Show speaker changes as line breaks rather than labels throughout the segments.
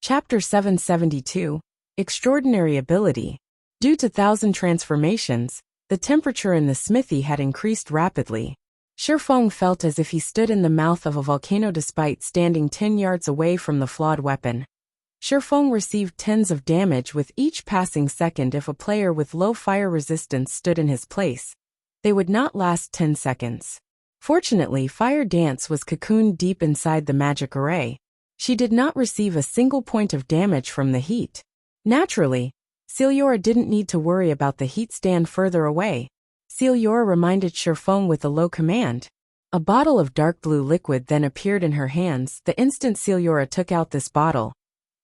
Chapter 772, Extraordinary Ability. Due to 1,000 transformations, the temperature in the smithy had increased rapidly. Shifeng felt as if he stood in the mouth of a volcano despite standing 10 yards away from the flawed weapon. Shifeng received tens of damage with each passing second. If a player with low fire resistance stood in his place, they would not last 10 seconds. Fortunately, Fire Dance was cocooned deep inside the magic array. She did not receive a single point of damage from the heat. Naturally, Celiora didn't need to worry about the heat stand further away. Celiora reminded Shifeng with a low command. A bottle of dark blue liquid then appeared in her hands. The instant Celiora took out this bottle,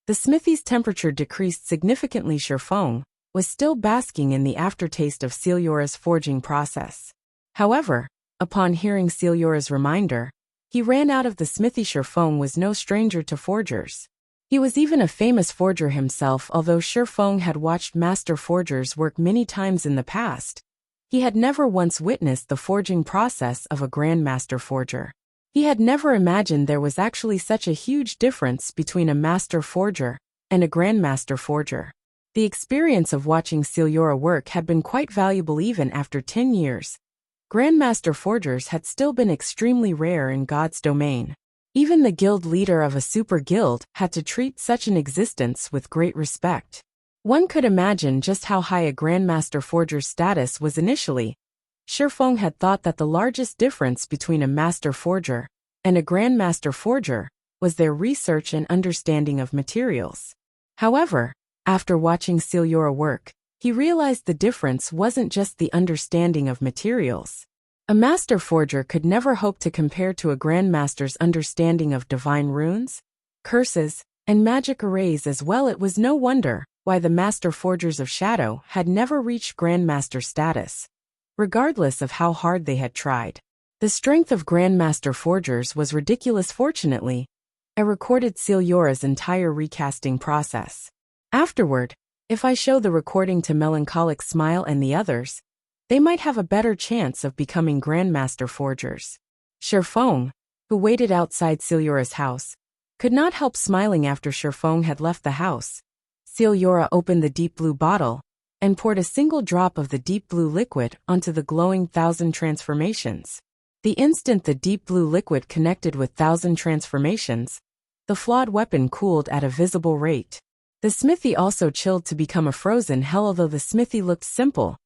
the smithy's temperature decreased significantly. Shifeng was still basking in the aftertaste of Celiora's forging process. However, upon hearing Celiora's reminder, he ran out of the smithy. Shifeng was no stranger to forgers. He was even a famous forger himself. Although Shifeng had watched master forgers work many times in the past, he had never once witnessed the forging process of a grandmaster forger. He had never imagined there was actually such a huge difference between a master forger and a grandmaster forger. The experience of watching Celiora work had been quite valuable. Even after 10 years, grandmaster forgers had still been extremely rare in God's domain. Even the guild leader of a super guild had to treat such an existence with great respect. One could imagine just how high a grandmaster forger's status was initially. Shifeng had thought that the largest difference between a master forger and a grandmaster forger was their research and understanding of materials. However, after watching Celiora work, he realized the difference wasn't just the understanding of materials. A master forger could never hope to compare to a grandmaster's understanding of divine runes, curses, and magic arrays as well. It was no wonder why the master forgers of Shadow had never reached grandmaster status, regardless of how hard they had tried. The strength of grandmaster forgers was ridiculous. Fortunately, I recorded Celiora's entire recasting process. Afterward, if I show the recording to Melancholic Smile and the others, they might have a better chance of becoming grandmaster forgers. Shifeng, who waited outside Celiora's house, could not help smiling after Shifeng had left the house. Celiora opened the deep blue bottle and poured a single drop of the deep blue liquid onto the glowing 1,000 transformations. The instant the deep blue liquid connected with 1,000 transformations, the flawed weapon cooled at a visible rate. The smithy also chilled to become a frozen hell. Although the smithy looked simple,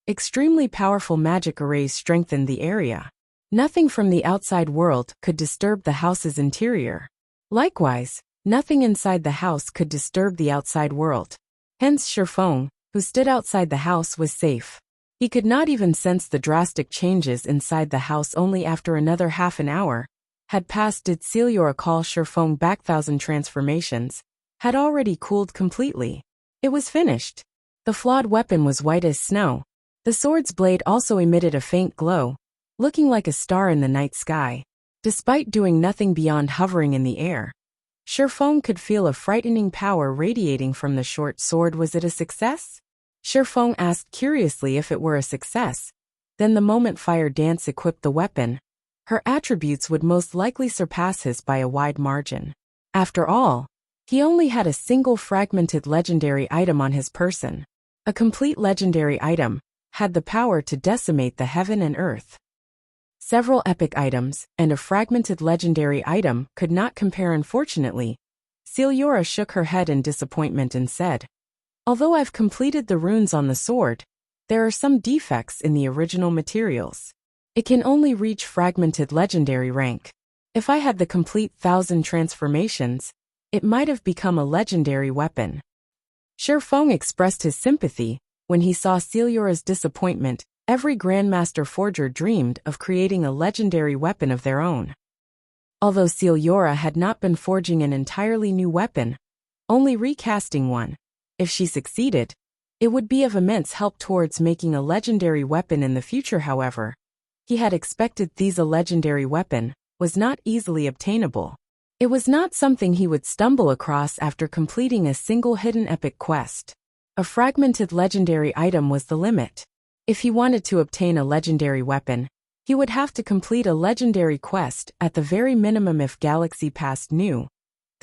extremely powerful magic arrays strengthened the area. Nothing from the outside world could disturb the house's interior. Likewise, nothing inside the house could disturb the outside world. Hence Shifeng, who stood outside the house, was safe. He could not even sense the drastic changes inside the house. Only after another half an hour had passed did Celiora call Shifeng back. 1,000 transformations had already cooled completely. It was finished. The flawed weapon was white as snow. The sword's blade also emitted a faint glow, looking like a star in the night sky. Despite doing nothing beyond hovering in the air, Shifeng could feel a frightening power radiating from the short sword. Was it a success? Shifeng asked curiously. If it were a success, then the moment Fire Dance equipped the weapon, her attributes would most likely surpass his by a wide margin. After all, he only had a single fragmented legendary item on his person. A complete legendary item had the power to decimate the heaven and earth. Several epic items and a fragmented legendary item could not compare. Unfortunately, Celiora shook her head in disappointment and said, "Although I've completed the runes on the sword, there are some defects in the original materials. It can only reach fragmented legendary rank. If I had the complete 1,000 transformations, it might have become a legendary weapon." Shifeng expressed his sympathy when he saw Celiora's disappointment. Every grandmaster forger dreamed of creating a legendary weapon of their own. Although Celiora had not been forging an entirely new weapon, only recasting one, if she succeeded, it would be of immense help towards making a legendary weapon in the future. However, he had expected a legendary weapon was not easily obtainable. It was not something he would stumble across after completing a single hidden epic quest. A fragmented legendary item was the limit. If he wanted to obtain a legendary weapon, he would have to complete a legendary quest at the very minimum. If Galaxy Past knew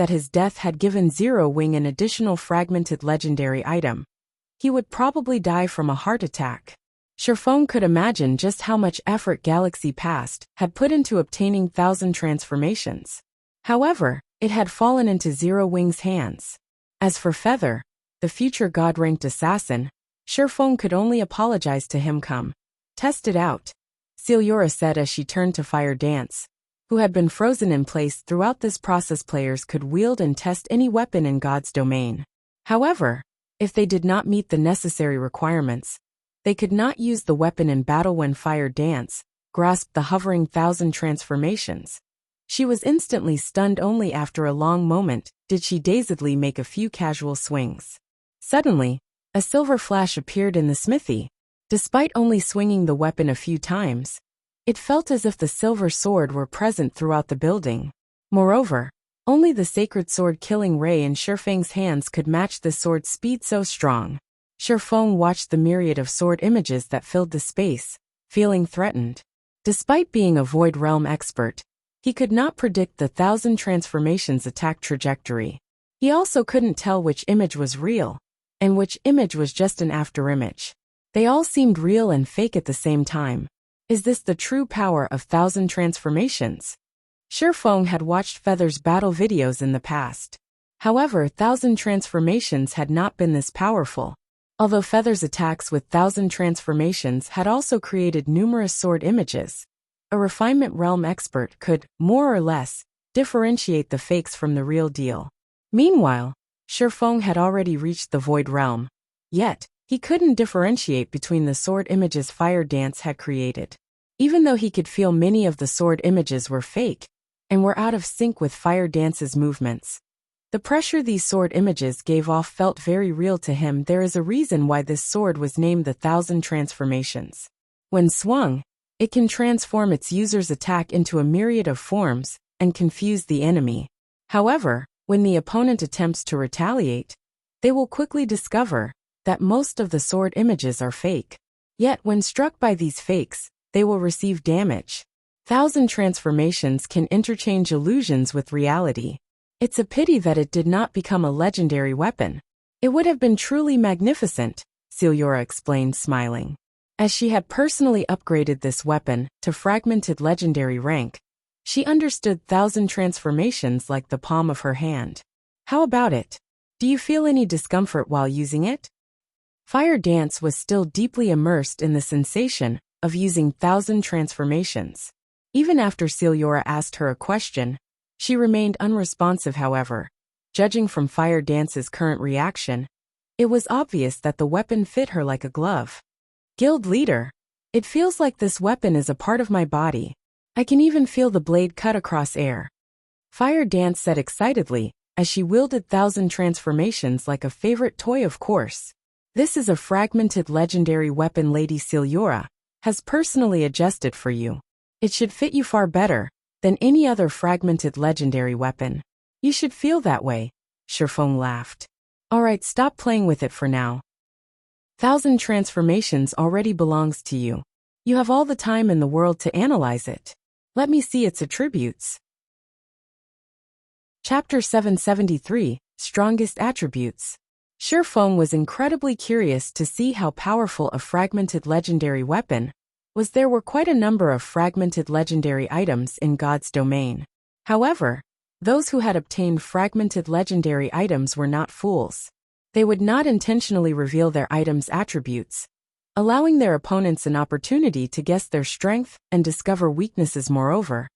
that his death had given Zero Wing an additional fragmented legendary item. He would probably die from a heart attack. Shifeng could imagine just how much effort Galaxy Past had put into obtaining 1,000 transformations. However, it had fallen into Zero Wing's hands. As for Feather, the future god-ranked assassin, Shifeng could only apologize to him. Come, test it out, Celiora said as she turned to Fire Dance, who had been frozen in place throughout this process. Players could wield and test any weapon in God's domain. However, if they did not meet the necessary requirements, they could not use the weapon in battle. When Fire Dance grasped the hovering 1,000 transformations, she was instantly stunned. Only after a long moment did she dazedly make a few casual swings. Suddenly, a silver flash appeared in the smithy. Despite only swinging the weapon a few times, it felt as if the silver sword were present throughout the building. Moreover, only the sacred sword killing ray in Shifeng's hands could match the sword's speed so strong. Shifeng watched the myriad of sword images that filled the space, feeling threatened. Despite being a Void Realm expert, he could not predict the 1,000 transformations' attack trajectory. He also couldn't tell which image was real, and which image was just an afterimage. They all seemed real and fake at the same time. Is this the true power of 1,000 transformations? Shifeng had watched Feather's battle videos in the past. However, 1,000 transformations had not been this powerful. Although Feather's attacks with 1,000 transformations had also created numerous sword images, a refinement realm expert could, more or less, differentiate the fakes from the real deal. Meanwhile, Shifeng had already reached the Void Realm. Yet, he couldn't differentiate between the sword images Fire Dance had created. Even though he could feel many of the sword images were fake, and were out of sync with Fire Dance's movements, the pressure these sword images gave off felt very real to him. There is a reason why this sword was named the 1,000 Transformations. When swung, it can transform its user's attack into a myriad of forms and confuse the enemy. However, when the opponent attempts to retaliate, they will quickly discover that most of the sword images are fake. Yet when struck by these fakes, they will receive damage. 1,000 transformations can interchange illusions with reality. It's a pity that it did not become a legendary weapon. It would have been truly magnificent, Celiora explained, smiling. As she had personally upgraded this weapon to fragmented legendary rank, she understood 1,000 transformations like the palm of her hand. How about it? Do you feel any discomfort while using it? Fire Dance was still deeply immersed in the sensation of using 1,000 transformations. Even after Celiora asked her a question, she remained unresponsive. However, judging from Fire Dance's current reaction, it was obvious that the weapon fit her like a glove. Guild leader, it feels like this weapon is a part of my body. I can even feel the blade cut across air. Fire Dance said excitedly, as she wielded 1,000 transformations like a favorite toy. Of course. This is a fragmented legendary weapon Lady Celiora has personally adjusted for you. It should fit you far better than any other fragmented legendary weapon. You should feel that way, Shifeng laughed. Alright, stop playing with it for now. 1,000 transformations already belongs to you. You have all the time in the world to analyze it. Let me see its attributes. Chapter 773, Strongest Attributes. Shifeng was incredibly curious to see how powerful a fragmented legendary weapon was. There were quite a number of fragmented legendary items in God's domain. However, those who had obtained fragmented legendary items were not fools. They would not intentionally reveal their items' attributes, allowing their opponents an opportunity to guess their strength and discover weaknesses. Moreover,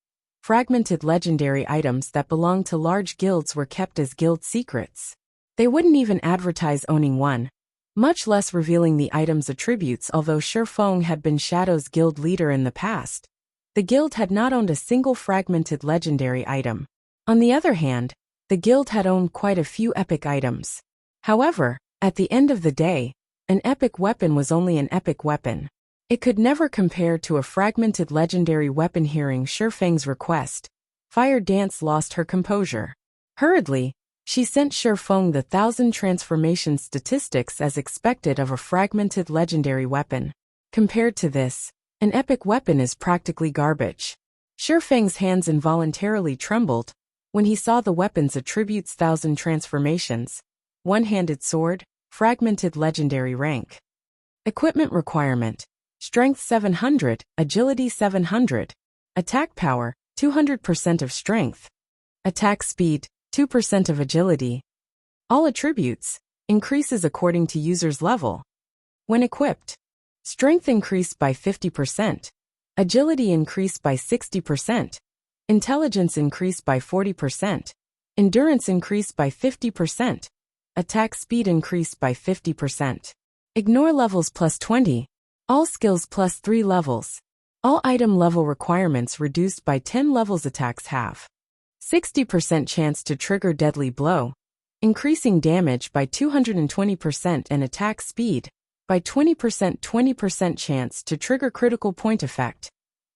fragmented legendary items that belonged to large guilds were kept as guild secrets. They wouldn't even advertise owning one, much less revealing the item's attributes. Although Shifeng had been Shadow's guild leader in the past, the guild had not owned a single fragmented legendary item. On the other hand, the guild had owned quite a few epic items. However, at the end of the day, an epic weapon was only an epic weapon. It could never compare to a fragmented legendary weapon. Hearing Shifeng's request, Fire Dance lost her composure. Hurriedly, she sent Shifeng the 1,000 transformation statistics as expected of a fragmented legendary weapon. Compared to this, an epic weapon is practically garbage. Shifeng's hands involuntarily trembled When he saw the weapon's attributes 1000 transformations, one-handed sword, fragmented legendary rank. Equipment requirement, strength 700, agility 700, attack power, 200% of strength, attack speed, 2% of agility. All attributes, increases according to user's level. When equipped, strength increased by 50%, agility increased by 60%, intelligence increased by 40%, endurance increased by 50%, attack speed increased by 50%. Ignore levels plus 20, all skills plus 3 levels. All item level requirements reduced by 10 levels. Attacks have 60% chance to trigger deadly blow, increasing damage by 220% and attack speed by 20% chance to trigger critical point effect,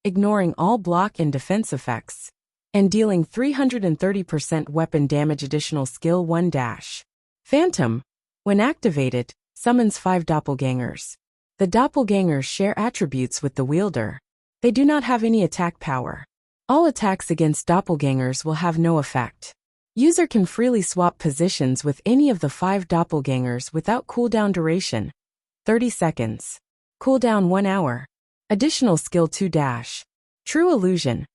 ignoring all block and defense effects, and dealing 330% weapon damage. Additional skill 1 dash. Phantom, when activated, summons 5 doppelgangers. The doppelgangers share attributes with the wielder. They do not have any attack power. All attacks against doppelgangers will have no effect. User can freely swap positions with any of the 5 doppelgangers without cooldown. Duration 30 seconds. Cooldown 1 hour. Additional skill 2 dash. True illusion.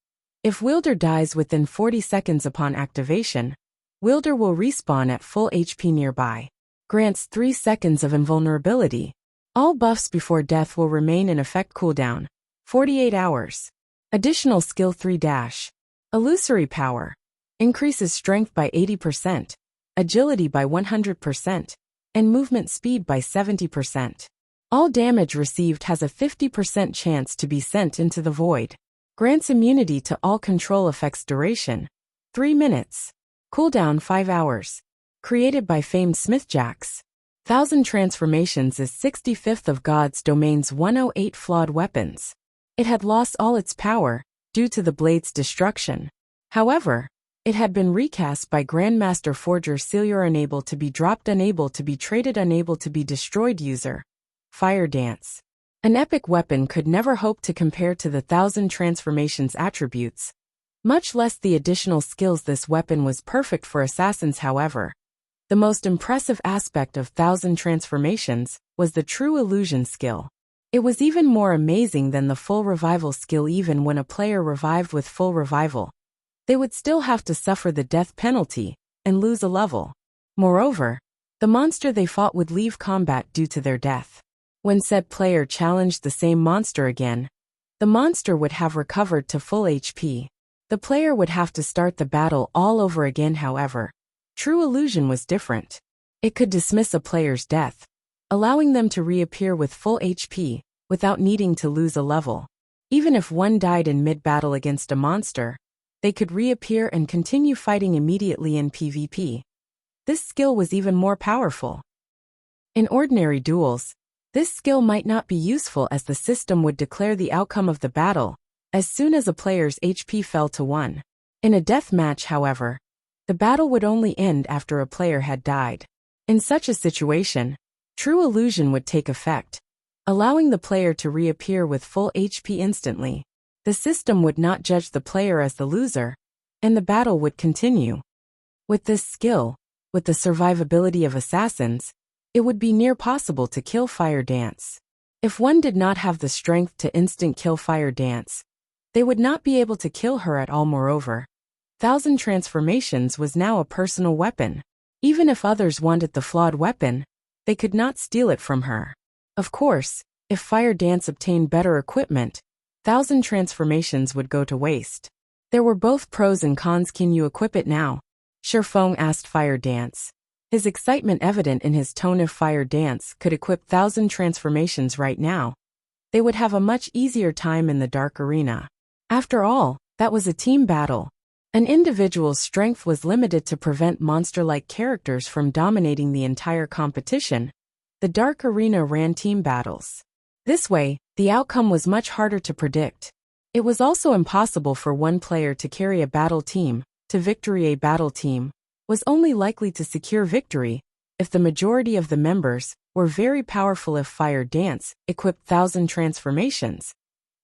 If wielder dies within 40 seconds upon activation, wielder will respawn at full HP nearby. Grants 3 seconds of invulnerability. All buffs before death will remain in effect. Cooldown 48 hours. Additional skill 3 dash. Illusory power. Increases strength by 80%, agility by 100%, and movement speed by 70%. All damage received has a 50% chance to be sent into the void. Grants immunity to all control effects. Duration 3 minutes. Cooldown 5 hours. Created by famed Smithjacks. 1000 transformations is 65th of God's Domain's 108 flawed weapons. It had lost all its power due to the blade's destruction. However, it had been recast by Grandmaster Forger Sealer. Unable to be dropped, unable to be traded, unable to be destroyed. User. Fire Dance. An epic weapon could never hope to compare to the 1000 transformations attributes, much less the additional skills. This weapon was perfect for assassins. However, the most impressive aspect of 1000 transformations was the true illusion skill. It was even more amazing than the full revival skill. Even when a player revived with full revival, they would still have to suffer the death penalty and lose a level. Moreover, the monster they fought would leave combat due to their death. When said player challenged the same monster again, the monster would have recovered to full HP. The player would have to start the battle all over again. However, true illusion was different. It could dismiss a player's death, allowing them to reappear with full HP without needing to lose a level. Even if one died in mid-battle against a monster, they could reappear and continue fighting immediately in PvP. This skill was even more powerful. In ordinary duels, this skill might not be useful as the system would declare the outcome of the battle as soon as a player's HP fell to 1. In a death match, however, the battle would only end after a player had died. In such a situation, true illusion would take effect, allowing the player to reappear with full HP instantly. The system would not judge the player as the loser, and the battle would continue. With this skill, with the survivability of assassins, it would be near possible to kill Fire Dance. If one did not have the strength to instant kill Fire Dance, they would not be able to kill her at all. Moreover, 1000 transformations was now a personal weapon. Even if others wanted the flawed weapon, they could not steal it from her. Of course, if Fire Dance obtained better equipment, 1000 transformations would go to waste. There were both pros and cons. Can you equip it now? Shifeng asked Fire Dance, his excitement evident in his tone. If Fire Dance could equip 1000 transformations right now, they would have a much easier time in the Dark Arena. After all, that was a team battle. An individual's strength was limited to prevent monster-like characters from dominating the entire competition. The Dark Arena ran team battles. This way, the outcome was much harder to predict. It was also impossible for one player to carry a battle team to victory. A battle team was only likely to secure victory if the majority of the members were very powerful. If Fire Dance equipped 1000 transformations,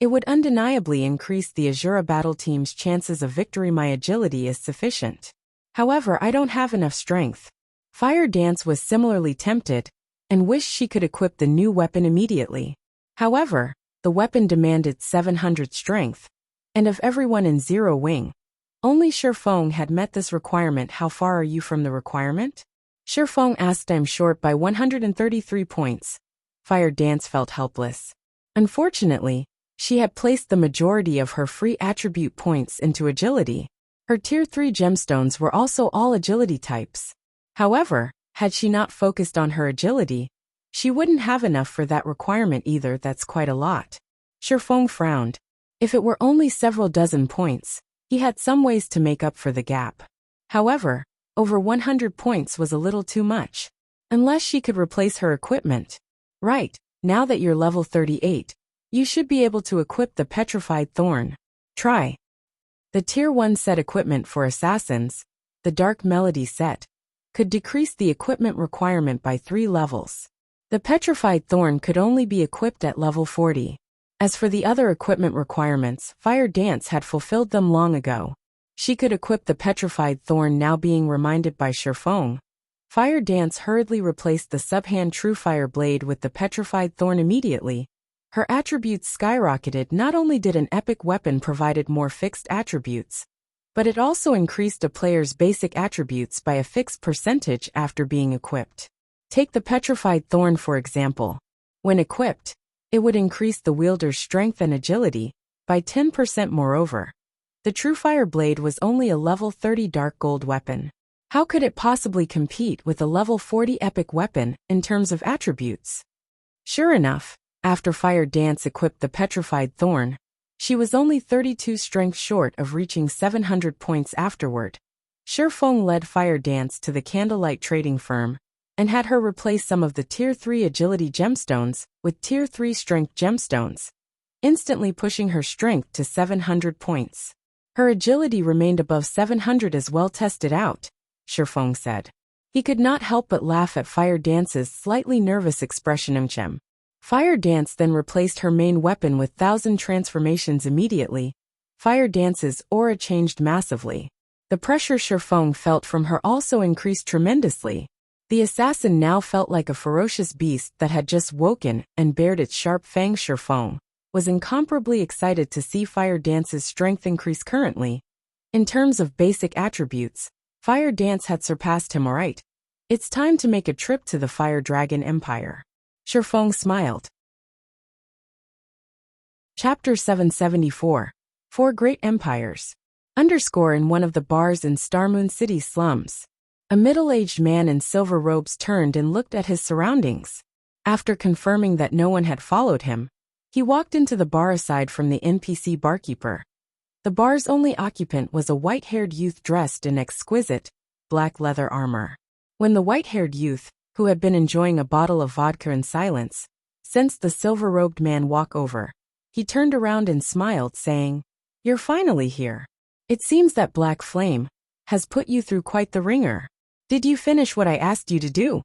It would undeniably increase the Azura battle team's chances of victory. My agility is sufficient. However, I don't have enough strength. Fire Dance was similarly tempted, and wished she could equip the new weapon immediately. However, the weapon demanded 700 strength, and of everyone in Zero Wing, only Shifeng had met this requirement. How far are you from the requirement? Shifeng asked. I'm short by 133 points. Fire Dance felt helpless. Unfortunately, she had placed the majority of her free attribute points into agility. Her Tier 3 gemstones were also all agility types. However, had she not focused on her agility, she wouldn't have enough for that requirement either. That's quite a lot. Shifeng frowned. If it were only several dozen points, he had some ways to make up for the gap. However, over 100 points was a little too much. Unless she could replace her equipment. Right, now that you're level 38, you should be able to equip the Petrified Thorn. Try. The Tier 1 set equipment for assassins, the Dark Melody set, could decrease the equipment requirement by 3 levels. The Petrified Thorn could only be equipped at level 40. As for the other equipment requirements, Fire Dance had fulfilled them long ago. She could equip the Petrified Thorn now. Being reminded by Shifeng, Fire Dance hurriedly replaced the Subhand True Fire Blade with the Petrified Thorn immediately. Her attributes skyrocketed. Not only did an epic weapon provided more fixed attributes, but it also increased a player's basic attributes by a fixed percentage after being equipped. Take the Petrified Thorn for example. When equipped, it would increase the wielder's strength and agility by 10%. Moreover, the True Fire Blade was only a level 30 dark gold weapon. How could it possibly compete with a level 40 epic weapon in terms of attributes? Sure enough, after Fire Dance equipped the Petrified Thorn, she was only 32 strength short of reaching 700 points afterward. Shifeng led Fire Dance to the Candlelight Trading Firm, and had her replace some of the Tier 3 agility gemstones with Tier 3 strength gemstones, instantly pushing her strength to 700 points. Her agility remained above 700 as well. Tested out, Shifeng said. He could not help but laugh at Fire Dance's slightly nervous expression. Fire Dance then replaced her main weapon with 1,000 transformations immediately. Fire Dance's aura changed massively. The pressure Shifeng felt from her also increased tremendously. The assassin now felt like a ferocious beast that had just woken and bared its sharp fangs. Shifeng was incomparably excited to see Fire Dance's strength increase currently. In terms of basic attributes, Fire Dance had surpassed him. Alright, it's time to make a trip to the Fire Dragon Empire. Shifeng smiled. Chapter 774. 4 Great Empires. In one of the bars in Starmoon City slums, a middle-aged man in silver robes turned and looked at his surroundings. After confirming that no one had followed him, he walked into the bar. Aside from the NPC barkeeper, the bar's only occupant was a white-haired youth dressed in exquisite, black leather armor. When the white-haired youth, who had been enjoying a bottle of vodka in silence, sensed the silver-robed man walk over, he turned around and smiled, saying, "You're finally here. It seems that Black Flame has put you through quite the ringer. Did you finish what I asked you to do?"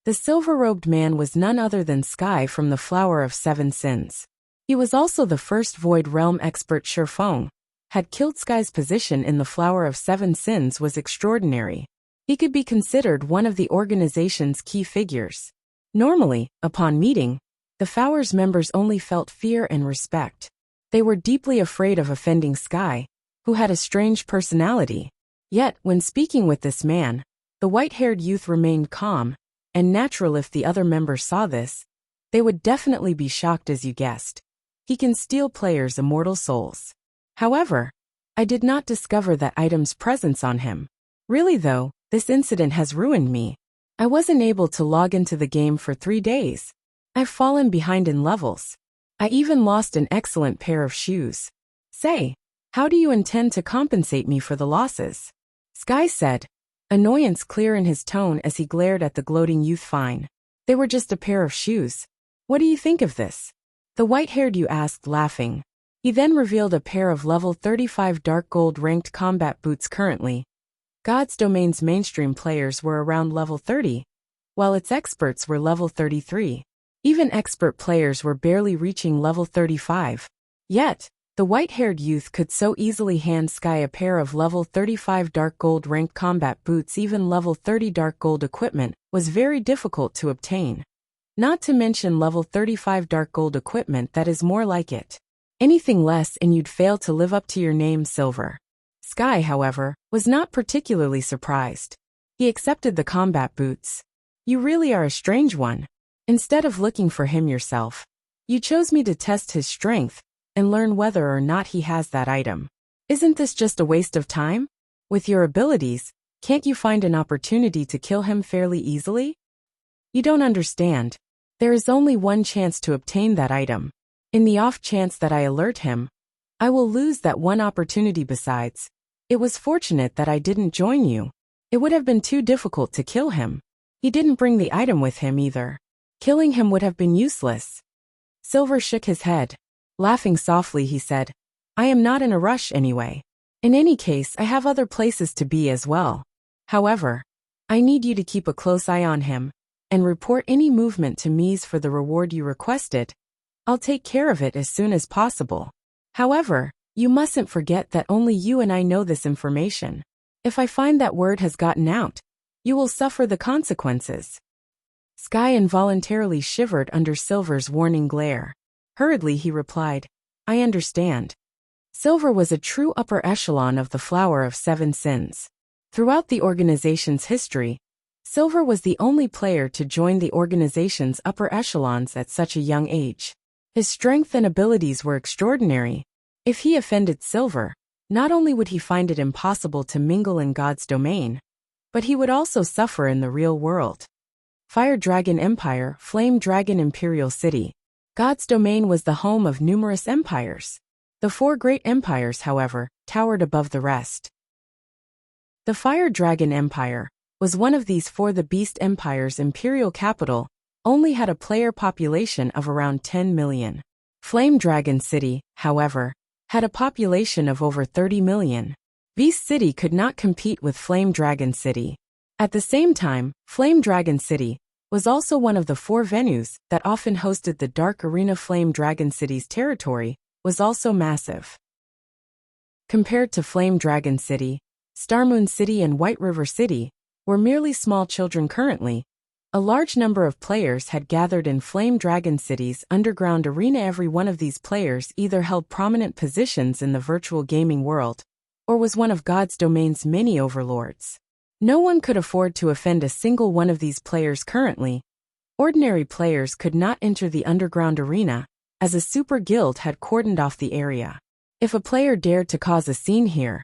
The silver-robed man was none other than Sky from the Flower of Seven Sins. He was also the first Void Realm expert. Shifeng had killed Sky's position in the Flower of Seven Sins was extraordinary. He could be considered one of the organization's key figures. Normally, upon meeting, the Flower's members only felt fear and respect. They were deeply afraid of offending Sky, who had a strange personality. Yet, when speaking with this man, the white-haired youth remained calm and natural. If the other members saw this, they would definitely be shocked. As you guessed, he can steal players' immortal souls. However, I did not discover that item's presence on him. Really though, this incident has ruined me. I wasn't able to log into the game for 3 days. I've fallen behind in levels. I even lost an excellent pair of shoes. Say, how do you intend to compensate me for the losses? Sky said, annoyance clear in his tone as he glared at the gloating youth. Fine. They were just a pair of shoes. What do you think of this? The white-haired youth asked, laughing. He then revealed a pair of level 35 dark gold ranked combat boots. Currently, God's Domain's mainstream players were around level 30, while its experts were level 33. Even expert players were barely reaching level 35. Yet, the white-haired youth could so easily hand Sky a pair of level 35 dark gold ranked combat boots. Even level 30 dark gold equipment was very difficult to obtain. Not to mention level 35 dark gold equipment that is more like it. Anything less and you'd fail to live up to your name, Silver. Sky, however, was not particularly surprised. He accepted the combat boots. You really are a strange one. Instead of looking for him yourself, you chose me to test his strength and learn whether or not he has that item. Isn't this just a waste of time? With your abilities, can't you find an opportunity to kill him fairly easily? You don't understand. There is only one chance to obtain that item. In the off chance that I alert him, I will lose that one opportunity. Besides, it was fortunate that I didn't join you. It would have been too difficult to kill him. He didn't bring the item with him either. Killing him would have been useless. Silver shook his head. Laughing softly, he said, I am not in a rush anyway. In any case, I have other places to be as well. However, I need you to keep a close eye on him and report any movement to me for the reward you requested. I'll take care of it as soon as possible. However, you mustn't forget that only you and I know this information. If I find that word has gotten out, you will suffer the consequences. Sky involuntarily shivered under Silver's warning glare. Hurriedly he replied, I understand. Silver was a true upper echelon of the Flower of Seven Sins. Throughout the organization's history, Silver was the only player to join the organization's upper echelons at such a young age. His strength and abilities were extraordinary. If he offended Silver, not only would he find it impossible to mingle in God's domain, but he would also suffer in the real world. Fire Dragon Empire, Flame Dragon Imperial City. God's domain was the home of numerous empires. The four great empires, however, towered above the rest. The Fire Dragon Empire was one of these four. The Beast Empire's imperial capital only had a player population of around 10 million. Flame Dragon City, however, had a population of over 30 million. Beast City could not compete with Flame Dragon City. At the same time, Flame Dragon City was also one of the four venues that often hosted the Dark Arena. Flame Dragon City's territory was also massive. Compared to Flame Dragon City, Starmoon City and White River City were merely small children currently. A large number of players had gathered in Flame Dragon City's underground arena. Every one of these players either held prominent positions in the virtual gaming world, or was one of God's domain's many overlords. No one could afford to offend a single one of these players currently. Ordinary players could not enter the underground arena, as a super guild had cordoned off the area. If a player dared to cause a scene here,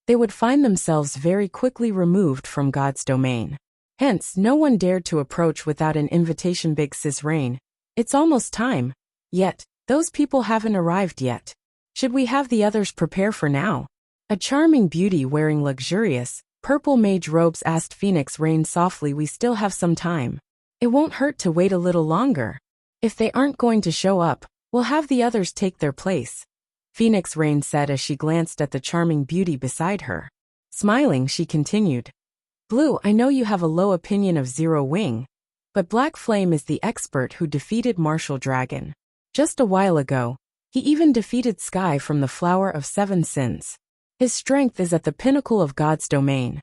they would find themselves very quickly removed from God's domain. Hence, no one dared to approach without an invitation. Big Sis Rain, it's almost time. Yet, those people haven't arrived yet. Should we have the others prepare for now? A charming beauty wearing luxurious, purple mage robes asked Phoenix Rain softly. We still have some time. It won't hurt to wait a little longer. If they aren't going to show up, we'll have the others take their place, Phoenix Rain said as she glanced at the charming beauty beside her. Smiling, she continued, Blue, I know you have a low opinion of Zero Wing, but Black Flame is the expert who defeated Martial Dragon. Just a while ago, he even defeated Sky from the Flower of Seven Sins. His strength is at the pinnacle of God's domain.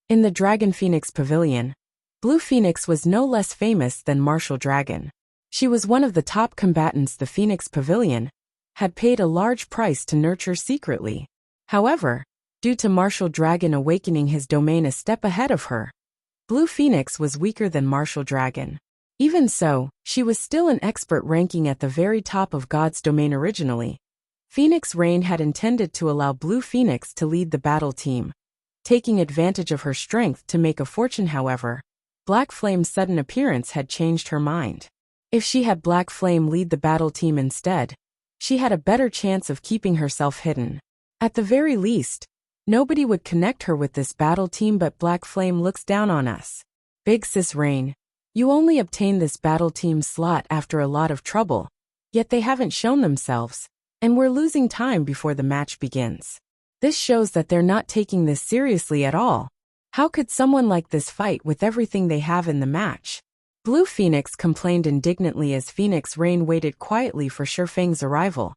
In the Dragon Phoenix Pavilion, Blue Phoenix was no less famous than Martial Dragon. She was one of the top combatants the Phoenix Pavilion had paid a large price to nurture secretly. However, due to Martial Dragon awakening his domain a step ahead of her, Blue Phoenix was weaker than Martial Dragon. Even so, she was still an expert ranking at the very top of God's domain. Originally, Phoenix Rain had intended to allow Blue Phoenix to lead the battle team, taking advantage of her strength to make a fortune. However, Black Flame's sudden appearance had changed her mind. If she had Black Flame lead the battle team instead, she had a better chance of keeping herself hidden. At the very least, nobody would connect her with this battle team. But Black Flame looks down on us. Big Sis Rain, you only obtained this battle team slot after a lot of trouble, yet they haven't shown themselves, and we're losing time before the match begins. This shows that they're not taking this seriously at all. How could someone like this fight with everything they have in the match? Blue Phoenix complained indignantly as Phoenix Rain waited quietly for Shifang's arrival.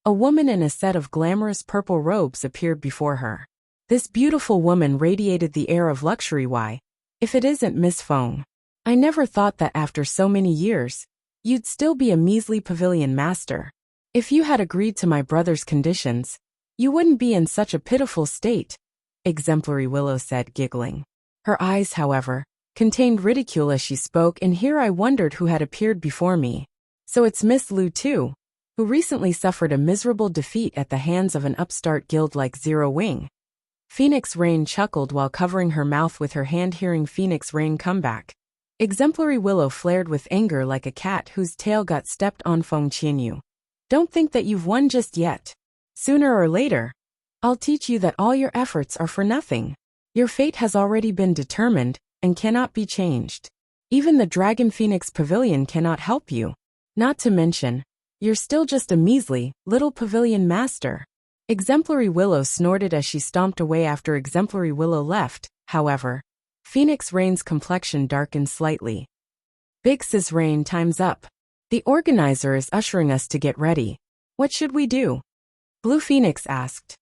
A woman in a set of glamorous purple robes appeared before her. This beautiful woman radiated the air of luxury. Why, if it isn't Miss Feng. I never thought that after so many years, you'd still be a measly pavilion master. If you had agreed to my brother's conditions, you wouldn't be in such a pitiful state, Exemplary Willow said, giggling. Her eyes, however, contained ridicule as she spoke, and here I wondered who had appeared before me. So it's Miss Lu too, who recently suffered a miserable defeat at the hands of an upstart guild like Zero Wing. Phoenix Rain chuckled while covering her mouth with her hand, hearing Phoenix Rain come back. Exemplary Willow flared with anger like a cat whose tail got stepped on. Feng Qianyu. Don't think that you've won just yet. Sooner or later, I'll teach you that all your efforts are for nothing. Your fate has already been determined and cannot be changed. Even the Dragon Phoenix Pavilion cannot help you. Not to mention, you're still just a measly, little pavilion master. Exemplary Willow snorted as she stomped away. After Exemplary Willow left, however, Phoenix Rain's complexion darkened slightly. Big Sis Rain, time's up. The organizer is ushering us to get ready. What should we do? Blue Phoenix asked.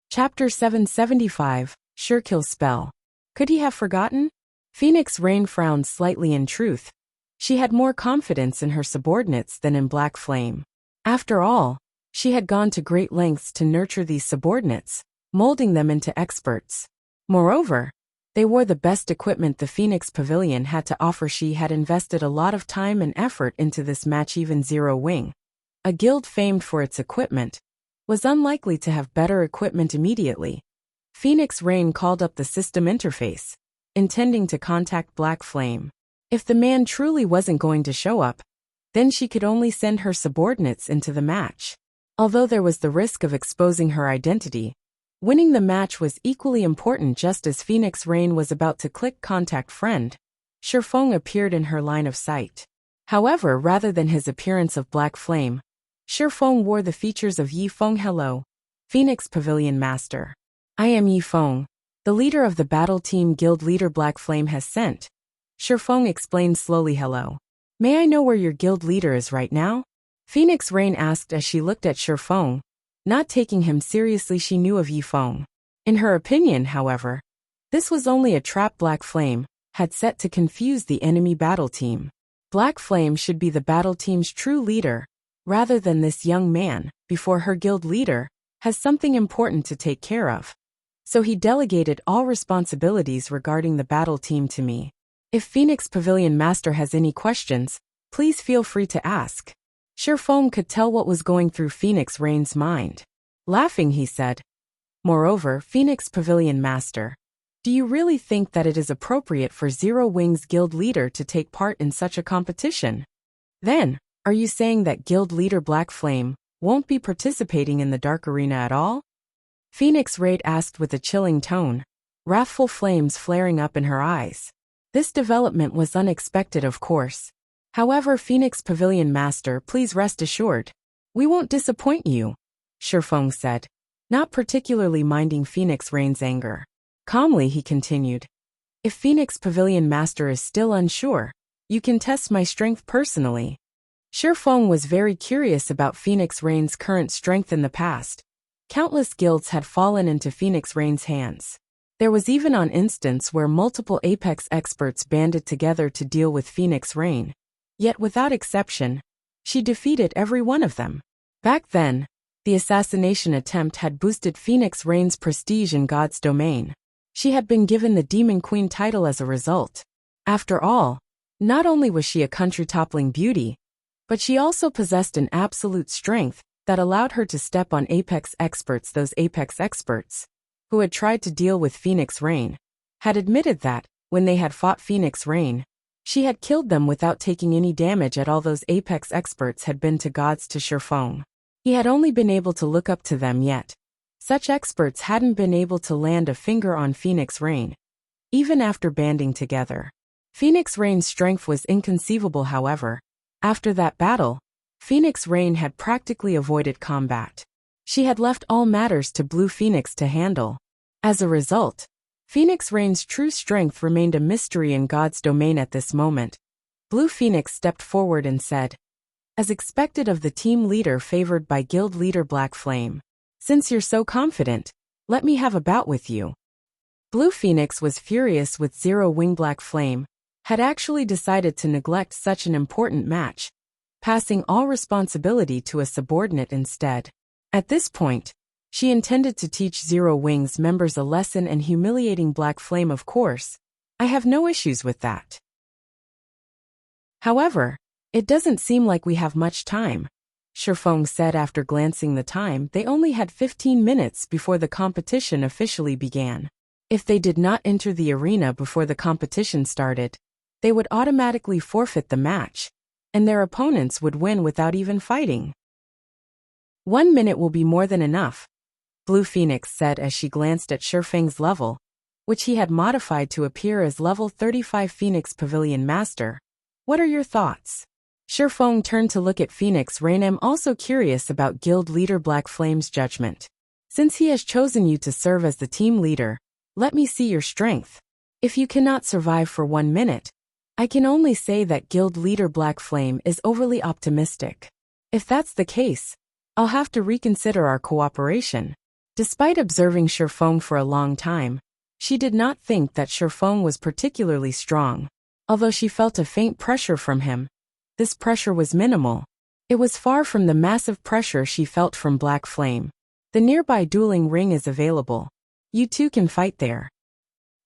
Chapter 775, Surekill Spell. Could he have forgotten? Phoenix Rain frowned slightly. In truth, she had more confidence in her subordinates than in Black Flame. After all, she had gone to great lengths to nurture these subordinates, molding them into experts. Moreover, they wore the best equipment the Phoenix Pavilion had to offer. She had invested a lot of time and effort into this match. Even Zero Wing, a guild famed for its equipment, was unlikely to have better equipment immediately. Phoenix Rain called up the system interface, intending to contact Black Flame. If the man truly wasn't going to show up, then she could only send her subordinates into the match. Although there was the risk of exposing her identity, winning the match was equally important. Just as Phoenix Rain was about to click contact friend, Shifeng appeared in her line of sight. However, rather than his appearance of Black Flame, Shifeng wore the features of Yifeng. Hello, Phoenix Pavilion Master. I am Yifeng, the leader of the battle team guild leader Black Flame has sent. Shifeng explained slowly. Hello. May I know where your guild leader is right now? Phoenix Rain asked as she looked at Shifeng, not taking him seriously. She knew of Yifeng. In her opinion, however, this was only a trap Black Flame had set to confuse the enemy battle team. Black Flame should be the battle team's true leader, rather than this young man, before her guild leader has something important to take care of. So he delegated all responsibilities regarding the battle team to me. If Phoenix Pavilion Master has any questions, please feel free to ask. Shifeng could tell what was going through Phoenix Rain's mind. Laughing, he said, Moreover, Phoenix Pavilion Master, do you really think that it is appropriate for Zero Wing's guild leader to take part in such a competition? Then, are you saying that guild leader Black Flame won't be participating in the Dark Arena at all? Phoenix Raid asked with a chilling tone, wrathful flames flaring up in her eyes. This development was unexpected, of course. However, Phoenix Pavilion Master, please rest assured, we won't disappoint you, Shifeng said, not particularly minding Phoenix Rain's anger. Calmly, he continued, if Phoenix Pavilion Master is still unsure, you can test my strength personally. Shifeng was very curious about Phoenix Rain's current strength. In the past, countless guilds had fallen into Phoenix Rain's hands. There was even an instance where multiple Apex experts banded together to deal with Phoenix Rain. Yet without exception, she defeated every one of them. Back then, the assassination attempt had boosted Phoenix Rain's prestige in God's domain. She had been given the Demon Queen title as a result. After all, not only was she a country-toppling beauty, but she also possessed an absolute strength that allowed her to step on Apex experts. Those Apex experts, who had tried to deal with Phoenix Rain, had admitted that, when they had fought Phoenix Rain, she had killed them without taking any damage at all. Those Apex experts had been to gods to Shifeng. He had only been able to look up to them, yet such experts hadn't been able to land a finger on Phoenix Rain, even after banding together. Phoenix Rain's strength was inconceivable. However, after that battle, Phoenix Rain had practically avoided combat. She had left all matters to Blue Phoenix to handle. As a result, Phoenix Rain's true strength remained a mystery in God's domain at this moment. Blue Phoenix stepped forward and said, as expected of the team leader favored by guild leader Black Flame. Since you're so confident, let me have a bout with you. Blue Phoenix was furious with Zero Wing. Black Flame had actually decided to neglect such an important match, passing all responsibility to a subordinate instead. At this point, she intended to teach Zero Wing's members a lesson and humiliating Black Flame. Of course, I have no issues with that. However, it doesn't seem like we have much time, Shifeng said after glancing the time. They only had 15 minutes before the competition officially began. If they did not enter the arena before the competition started, they would automatically forfeit the match, and their opponents would win without even fighting. 1 minute will be more than enough, Blue Phoenix said as she glanced at Shifeng's level, which he had modified to appear as level 35 Phoenix Pavilion Master. What are your thoughts? Shifeng turned to look at Phoenix Rain. I'm also curious about Guild Leader Black Flame's judgment. Since he has chosen you to serve as the team leader, let me see your strength. If you cannot survive for 1 minute, I can only say that Guild Leader Black Flame is overly optimistic. If that's the case, I'll have to reconsider our cooperation. Despite observing Shifeng for a long time, she did not think that Shifeng was particularly strong. Although she felt a faint pressure from him, this pressure was minimal. It was far from the massive pressure she felt from Black Flame. The nearby dueling ring is available. You two can fight there.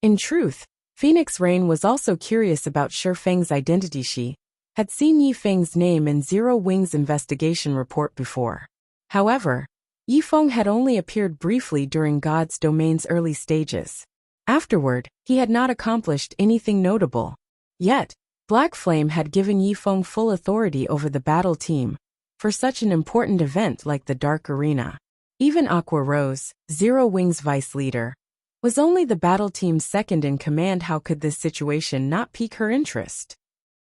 In truth, Phoenix Rain was also curious about Shifeng's identity. She had seen Yifeng's name in Zero Wing's investigation report before. However, Yifeng had only appeared briefly during God's Domain's early stages. Afterward, he had not accomplished anything notable. Yet, Black Flame had given Yifeng full authority over the battle team for such an important event like the Dark Arena. Even Aqua Rose, Zero Wing's vice leader, was only the battle team's second in command. How could this situation not pique her interest?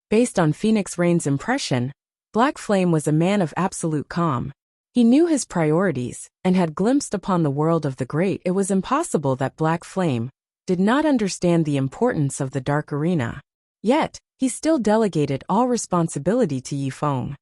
Based on Phoenix Rain's impression, Black Flame was a man of absolute calm. He knew his priorities and had glimpsed upon the world of the great. It was impossible that Black Flame did not understand the importance of the Dark Arena. Yet, he still delegated all responsibility to Yifeng.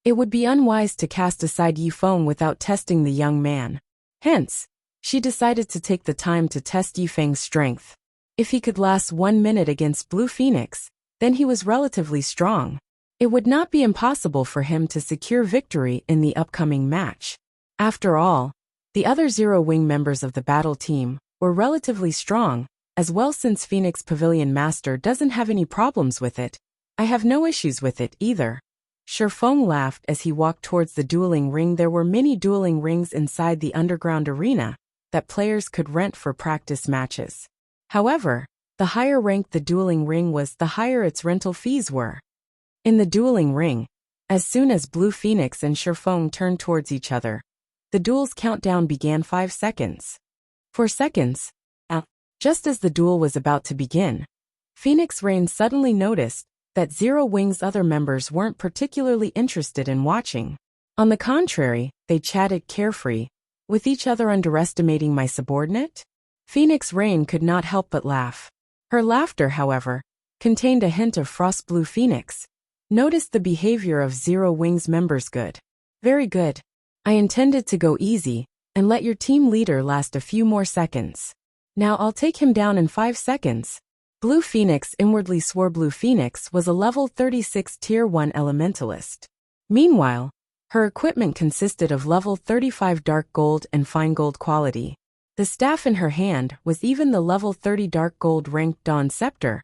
It would be unwise to cast aside Yifeng without testing the young man. Hence, she decided to take the time to test Yifeng's strength. If he could last 1 minute against Blue Phoenix, then he was relatively strong. It would not be impossible for him to secure victory in the upcoming match. After all, the other Zero Wing members of the battle team were relatively strong as well. Since Phoenix Pavilion Master doesn't have any problems with it, I have no issues with it either. Shifeng laughed as he walked towards the dueling ring. There were many dueling rings inside the underground arena that players could rent for practice matches. However, the higher ranked the dueling ring was, the higher its rental fees were. In the dueling ring, as soon as Blue Phoenix and Shifeng turned towards each other, the duel's countdown began. 5 seconds. 4 seconds. Just as the duel was about to begin, Phoenix Rain suddenly noticed that Zero Wing's other members weren't particularly interested in watching. On the contrary, they chatted carefree with each other. Underestimating my subordinate? Phoenix Rain could not help but laugh. Her laughter, however, contained a hint of frost. Blue Phoenix noticed the behavior of Zero Wing's members. Good. Very good. I intended to go easy and let your team leader last a few more seconds. Now I'll take him down in 5 seconds. Blue Phoenix inwardly swore. Blue Phoenix was a level 36 Tier 1 Elementalist. Meanwhile, her equipment consisted of level 35 dark gold and fine gold quality. The staff in her hand was even the level 30 dark gold ranked Dawn Scepter,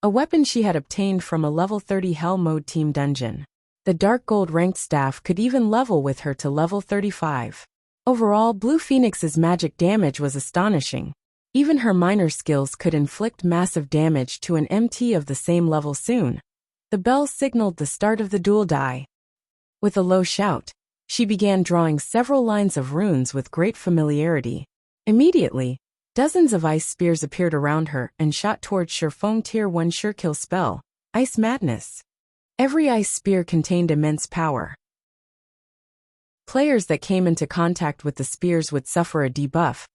a weapon she had obtained from a level 30 Hell Mode team dungeon. The dark gold ranked staff could even level with her to level 35. Overall, Blue Phoenix's magic damage was astonishing. Even her minor skills could inflict massive damage to an MT of the same level. Soon, the bell signaled the start of the duel. Die. With a low shout, she began drawing several lines of runes with great familiarity. Immediately, dozens of ice spears appeared around her and shot towards Shifeng. Tier 1 Surekill spell, Ice Madness. Every ice spear contained immense power. Players that came into contact with the spears would suffer a debuff,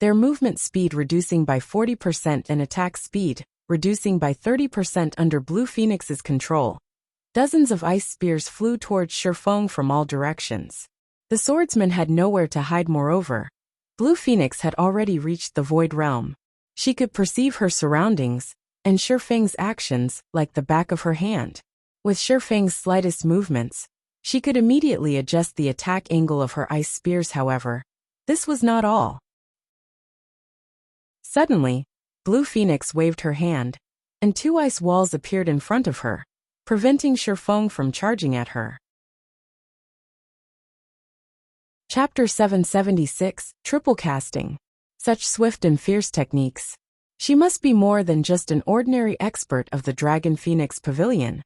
their movement speed reducing by 40% and attack speed reducing by 30% under Blue Phoenix's control. Dozens of ice spears flew towards Shifeng from all directions. The swordsman had nowhere to hide. Moreover, Blue Phoenix had already reached the Void Realm. She could perceive her surroundings and Shifeng's actions like the back of her hand. With Shifeng's slightest movements, she could immediately adjust the attack angle of her ice spears. However, this was not all. Suddenly, Blue Phoenix waved her hand, and two ice walls appeared in front of her, preventing Shifeng from charging at her. Chapter 776, Triple Casting. Such swift and fierce techniques. She must be more than just an ordinary expert of the Dragon Phoenix Pavilion.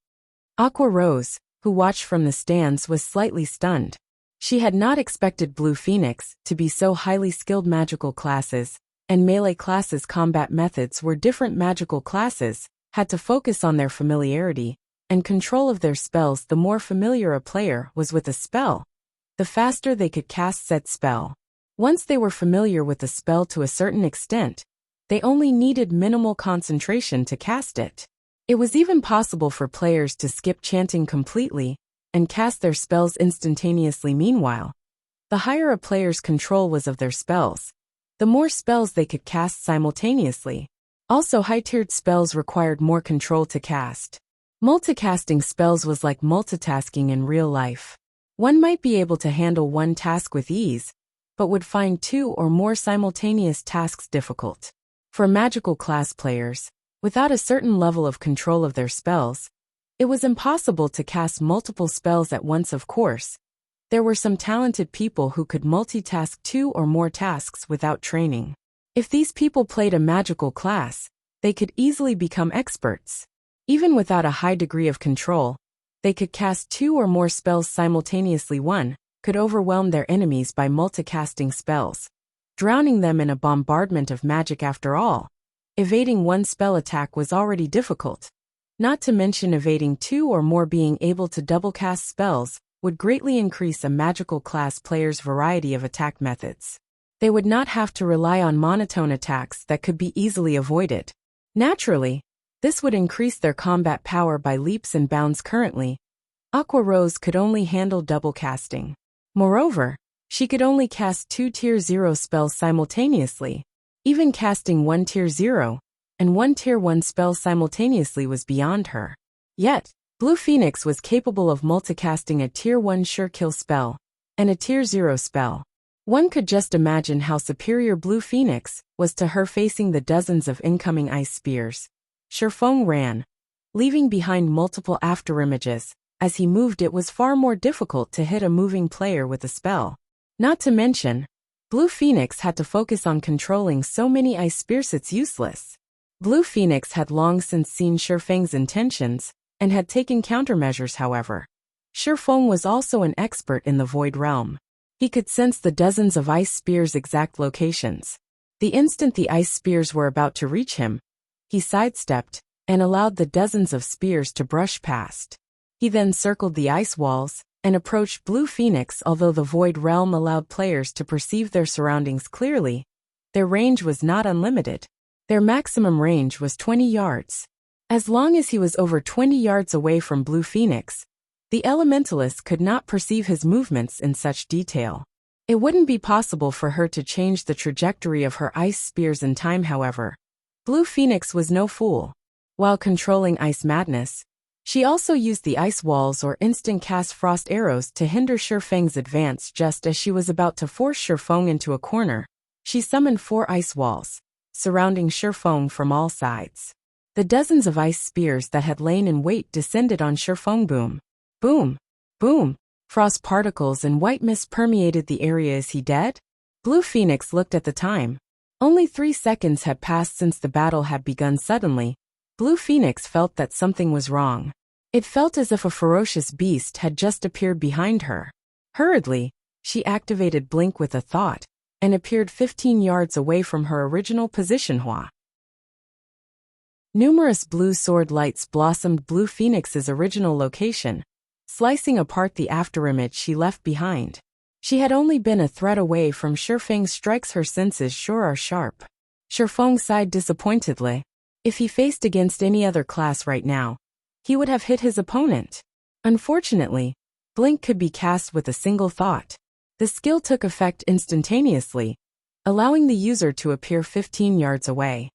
Aqua Rose, who watched from the stands, was slightly stunned. She had not expected Blue Phoenix to be so highly skilled. Magical classes and melee classes combat methods were different. Magical classes had to focus on their familiarity and control of their spells. The more familiar a player was with a spell, the faster they could cast said spell. Once they were familiar with the spell to a certain extent, they only needed minimal concentration to cast it. It was even possible for players to skip chanting completely and cast their spells instantaneously. Meanwhile, the higher a player's control was of their spells, the more spells they could cast simultaneously. Also, high-tiered spells required more control to cast. Multicasting spells was like multitasking in real life. One might be able to handle one task with ease, but would find two or more simultaneous tasks difficult. For magical class players, without a certain level of control of their spells, it was impossible to cast multiple spells at once. Of course, there were some talented people who could multitask two or more tasks without training. If these people played a magical class, they could easily become experts. Even without a high degree of control, they could cast two or more spells simultaneously. One could overwhelm their enemies by multicasting spells, drowning them in a bombardment of magic. After all, evading one spell attack was already difficult. Not to mention evading two or more. Being able to double cast spells would greatly increase a magical class player's variety of attack methods. They would not have to rely on monotone attacks that could be easily avoided. Naturally, this would increase their combat power by leaps and bounds. Currently, Aqua Rose could only handle double casting. Moreover, she could only cast two Tier 0 spells simultaneously. Even casting one Tier 0 and one Tier 1 spell simultaneously was beyond her. Yet, Blue Phoenix was capable of multicasting a Tier 1 sure kill spell and a Tier 0 spell. One could just imagine how superior Blue Phoenix was to her facing the dozens of incoming ice spears. Shifeng ran, leaving behind multiple afterimages. As he moved, it was far more difficult to hit a moving player with a spell. Not to mention, Blue Phoenix had to focus on controlling so many ice spears. It's useless. Blue Phoenix had long since seen Shifeng's intentions and had taken countermeasures. However, Shifeng was also an expert in the Void Realm. He could sense the dozens of ice spears' exact locations. The instant the ice spears were about to reach him, he sidestepped and allowed the dozens of spears to brush past. He then circled the ice walls and approached Blue Phoenix. Although the Void Realm allowed players to perceive their surroundings clearly, their range was not unlimited. Their maximum range was 20 yards. As long as he was over 20 yards away from Blue Phoenix, the Elementalist could not perceive his movements in such detail. It wouldn't be possible for her to change the trajectory of her ice spears in time. However, Blue Phoenix was no fool. While controlling Ice Madness, she also used the ice walls or instant cast frost arrows to hinder Shifeng's advance. Just as she was about to force Shifeng into a corner, she summoned 4 ice walls, surrounding Shifeng from all sides. The dozens of ice spears that had lain in wait descended on Shifeng. Boom, boom, boom. Frost particles and white mist permeated the area. Is he dead? Blue Phoenix looked at the time. Only 3 seconds had passed since the battle had begun. Suddenly, Blue Phoenix felt that something was wrong. It felt as if a ferocious beast had just appeared behind her. Hurriedly, she activated Blink with a thought and appeared 15 yards away from her original position. Numerous blue sword lights blossomed Blue Phoenix's original location, slicing apart the afterimage she left behind. She had only been a thread away from Shifeng's strikes. Her senses sure are sharp. Shifeng sighed disappointedly. If he faced against any other class right now, he would have hit his opponent. Unfortunately, blink could be cast with a single thought. The skill took effect instantaneously, allowing the user to appear 15 yards away.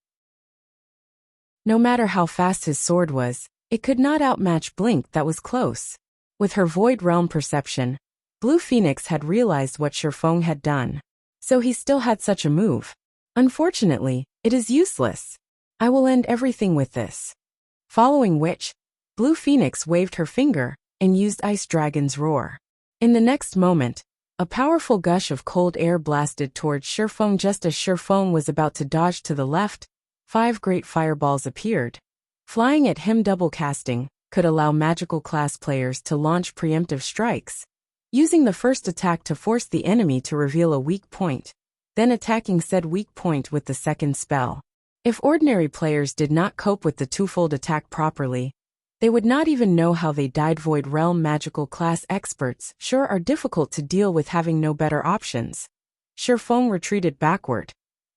No matter how fast his sword was, it could not outmatch blink that was close. With her void realm perception, Blue Phoenix had realized what Shifeng had done. So he still had such a move. Unfortunately, it is useless. I will end everything with this. Following which, Blue Phoenix waved her finger and used Ice Dragon's roar. In the next moment, a powerful gush of cold air blasted towards Shifeng. Just as Shifeng was about to dodge to the left, 5 great fireballs appeared. Flying at him, double casting could allow magical class players to launch preemptive strikes, using the first attack to force the enemy to reveal a weak point, then attacking said weak point with the second spell. If ordinary players did not cope with the twofold attack properly, they would not even know how they died. Void Realm magical class experts sure are difficult to deal with, having no better options. Shifeng retreated backward,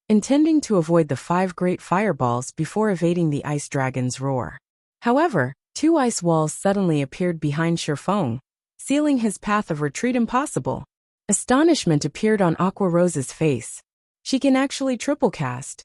intending to avoid the 5 great fireballs before evading the Ice Dragon's roar. However, 2 ice walls suddenly appeared behind Shifeng, sealing his path of retreat impossible. Astonishment appeared on Aqua Rose's face. She can actually triple cast.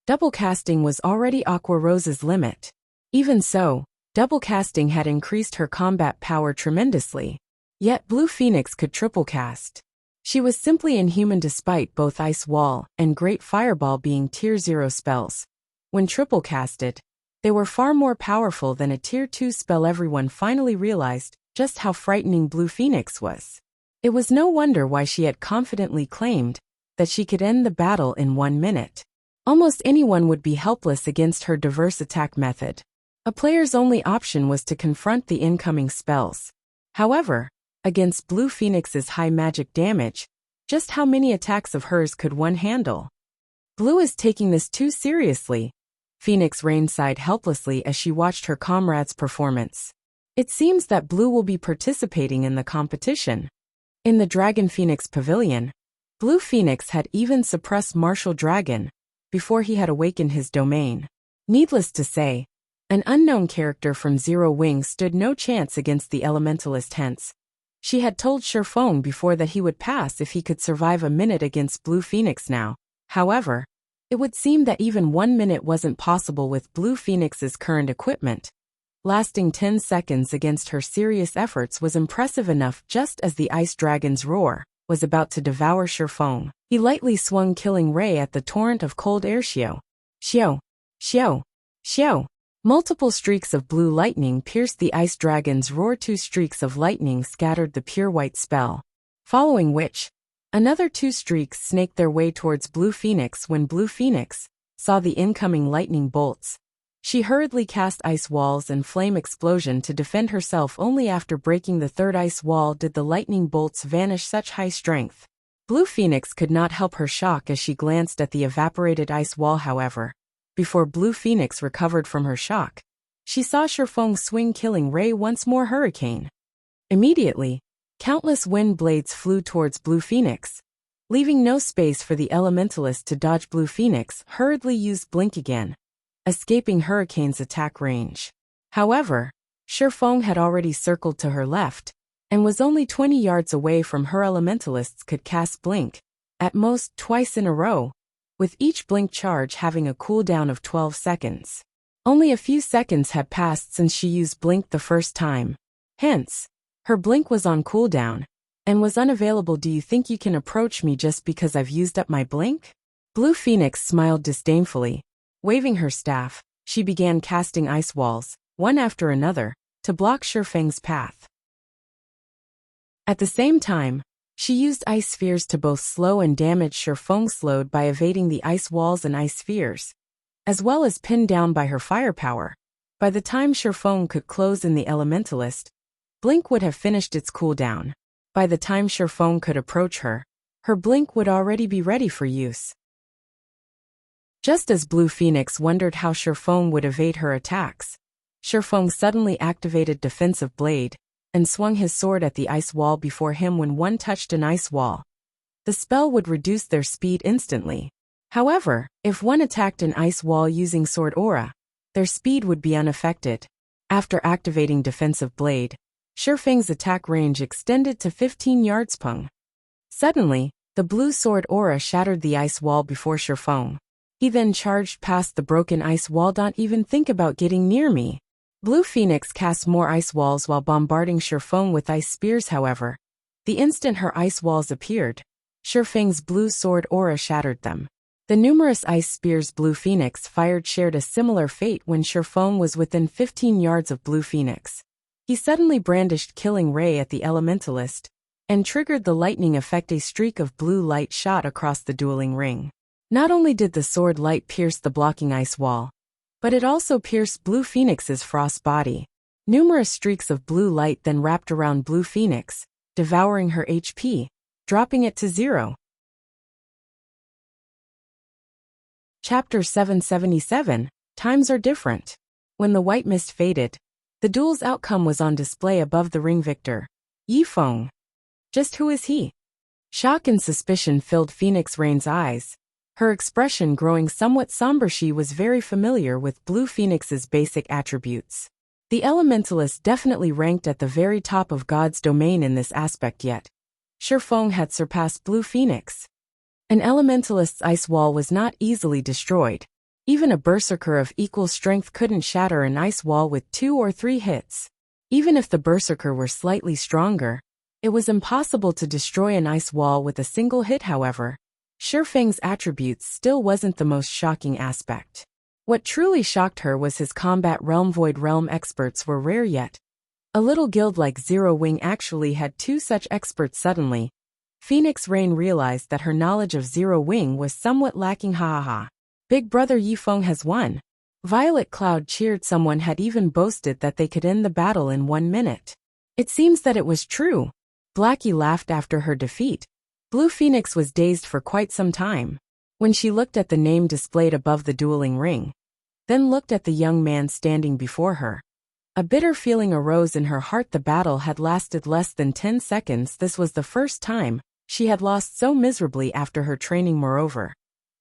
Double casting was already Aqua Rose's limit. Even so, double casting had increased her combat power tremendously. Yet Blue Phoenix could triple cast. She was simply inhuman despite both Ice Wall and Great Fireball being Tier 0 spells. When triple casted, they were far more powerful than a Tier 2 spell. Everyone finally realized just how frightening Blue Phoenix was. It was no wonder why she had confidently claimed that she could end the battle in 1 minute. Almost anyone would be helpless against her diverse attack method. A player's only option was to confront the incoming spells. However, against Blue Phoenix's high magic damage, just how many attacks of hers could one handle? Blue is taking this too seriously. Phoenix Rain sighed helplessly as she watched her comrade's performance. It seems that Blue will be participating in the competition. In the Dragon Phoenix Pavilion, Blue Phoenix had even suppressed Martial Dragon before he had awakened his domain. Needless to say, an unknown character from Zero Wing stood no chance against the Elementalist. Hence, she had told Shifeng before that he would pass if he could survive a minute against Blue Phoenix now. However, it would seem that even 1 minute wasn't possible with Blue Phoenix's current equipment. Lasting 10 seconds against her serious efforts was impressive enough. Just as the Ice Dragon's roar was about to devour Shifeng, he lightly swung Killing Ray at the torrent of cold air. Xiao, xiao, xiao, xiao. Multiple streaks of blue lightning pierced the Ice Dragon's roar. 2 streaks of lightning scattered the pure white spell. Following which, another 2 streaks snaked their way towards Blue Phoenix. When Blue Phoenix saw the incoming lightning bolts, she hurriedly cast Ice Walls and Flame Explosion to defend herself. Only after breaking the 3rd ice wall did the lightning bolts vanish. Such high strength. Blue Phoenix could not help her shock as she glanced at the evaporated ice wall. However, before Blue Phoenix recovered from her shock, she saw Shifeng swing Killing Ray once more. Hurricane. Immediately, countless wind blades flew towards Blue Phoenix, leaving no space for the Elementalist to dodge. Blue Phoenix hurriedly used Blink again, escaping Hurricane's attack range. However, Shifeng had already circled to her left and was only 20 yards away from her. Elementalists could cast Blink, at most twice in a row, with each Blink charge having a cooldown of 12 seconds. Only a few seconds had passed since she used Blink the first time. Hence, her Blink was on cooldown and was unavailable. Do you think you can approach me just because I've used up my Blink? Blue Phoenix smiled disdainfully. Waving her staff, she began casting ice walls, one after another, to block Shifeng's path. At the same time, she used ice spheres to both slow and damage Shifeng. Slowed by evading the ice walls and ice spheres, as well as pinned down by her firepower. By the time Shifeng could close in the Elementalist, Blink would have finished its cooldown. By the time Shifeng could approach her, her Blink would already be ready for use. Just as Blue Phoenix wondered how Shifeng would evade her attacks, Shifeng suddenly activated Defensive Blade and swung his sword at the ice wall before him. When one touched an ice wall, the spell would reduce their speed instantly. However, if one attacked an ice wall using Sword Aura, their speed would be unaffected. After activating Defensive Blade, Shifeng's attack range extended to 15 yards. Peng. Suddenly, the blue sword aura shattered the ice wall before Shifeng. He then charged past the broken ice wall. Don't even think about getting near me. Blue Phoenix cast more ice walls while bombarding Shifeng with ice spears. However, the instant her ice walls appeared, Shifeng's blue sword aura shattered them. The numerous ice spears Blue Phoenix fired shared a similar fate when Shifeng was within 15 yards of Blue Phoenix. He suddenly brandished Killing Ray at the Elementalist and triggered the lightning effect. A streak of blue light shot across the dueling ring. Not only did the sword light pierce the blocking ice wall, but it also pierced Blue Phoenix's frost body. Numerous streaks of blue light then wrapped around Blue Phoenix, devouring her HP, dropping it to 0. Chapter 777, Times Are Different. When the white mist faded, the duel's outcome was on display above the ring. Victor, Yifeng. Just who is he? Shock and suspicion filled Phoenix Rain's eyes, her expression growing somewhat somber. She was very familiar with Blue Phoenix's basic attributes. The Elementalist definitely ranked at the very top of God's domain in this aspect, yet Shifeng had surpassed Blue Phoenix. An Elementalist's ice wall was not easily destroyed. Even a berserker of equal strength couldn't shatter an ice wall with 2 or 3 hits. Even if the berserker were slightly stronger, it was impossible to destroy an ice wall with a single hit. However, Shifeng's attributes still wasn't the most shocking aspect. What truly shocked her was his combat realm. Void Realm experts were rare, yet a little guild like Zero Wing actually had 2 such experts. Suddenly, Phoenix Rain realized that her knowledge of Zero Wing was somewhat lacking. Ha ha ha. Big brother Yifeng has won. Violet Cloud cheered. Someone had even boasted that they could end the battle in 1 minute. It seems that it was true. Blackie laughed after her defeat. Blue Phoenix was dazed for quite some time. When she looked at the name displayed above the dueling ring, then looked at the young man standing before her, a bitter feeling arose in her heart. The battle had lasted less than 10 seconds. This was the first time she had lost so miserably after her training. Moreover,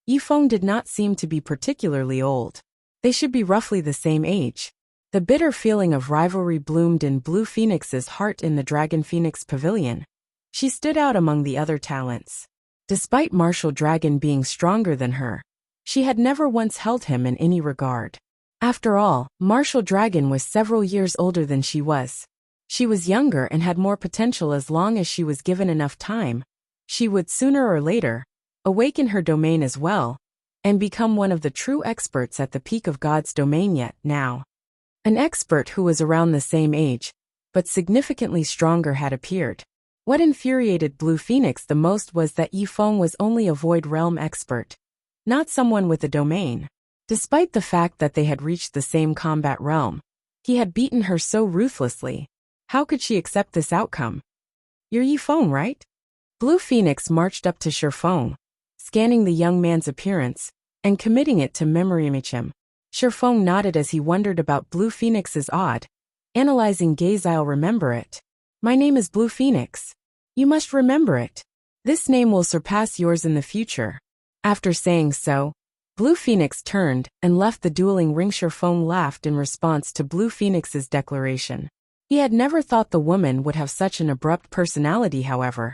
Yifeng did not seem to be particularly old. They should be roughly the same age. The bitter feeling of rivalry bloomed in Blue Phoenix's heart. In the Dragon Phoenix Pavilion, she stood out among the other talents. Despite Martial Dragon being stronger than her, she had never once held him in any regard. After all, Martial Dragon was several years older than she was. She was younger and had more potential. As long as she was given enough time, she would sooner or later awaken her domain as well, and become one of the true experts at the peak of God's domain. Yet now, an expert who was around the same age, but significantly stronger, had appeared. What infuriated Blue Phoenix the most was that Yifeng was only a Void Realm expert, not someone with a domain. Despite the fact that they had reached the same combat realm, he had beaten her so ruthlessly. How could she accept this outcome? You're Yifeng, right? Blue Phoenix marched up to Shifeng, scanning the young man's appearance and committing it to memory. Him. Shifeng nodded as he wondered about Blue Phoenix's odd, analyzing gaze. I'll remember it. My name is Blue Phoenix. You must remember it. This name will surpass yours in the future. After saying so, Blue Phoenix turned and left the dueling ring. Shifeng laughed in response to Blue Phoenix's declaration. He had never thought the woman would have such an abrupt personality. However,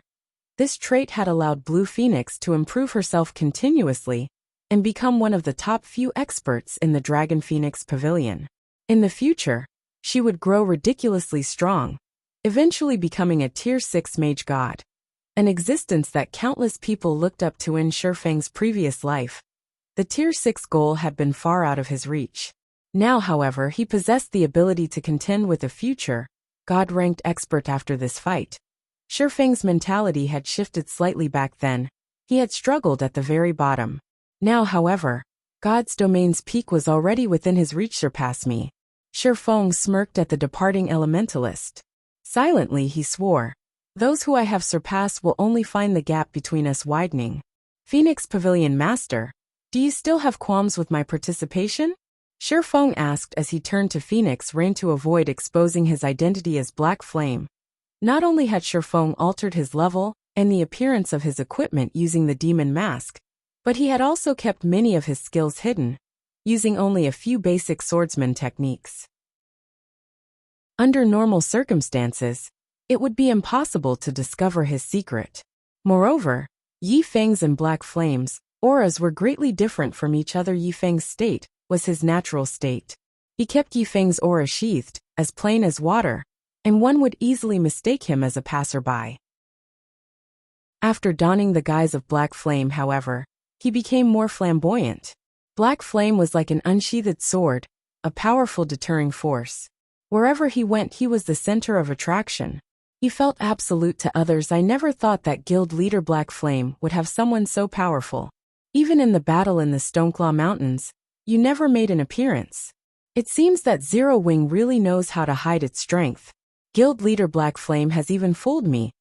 this trait had allowed Blue Phoenix to improve herself continuously and become one of the top few experts in the Dragon Phoenix Pavilion. In the future, she would grow ridiculously strong, eventually becoming a Tier 6 mage god, an existence that countless people looked up to. In Shifeng's previous life, the Tier 6 goal had been far out of his reach. Now, however, he possessed the ability to contend with a future god-ranked expert. After this fight, Shifeng's mentality had shifted slightly. Back then, he had struggled at the very bottom. Now, however, God's domain's peak was already within his reach. Surpass me. Shifeng smirked at the departing Elementalist. Silently he swore, those who I have surpassed will only find the gap between us widening. Phoenix Pavilion Master, do you still have qualms with my participation? Shifeng asked as he turned to Phoenix Rain to avoid exposing his identity as Black Flame. Not only had Shifeng altered his level and the appearance of his equipment using the demon mask, but he had also kept many of his skills hidden, using only a few basic swordsman techniques. Under normal circumstances, it would be impossible to discover his secret. Moreover, Yi Feng's and Black Flame's auras were greatly different from each other. Yi Feng's state was his natural state. He kept Yi Feng's aura sheathed, as plain as water, and one would easily mistake him as a passerby. After donning the guise of Black Flame, however, he became more flamboyant. Black Flame was like an unsheathed sword, a powerful deterring force. Wherever he went, he was the center of attraction. He felt absolute to others. I never thought that guild leader Black Flame would have someone so powerful. Even in the battle in the Stoneclaw Mountains, you never made an appearance. It seems that Zero Wing really knows how to hide its strength. Guild leader Black Flame has even fooled me,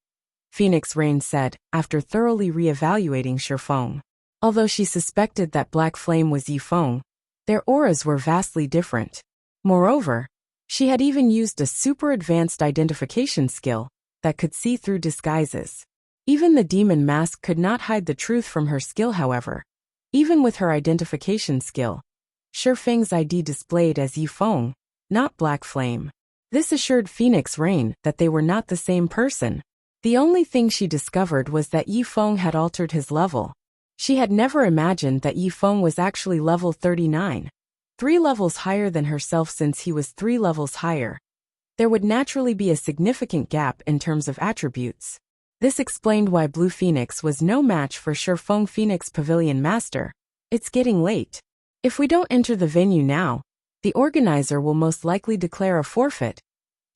Phoenix Rain said, after thoroughly re-evaluating Shifeng. Although she suspected that Black Flame was Yi Feng, their auras were vastly different. Moreover, she had even used a super advanced identification skill that could see through disguises. Even the demon mask could not hide the truth from her skill, however. Even with her identification skill, Shifeng's ID displayed as Yi Feng, not Black Flame. This assured Phoenix Rain that they were not the same person. The only thing she discovered was that Yi Feng had altered his level. She had never imagined that Yi Feng was actually level 39, 3 levels higher than herself. Since he was 3 levels higher, there would naturally be a significant gap in terms of attributes. This explained why Blue Phoenix was no match for Shifeng. Phoenix Pavilion Master, it's getting late. If we don't enter the venue now, the organizer will most likely declare a forfeit,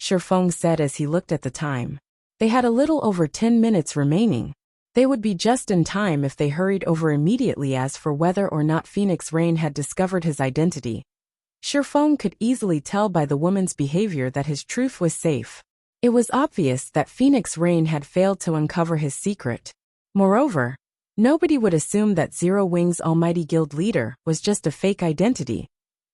Shifeng said as he looked at the time. They had a little over 10 minutes remaining. They would be just in time if they hurried over immediately. As for whether or not Phoenix Rain had discovered his identity, Shifeng could easily tell by the woman's behavior that his truth was safe. It was obvious that Phoenix Rain had failed to uncover his secret. Moreover, nobody would assume that Zero Wing's almighty guild leader was just a fake identity,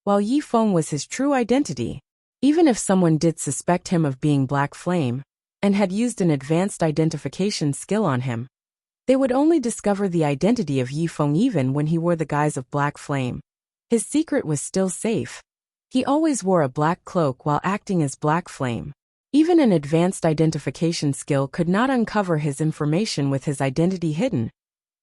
while Yi Feng was his true identity. Even if someone did suspect him of being Black Flame, and had used an advanced identification skill on him, they would only discover the identity of Yi Feng. Even when he wore the guise of Black Flame, his secret was still safe. He always wore a black cloak while acting as Black Flame. Even an advanced identification skill could not uncover his information with his identity hidden.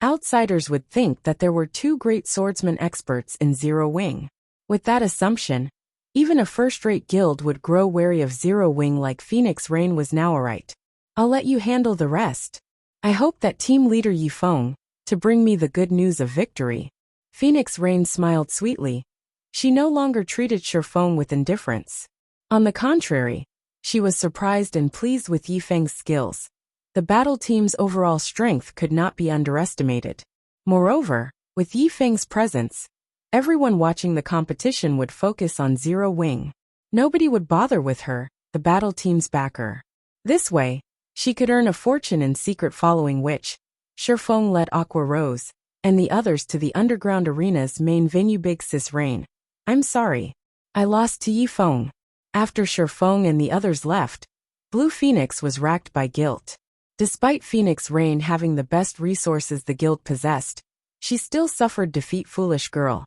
Outsiders would think that there were 2 great swordsman experts in Zero Wing. With that assumption, even a first-rate guild would grow wary of Zero Wing. Like Phoenix Rain was now alright. I'll let you handle the rest. I hope that team leader Yi Feng to bring me the good news of victory. Phoenix Rain smiled sweetly. She no longer treated Shifeng with indifference. On the contrary, she was surprised and pleased with Yi Feng's skills. The battle team's overall strength could not be underestimated. Moreover, with Yi Feng's presence, everyone watching the competition would focus on Zero Wing. Nobody would bother with her, the battle team's backer. This way, she could earn a fortune in secret, following which, Shifeng led Aqua Rose and the others to the underground arena's main venue. Big Sis Rain, I'm sorry. I lost to Yi Feng. After Shifeng and the others left, Blue Phoenix was racked by guilt. Despite Phoenix Rain having the best resources the guild possessed, she still suffered defeat. Foolish girl.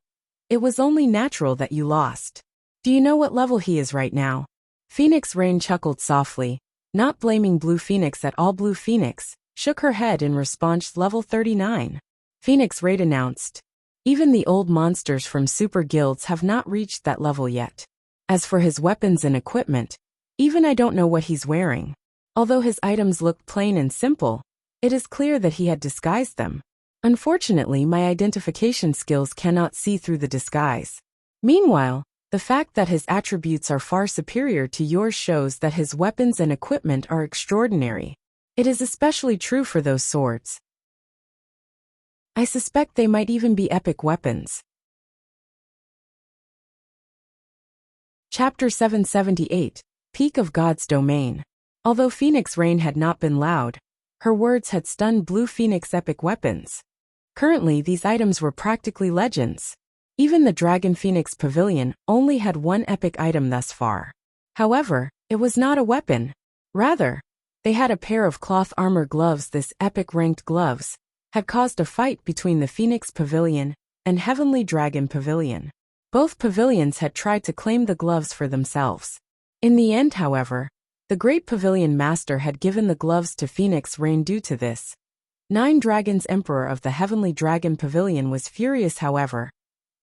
It was only natural that you lost. Do you know what level he is right now? Phoenix Rain chuckled softly, not blaming Blue Phoenix at all. Blue Phoenix shook her head in response. Level 39. Phoenix Raid announced. Even the old monsters from super guilds have not reached that level yet. As for his weapons and equipment, even I don't know what he's wearing. Although his items looked plain and simple, it is clear that he had disguised them. Unfortunately, my identification skills cannot see through the disguise. Meanwhile, the fact that his attributes are far superior to yours shows that his weapons and equipment are extraordinary. It is especially true for those swords. I suspect they might even be epic weapons. Chapter 778, Peak of God's Domain. Although Phoenix Rain had not been loud, her words had stunned Blue Phoenix. Epic weapons. Currently, these items were practically legends. Even the Dragon Phoenix Pavilion only had one epic item thus far. However, it was not a weapon. Rather, they had a pair of cloth armor gloves. This epic ranked gloves had caused a fight between the Phoenix Pavilion and Heavenly Dragon Pavilion. Both pavilions had tried to claim the gloves for themselves. In the end, however, the great pavilion master had given the gloves to Phoenix Rain due to this. Nine Dragons Emperor of the Heavenly Dragon Pavilion was furious. However,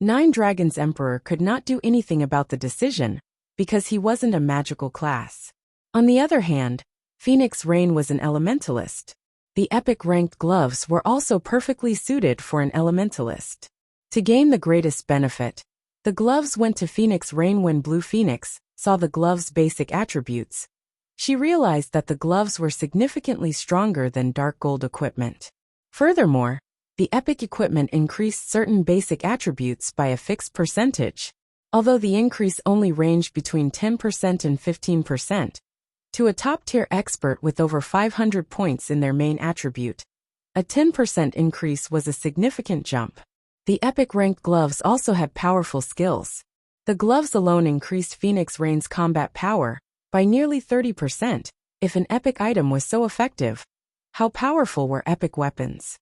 Nine Dragons Emperor could not do anything about the decision, because he wasn't a magical class. On the other hand, Phoenix Rain was an elementalist. The epic ranked gloves were also perfectly suited for an elementalist. To gain the greatest benefit, the gloves went to Phoenix Rain. When Blue Phoenix saw the gloves' basic attributes, she realized that the gloves were significantly stronger than dark gold equipment. Furthermore, the epic equipment increased certain basic attributes by a fixed percentage, although the increase only ranged between 10% and 15%. To a top-tier expert with over 500 points in their main attribute, a 10% increase was a significant jump. The epic ranked gloves also had powerful skills. The gloves alone increased Phoenix Rain's combat power by nearly 30%. If an epic item was so effective, how powerful were epic weapons?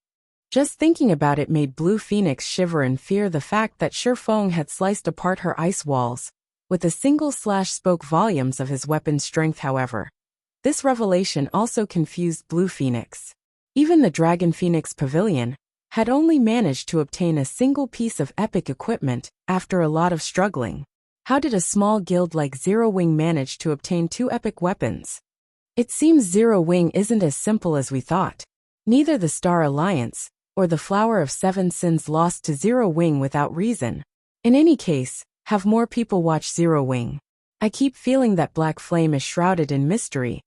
Just thinking about it made Blue Phoenix shiver and fear. The fact that Shifeng had sliced apart her ice walls with a single slash spoke volumes of his weapon's strength. However, this revelation also confused Blue Phoenix. Even the Dragon Phoenix Pavilion had only managed to obtain a single piece of epic equipment after a lot of struggling. How did a small guild like Zero Wing manage to obtain two epic weapons? It seems Zero Wing isn't as simple as we thought. Neither the Star Alliance or the Flower of Seven Sins lost to Zero Wing without reason. In any case, have more people watch Zero Wing. I keep feeling that Black Flame is shrouded in mystery.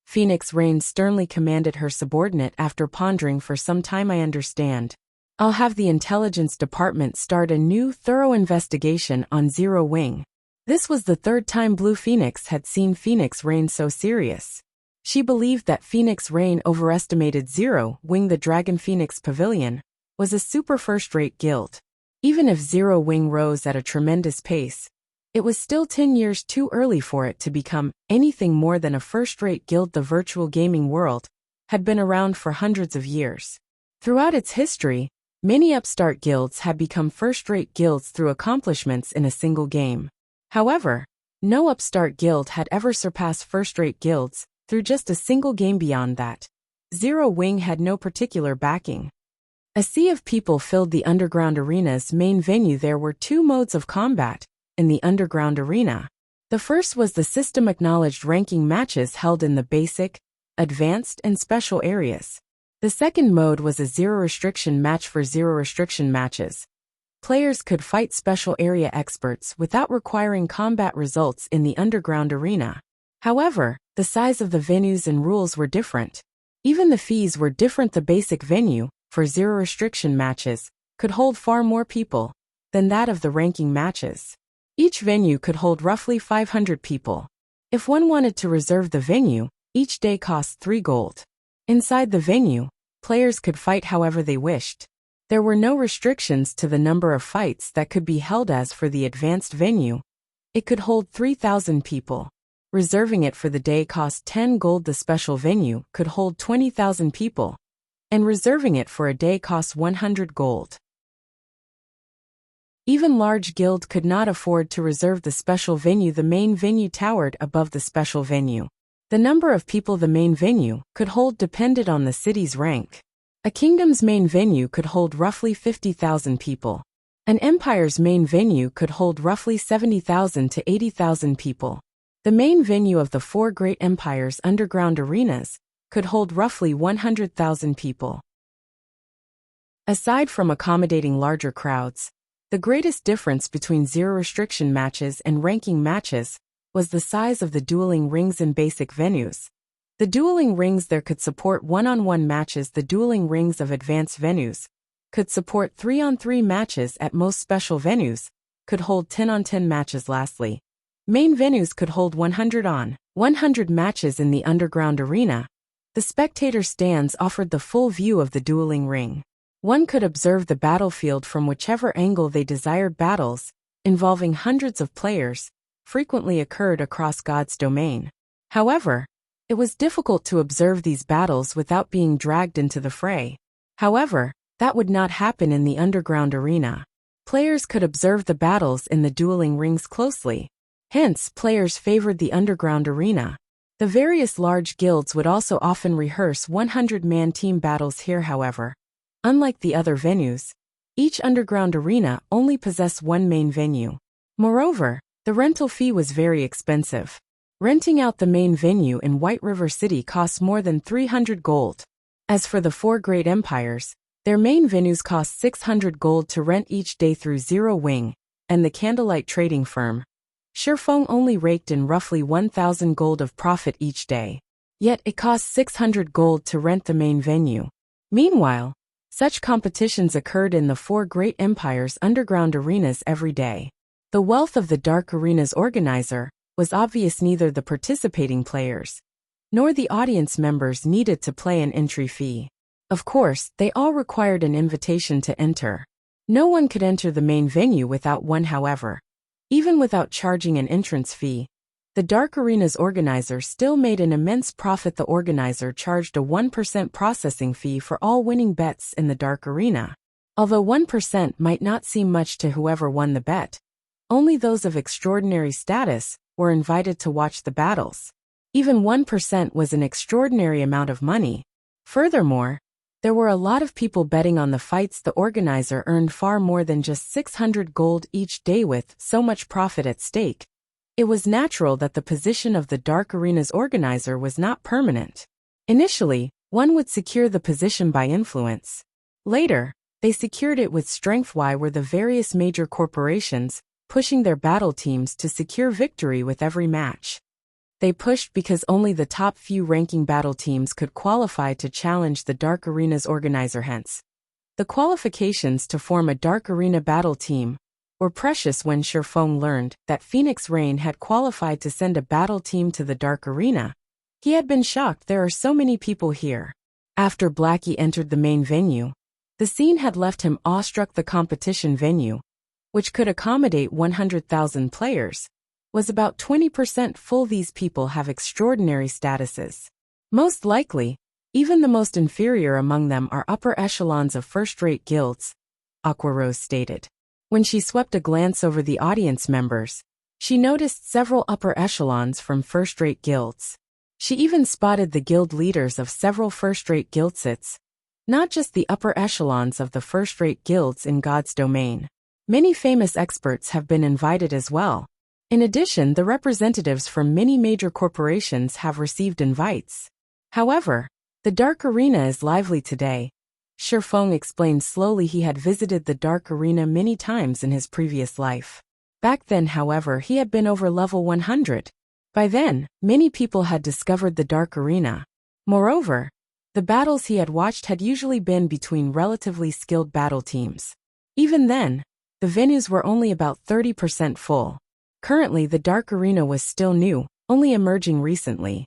Phoenix Rain sternly commanded her subordinate after pondering for some time. I understand. I'll have the intelligence department start a new, thorough investigation on Zero Wing. This was the third time Blue Phoenix had seen Phoenix Rain so serious. She believed that Phoenix Rain overestimated Zero Wing. The Dragon Phoenix Pavilion was a super first-rate guild. Even if Zero Wing rose at a tremendous pace, it was still 10 years too early for it to become anything more than a first-rate guild. The virtual gaming world had been around for hundreds of years. Throughout its history, many upstart guilds had become first-rate guilds through accomplishments in a single game. However, no upstart guild had ever surpassed first-rate guilds through just a single game. Beyond that, Zero Wing had no particular backing. A sea of people filled the underground arena's main venue. There were two modes of combat in the underground arena. The first was the system-acknowledged ranking matches held in the basic, advanced, and special areas. The second mode was a zero-restriction match. For zero-restriction matches, players could fight special area experts without requiring combat results in the underground arena. However, the size of the venues and rules were different. Even the fees were different. The basic venue for zero-restriction matches could hold far more people than that of the ranking matches. Each venue could hold roughly 500 people. If one wanted to reserve the venue, each day cost 3 gold. Inside the venue, players could fight however they wished. There were no restrictions to the number of fights that could be held. As for the advanced venue, it could hold 3,000 people. Reserving it for the day cost 10 gold. The special venue could hold 20,000 people, and reserving it for a day cost 100 gold. Even large guild could not afford to reserve the special venue. The main venue towered above the special venue. The number of people the main venue could hold depended on the city's rank. A kingdom's main venue could hold roughly 50,000 people. An empire's main venue could hold roughly 70,000 to 80,000 people. The main venue of the 4 great empires' underground arenas could hold roughly 100,000 people. Aside from accommodating larger crowds, the greatest difference between zero-restriction matches and ranking matches was the size of the dueling rings in basic venues. The dueling rings there could support one-on-one matches. The dueling rings of advanced venues could support 3-on-3 matches. At most special venues could hold 10-on-10 matches. Lastly, main venues could hold 100-on-100 matches. In the underground arena, the spectator stands offered the full view of the dueling ring. One could observe the battlefield from whichever angle they desired. Battles, involving hundreds of players, frequently occurred across God's domain. However, it was difficult to observe these battles without being dragged into the fray. However, that would not happen in the underground arena. Players could observe the battles in the dueling rings closely. Hence, players favored the underground arena. The various large guilds would also often rehearse 100-man team battles here, however. Unlike the other venues, each underground arena only possessed one main venue. Moreover, the rental fee was very expensive. Renting out the main venue in White River City costs more than 300 gold. As for the four great empires, their main venues cost 600 gold to rent each day through Zero Wing and the Candlelight Trading Firm. Shifeng only raked in roughly 1,000 gold of profit each day. Yet it cost 600 gold to rent the main venue. Meanwhile, such competitions occurred in the four great empires' underground arenas every day. The wealth of the Dark Arena's organizer was obvious. Neither the participating players nor the audience members needed to pay an entry fee. Of course, they all required an invitation to enter. No one could enter the main venue without one, however. Even without charging an entrance fee, the Dark Arena's organizer still made an immense profit. The organizer charged a 1% processing fee for all winning bets in the Dark Arena. Although 1% might not seem much to whoever won the bet, only those of extraordinary status were invited to watch the battles. Even 1% was an extraordinary amount of money. Furthermore, there were a lot of people betting on the fights. The organizer earned far more than just 600 gold each day. With so much profit at stake, it was natural that the position of the Dark Arena's organizer was not permanent. Initially, one would secure the position by influence. Later, they secured it with strength. Why were the various major corporations pushing their battle teams to secure victory with every match? They pushed because only the top few ranking battle teams could qualify to challenge the Dark Arena's organizer. Hence, the qualifications to form a Dark Arena battle team were precious. When Shifeng learned that Phoenix Rain had qualified to send a battle team to the Dark Arena, he had been shocked. There are so many people here. After Blackie entered the main venue, the scene had left him awestruck. The competition venue, which could accommodate 100,000 players, was about 20% full. These people have extraordinary statuses. Most likely, even the most inferior among them are upper echelons of first-rate guilds, Aquarose stated. When she swept a glance over the audience members, she noticed several upper echelons from first-rate guilds. She even spotted the guild leaders of several first-rate guildsits, not just the upper echelons of the first-rate guilds in God's domain. Many famous experts have been invited as well. In addition, the representatives from many major corporations have received invites. However, the Dark Arena is lively today. Shifeng explained slowly. He had visited the Dark Arena many times in his previous life. Back then, however, he had been over level 100. By then, many people had discovered the Dark Arena. Moreover, the battles he had watched had usually been between relatively skilled battle teams. Even then, the venues were only about 30% full. Currently, the Dark Arena was still new, only emerging recently.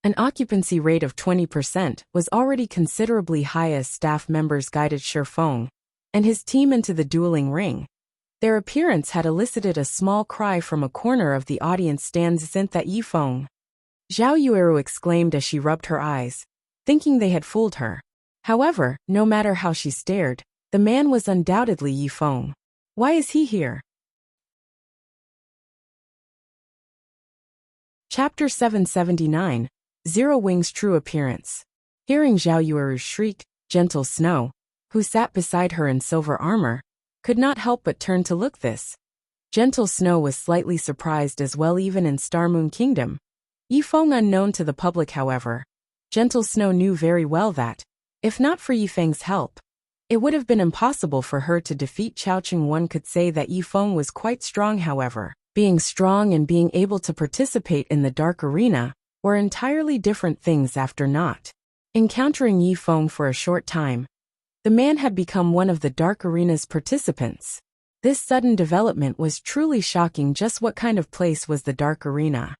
An occupancy rate of 20% was already considerably high as staff members guided Shifeng and his team into the dueling ring. Their appearance had elicited a small cry from a corner of the audience. Stands isn't that Yifeng? Zhao Yueru exclaimed as she rubbed her eyes, thinking they had fooled her. However, no matter how she stared, the man was undoubtedly Yifeng. Why is he here? Chapter 779, Zero Wing's True Appearance. Hearing Zhao Yueru's shriek, Gentle Snow, who sat beside her in silver armor, could not help but turn to look. This Gentle Snow was slightly surprised as well. Even in Star Moon Kingdom, Yifeng unknown to the public, however, Gentle Snow knew very well that, if not for Yifeng's help, it would have been impossible for her to defeat Chao-Ching. One could say that Yifeng was quite strong. However, being strong and being able to participate in the Dark Arena were entirely different things. After not encountering Yifeng for a short time, the man had become one of the Dark Arena's participants. This sudden development was truly shocking. Just what kind of place was the Dark Arena?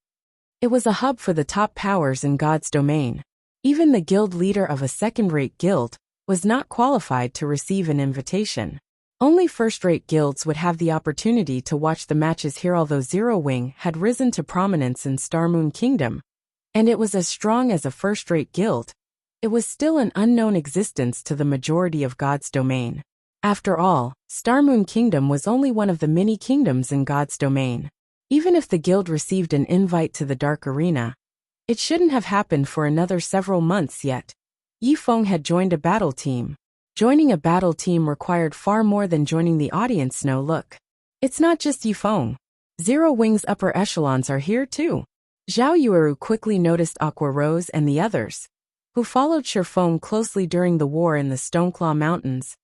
It was a hub for the top powers in God's domain. Even the guild leader of a second-rate guild was not qualified to receive an invitation. Only first-rate guilds would have the opportunity to watch the matches here. Although Zero Wing had risen to prominence in Star Moon Kingdom, and it was as strong as a first-rate guild, it was still an unknown existence to the majority of God's domain. After all, Star Moon Kingdom was only one of the many kingdoms in God's domain. Even if the guild received an invite to the Dark Arena, it shouldn't have happened for another several months yet. Yifeng had joined a battle team. Joining a battle team required far more than joining the audience. No, look. It's not just Yifeng. Zero Wing's upper echelons are here too. Zhao Yueru quickly noticed Aqua Rose and the others, who followed Shifeng closely during the war in the Stoneclaw Mountains.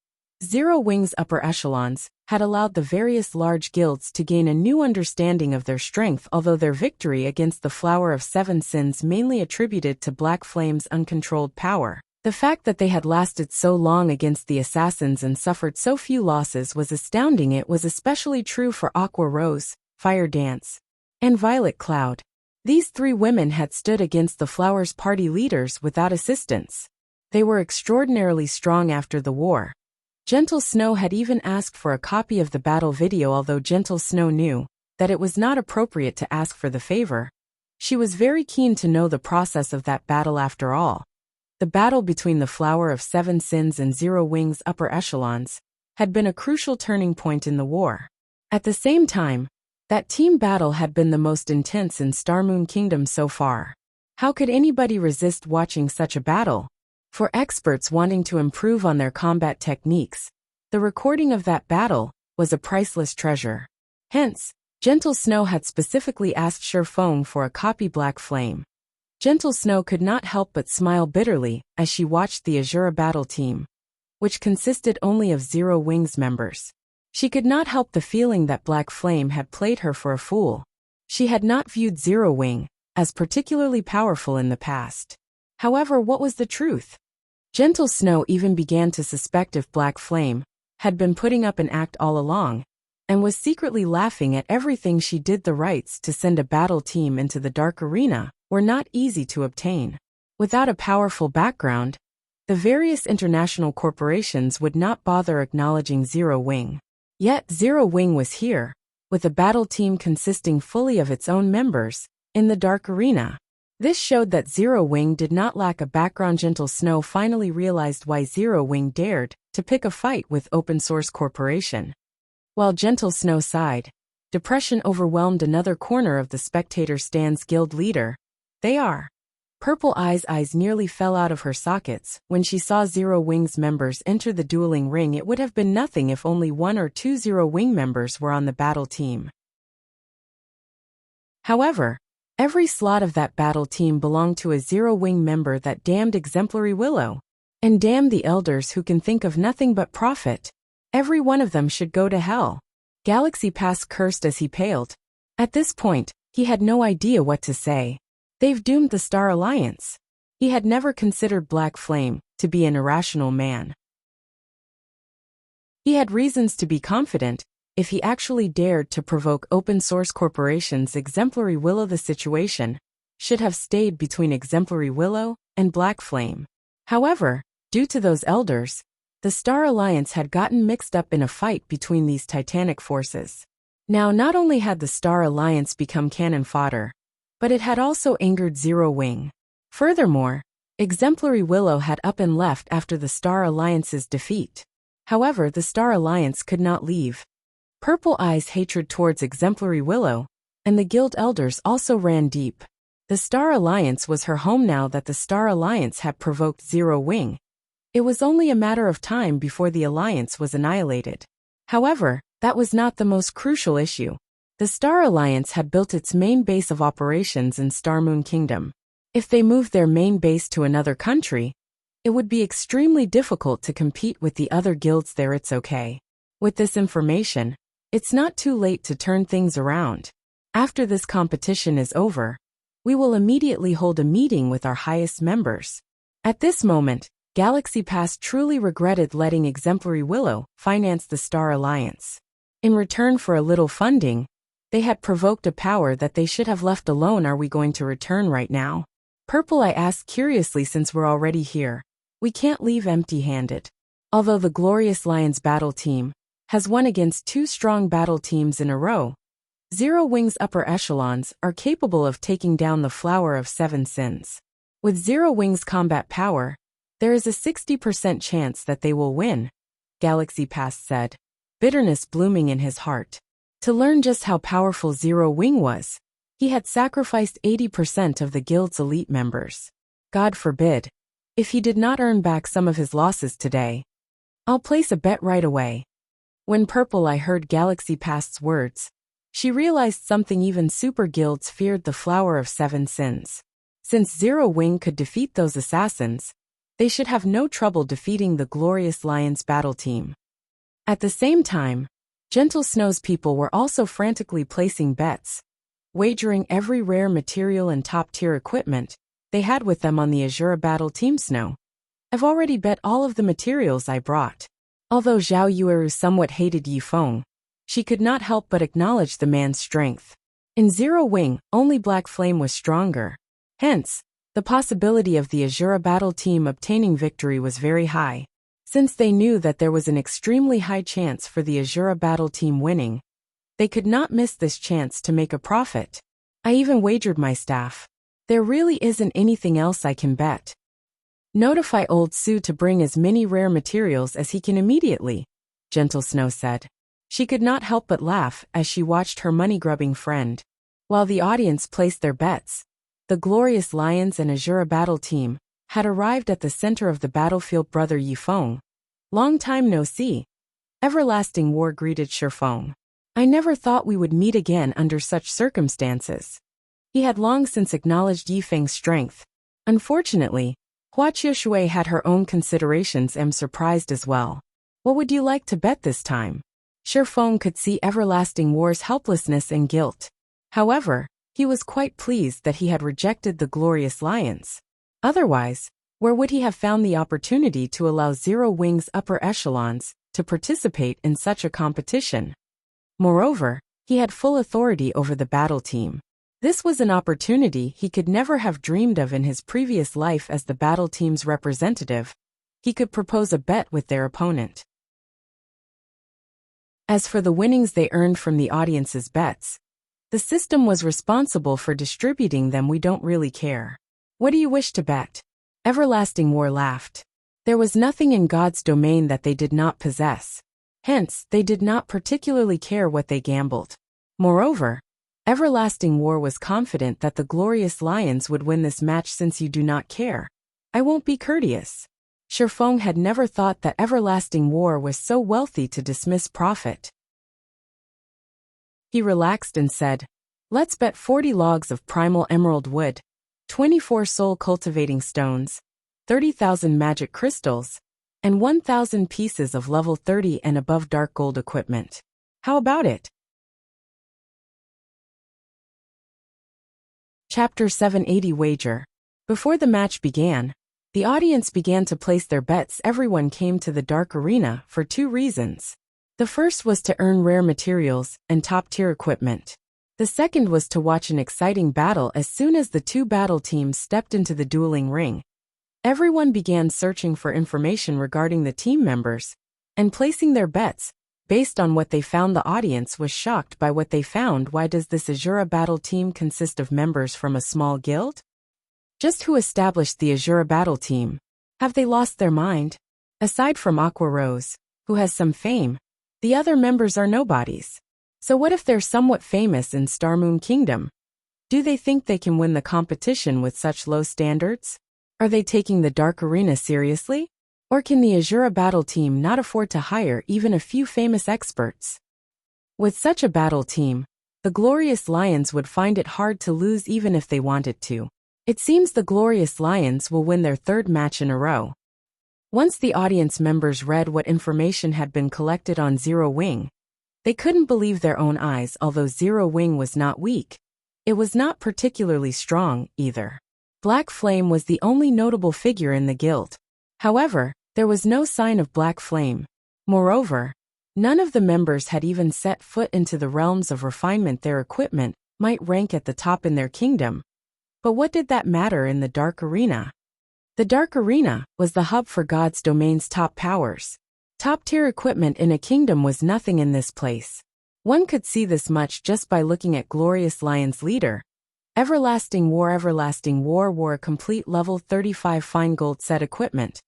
Zero Wing's upper echelons had allowed the various large guilds to gain a new understanding of their strength, although their victory against the Flower of Seven Sins mainly attributed to Black Flame's uncontrolled power. The fact that they had lasted so long against the assassins and suffered so few losses was astounding. It was especially true for Aqua Rose, Fire Dance, and Violet Cloud. These three women had stood against the Flower's party leaders without assistance. They were extraordinarily strong after the war. Gentle Snow had even asked for a copy of the battle video, although Gentle Snow knew that it was not appropriate to ask for the favor. She was very keen to know the process of that battle after all. The battle between the Flower of Seven Sins and Zero Wing's upper echelons had been a crucial turning point in the war. At the same time, that team battle had been the most intense in Star Moon Kingdom so far. How could anybody resist watching such a battle? For experts wanting to improve on their combat techniques, the recording of that battle was a priceless treasure. Hence, Gentle Snow had specifically asked Shifeng for a copy. Black Flame. Gentle Snow could not help but smile bitterly as she watched the Azura battle team, which consisted only of Zero Wing's members. She could not help the feeling that Black Flame had played her for a fool. She had not viewed Zero Wing as particularly powerful in the past. However, what was the truth? Gentle Snow even began to suspect if Black Flame had been putting up an act all along, and was secretly laughing at everything she did. The rights to send a battle team into the Dark Arena were not easy to obtain. Without a powerful background, the various international corporations would not bother acknowledging Zero Wing. Yet Zero Wing was here, with a battle team consisting fully of its own members, in the Dark Arena. This showed that Zero Wing did not lack a background. Gentle Snow finally realized why Zero Wing dared to pick a fight with Open Source Corporation. While Gentle Snow sighed, depression overwhelmed another corner of the spectator stand's guild leader. They are. Purple Eye's eyes nearly fell out of her sockets when she saw Zero Wing's members enter the dueling ring. It would have been nothing if only one or two Zero Wing members were on the battle team. However, every slot of that battle team belonged to a Zero Wing member. That damned Exemplary Willow. And damn the elders who can think of nothing but profit. Every one of them should go to hell. Galaxy Pass cursed as he paled. At this point, he had no idea what to say. They've doomed the Star Alliance. He had never considered Black Flame to be an irrational man. He had reasons to be confident if he actually dared to provoke Open Source Corporation's Exemplary Willow. The situation should have stayed between Exemplary Willow and Black Flame. However, due to those elders, the Star Alliance had gotten mixed up in a fight between these titanic forces. Now, not only had the Star Alliance become cannon fodder, but it had also angered Zero Wing. Furthermore, Exemplary Willow had up and left after the Star Alliance's defeat. However, the Star Alliance could not leave. Purple Eye's hatred towards Exemplary Willow and the guild elders also ran deep. The Star Alliance was her home now that the Star Alliance had provoked Zero Wing. It was only a matter of time before the Alliance was annihilated. However, that was not the most crucial issue. The Star Alliance had built its main base of operations in Star Moon Kingdom. If they moved their main base to another country, it would be extremely difficult to compete with the other guilds there. It's okay. With this information, it's not too late to turn things around. After this competition is over, we will immediately hold a meeting with our highest members. At this moment, Galaxy Pass truly regretted letting Exemplary Willow finance the Star Alliance. In return for a little funding, they had provoked a power that they should have left alone. Are we going to return right now? Purple Eye asked curiously. Since we're already here, we can't leave empty-handed. Although the Glorious Lions battle team has won against two strong battle teams in a row, Zero Wing's upper echelons are capable of taking down the Flower of Seven Sins. With Zero Wing's combat power, there is a 60% chance that they will win. Galaxy Pass said, bitterness blooming in his heart. To learn just how powerful Zero Wing was, he had sacrificed 80% of the guild's elite members. God forbid, if he did not earn back some of his losses today. I'll place a bet right away. When Purple Eye heard Galaxy Pass's words, she realized something even super guilds feared: the Flower of Seven Sins. Since Zero Wing could defeat those assassins, they should have no trouble defeating the Glorious Lions battle team. At the same time, Gentle Snow's people were also frantically placing bets, wagering every rare material and top-tier equipment they had with them on the Azura battle team. Snow, I've already bet all of the materials I brought. Although Zhao Yueru somewhat hated Yifeng, she could not help but acknowledge the man's strength. In Zero Wing, only Black Flame was stronger. Hence, the possibility of the Azura battle team obtaining victory was very high. Since they knew that there was an extremely high chance for the Azura battle team winning, they could not miss this chance to make a profit. I even wagered my staff. There really isn't anything else I can bet. Notify Old Su to bring as many rare materials as he can immediately, Gentle Snow said. She could not help but laugh as she watched her money-grubbing friend. While the audience placed their bets, the Glorious Lions and Azura battle team had arrived at the center of the battlefield. Brother Yifeng, long time no see. Everlasting War greeted Shifeng. I never thought we would meet again under such circumstances. He had long since acknowledged Yifeng's strength. Unfortunately, Huaqia Shui had her own considerations and surprised as well. What would you like to bet this time? Shifeng could see Everlasting War's helplessness and guilt. However, he was quite pleased that he had rejected the Glorious Lions. Otherwise, where would he have found the opportunity to allow Zero Wing's upper echelons to participate in such a competition? Moreover, he had full authority over the battle team. This was an opportunity he could never have dreamed of in his previous life as the battle team's representative. He could propose a bet with their opponent. As for the winnings they earned from the audience's bets, the system was responsible for distributing them. We don't really care. What do you wish to bet? Everlasting War laughed. There was nothing in God's domain that they did not possess. Hence, they did not particularly care what they gambled. Moreover, Everlasting War was confident that the Glorious Lions would win this match. Since you do not care, I won't be courteous. Shifeng had never thought that Everlasting War was so wealthy to dismiss profit. He relaxed and said, let's bet 40 logs of primal emerald wood, 24 soul cultivating stones, 30,000 magic crystals, and 1,000 pieces of level 30 and above dark gold equipment. How about it? Chapter 780 Wager. Before the match began, the audience began to place their bets. Everyone came to the dark arena for two reasons. The first was to earn rare materials and top-tier equipment. The second was to watch an exciting battle. As soon as the two battle teams stepped into the dueling ring, everyone began searching for information regarding the team members and placing their bets based on what they found. The audience was shocked by what they found. Why does this Azura battle team consist of members from a small guild? Just who established the Azura battle team? Have they lost their mind? Aside from Aqua Rose, who has some fame, the other members are nobodies. So what if they're somewhat famous in Star Moon Kingdom? Do they think they can win the competition with such low standards? Are they taking the Dark Arena seriously? Or can the Azura battle team not afford to hire even a few famous experts? With such a battle team, the Glorious Lions would find it hard to lose even if they wanted to. It seems the Glorious Lions will win their third match in a row. Once the audience members read what information had been collected on Zero Wing, they couldn't believe their own eyes. Although Zero Wing was not weak, it was not particularly strong either. Black Flame was the only notable figure in the guild. However, there was no sign of Black Flame. Moreover, none of the members had even set foot into the realms of refinement. Their equipment might rank at the top in their kingdom, but what did that matter in the Dark Arena? The Dark Arena was the hub for God's domain's top powers. Top-tier equipment in a kingdom was nothing in this place. One could see this much just by looking at Glorious Lion's leader. Everlasting War. Everlasting War wore a complete level 35 fine gold set equipment,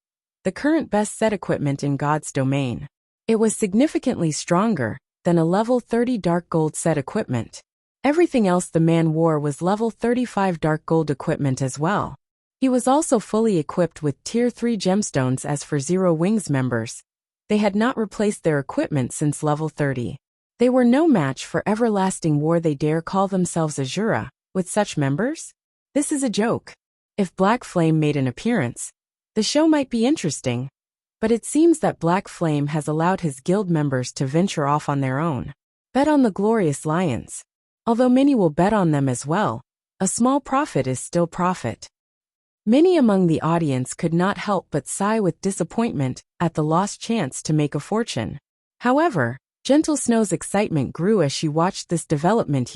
the current best set equipment in God's domain. It was significantly stronger than a level 30 dark gold set equipment. Everything else the man wore was level 35 dark gold equipment as well. He was also fully equipped with Tier 3 gemstones. As for Zero Wings members, they had not replaced their equipment since level 30. They were no match for Everlasting War. They dare call themselves Azura, with such members? This is a joke. If Black Flame made an appearance, the show might be interesting. But it seems that Black Flame has allowed his guild members to venture off on their own. Bet on the Glorious Lions. Although many will bet on them as well, a small profit is still profit. Many among the audience could not help but sigh with disappointment at the lost chance to make a fortune. However, Gentle Snow's excitement grew as she watched this development.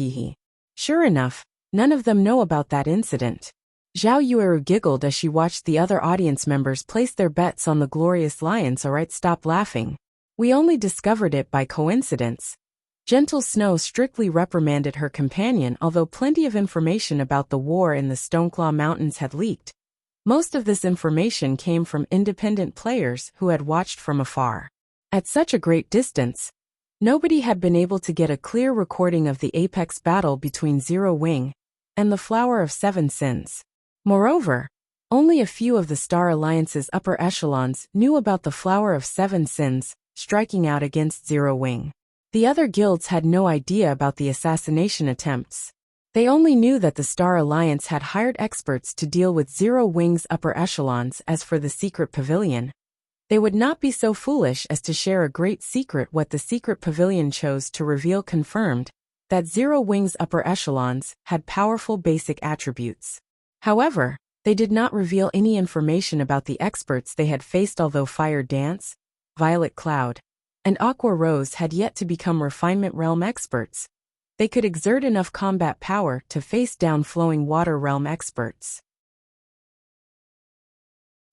Sure enough, none of them know about that incident. Zhao Yueru giggled as she watched the other audience members place their bets on the Glorious Lions. Alright, stop laughing. We only discovered it by coincidence. Gentle Snow strictly reprimanded her companion. Although plenty of information about the war in the Stoneclaw Mountains had leaked, most of this information came from independent players who had watched from afar. At such a great distance, nobody had been able to get a clear recording of the apex battle between Zero Wing and the Flower of Seven Sins. Moreover, only a few of the Star Alliance's upper echelons knew about the Flower of Seven Sins striking out against Zero Wing. The other guilds had no idea about the assassination attempts. They only knew that the Star Alliance had hired experts to deal with Zero Wing's upper echelons. As for the secret pavilion, they would not be so foolish as to share a great secret. What the secret pavilion chose to reveal confirmed that Zero Wing's upper echelons had powerful basic attributes. However, they did not reveal any information about the experts they had faced. Although Fire Dance, Violet Cloud, and Aqua Rose had yet to become Refinement Realm experts, they could exert enough combat power to face down Flowing Water Realm experts.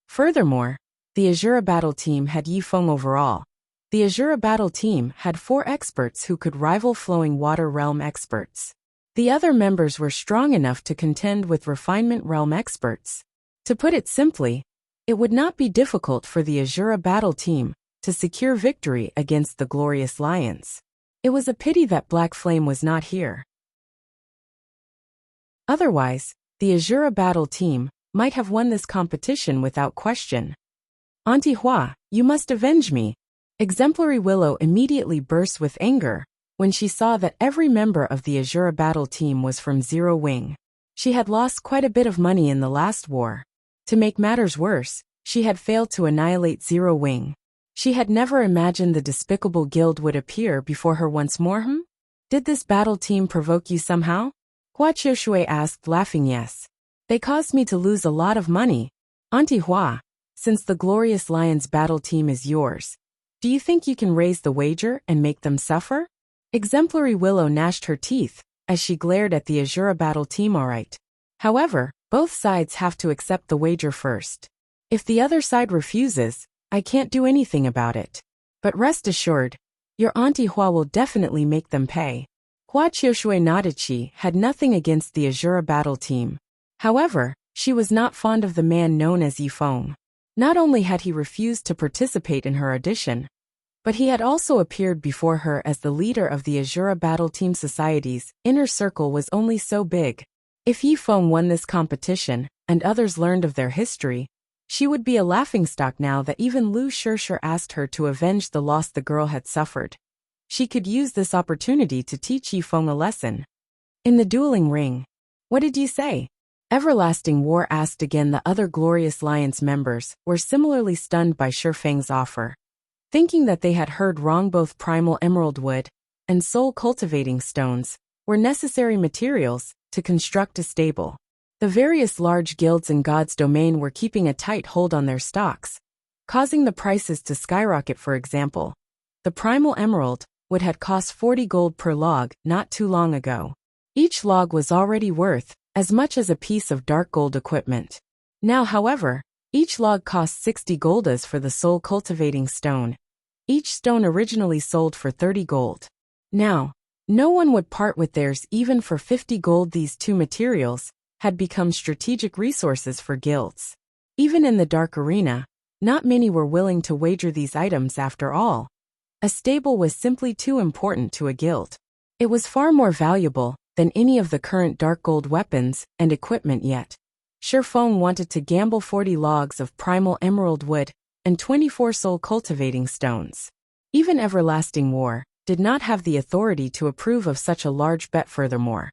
Furthermore, the Azura Battle Team had Yifeng overall. The Azura Battle Team had 4 experts who could rival Flowing Water Realm experts. The other members were strong enough to contend with Refinement Realm experts. To put it simply, it would not be difficult for the Azura Battle Team to secure victory against the Glorious Lions. It was a pity that Black Flame was not here. Otherwise, the Azura Battle Team might have won this competition without question. Auntie Hua, you must avenge me. Exemplary Willow immediately burst with anger when she saw that every member of the Azura Battle Team was from Zero Wing. She had lost quite a bit of money in the last war. To make matters worse, she had failed to annihilate Zero Wing. She had never imagined the despicable guild would appear before her once more. Did this battle team provoke you somehow? Hua Qiushui asked, laughing. Yes. They caused me to lose a lot of money. Auntie Hua, since the Glorious Lions battle team is yours, do you think you can raise the wager and make them suffer? Exemplary Willow gnashed her teeth as she glared at the Azura battle team. Alright. However, both sides have to accept the wager first. If the other side refuses, I can't do anything about it. But rest assured, your Auntie Hua will definitely make them pay. Hua Qiushui nodded. She had nothing against the Azura battle team. However, she was not fond of the man known as Yifeng. Not only had he refused to participate in her audition, but he had also appeared before her as the leader of the Azura Battle Team Society's inner circle was only so big. If Yifeng won this competition, and others learned of their history, she would be a laughingstock. Now that even Lu Shirshir asked her to avenge the loss the girl had suffered, she could use this opportunity to teach Yifeng a lesson. In the dueling ring. What did you say? Everlasting War asked again. The other Glorious Lions members were similarly stunned by Shifeng's offer. Thinking that they had heard wrong, both primal emerald wood and soul cultivating stones were necessary materials to construct a stable. The various large guilds in God's domain were keeping a tight hold on their stocks, causing the prices to skyrocket. For example, the primal emerald wood had cost 40 gold per log not too long ago. Each log was already worth as much as a piece of dark gold equipment. Now, however, each log cost 60 goldas for the soul cultivating stone. Each stone originally sold for 30 gold. Now, no one would part with theirs even for 50 gold. These two materials had become strategic resources for guilds. Even in the dark arena, not many were willing to wager these items. After all, A stable was simply too important to a guild. It was far more valuable than any of the current dark gold weapons and equipment yet. Shifeng wanted to gamble 40 logs of primal emerald wood and 24 soul cultivating stones. Even Everlasting War did not have the authority to approve of such a large bet. Furthermore,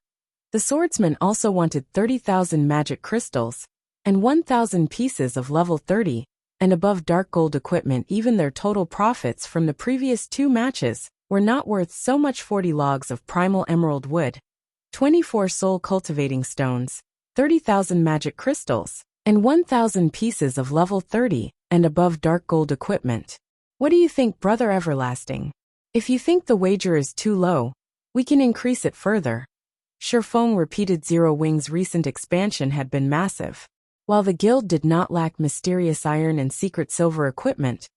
the swordsman also wanted 30,000 magic crystals and 1,000 pieces of level 30 and above dark gold equipment. Even their total profits from the previous 2 matches were not worth so much. 40 logs of primal emerald wood, 24 soul cultivating stones, 30,000 magic crystals, and 1,000 pieces of level 30 and above dark gold equipment. What do you think, Brother Everlasting? If you think the wager is too low, we can increase it further. Shifeng repeated. Zero Wing's recent expansion had been massive. While the guild did not lack mysterious iron and secret silver equipment,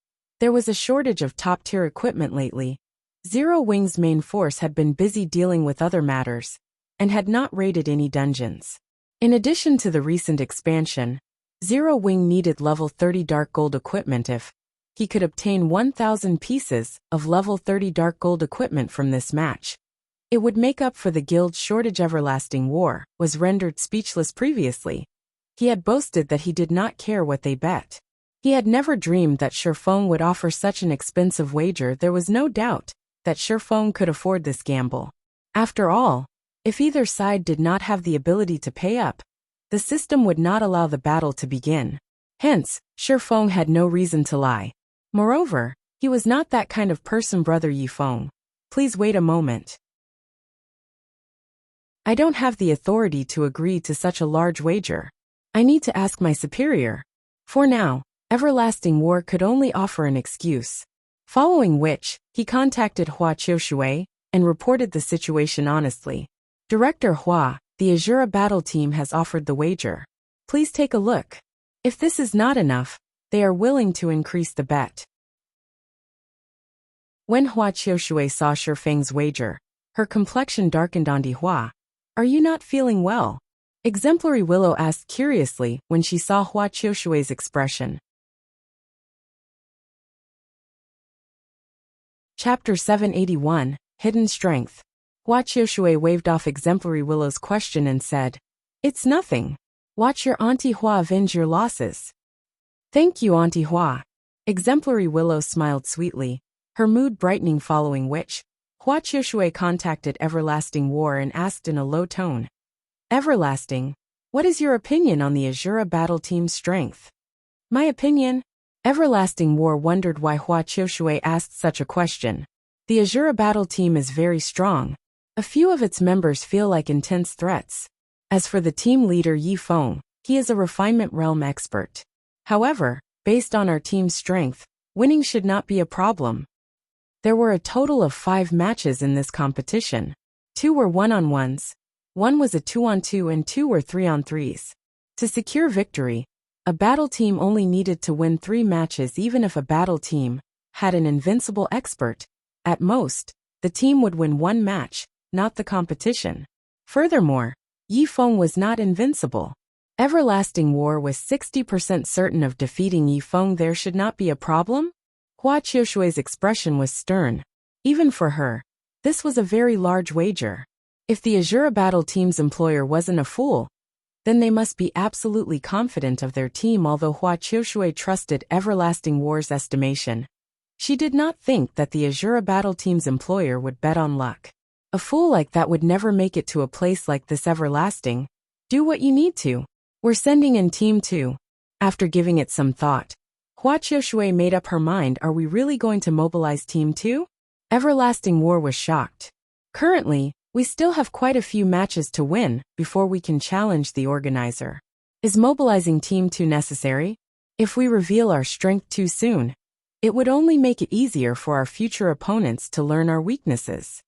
there was a shortage of top-tier equipment lately. Zero Wing's main force had been busy dealing with other matters and had not raided any dungeons. In addition to the recent expansion, Zero Wing needed level 30 dark gold equipment. If he could obtain 1,000 pieces of level 30 dark gold equipment from this match, it would make up for the guild's shortage. Everlasting War was rendered speechless. Previously, he had boasted that he did not care what they bet. He had never dreamed that Shifeng would offer such an expensive wager. There was no doubt that Shifeng could afford this gamble. After all, if either side did not have the ability to pay up, the system would not allow the battle to begin. Hence, Shifeng had no reason to lie. Moreover, he was not that kind of person. Brother Yifeng, please wait a moment. I don't have the authority to agree to such a large wager. I need to ask my superior. For now, Everlasting War could only offer an excuse. Following which, he contacted Hua Qiushui and reported the situation honestly. Director Hua, the Azura battle team has offered the wager. Please take a look. If this is not enough, they are willing to increase the bet. When Hua Qiushui saw Shifeng's wager, her complexion darkened. Auntie Hua, are you not feeling well? Exemplary Willow asked curiously when she saw Hua Qiushui's expression. Chapter 781, Hidden Strength. Hua Qiushui waved off Exemplary Willow's question and said, "It's nothing. Watch your Auntie Hua avenge your losses." Thank you, Auntie Hua. Exemplary Willow smiled sweetly, her mood brightening. Following which, Hua Qiushui contacted Everlasting War and asked in a low tone, "Everlasting, what is your opinion on the Azura battle team's strength?" My opinion? Everlasting War wondered why Hua Qiushui asked such a question. The Azura battle team is very strong. A few of its members feel like intense threats. As for the team leader Yifeng, he is a refinement realm expert. However, based on our team's strength, winning should not be a problem. There were a total of 5 matches in this competition. 2 were 1-on-1s, 1 was a 2-on-2 and 2 were 3-on-3s. To secure victory, a battle team only needed to win 3 matches. Even if a battle team had an invincible expert, at most, the team would win 1 match, not the competition. Furthermore, Yifeng was not invincible. Everlasting War was 60% certain of defeating Yifeng. There should not be a problem? Hua Qiushui's expression was stern. Even for her, this was a very large wager. If the Azura battle team's employer wasn't a fool, then they must be absolutely confident of their team. Although Hua Qiushui trusted Everlasting War's estimation, she did not think that the Azura battle team's employer would bet on luck. A fool like that would never make it to a place like this. Everlasting, do what you need to. We're sending in Team 2. After giving it some thought, Hua Qiushui made up her mind. Are we really going to mobilize Team 2? Everlasting War was shocked. Currently, we still have quite a few matches to win before we can challenge the organizer. Is mobilizing Team 2 necessary? If we reveal our strength too soon, it would only make it easier for our future opponents to learn our weaknesses.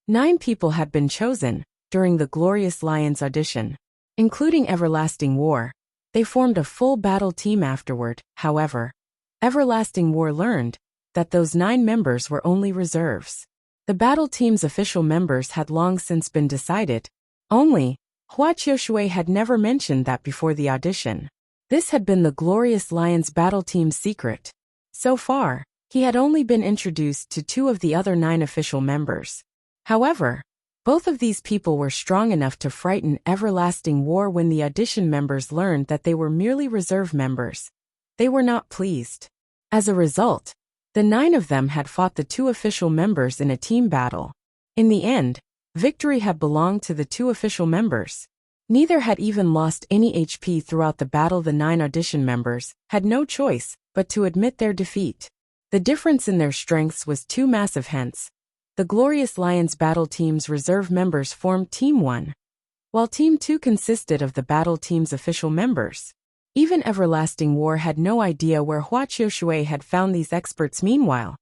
9 people had been chosen during the Glorious Lions audition, including Everlasting War. They formed a full battle team afterward. However, Everlasting War learned that those 9 members were only reserves. The battle team's official members had long since been decided. Only, Hua Qiushui had never mentioned that before the audition. This had been the Glorious Lions battle team's secret. So far, He had only been introduced to 2 of the other 9 official members. However, both of these people were strong enough to frighten Everlasting War when the audition members learned that they were merely reserve members. They were not pleased. As a result, the 9 of them had fought the 2 official members in a team battle. In the end, victory had belonged to the 2 official members. Neither had even lost any HP throughout the battle. The 9 audition members had no choice but to admit their defeat. The difference in their strengths was too massive. Hence, the Glorious Lions battle team's reserve members formed Team 1, while Team 2 consisted of the battle team's official members. Even Everlasting War had no idea where Huaqiushui had found these experts. Meanwhile,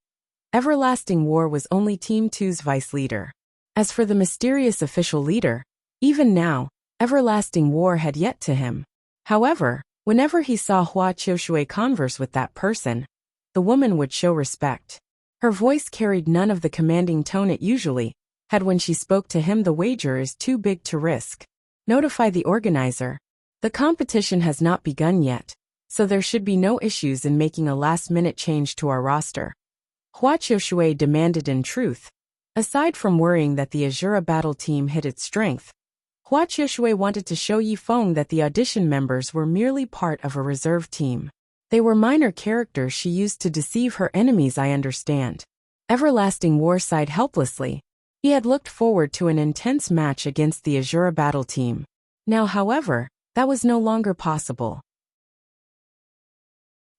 Everlasting War was only Team 2's vice leader. As for the mysterious official leader, even now, Everlasting War had yet to him. However, whenever he saw Huaqiushui converse with that person, the woman would show respect. Her voice carried none of the commanding tone it usually had when she spoke to him. The wager is too big to risk. Notify the organizer. The competition has not begun yet, so there should be no issues in making a last-minute change to our roster. Huaqiushui demanded. In truth, aside from worrying that the Azura battle team hid its strength, Huaqiushui wanted to show Yifeng that the audition members were merely part of a reserve team. They were minor characters she used to deceive her enemies. I understand. Everlasting War sighed helplessly. He had looked forward to an intense match against the Azura battle team. Now, however, that was no longer possible.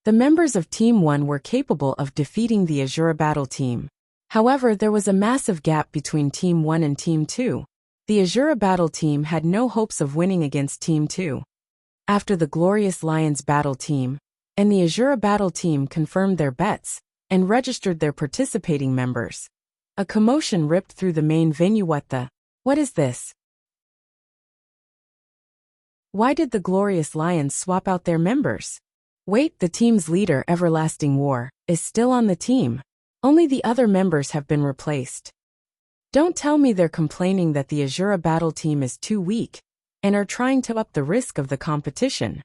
The members of Team 1 were capable of defeating the Azura battle team. However, there was a massive gap between Team 1 and Team 2. The Azura battle team had no hopes of winning against Team 2. After the Glorious Lions battle team and the Azura battle team confirmed their bets and registered their participating members, a commotion ripped through the main venue. What is this? Why did the Glorious Lions swap out their members? Wait, the team's leader, Everlasting War, is still on the team. Only the other members have been replaced. Don't tell me they're complaining that the Azura battle team is too weak and are trying to up the risk of the competition.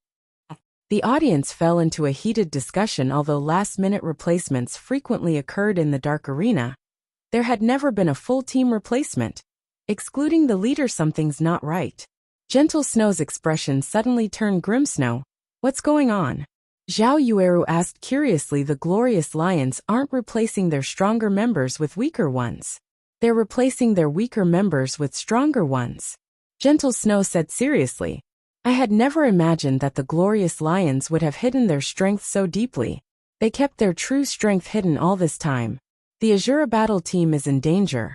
The audience fell into a heated discussion. Although last-minute replacements frequently occurred in the Dark Arena, there had never been a full team replacement. Excluding the leader, something's not right. Gentle Snow's expression suddenly turned grim. Snow, what's going on? Zhao Yueru asked curiously. The Glorious Lions aren't replacing their stronger members with weaker ones. They're replacing their weaker members with stronger ones. Gentle Snow said seriously. I had never imagined that the Glorious Lions would have hidden their strength so deeply. They kept their true strength hidden all this time. The Azura battle team is in danger.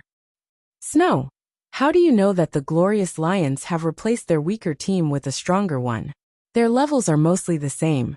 Snow, how do you know that the Glorious Lions have replaced their weaker team with a stronger one? Their levels are mostly the same.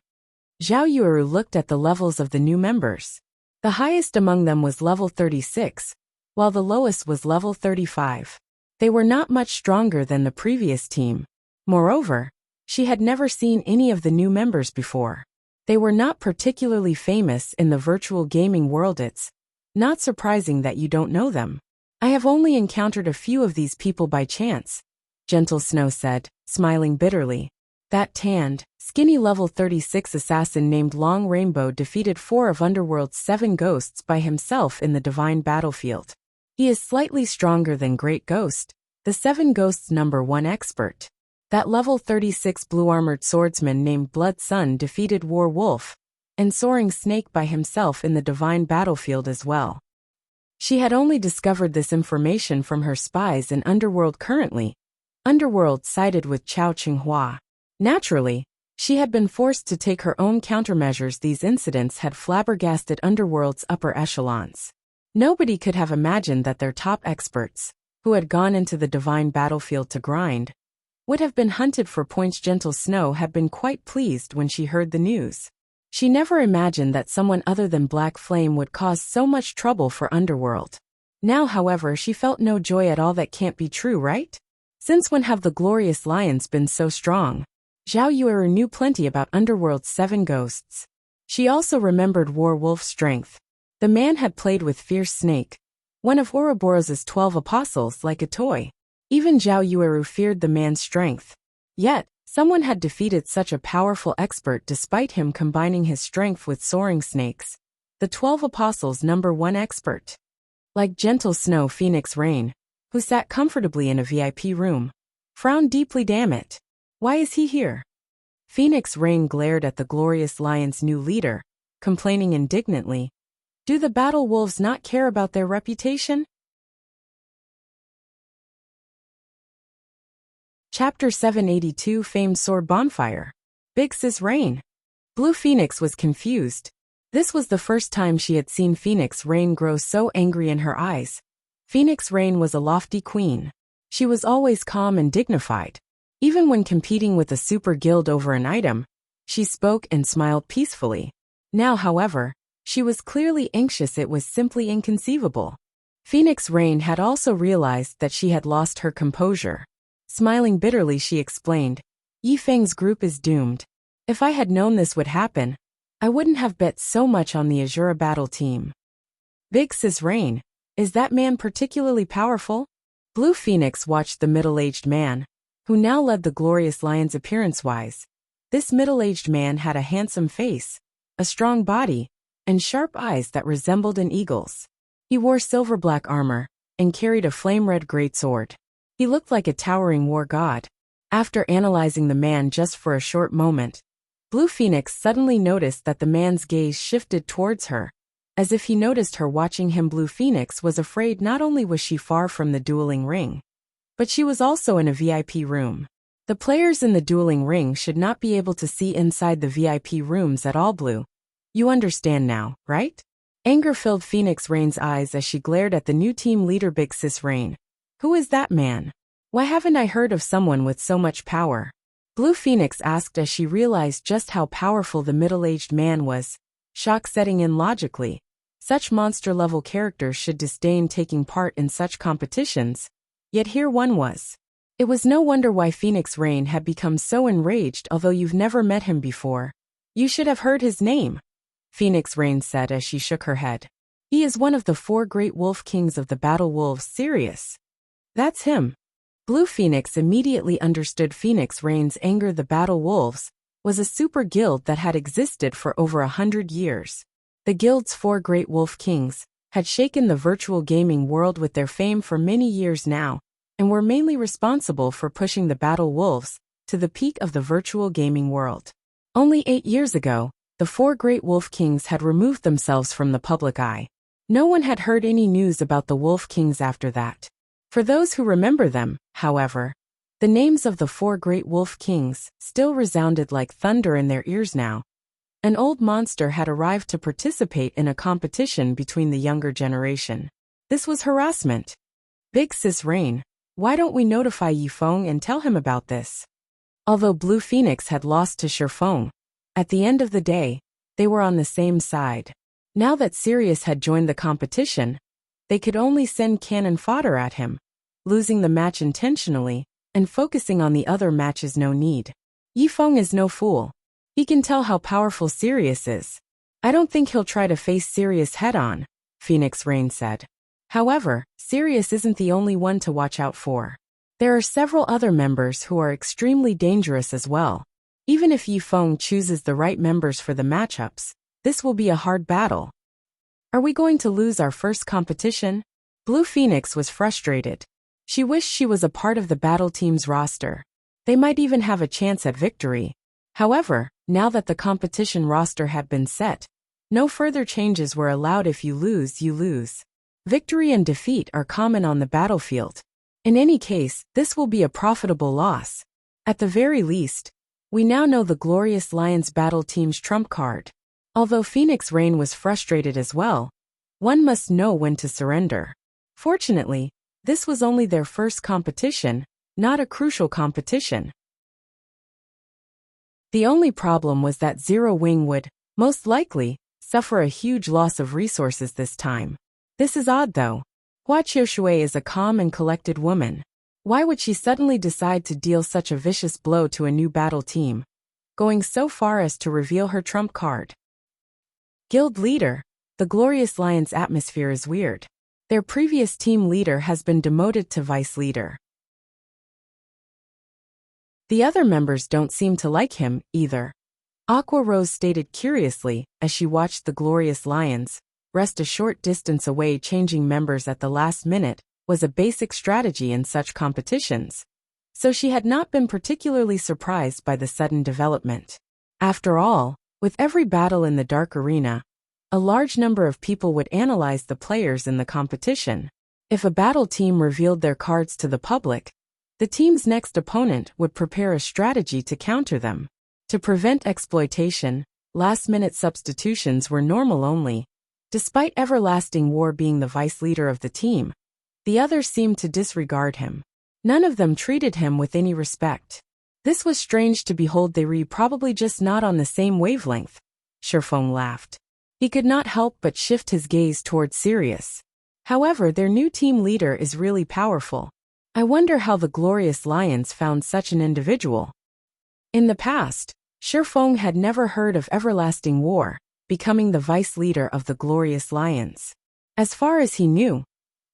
Zhao Yueru looked at the levels of the new members. The highest among them was level 36, while the lowest was level 35. They were not much stronger than the previous team. Moreover, she had never seen any of the new members before. They were not particularly famous in the virtual gaming world. It's not surprising that you don't know them. I have only encountered a few of these people by chance, Gentle Snow said, smiling bitterly. That tanned, skinny level 36 assassin named Long Rainbow defeated 4 of Underworld's 7 ghosts by himself in the divine battlefield. He is slightly stronger than Great Ghost, the 7 ghosts #1 expert. That level 36 blue-armored swordsman named Blood Sun defeated War Wolf and Soaring Snake by himself in the divine battlefield as well. She had only discovered this information from her spies in Underworld. Currently, Underworld sided with Chao Qinghua. Naturally, she had been forced to take her own countermeasures. These incidents had flabbergasted Underworld's upper echelons. Nobody could have imagined that their top experts, who had gone into the divine battlefield to grind, would have been hunted for points. Gentle Snow had been quite pleased when she heard the news. She never imagined that someone other than Black Flame would cause so much trouble for Underworld. Now, however, she felt no joy at all. That can't be true, right? Since when have the Glorious Lions been so strong? Zhao Yueru knew plenty about Underworld's 7 ghosts. She also remembered War Wolf's strength. The man had played with Fierce Snake, one of Ouroboros's 12 apostles, like a toy. Even Zhao Yueru feared the man's strength. Yet, someone had defeated such a powerful expert despite him combining his strength with Soaring Snake's. the 12 Apostles' #1 expert. Like gentle snow, Phoenix Rain, who sat comfortably in a VIP room, frowned deeply. Damn it. Why is he here? Phoenix Rain glared at the Glorious Lion's new leader, complaining indignantly. Do the Battle Wolves not care about their reputation? Chapter 782, Famed Sword Bonfire. Big Sis Rain. Blue Phoenix was confused. This was the first time she had seen Phoenix Rain grow so angry in her eyes. Phoenix Rain was a lofty queen. She was always calm and dignified. Even when competing with a super guild over an item, she spoke and smiled peacefully. Now, however, she was clearly anxious. It was simply inconceivable. Phoenix Rain had also realized that she had lost her composure. Smiling bitterly, she explained, Yi Feng's group is doomed. If I had known this would happen, I wouldn't have bet so much on the Azura battle team. Big Sis Rain, is that man particularly powerful? Blue Phoenix watched the middle-aged man, who now led the Glorious Lions appearance-wise. This middle-aged man had a handsome face, a strong body, and sharp eyes that resembled an eagle's. He wore silver-black armor and carried a flame-red greatsword. He looked like a towering war god. After analyzing the man just for a short moment, Blue Phoenix suddenly noticed that the man's gaze shifted towards her. As if he noticed her watching him, Blue Phoenix was afraid not only was she far from the dueling ring, but she was also in a VIP room. The players in the dueling ring should not be able to see inside the VIP rooms at all. Blue. You understand now, right? Anger filled Phoenix Rain's eyes as she glared at the new team leader Big Sis Rain. Who is that man? Why haven't I heard of someone with so much power? Blue Phoenix asked as she realized just how powerful the middle-aged man was, shock setting in logically. Such monster-level characters should disdain taking part in such competitions, yet here one was. It was no wonder why Phoenix Rain had become so enraged. Although you've never met him before, you should have heard his name, Phoenix Rain said as she shook her head. He is one of the 4 great wolf kings of the Battle Wolves. Serious? That's him. Blue Phoenix immediately understood Phoenix Rain's anger. The Battle Wolves was a super guild that had existed for over 100 years. The guild's 4 great wolf kings had shaken the virtual gaming world with their fame for many years now, and were mainly responsible for pushing the Battle Wolves to the peak of the virtual gaming world. Only 8 years ago, the 4 great wolf kings had removed themselves from the public eye. No one had heard any news about the wolf kings after that. For those who remember them, however, the names of the 4 great wolf kings still resounded like thunder in their ears now. An old monster had arrived to participate in a competition between the younger generation. This was harassment. Big Sis Rain, why don't we notify Yi Feng and tell him about this? Although Blue Phoenix had lost to Shifeng, at the end of the day, they were on the same side. Now that Sirius had joined the competition, they could only send cannon fodder at him. Losing the match intentionally and focusing on the other match is no need. Yi Feng is no fool. He can tell how powerful Sirius is. I don't think he'll try to face Sirius head-on, Phoenix Rain said. However, Sirius isn't the only one to watch out for. There are several other members who are extremely dangerous as well. Even if Yi Feng chooses the right members for the matchups, this will be a hard battle. Are we going to lose our first competition? Blue Phoenix was frustrated. She wished she was a part of the battle team's roster. They might even have a chance at victory. However, now that the competition roster had been set, no further changes were allowed. If you lose, you lose. Victory and defeat are common on the battlefield. In any case, this will be a profitable loss. At the very least, we now know the Glorious Lions battle team's trump card. Although Phoenix Rain was frustrated as well, one must know when to surrender. Fortunately, this was only their first competition, not a crucial competition. The only problem was that Zero Wing would, most likely, suffer a huge loss of resources this time. This is odd though. Hua Qiushui is a calm and collected woman. Why would she suddenly decide to deal such a vicious blow to a new battle team, going so far as to reveal her trump card? Guild leader, the Glorious Lions atmosphere is weird. Their previous team leader has been demoted to vice leader. The other members don't seem to like him, either. Aqua Rose stated curiously as she watched the glorious lions rest a short distance away. Changing members at the last minute was a basic strategy in such competitions, so she had not been particularly surprised by the sudden development. After all, with every battle in the dark arena, a large number of people would analyze the players in the competition. If a battle team revealed their cards to the public, the team's next opponent would prepare a strategy to counter them. To prevent exploitation, last-minute substitutions were normal only. Despite Everlasting War being the vice leader of the team, the others seemed to disregard him. None of them treated him with any respect. This was strange to behold. They were probably just not on the same wavelength. Sherfeng laughed. He could not help but shift his gaze towards Sirius. However, their new team leader is really powerful. I wonder how the Glorious Lions found such an individual. In the past, Sherfeng had never heard of Everlasting War becoming the vice leader of the Glorious Lions. As far as he knew,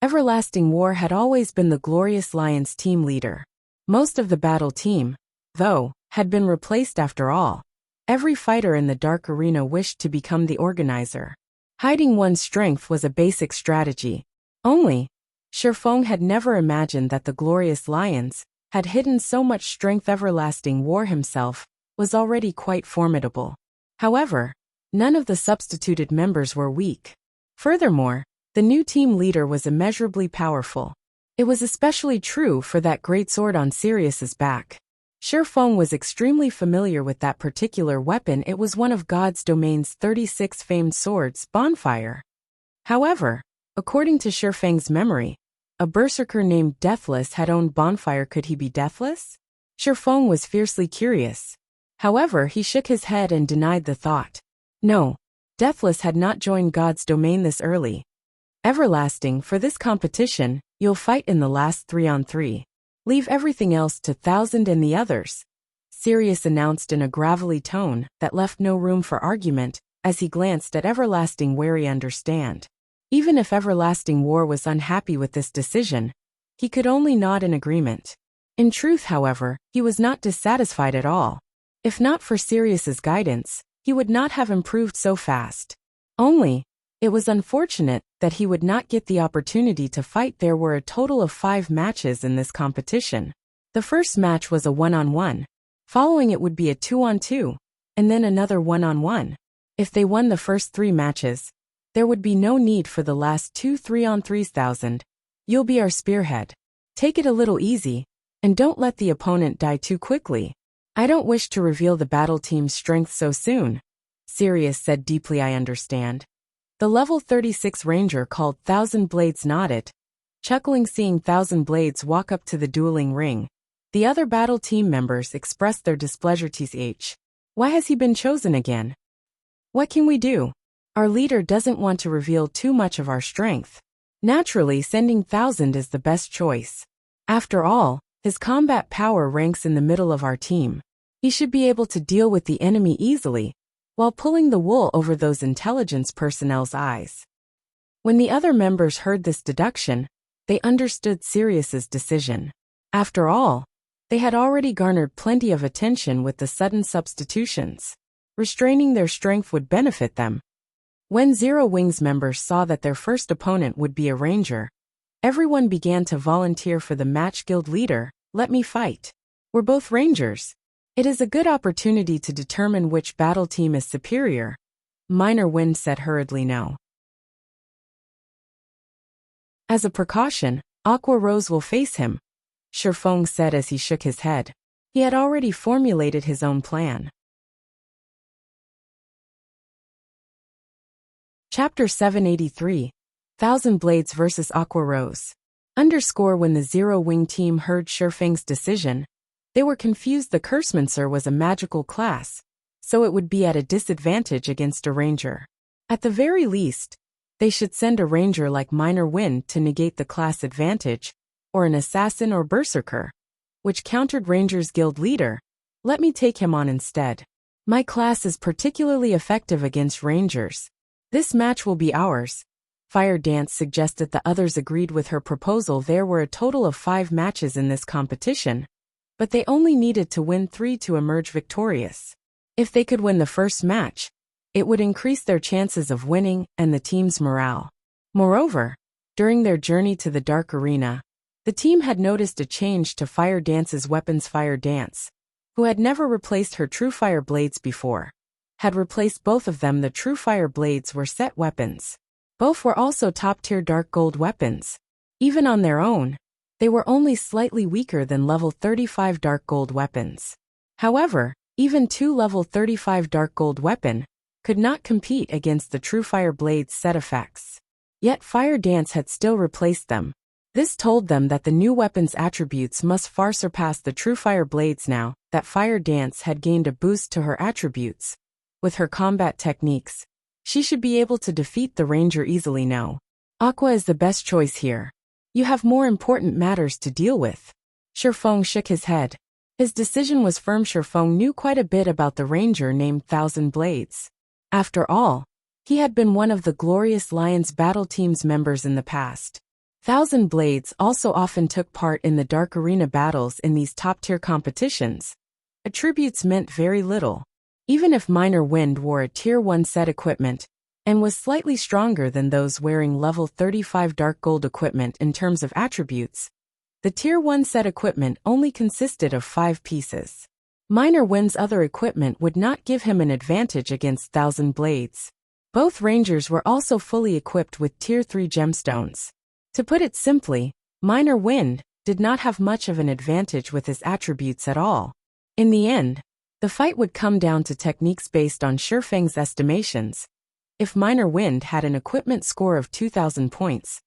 Everlasting War had always been the Glorious Lions team leader. Most of the battle team, though, had been replaced after all. Every fighter in the dark arena wished to become the organizer. Hiding one's strength was a basic strategy. Only, Sherfeng had never imagined that the Glorious Lions had hidden so much strength. Everlasting War himself was already quite formidable. However, none of the substituted members were weak. Furthermore, the new team leader was immeasurably powerful. It was especially true for that great sword on Sirius's back. Sherfeng was extremely familiar with that particular weapon. It was one of God's domain's 36 famed swords, Bonfire. However, according to Sherfeng's memory, a berserker named Deathless had owned Bonfire. Could he be deathless? Sherfeng was fiercely curious. However, he shook his head and denied the thought. No, Deathless had not joined God's domain this early. Everlasting, for this competition, you'll fight in the last 3-on-3. Leave everything else to 1000 and the others, Sirius announced in a gravelly tone that left no room for argument as he glanced at Everlasting War. Understand. Even if Everlasting War was unhappy with this decision, he could only nod in agreement. In truth, however, he was not dissatisfied at all. If not for Sirius's guidance, he would not have improved so fast. Only, it was unfortunate that he would not get the opportunity to fight. There were a total of 5 matches in this competition. The first match was a 1-on-1. Following it would be a 2-on-2, and then another 1-on-1. If they won the first 3 matches, there would be no need for the last 2 3-on-3s. 1000. You'll be our spearhead. Take it a little easy, and don't let the opponent die too quickly. I don't wish to reveal the battle team's strength so soon, Sirius said deeply. I understand. The level 36 ranger called 1000 Blades nodded, chuckling seeing 1000 Blades walk up to the dueling ring. The other battle team members expressed their displeasure. Th. Why has he been chosen again? What can we do? Our leader doesn't want to reveal too much of our strength. Naturally, sending 1000 is the best choice. After all, his combat power ranks in the middle of our team. He should be able to deal with the enemy easily, while pulling the wool over those intelligence personnel's eyes. When the other members heard this deduction, they understood Sirius's decision. After all, they had already garnered plenty of attention with the sudden substitutions. Restraining their strength would benefit them. When Zero Wings members saw that their first opponent would be a ranger, everyone began to volunteer for the match. Guild leader, let me fight. We're both rangers. It is a good opportunity to determine which battle team is superior. Minor Wind said hurriedly. No. As a precaution, Aqua Rose will face him, Sherfeng said as he shook his head. He had already formulated his own plan. Chapter 783, 1000 Blades vs. Aqua Rose. When the Zero Wing team heard Sherfeng's decision, they were confused. The Cursemancer was a magical class, so it would be at a disadvantage against a ranger. At the very least, they should send a ranger like Minor Wind to negate the class advantage, or an assassin or berserker, which countered Ranger's guild leader. Let me take him on instead. My class is particularly effective against rangers. This match will be ours. Fire Dance suggested. The others agreed with her proposal. There were a total of 5 matches in this competition, but they only needed to win 3 to emerge victorious. If they could win the first match, it would increase their chances of winning and the team's morale. Moreover, during their journey to the Dark Arena, the team had noticed a change to Fire Dance's weapons. Fire Dance, who had never replaced her True Fire blades before, had replaced both of them. The True Fire blades were set weapons. Both were also top-tier Dark Gold weapons. Even on their own, they were only slightly weaker than level 35 Dark Gold weapons. However, even two level 35 Dark Gold weapon could not compete against the True Fire blades set effects. Yet Fire Dance had still replaced them. This told them that the new weapon's attributes must far surpass the True Fire blades. Now that Fire Dance had gained a boost to her attributes, with her combat techniques, she should be able to defeat the Ranger easily. No, Aqua is the best choice here. You have more important matters to deal with. Shifeng shook his head. His decision was firm. Shifeng knew quite a bit about the Ranger named Thousand Blades. After all, he had been one of the Glorious Lions battle team's members in the past. Thousand Blades also often took part in the Dark Arena battles. In these top-tier competitions, attributes meant very little. Even if Minor Wind wore a Tier 1 set equipment and was slightly stronger than those wearing level 35 Dark Gold equipment in terms of attributes, the Tier 1 set equipment only consisted of 5 pieces. Minor Wind's other equipment would not give him an advantage against Thousand Blades. Both Rangers were also fully equipped with Tier 3 gemstones. To put it simply, Minor Wind did not have much of an advantage with his attributes at all. In the end, the fight would come down to techniques based on Shifeng's estimations. If Minor Wind had an equipment score of 2,000 points,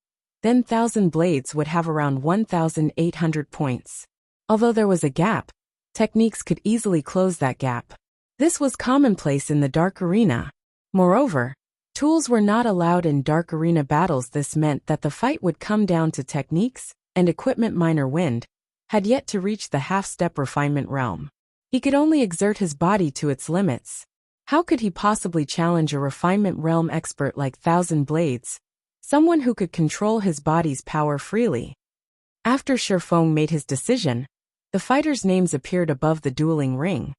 then Thousand Blades would have around 1,800 points. Although there was a gap, techniques could easily close that gap. This was commonplace in the Dark Arena. Moreover, tools were not allowed in Dark Arena battles. This meant that the fight would come down to techniques and equipment. Minor Wind had yet to reach the half-step refinement realm. He could only exert his body to its limits. How could he possibly challenge a refinement realm expert like Thousand Blades, someone who could control his body's power freely? After Shifeng made his decision, the fighters' names appeared above the dueling ring,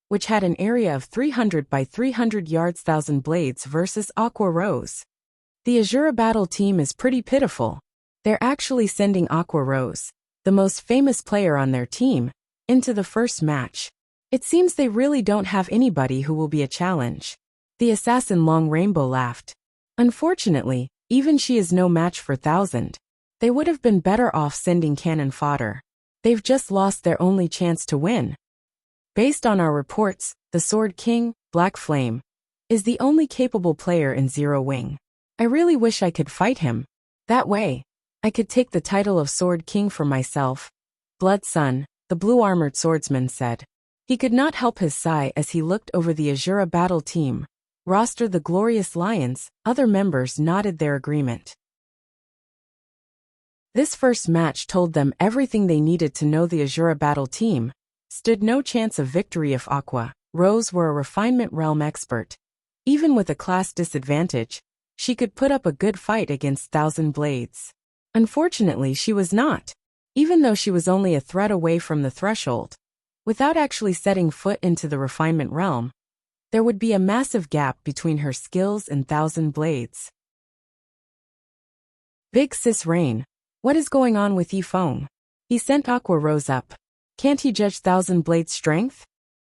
which had an area of 300 by 300 yards. Thousand Blades versus Aqua Rose. The Azura battle team is pretty pitiful. They're actually sending Aqua Rose, the most famous player on their team, into the first match. It seems they really don't have anybody who will be a challenge. The assassin Long Rainbow laughed. Unfortunately, even she is no match for Thousand. They would have been better off sending cannon fodder. They've just lost their only chance to win. Based on our reports, the Sword King, Black Flame, is the only capable player in Zero Wing. I really wish I could fight him. That way, I could take the title of Sword King for myself. Blood Sun, the blue-armored swordsman, said. He could not help his sigh as he looked over the Azura battle team. Roster the Glorious Lions, other members nodded their agreement. This first match told them everything they needed to know. The Azura battle team stood no chance of victory if Aqua Rose were a refinement realm expert. Even with a class disadvantage, she could put up a good fight against Thousand Blades. Unfortunately, she was not. Even though she was only a thread away from the threshold, without actually setting foot into the refinement realm, there would be a massive gap between her skills and Thousand Blades. Big Sis Rain, what is going on with Yifeng? He sent Aqua Rose up. Can't he judge Thousand Blades' strength?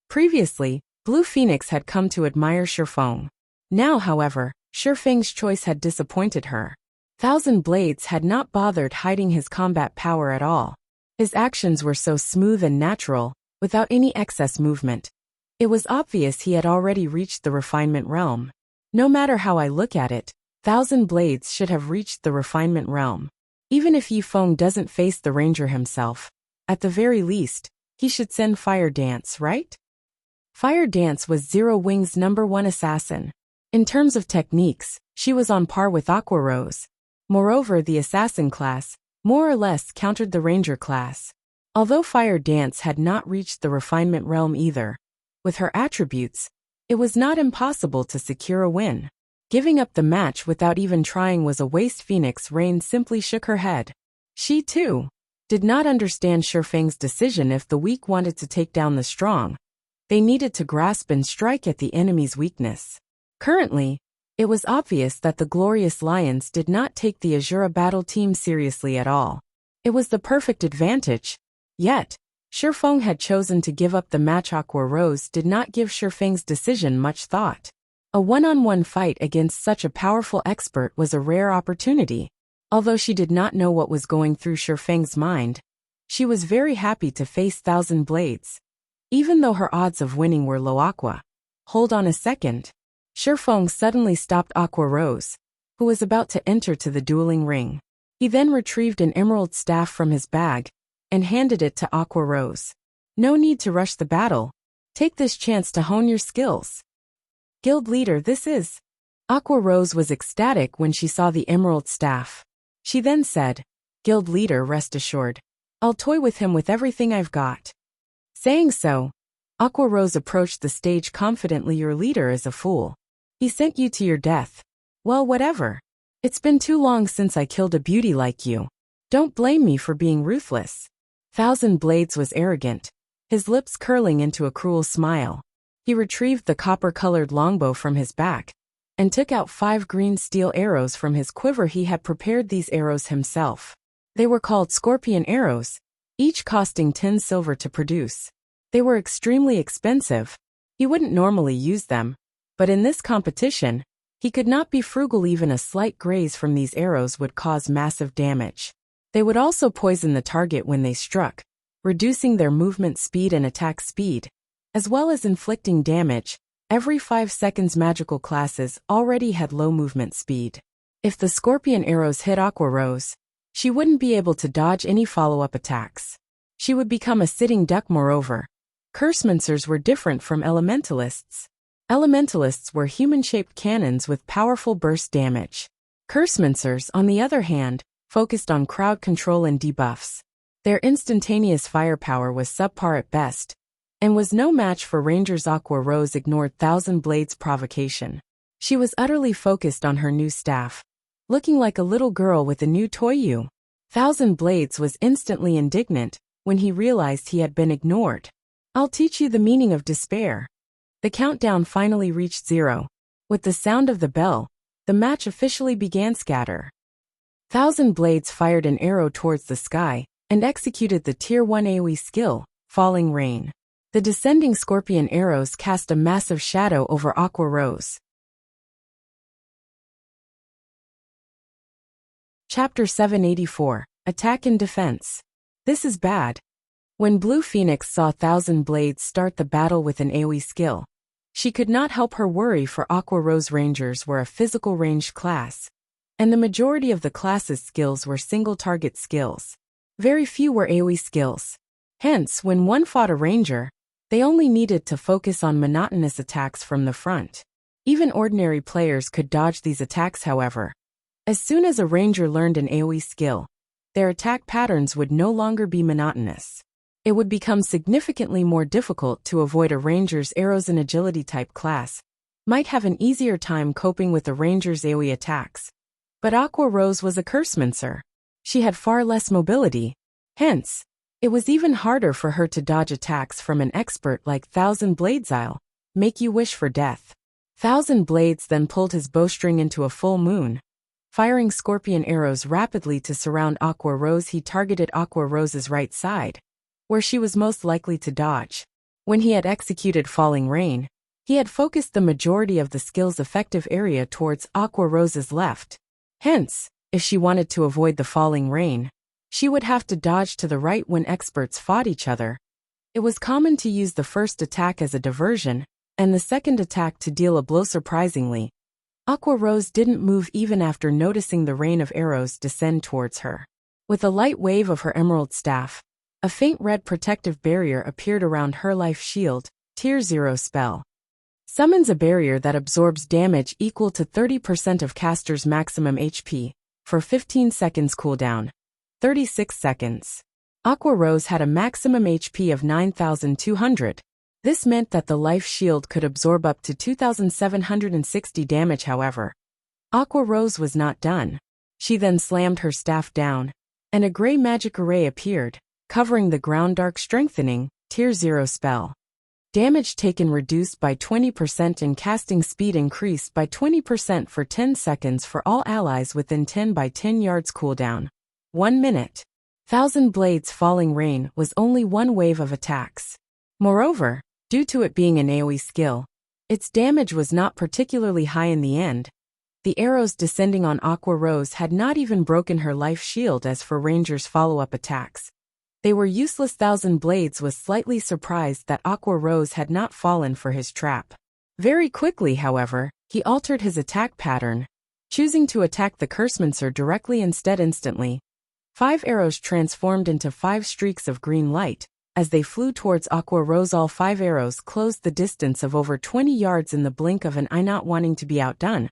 Previously, Blue Phoenix had come to admire Shifeng. Now, however, Shifeng's choice had disappointed her. Thousand Blades had not bothered hiding his combat power at all. His actions were so smooth and natural, without any excess movement. It was obvious he had already reached the refinement realm. No matter how I look at it, Thousand Blades should have reached the refinement realm. Even if Yifeng doesn't face the Ranger himself, at the very least, he should send Fire Dance, right? Fire Dance was Zero Wing's #1 assassin. In terms of techniques, she was on par with Aqua Rose. Moreover, the assassin class, more or less, countered the Ranger class. Although Fire Dance had not reached the refinement realm either, with her attributes, it was not impossible to secure a win. Giving up the match without even trying was a waste. Phoenix Rain simply shook her head. She, too, did not understand Shifeng's decision. If the weak wanted to take down the strong, They needed to grasp and strike at the enemy's weakness. Currently, it was obvious that the Glorious Lions did not take the Azura battle team seriously at all. It was the perfect advantage. Yet, Shifeng had chosen to give up the match. Aqua Rose did not give Shifeng's decision much thought. A one-on-one fight against such a powerful expert was a rare opportunity. Although she did not know what was going through Shifeng's mind, she was very happy to face Thousand Blades. Even though her odds of winning were low. Hold on a second. Shifeng suddenly stopped Aqua Rose, who was about to enter to the dueling ring. He then retrieved an emerald staff from his bag and handed it to Aqua Rose. No need to rush the battle. Take this chance to hone your skills. Guild leader, this is. Aqua Rose was ecstatic when she saw the emerald staff. She then said, Guild leader, rest assured. I'll toy with him with everything I've got. Saying so, Aqua Rose approached the stage confidently. Your leader is a fool. He sent you to your death. Well, whatever. It's been too long since I killed a beauty like you. Don't blame me for being ruthless. Thousand Blades was arrogant, his lips curling into a cruel smile. He retrieved the copper-colored longbow from his back and took out 5 green steel arrows from his quiver. He had prepared these arrows himself. They were called scorpion arrows, each costing 10 silver to produce. They were extremely expensive. He wouldn't normally use them, but in this competition, he could not be frugal. Even a slight graze from these arrows would cause massive damage. They would also poison the target when they struck, reducing their movement speed and attack speed, as well as inflicting damage every 5 seconds. Magical classes already had low movement speed. If the scorpion arrows hit Aqua Rose, she wouldn't be able to dodge any follow-up attacks. She would become a sitting duck. Moreover, Cursemancers were different from Elementalists. Elementalists were human-shaped cannons with powerful burst damage. Cursemancers, on the other hand, focused on crowd control and debuffs. Their instantaneous firepower was subpar at best, and was no match for Rangers. Aqua Rose ignored Thousand Blades' provocation. She was utterly focused on her new staff, looking like a little girl with a new toy. Thousand Blades was instantly indignant when he realized he had been ignored. I'll teach you the meaning of despair. The countdown finally reached 0. With the sound of the bell, the match officially began. Scatter. Thousand Blades fired an arrow towards the sky and executed the Tier 1 AoE skill, Falling Rain. The descending scorpion arrows cast a massive shadow over Aqua Rose. Chapter 784, Attack and Defense. This is bad. When Blue Phoenix saw Thousand Blades start the battle with an AoE skill, she could not help her worry, for Aqua Rose Rangers were a physical ranged class, and the majority of the class's skills were single-target skills. Very few were AoE skills. Hence, when one fought a ranger, they only needed to focus on monotonous attacks from the front. Even ordinary players could dodge these attacks. However, as soon as a ranger learned an AoE skill, their attack patterns would no longer be monotonous. It would become significantly more difficult to avoid a ranger's arrows. An agility-type class might have an easier time coping with a ranger's AoE attacks. But Aqua Rose was a Cursemancer. She had far less mobility. Hence, it was even harder for her to dodge attacks from an expert like Thousand Blades. I'll make you wish for death. Thousand Blades then pulled his bowstring into a full moon, firing scorpion arrows rapidly to surround Aqua Rose. He targeted Aqua Rose's right side, where she was most likely to dodge. When he had executed Falling Rain, he had focused the majority of the skill's effective area towards Aqua Rose's left. Hence, if she wanted to avoid the Falling Rain, she would have to dodge to the right. When experts fought each other, it was common to use the first attack as a diversion, and the second attack to deal a blow. Surprisingly, Aqua Rose didn't move even after noticing the rain of arrows descend towards her. With a light wave of her emerald staff, a faint red protective barrier appeared around her life shield. Tier 0 spell. Summons a barrier that absorbs damage equal to 30% of caster's maximum HP, for 15 seconds cooldown. 36 seconds. Aqua Rose had a maximum HP of 9,200. This meant that the life shield could absorb up to 2,760 damage. However, Aqua Rose was not done. She then slammed her staff down, and a gray magic array appeared, covering the ground. Dark Strengthening, Tier 0 spell. Damage taken reduced by 20% and casting speed increased by 20% for 10 seconds for all allies within 10 by 10 yards cooldown. 1 minute. 1,000 Blades Falling Rain was only one wave of attacks. Moreover, due to it being an AoE skill, its damage was not particularly high in the end. The arrows descending on Aqua Rose had not even broken her life shield. As for Ranger's follow-up attacks, they were useless. 1,000 Blades was slightly surprised that Aqua Rose had not fallen for his trap. Very quickly, however, he altered his attack pattern, choosing to attack the Cursemancer directly instead. Instantly, 5 arrows transformed into 5 streaks of green light. As they flew towards Aqua Rose, all 5 arrows closed the distance of over 20 yards in the blink of an eye. Not wanting to be outdone,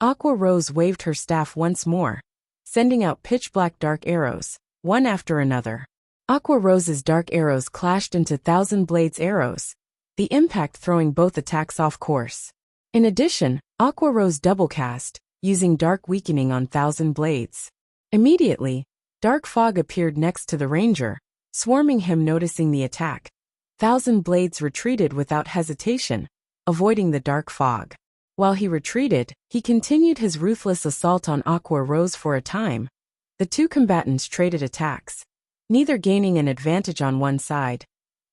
Aqua Rose waved her staff once more, sending out pitch-black dark arrows, one after another. Aqua Rose's dark arrows clashed into 1,000 Blades arrows, the impact throwing both attacks off course. In addition, Aqua Rose double-cast, using Dark Weakening on 1,000 Blades. Immediately, dark fog appeared next to the Ranger, swarming him. Noticing the attack, 1,000 Blades retreated without hesitation, avoiding the dark fog. While he retreated, he continued his ruthless assault on Aqua Rose for a time. The two combatants traded attacks, neither gaining an advantage on one side.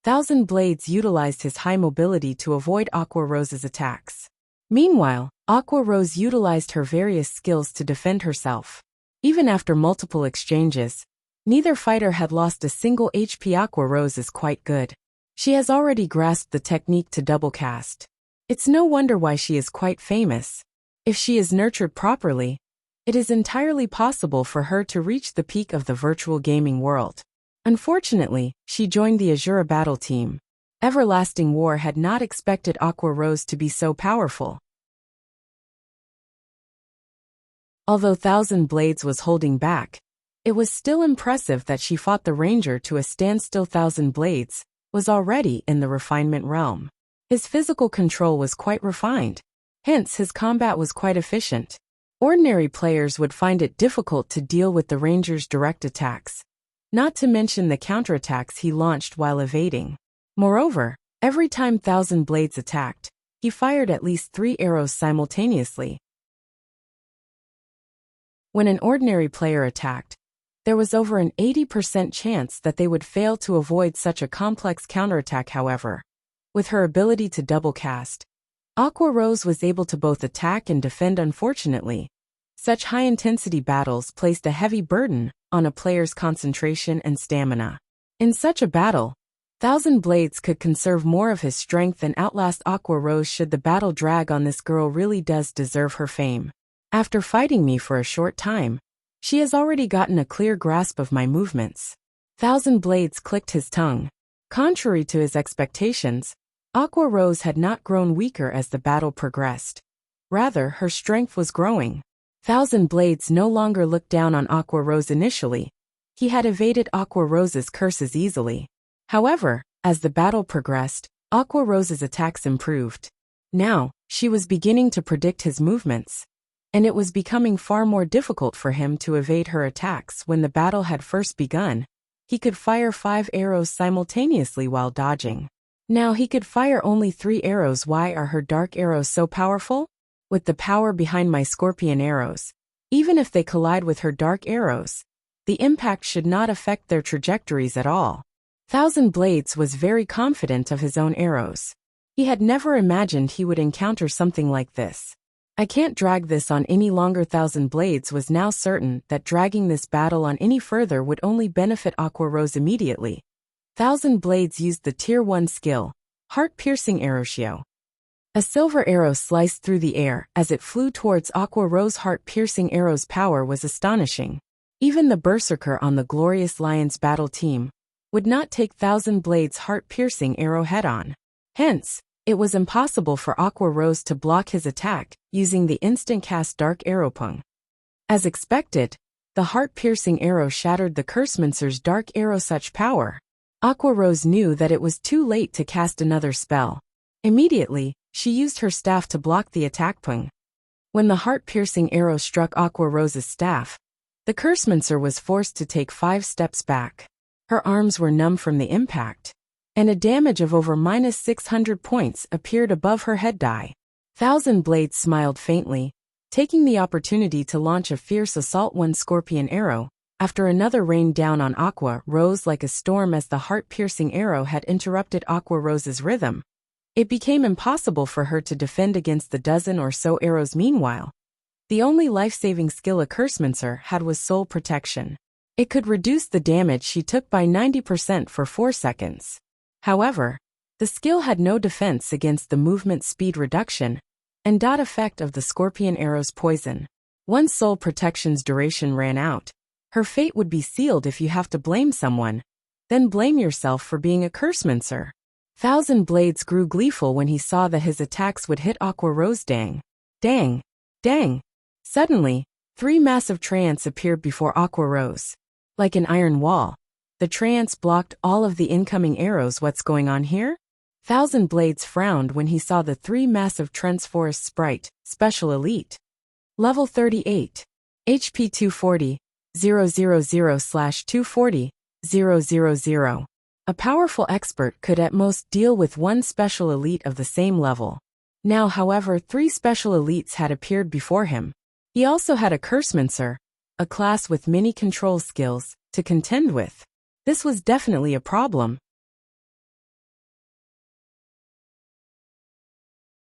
1,000 Blades utilized his high mobility to avoid Aqua Rose's attacks. Meanwhile, Aqua Rose utilized her various skills to defend herself. Even after multiple exchanges, neither fighter had lost a single HP. Aqua Rose is quite good. She has already grasped the technique to double cast. It's no wonder why she is quite famous. If she is nurtured properly, it is entirely possible for her to reach the peak of the virtual gaming world. Unfortunately, she joined the Azura battle team. Everlasting War had not expected Aqua Rose to be so powerful. Although 1,000 Blades was holding back, it was still impressive that she fought the Ranger to a standstill. 1,000 Blades was already in the refinement realm. His physical control was quite refined, hence his combat was quite efficient. Ordinary players would find it difficult to deal with the Ranger's direct attacks, not to mention the counterattacks he launched while evading. Moreover, every time 1,000 Blades attacked, he fired at least 3 arrows simultaneously. When an ordinary player attacked, there was over an 80% chance that they would fail to avoid such a complex counterattack. However, with her ability to double cast, Aqua Rose was able to both attack and defend. Unfortunately, such high-intensity battles placed a heavy burden on a player's concentration and stamina. In such a battle, 1,000 Blades could conserve more of his strength and outlast Aqua Rose should the battle drag on. This girl really does deserve her fame. After fighting me for a short time, she has already gotten a clear grasp of my movements. 1,000 Blades clicked his tongue. Contrary to his expectations, Aqua Rose had not grown weaker as the battle progressed. Rather, her strength was growing. 1,000 Blades no longer looked down on Aqua Rose initially. He had evaded Aqua Rose's curses easily. However, as the battle progressed, Aqua Rose's attacks improved. Now, she was beginning to predict his movements, and it was becoming far more difficult for him to evade her attacks. When the battle had first begun, he could fire 5 arrows simultaneously while dodging. Now he could fire only 3 arrows. Why are her dark arrows so powerful? With the power behind my scorpion arrows, even if they collide with her dark arrows, the impact should not affect their trajectories at all. 1,000 Blades was very confident of his own arrows. He had never imagined he would encounter something like this. I can't drag this on any longer. 1,000 Blades was now certain that dragging this battle on any further would only benefit Aqua Rose immediately. 1,000 Blades used the Tier 1 skill, Heart-Piercing Arrow. A silver arrow sliced through the air as it flew towards Aqua Rose. Heart-Piercing Arrow's power was astonishing. Even the Berserker on the Glorious Lions battle team would not take 1,000 Blades' Heart-Piercing Arrow head-on. Hence, it was impossible for Aqua Rose to block his attack using the instant cast Dark Arrow Pung. As expected, the Heart-Piercing Arrow shattered the Cursemancer's Dark Arrow. Such power. Aqua Rose knew that it was too late to cast another spell. Immediately, she used her staff to block the attack pung. When the Heart-Piercing Arrow struck Aqua Rose's staff, the Cursemancer was forced to take 5 steps back. Her arms were numb from the impact. and a damage of over -600 points appeared above her head die. Thousand Blades smiled faintly, taking the opportunity to launch a fierce assault. One scorpion arrow, after another rained down on Aqua Rose like a storm as the heart-piercing arrow had interrupted Aqua Rose's rhythm. It became impossible for her to defend against the dozen or so arrows. Meanwhile, the only life-saving skill a Cursemancer had was Soul Protection. It could reduce the damage she took by 90% for 4 seconds. However, the skill had no defense against the movement speed reduction and dot effect of the scorpion arrow's poison. Once Soul Protection's duration ran out, her fate would be sealed. If you have to blame someone, then blame yourself for being a Cursemancer. Thousand Blades grew gleeful when he saw that his attacks would hit Aqua Rose. Dang! Dang! Dang! Suddenly, 3 massive treants appeared before Aqua Rose. Like an iron wall, the treants blocked all of the incoming arrows. What's going on here? Thousand Blades frowned when he saw the 3 massive Trance Forest Sprite, Special Elite. Level 38. HP 240, 000/240, 000. A powerful expert could at most deal with 1 special elite of the same level. Now, however, 3 special elites had appeared before him. He also had a Cursemancer, a class with many control skills, to contend with. This was definitely a problem.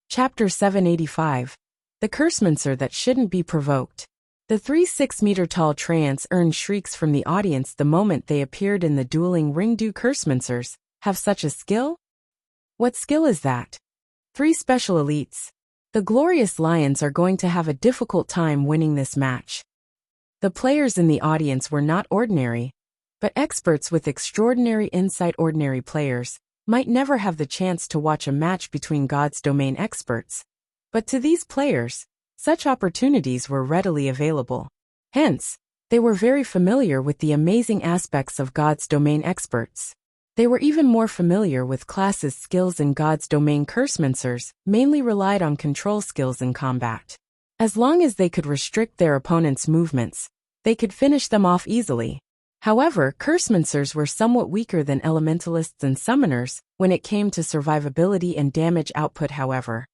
Chapter 785. The Cursemancer that shouldn't be provoked. The 3 6-meter-tall treants earned shrieks from the audience the moment they appeared in the dueling ring. Do Cursemancer's have such a skill? What skill is that? 3 special elites. The Glorious Lions are going to have a difficult time winning this match. The players in the audience were not ordinary, but experts with extraordinary insight. Ordinary players might never have the chance to watch a match between God's domain experts, but to these players, such opportunities were readily available. Hence, they were very familiar with the amazing aspects of God's domain experts. They were even more familiar with classes' skills in God's domain. Cursemancers mainly relied on control skills in combat. As long as they could restrict their opponent's movements, they could finish them off easily. However, Cursemancers were somewhat weaker than elementalists and summoners when it came to survivability and damage output. However,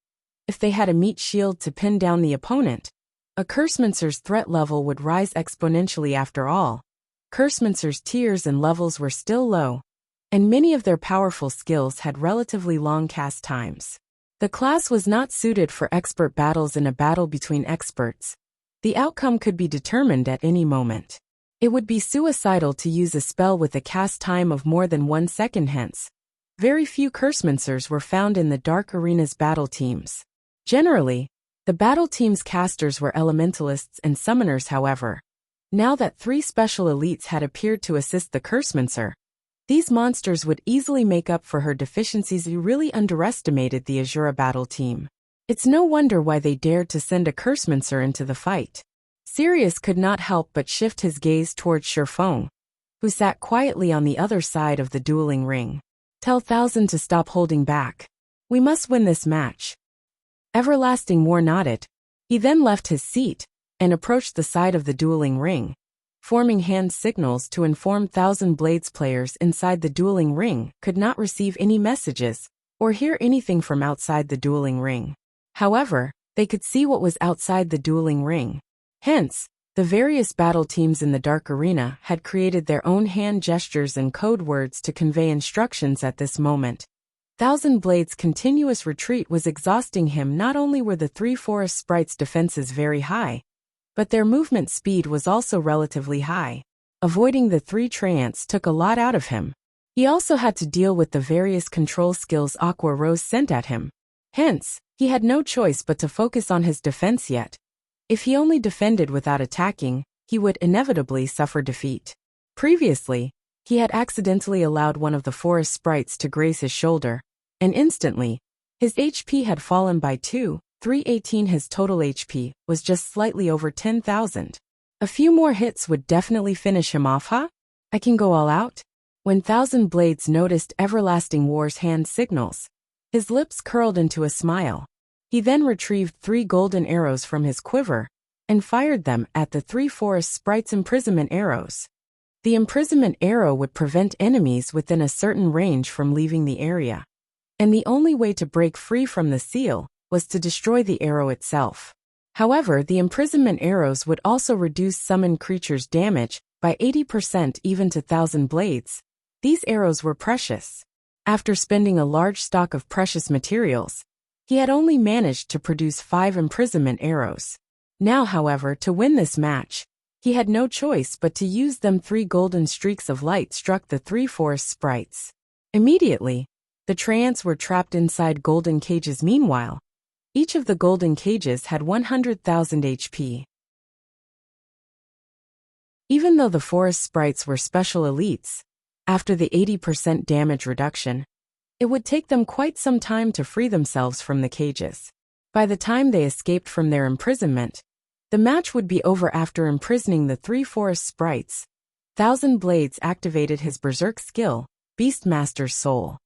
if they had a meat shield to pin down the opponent, a Cursemancer's threat level would rise exponentially. After all, Cursemancer's tiers and levels were still low, and many of their powerful skills had relatively long cast times. The class was not suited for expert battles. In a battle between experts, the outcome could be determined at any moment. It would be suicidal to use a spell with a cast time of more than 1 second. Hence, very few Cursemancers were found in the Dark Arena's battle teams. Generally, the battle team's casters were elementalists and summoners. However, now that 3 special elites had appeared to assist the Cursemancer, these monsters would easily make up for her deficiencies. You really underestimated the Azura battle team. It's no wonder why they dared to send a Cursemancer into the fight. Sirius could not help but shift his gaze towards Shifeng, who sat quietly on the other side of the dueling ring. Tell Thousand to stop holding back. We must win this match. Everlasting War nodded. He then left his seat and approached the side of the dueling ring, forming hand signals to inform Thousand Blades. Players inside the dueling ring could not receive any messages or hear anything from outside the dueling ring. However, they could see what was outside the dueling ring. Hence, the various battle teams in the Dark Arena had created their own hand gestures and code words to convey instructions. At this moment, Thousand Blades' continuous retreat was exhausting him. Not only were the 3 forest sprites' defenses very high, but their movement speed was also relatively high. Avoiding the 3 treants took a lot out of him. He also had to deal with the various control skills Aqua Rose sent at him. Hence, he had no choice but to focus on his defense. Yet, if he only defended without attacking, he would inevitably suffer defeat. Previously, he had accidentally allowed one of the forest sprites to graze his shoulder, and instantly, his HP had fallen by 318. His total HP was just slightly over 10,000. A few more hits would definitely finish him off. Huh? I can go all out? When Thousand Blades noticed Everlasting War's hand signals, his lips curled into a smile. He then retrieved 3 golden arrows from his quiver and fired them at the 3 forest sprites' imprisonment arrows. The imprisonment arrow would prevent enemies within a certain range from leaving the area. And the only way to break free from the seal was to destroy the arrow itself. However, the imprisonment arrows would also reduce summoned creatures' damage by 80% even to 1,000 blades. These arrows were precious. After spending a large stock of precious materials, he had only managed to produce 5 imprisonment arrows. Now, however, to win this match, he had no choice but to use them. 3 golden streaks of light struck the 3 forest sprites. Immediately, the treants were trapped inside golden cages. Meanwhile, each of the golden cages had 100,000 HP. Even though the forest sprites were special elites, after the 80% damage reduction, it would take them quite some time to free themselves from the cages. By the time they escaped from their imprisonment, the match would be over. After imprisoning the 3 forest sprites, 1,000 Blades activated his berserk skill, Beastmaster's Soul.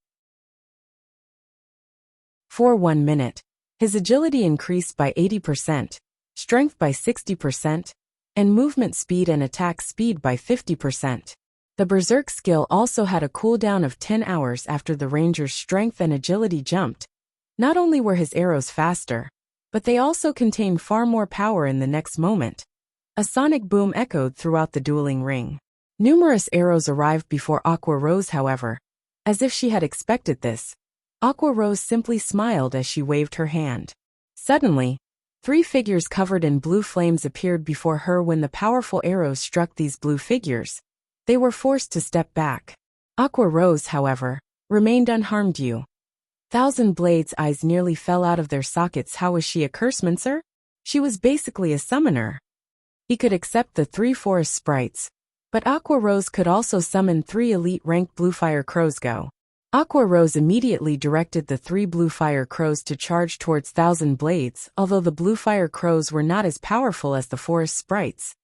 For 1 minute, his agility increased by 80%, strength by 60%, and movement speed and attack speed by 50%. The berserk skill also had a cooldown of 10 hours after the ranger's strength and agility jumped. Not only were his arrows faster, but they also contained far more power. In the next moment, a sonic boom echoed throughout the dueling ring. Numerous arrows arrived before Aqua Rose. However, as if she had expected this, Aqua Rose simply smiled as she waved her hand. Suddenly, 3 figures covered in blue flames appeared before her. When the powerful arrows struck these blue figures, they were forced to step back. Aqua Rose, however, remained unharmed. 1,000 Blades' eyes nearly fell out of their sockets. How was she a cursemancer? She was basically a summoner. He could accept the 3 forest sprites, but Aqua Rose could also summon 3 elite rank blue fire crows. Go. Aqua Rose immediately directed the 3 blue fire crows to charge towards 1,000 Blades. Although the blue fire crows were not as powerful as the forest sprites,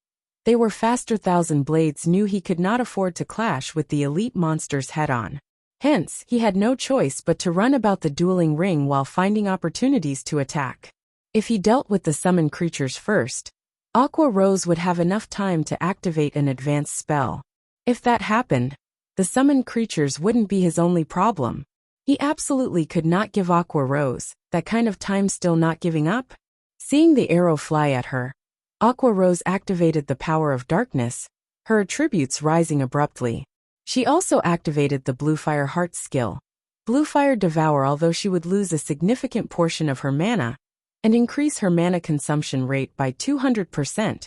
they were faster. 1,000 Blades knew he could not afford to clash with the elite monsters head-on. Hence, he had no choice but to run about the dueling ring while finding opportunities to attack. If he dealt with the summoned creatures first, Aqua Rose would have enough time to activate an advanced spell. If that happened, the summoned creatures wouldn't be his only problem. He absolutely could not give Aqua Rose that kind of time. Still not giving up? Seeing the arrow fly at her, Aqua Rose activated the power of darkness, her attributes rising abruptly. She also activated the Blue Fire Heart skill, Blue Fire Devour. Although she would lose a significant portion of her mana and increase her mana consumption rate by 200%,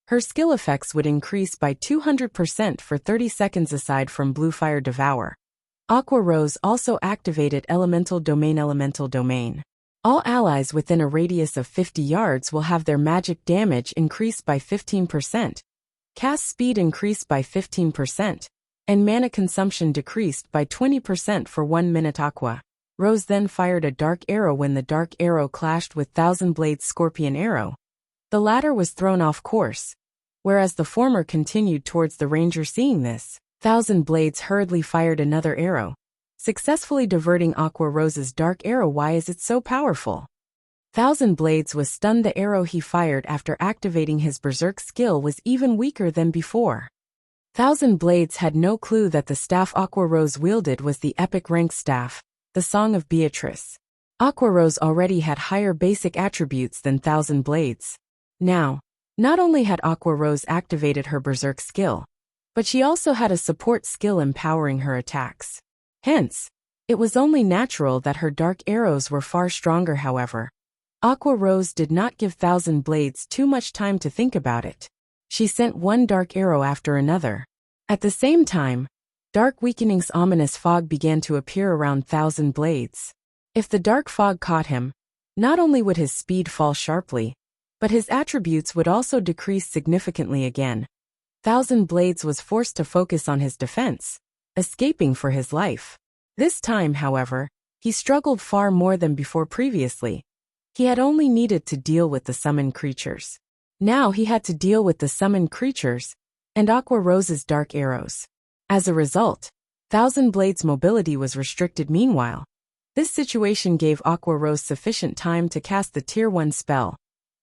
her skill effects would increase by 200% for 30 seconds. Aside from Blue Fire Devour, Aqua Rose also activated Elemental Domain. Elemental Domain. All allies within a radius of 50 yards will have their magic damage increased by 15%, cast speed increased by 15%, and mana consumption decreased by 20% for 1 minute. Aqua Rose then fired a dark arrow. When the dark arrow clashed with 1,000 Blades' scorpion arrow, the latter was thrown off course, whereas the former continued towards the ranger. Seeing this, 1,000 Blades hurriedly fired another arrow, successfully diverting Aqua Rose's dark arrow. Why is it so powerful? 1,000 Blades was stunned. The arrow he fired after activating his berserk skill was even weaker than before. 1,000 Blades had no clue that the staff Aqua Rose wielded was the epic rank staff, the Song of Beatrice. Aqua Rose already had higher basic attributes than 1,000 Blades. Now, not only had Aqua Rose activated her berserk skill, but she also had a support skill empowering her attacks. Hence, it was only natural that her dark arrows were far stronger. However, Aqua Rose did not give 1,000 Blades too much time to think about it. She sent one dark arrow after another. At the same time, Dark Weakening's ominous fog began to appear around 1,000 Blades. If the dark fog caught him, not only would his speed fall sharply, but his attributes would also decrease significantly again. 1,000 Blades was forced to focus on his defense, escaping for his life. This time, however, he struggled far more than before. Previously, he had only needed to deal with the summoned creatures. Now he had to deal with the summoned creatures and Aqua Rose's dark arrows. As a result, 1,000 Blades' mobility was restricted. Meanwhile, this situation gave Aqua Rose sufficient time to cast the Tier 1 spell.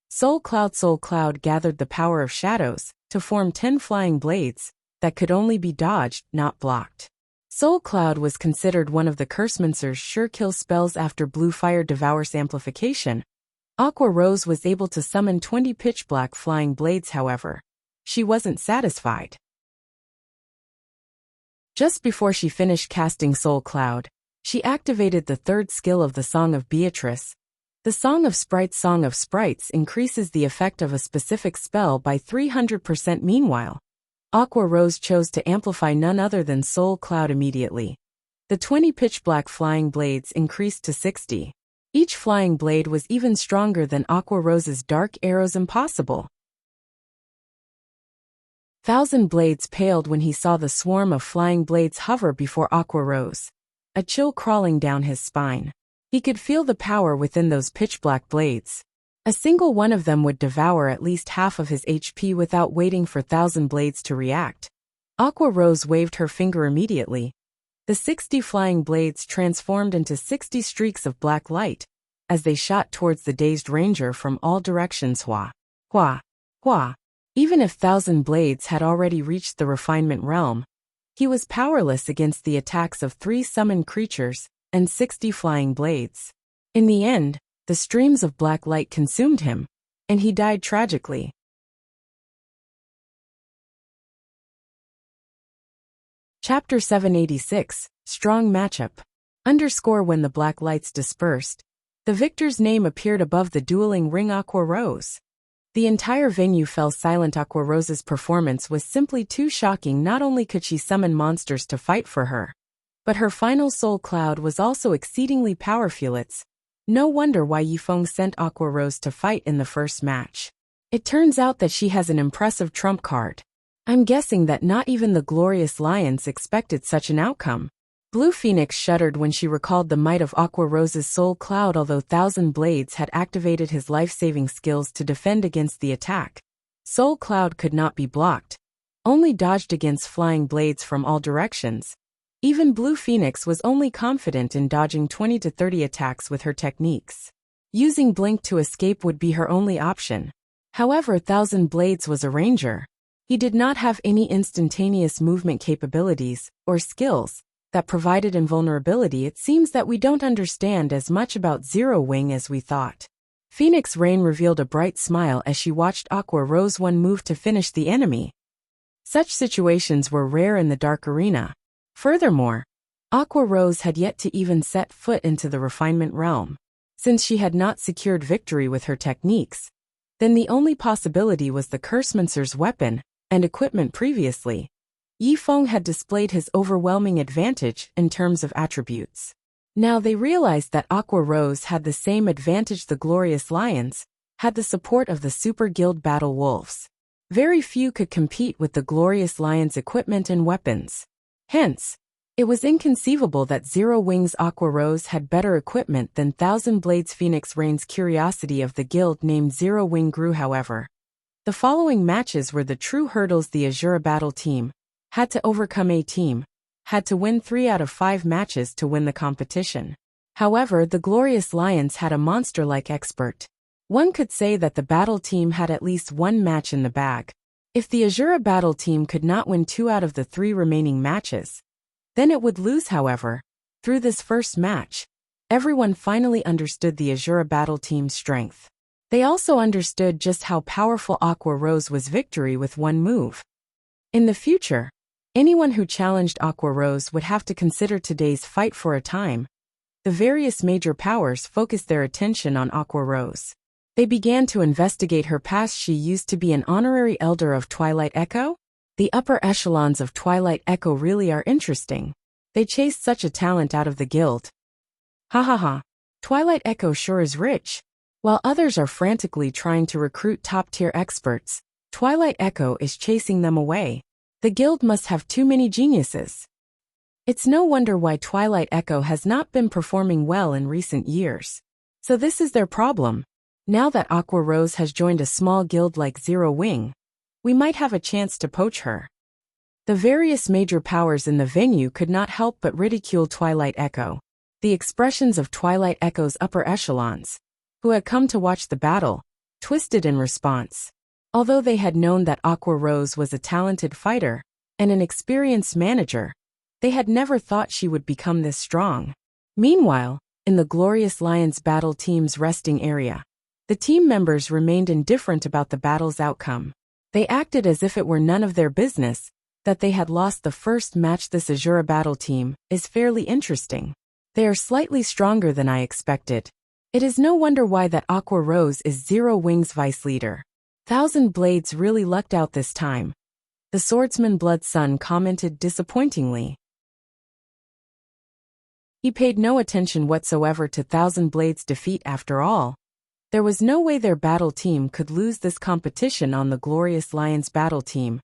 Soul Cloud. Soul Cloud gathered the power of shadows to form 10 flying blades that could only be dodged, not blocked. Soul Cloud was considered one of the Cursemancer's sure kill spells after Blue Fire Devour's amplification. Aqua Rose was able to summon 20 pitch-black flying blades however. She wasn't satisfied. Just before she finished casting Soul Cloud, she activated the third skill of the Song of Beatrice. The Song of Sprites increases the effect of a specific spell by 300%. Meanwhile, Aqua Rose chose to amplify none other than Soul Cloud immediately. The 20 pitch-black flying blades increased to 60. Each flying blade was even stronger than Aqua Rose's dark arrows. Impossible. 1,000 Blades paled when he saw the swarm of flying blades hover before Aqua Rose. A chill crawling down his spine. He could feel the power within those pitch-black blades. A single one of them would devour at least half of his HP without waiting for 1,000 Blades to react. Aqua Rose waved her finger immediately. The 60 flying blades transformed into 60 streaks of black light, as they shot towards the dazed ranger from all directions. Hua, hua, hua. Even if 1,000 Blades had already reached the refinement realm, he was powerless against the attacks of 3 summoned creatures and 60 flying blades. In the end, the streams of black light consumed him, and he died tragically. Chapter 786, Strong Matchup. When the black lights dispersed, the victor's name appeared above the dueling ring. Aqua Rose. The entire venue fell silent. Aqua Rose's performance was simply too shocking. Not only could she summon monsters to fight for her, but her final Soul Cloud was also exceedingly powerful. It's no wonder why Yifeng sent Aqua Rose to fight in the first match. It turns out that she has an impressive trump card. I'm guessing that not even the Glorious Lions expected such an outcome. Blue Phoenix shuddered when she recalled the might of Aqua Rose's Soul Cloud. Although 1,000 Blades had activated his life-saving skills to defend against the attack, Soul Cloud could not be blocked, only dodged against flying blades from all directions. Even Blue Phoenix was only confident in dodging 20 to 30 attacks with her techniques. Using Blink to escape would be her only option. However, 1,000 Blades was a ranger. He did not have any instantaneous movement capabilities or skills that provided invulnerability. It seems that we don't understand as much about Zero Wing as we thought. Phoenix Rain revealed a bright smile as she watched Aqua Rose one move to finish the enemy. Such situations were rare in the Dark Arena. Furthermore, Aqua Rose had yet to even set foot into the refinement realm. Since she had not secured victory with her techniques, then the only possibility was the Cursemancer's weapon and equipment. Previously, Yifeng had displayed his overwhelming advantage in terms of attributes. Now they realized that Aqua Rose had the same advantage. The Glorious Lions had the support of the Super Guild Battle Wolves. Very few could compete with the Glorious Lions' equipment and weapons. Hence, it was inconceivable that Zero Wing's Aqua Rose had better equipment than 1,000 Blades. Phoenix Rain's curiosity of the guild named Zero Wing grew. However, the following matches were the true hurdles. The Azura Battle Team had to overcome. A team had to win 3 out of 5 matches to win the competition. However, the Glorious Lions had a monster-like expert. One could say that the battle team had at least 1 match in the bag. If the Azura Battle Team could not win 2 out of the 3 remaining matches, then it would lose. However, through this first match, everyone finally understood the Azura Battle Team's strength. They also understood just how powerful Aqua Rose was. Victory with 1 move. In the future, anyone who challenged Aqua Rose would have to consider today's fight for a time. The various major powers focused their attention on Aqua Rose. They began to investigate her past. She used to be an honorary elder of Twilight Echo. The upper echelons of Twilight Echo really are interesting. They chased such a talent out of the guild. Ha ha ha. Twilight Echo sure is rich. While others are frantically trying to recruit top-tier experts, Twilight Echo is chasing them away. The guild must have too many geniuses. It's no wonder why Twilight Echo has not been performing well in recent years. So this is their problem. Now that Aqua Rose has joined a small guild like Zero Wing, we might have a chance to poach her. The various major powers in the venue could not help but ridicule Twilight Echo. The expressions of Twilight Echo's upper echelons, who had come to watch the battle, twisted in response. Although they had known that Aqua Rose was a talented fighter, and an experienced manager, they had never thought she would become this strong. Meanwhile, in the Glorious Lions battle team's resting area, the team members remained indifferent about the battle's outcome. They acted as if it were none of their business that they had lost the first match. This Azura battle team is fairly interesting. They are slightly stronger than I expected. It is no wonder why that Aqua Rose is Zero Wings vice leader. Thousand Blades really lucked out this time. The swordsman Blood Sun commented disappointingly. He paid no attention whatsoever to Thousand Blades' defeat after all. There was no way their battle team could lose this competition on the Glorious Lions battle team.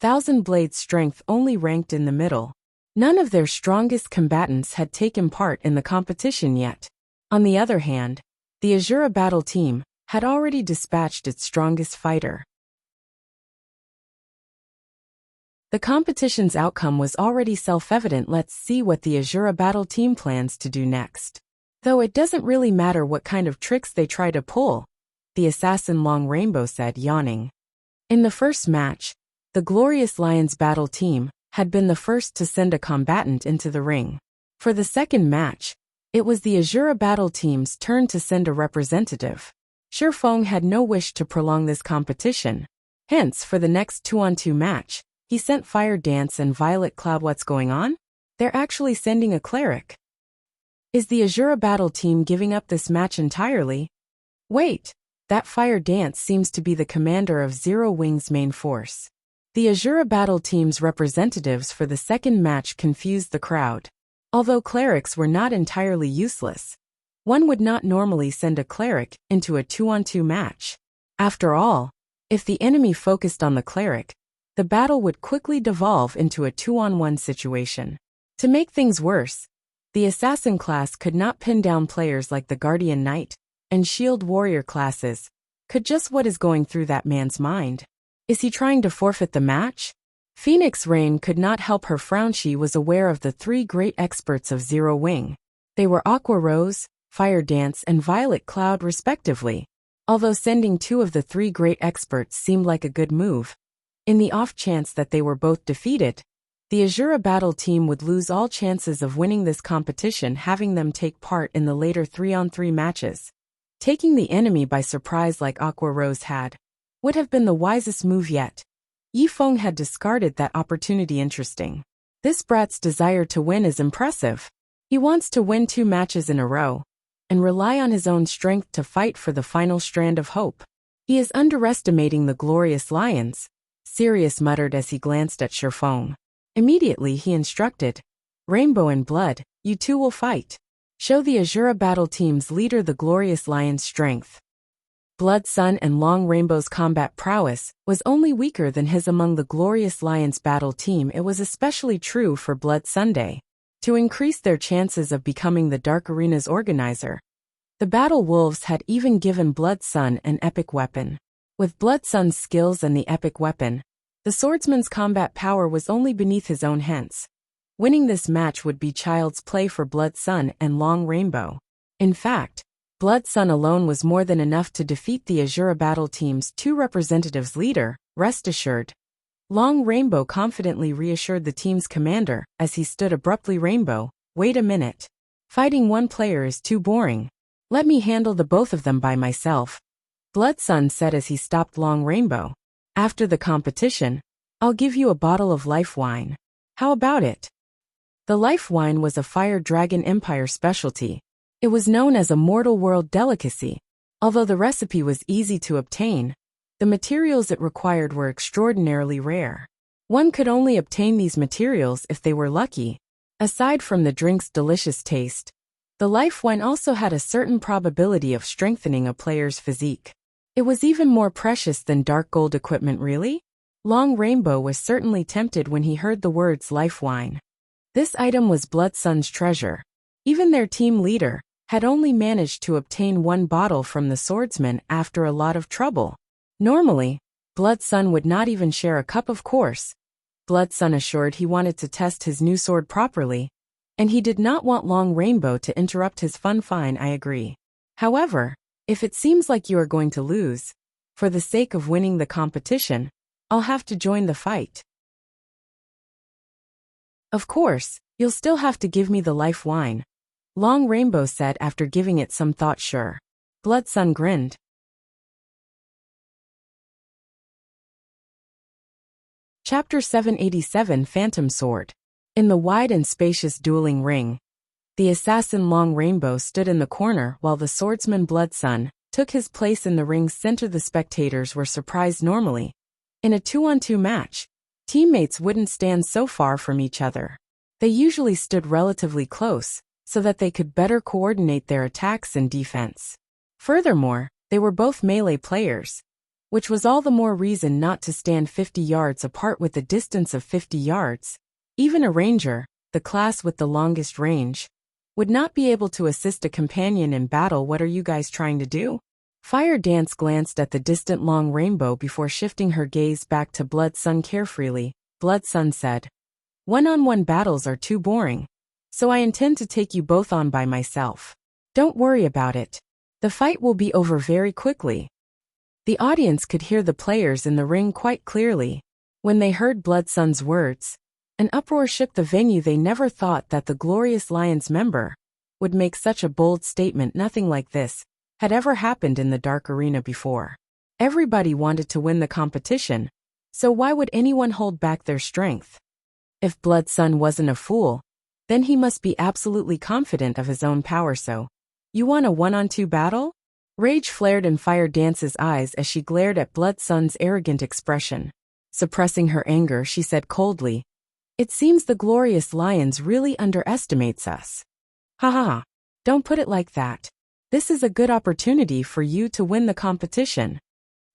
Thousand Blades' strength only ranked in the middle. None of their strongest combatants had taken part in the competition yet. On the other hand, the Azura battle team had already dispatched its strongest fighter. The competition's outcome was already self-evident. Let's see what the Azura battle team plans to do next. Though it doesn't really matter what kind of tricks they try to pull, the assassin Long Rainbow said, yawning. In the first match, the Glorious Lions battle team had been the first to send a combatant into the ring. For the second match, it was the Azura battle team's turn to send a representative. Shifeng had no wish to prolong this competition. Hence, for the next 2-on-2 match, he sent Fire Dance and Violet Cloud. What's going on? They're actually sending a cleric. Is the Azura battle team giving up this match entirely? Wait, that Fire Dance seems to be the commander of Zero Wings' main force. The Azura battle team's representatives for the second match confused the crowd. Although clerics were not entirely useless, one would not normally send a cleric into a 2-on-2 match. After all, if the enemy focused on the cleric, the battle would quickly devolve into a 2-on-1 situation. To make things worse, the assassin class could not pin down players like the Guardian Knight and Shield Warrior classes. Could just what is going through that man's mind? Is he trying to forfeit the match? Phoenix Rain could not help her frown. She was aware of the three great experts of Zero Wing. They were Aqua Rose, Fire Dance, and Violet Cloud respectively. Although sending two of the three great experts seemed like a good move, in the off chance that they were both defeated, the Azura battle team would lose all chances of winning this competition. Having them take part in the later 3-on-3 matches, taking the enemy by surprise like Aqua Rose had, would have been the wisest move yet. Yifeng had discarded that opportunity. Interesting. This brat's desire to win is impressive. He wants to win 2 matches in a row and rely on his own strength to fight for the final strand of hope. He is underestimating the Glorious Lions, Sirius muttered as he glanced at Shifeng. Immediately he instructed, Rainbow and Blood, you two will fight. Show the Azura battle team's leader the Glorious Lion's strength. Blood Sun and Long Rainbow's combat prowess was only weaker than his among the Glorious Lions battle team. It was especially true for Blood Sunday. To increase their chances of becoming the Dark Arena's organizer, the Battle Wolves had even given Blood Sun an epic weapon. With Blood Sun's skills and the epic weapon, the swordsman's combat power was only beneath his own. Hence, winning this match would be child's play for Blood Sun and Long Rainbow. In fact, Blood Sun alone was more than enough to defeat the Azura battle team's 2 representatives. Leader, rest assured. Long Rainbow confidently reassured the team's commander as he stood abruptly. Rainbow, wait a minute. Fighting one player is too boring. Let me handle the both of them by myself, Blood Sun said as he stopped Long Rainbow. After the competition, I'll give you a bottle of life wine. How about it? The life wine was a Fire Dragon Empire specialty. It was known as a Mortal World delicacy. Although the recipe was easy to obtain, the materials it required were extraordinarily rare. One could only obtain these materials if they were lucky. Aside from the drink's delicious taste, the life wine also had a certain probability of strengthening a player's physique. It was even more precious than dark gold equipment. Really? Long Rainbow was certainly tempted when he heard the words life wine. This item was Blood Sun's treasure. Even their team leader had only managed to obtain 1 bottle from the swordsman after a lot of trouble. Normally, Blood Sun would not even share a cup. Of course, Blood Sun assured he wanted to test his new sword properly, and he did not want Long Rainbow to interrupt his fun. Fine, I agree. However, if it seems like you are going to lose, for the sake of winning the competition, I'll have to join the fight. Of course, you'll still have to give me the life wine, Long Rainbow said after giving it some thought. Sure. Blood Sun grinned. Chapter 787 Phantom Sword. In the wide and spacious dueling ring, the assassin Long Rainbow stood in the corner while the swordsman Blood Sun took his place in the ring's center. The spectators were surprised. Normally, in a 2-on-2 match, teammates wouldn't stand so far from each other. They usually stood relatively close, so that they could better coordinate their attacks and defense. Furthermore, they were both melee players, which was all the more reason not to stand 50 yards apart with a distance of 50 yards. Even a ranger, the class with the longest range, would not be able to assist a companion in battle. What are you guys trying to do? Fire Dance glanced at the distant Long Rainbow before shifting her gaze back to Blood Sun carefreely. Blood Sun said, "One-on-one battles are too boring, so I intend to take you both on by myself. Don't worry about it. The fight will be over very quickly." The audience could hear the players in the ring quite clearly. When they heard Blood Sun's words, an uproar shook the venue. They never thought that the Glorious Lions member would make such a bold statement. Nothing like this had ever happened in the Dark Arena before. Everybody wanted to win the competition, so why would anyone hold back their strength? If Blood Sun wasn't a fool, then he must be absolutely confident of his own power. So, you want a 1-on-2 battle? Rage flared in Fire Dance's eyes as she glared at Blood Sun's arrogant expression. Suppressing her anger, she said coldly, "It seems the Glorious Lions really underestimates us." "Ha ha ha. Don't put it like that. This is a good opportunity for you to win the competition."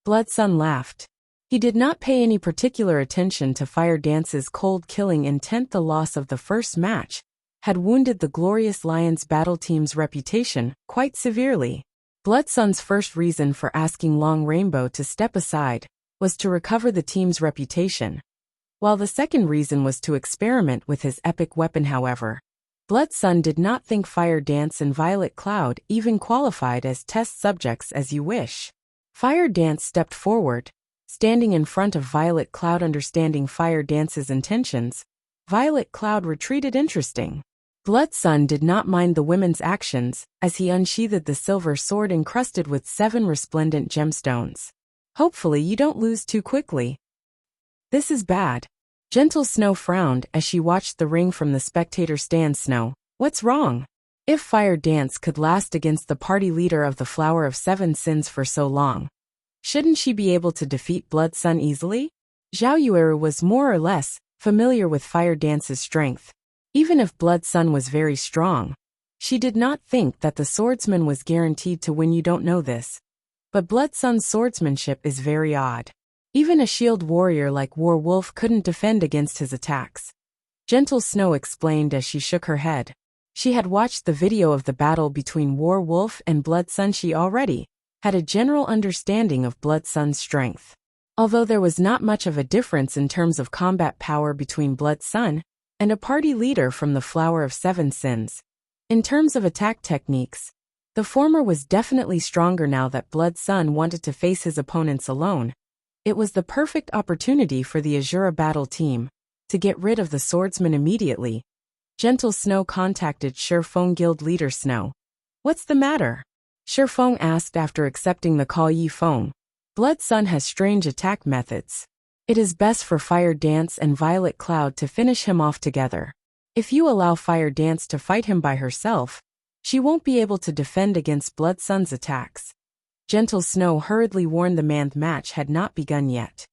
Blood Sun laughed. He did not pay any particular attention to Fire Dance's cold killing intent. The loss of the first match had wounded the Glorious Lions battle team's reputation quite severely. Blood Sun's first reason for asking Long Rainbow to step aside was to recover the team's reputation, while the second reason was to experiment with his epic weapon. However, Blood Sun did not think Fire Dance and Violet Cloud even qualified as test subjects. "As you wish." Fire Dance stepped forward, standing in front of Violet Cloud. Understanding Fire Dance's intentions, Violet Cloud retreated. Interesting. Blood Sun did not mind the women's actions as he unsheathed the silver sword encrusted with 7 resplendent gemstones. "Hopefully you don't lose too quickly." "This is bad." Gentle Snow frowned as she watched the ring from the spectator stand. "Snow, what's wrong?" If Fire Dance could last against the party leader of the Flower of 7 Sins for so long, shouldn't she be able to defeat Blood Sun easily? Zhao Yueru was more or less familiar with Fire Dance's strength. Even if Blood Sun was very strong, she did not think that the swordsman was guaranteed to win. "You don't know this, but Blood Sun's swordsmanship is very odd. Even a shield warrior like War Wolf couldn't defend against his attacks." Gentle Snow explained as she shook her head. She had watched the video of the battle between War Wolf and Blood Sun. She already had a general understanding of Blood Sun's strength. Although there was not much of a difference in terms of combat power between Blood Sun and a party leader from the Flower of 7 Sins, in terms of attack techniques, the former was definitely stronger. Now that Blood Sun wanted to face his opponents alone, it was the perfect opportunity for the Azura battle team to get rid of the swordsman immediately. Gentle Snow contacted Shifeng Guild leader Snow. "What's the matter?" Shifeng asked after accepting the call. "Yifeng, Blood Sun has strange attack methods. It is best for Fire Dance and Violet Cloud to finish him off together. If you allow Fire Dance to fight him by herself, she won't be able to defend against Blood Sun's attacks." Gentle Snow hurriedly warned the man the match had not begun yet.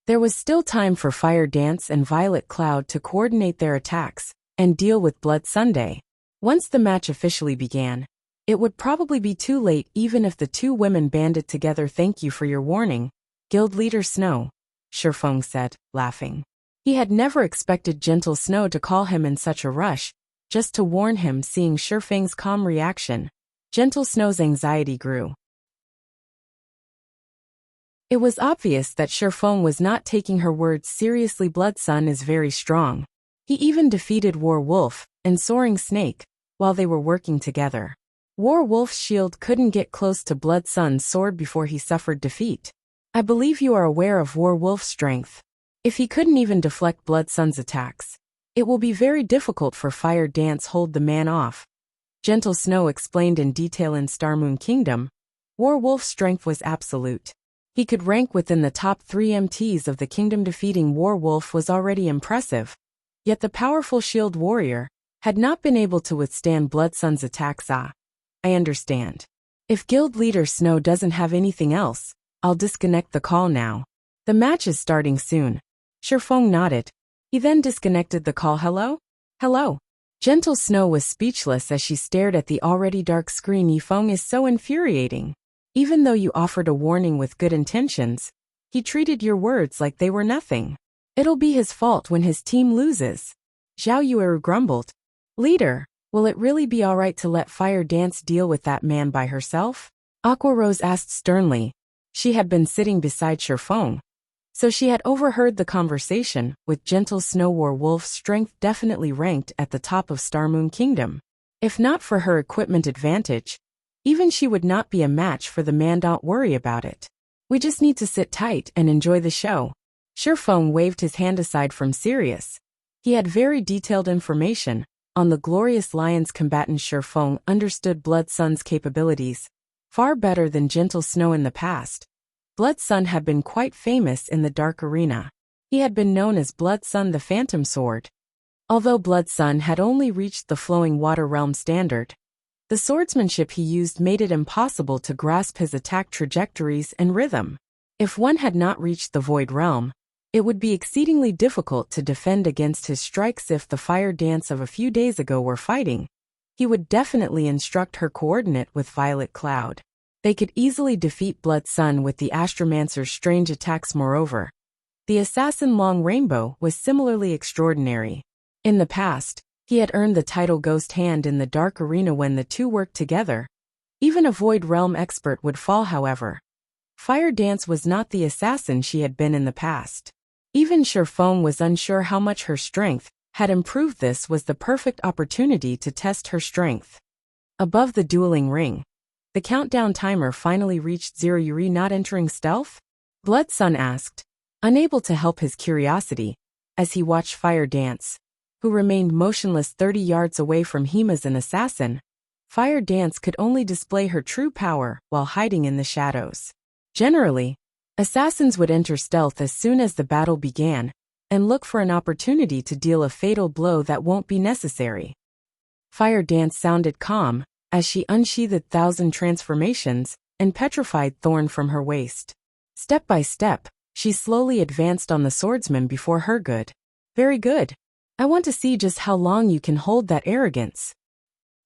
There was still time for Fire Dance and Violet Cloud to coordinate their attacks and deal with Blood Sunday. Once the match officially began, it would probably be too late even if the two women banded together. "Thank you for your warning, Guild Leader Snow," Shifeng said, laughing. He had never expected Gentle Snow to call him in such a rush, just to warn him. Seeing Shifeng's calm reaction, Gentle Snow's anxiety grew. It was obvious that Shifeng was not taking her words seriously. Blood Sun is very strong. He even defeated War Wolf and Soaring Snake while they were working together. War Wolf's shield couldn't get close to Blood Sun's sword before he suffered defeat. "I believe you are aware of War Wolf's strength," If he couldn't even deflect Blood Sun's attacks, it will be very difficult for Fire Dance hold the man off. Gentle Snow explained in detail in Star Moon Kingdom. Warwolf's strength was absolute. He could rank within the top 3 MTs of the kingdom. Defeating Warwolf was already impressive. Yet the powerful shield warrior had not been able to withstand Blood Sun's attacks. I understand. If Guild Leader Snow doesn't have anything else, I'll disconnect the call now. The match is starting soon. Shifeng nodded. He then disconnected the call. Hello? Hello. Gentle Snow was speechless as she stared at the already dark screen. Yifeng is so infuriating. Even though you offered a warning with good intentions, he treated your words like they were nothing. It'll be his fault when his team loses. Zhao Yueru grumbled. Leader, will it really be alright to let Fire Dance deal with that man by herself? Aqua Rose asked sternly. She had been sitting beside Shifeng, so she had overheard the conversation. With Gentle Snow, Warwolf's strength definitely ranked at the top of Star Moon Kingdom. If not for her equipment advantage, even she would not be a match for the man. Don't worry about it. We just need to sit tight and enjoy the show. Shifeng waved his hand aside from Sirius. He had very detailed information on the glorious Lion's combatant. Shifeng understood Blood Sun's capabilities far better than Gentle Snow in the past. Blood Sun had been quite famous in the Dark Arena. He had been known as Blood Sun the Phantom Sword. Although Blood Sun had only reached the Flowing Water Realm standard, the swordsmanship he used made it impossible to grasp his attack trajectories and rhythm. If one had not reached the Void Realm, it would be exceedingly difficult to defend against his strikes. If the Fire Dance of a few days ago were fighting, he would definitely instruct her coordinate with Violet Cloud. They could easily defeat Blood Sun with the Astromancer's strange attacks. Moreover, the Assassin Long Rainbow was similarly extraordinary. In the past, he had earned the title Ghost Hand in the Dark Arena when the two worked together. Even a Void Realm expert would fall. However, Fire Dance was not the assassin she had been in the past. Even Shifeng was unsure how much her strength had improved. This was the perfect opportunity to test her strength. Above the dueling ring, the countdown timer finally reached 0. Yuri not entering stealth? Blood Sun asked, unable to help his curiosity, as he watched Fire Dance, who remained motionless 30 yards away from him as an assassin. Fire Dance could only display her true power while hiding in the shadows. Generally, assassins would enter stealth as soon as the battle began, and look for an opportunity to deal a fatal blow that won't be necessary. Fire Dance sounded calm as she unsheathed 1,000 transformations and petrified thorn from her waist. Step by step, she slowly advanced on the swordsman before her. Good. Very good. I want to see just how long you can hold that arrogance.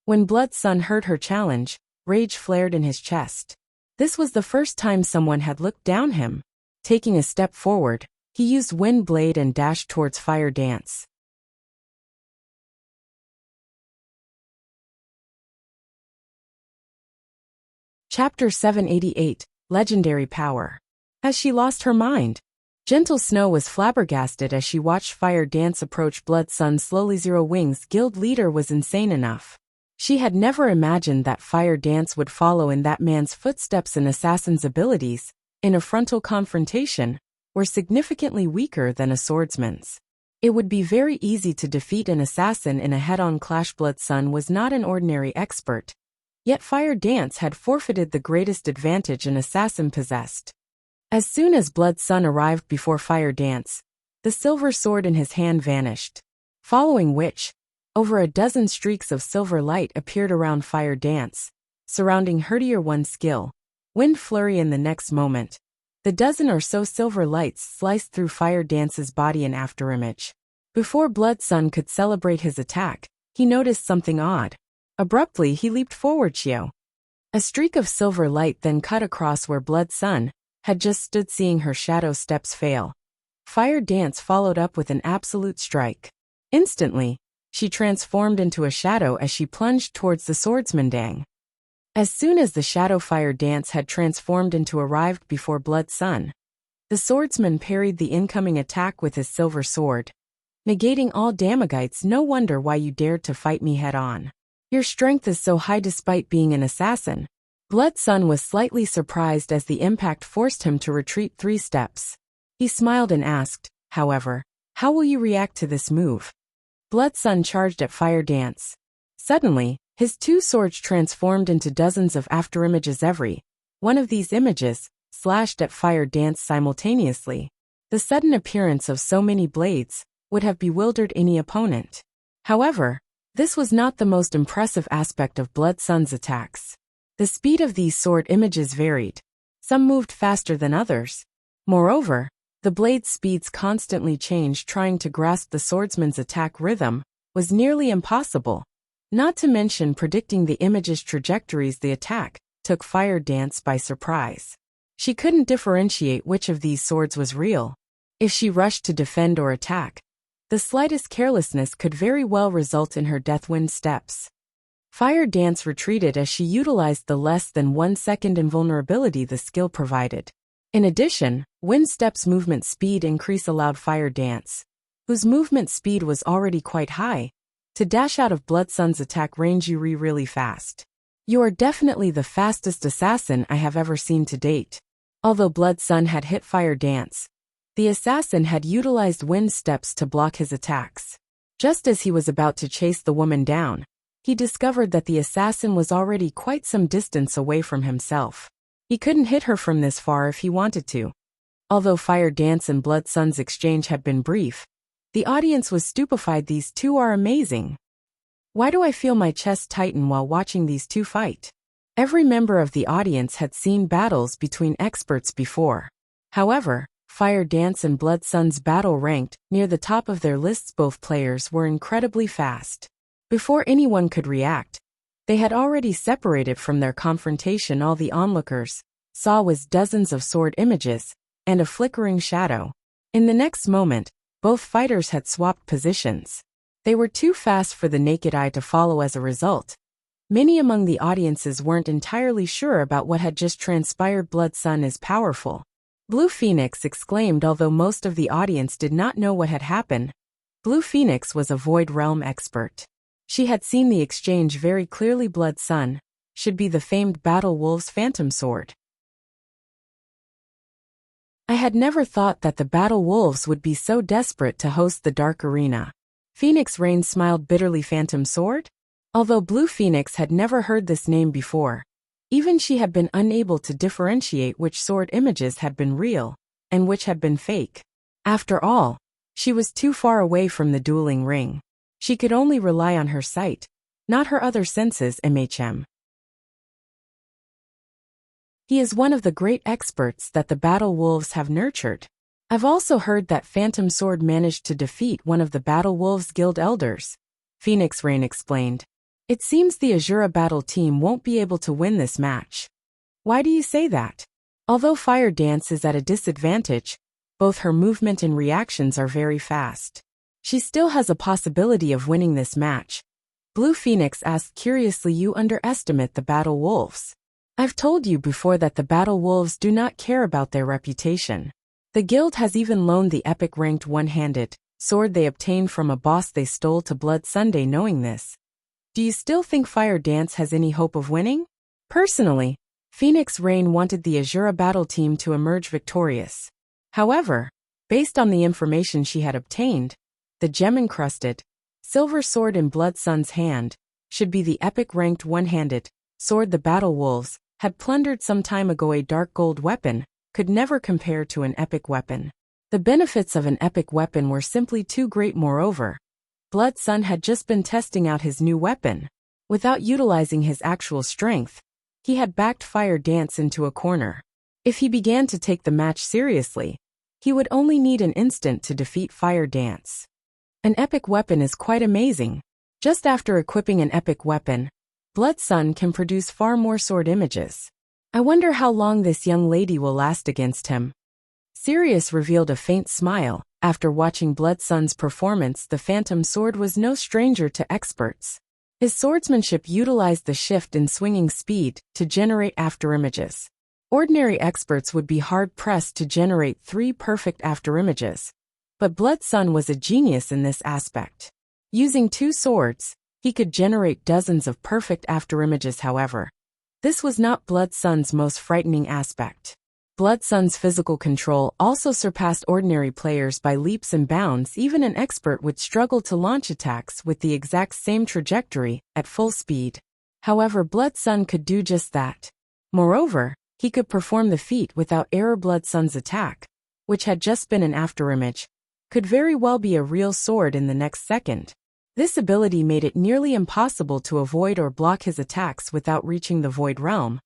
When Blood Sun heard her challenge, rage flared in his chest. This was the first time someone had looked down him. Taking a step forward, he used Wind Blade and dashed towards Fire Dance. Chapter 788, Legendary Power. Has she lost her mind? Gentle Snow was flabbergasted as she watched Fire Dance approach Blood Sun slowly. 0 Wings Guild Leader was insane enough. She had never imagined that Fire Dance would follow in that man's footsteps. An assassin's abilities, in a frontal confrontation, were significantly weaker than a swordsman's. It would be very easy to defeat an assassin in a head-on clash. Blood Sun was not an ordinary expert, yet Fire Dance had forfeited the greatest advantage an assassin possessed. As soon as Blood Sun arrived before Fire Dance, the silver sword in his hand vanished, following which, over a dozen streaks of silver light appeared around Fire Dance, surrounding her. Tier 1 skill, Wind Flurry. In the next moment, the dozen or so silver lights sliced through Fire Dance's body. An afterimage. Before Blood Sun could celebrate his attack, he noticed something odd. Abruptly he leaped forward. Chio. A streak of silver light then cut across where Blood Sun had just stood. Seeing her shadow steps fail, Fire Dance followed up with an absolute strike. Instantly, she transformed into a shadow as she plunged towards the swordsman. Dang. As soon as the shadow Fire Dance had transformed into arrived before Blood Sun, the swordsman parried the incoming attack with his silver sword, negating all damagites. No wonder why you dared to fight me head-on. Your strength is so high despite being an assassin. Blood Sun was slightly surprised as the impact forced him to retreat 3 steps. He smiled and asked, however. How will you react to this move? Blood Sun charged at Fire Dance. Suddenly, his two swords transformed into dozens of afterimages. Every one of these images slashed at Fire Dance simultaneously. The sudden appearance of so many blades would have bewildered any opponent. However, this was not the most impressive aspect of Blood Sun's attacks. The speed of these sword images varied. Some moved faster than others. Moreover, the blade's speeds constantly changed. Trying to grasp the swordsman's attack rhythm was nearly impossible. Not to mention predicting the image's trajectories. The attack took Fire Dance by surprise. She couldn't differentiate which of these swords was real. If she rushed to defend or attack, the slightest carelessness could very well result in her death. Wind steps. Fire Dance retreated as she utilized the less than 1 second invulnerability the skill provided. In addition, Wind Step's movement speed increase allowed Fire Dance, whose movement speed was already quite high, to dash out of Blood Sun's attack range. Really fast. You are definitely the fastest assassin I have ever seen to date. Although Blood Sun had hit Fire Dance, the assassin had utilized Wind Steps to block his attacks. Just as he was about to chase the woman down, he discovered that the assassin was already quite some distance away from himself. He couldn't hit her from this far if he wanted to. Although Fire Dance and Blood Sun's exchange had been brief, the audience was stupefied. These two are amazing. Why do I feel my chest tighten while watching these two fight? Every member of the audience had seen battles between experts before. However, Fire Dance and Blood Sun's battle ranked near the top of their lists. Both players were incredibly fast. Before anyone could react, they had already separated from their confrontation. All the onlookers saw was dozens of sword images and a flickering shadow. In the next moment, both fighters had swapped positions. They were too fast for the naked eye to follow. As a result, many among the audiences weren't entirely sure about what had just transpired. Blood Sun is powerful, Blue Phoenix exclaimed. Although most of the audience did not know what had happened, Blue Phoenix was a Void Realm expert. She had seen the exchange very clearly. Blood Sun should be the famed Battle Wolf's Phantom Sword. I had never thought that the Battle Wolves would be so desperate to host the Dark Arena. Phoenix Rain smiled bitterly. Phantom Sword? Although Blue Phoenix had never heard this name before, even she had been unable to differentiate which sword images had been real and which had been fake. After all, she was too far away from the dueling ring. She could only rely on her sight, not her other senses. He is one of the great experts that the Battle Wolves have nurtured. I've also heard that Phantom Sword managed to defeat one of the Battle Wolves Guild elders, Phoenix Rain explained. It seems the Azura battle team won't be able to win this match. Why do you say that? Although Fire Dance is at a disadvantage, both her movement and reactions are very fast. She still has a possibility of winning this match. Blue Phoenix asked curiously. You underestimate the Battle Wolves. I've told you before that the Battle Wolves do not care about their reputation. The guild has even loaned the epic ranked one-handed sword they obtained from a boss they stole to Blood Sunday. Knowing this, do you still think Fire Dance has any hope of winning? Personally, Phoenix Rain wanted the Azura battle team to emerge victorious. However, based on the information she had obtained, the gem-encrusted silver sword in Blood Sun's hand should be the epic ranked one-handed sword the Battle Wolves had plundered some time ago. A dark gold weapon could never compare to an epic weapon. The benefits of an epic weapon were simply too great. Moreover, Blood Sun had just been testing out his new weapon. Without utilizing his actual strength, he had backed Fire Dance into a corner. If he began to take the match seriously, he would only need an instant to defeat Fire Dance. An epic weapon is quite amazing. Just after equipping an epic weapon, Blood Sun can produce far more sword images. I wonder how long this young lady will last against him. Sirius revealed a faint smile. After watching Blood Sun's performance, the Phantom Sword was no stranger to experts. His swordsmanship utilized the shift in swinging speed to generate afterimages. Ordinary experts would be hard-pressed to generate 3 perfect afterimages. But Blood Sun was a genius in this aspect. Using 2 swords, he could generate dozens of perfect afterimages. However, this was not Blood Sun's most frightening aspect. Blood Sun's physical control also surpassed ordinary players by leaps and bounds. Even an expert would struggle to launch attacks with the exact same trajectory at full speed. However, Blood Sun could do just that. Moreover, he could perform the feat without error. Blood Sun's attack, which had just been an afterimage, could very well be a real sword in the next second. This ability made it nearly impossible to avoid or block his attacks without reaching the Void Realm.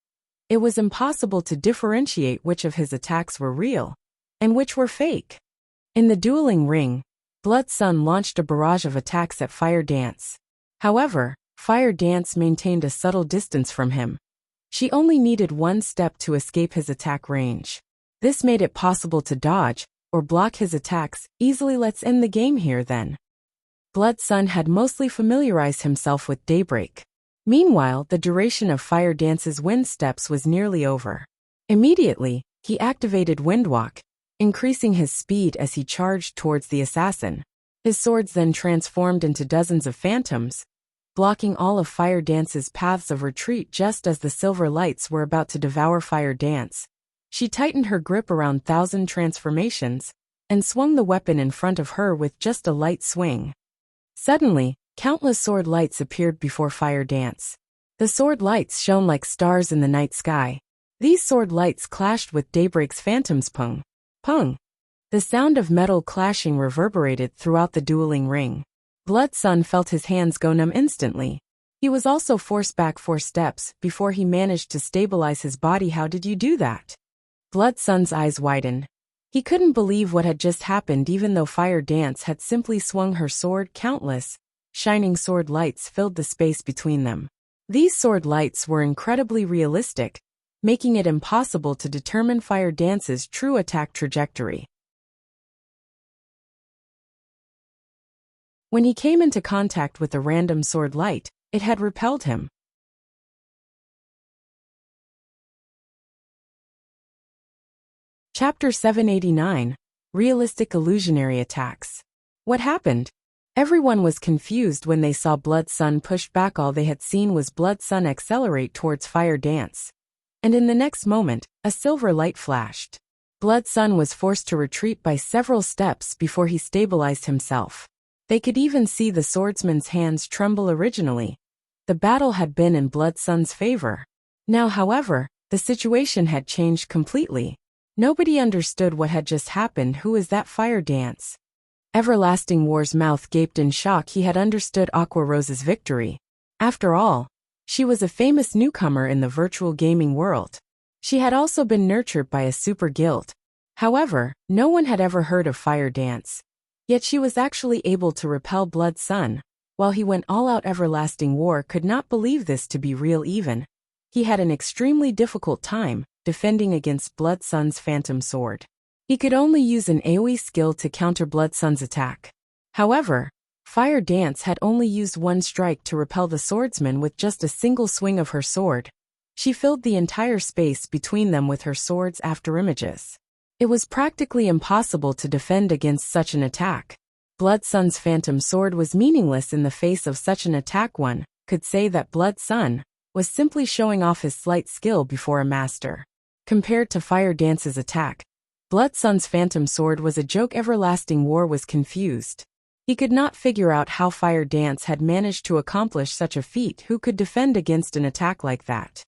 It was impossible to differentiate which of his attacks were real and which were fake. In the dueling ring, Blood Sun launched a barrage of attacks at Fire Dance. However, Fire Dance maintained a subtle distance from him. She only needed one step to escape his attack range. This made it possible to dodge or block his attacks easily. Let's end the game here then. Blood Sun had mostly familiarized himself with Daybreak. Meanwhile, the duration of Fire Dance's wind steps was nearly over. Immediately, he activated Windwalk, increasing his speed as he charged towards the assassin. His swords then transformed into dozens of phantoms, blocking all of Fire Dance's paths of retreat. Just as the silver lights were about to devour Fire Dance, she tightened her grip around Thousand Transformations and swung the weapon in front of her with just a light swing. Suddenly, countless sword lights appeared before Fire Dance. The sword lights shone like stars in the night sky. These sword lights clashed with Daybreak's phantoms. Pung, pung. The sound of metal clashing reverberated throughout the dueling ring. Blood Sun felt his hands go numb instantly. He was also forced back 4 steps before he managed to stabilize his body. How did you do that? Blood Sun's eyes widened. He couldn't believe what had just happened. Even though Fire Dance had simply swung her sword, countless shining sword lights filled the space between them. These sword lights were incredibly realistic, making it impossible to determine Fire Dance's true attack trajectory. When he came into contact with a random sword light, it had repelled him. Chapter 789. Realistic Illusionary Attacks. What happened? Everyone was confused when they saw Blood Sun push back. All they had seen was Blood Sun accelerate towards Fire Dance. And in the next moment, a silver light flashed. Blood Sun was forced to retreat by several steps before he stabilized himself. They could even see the swordsman's hands tremble. Originally, the battle had been in Blood Sun's favor. Now, however, the situation had changed completely. Nobody understood what had just happened. Who is that Fire Dance? Everlasting War's mouth gaped in shock. He had understood Aqua Rose's victory. After all, she was a famous newcomer in the virtual gaming world. She had also been nurtured by a super guild. However, no one had ever heard of Fire Dance. Yet she was actually able to repel Blood Sun. While he went all out, Everlasting War could not believe this to be real. Even he had an extremely difficult time defending against Blood Sun's phantom sword. He could only use an AoE skill to counter Blood Sun's attack. However, Fire Dance had only used one strike to repel the swordsman with just a single swing of her sword. She filled the entire space between them with her sword's afterimages. It was practically impossible to defend against such an attack. Blood Sun's phantom sword was meaningless in the face of such an attack. One could say that Blood Sun was simply showing off his slight skill before a master. Compared to Fire Dance's attack, Blood Sun's phantom sword was a joke. Everlasting War was confused. He could not figure out how Fire Dance had managed to accomplish such a feat. Who could defend against an attack like that?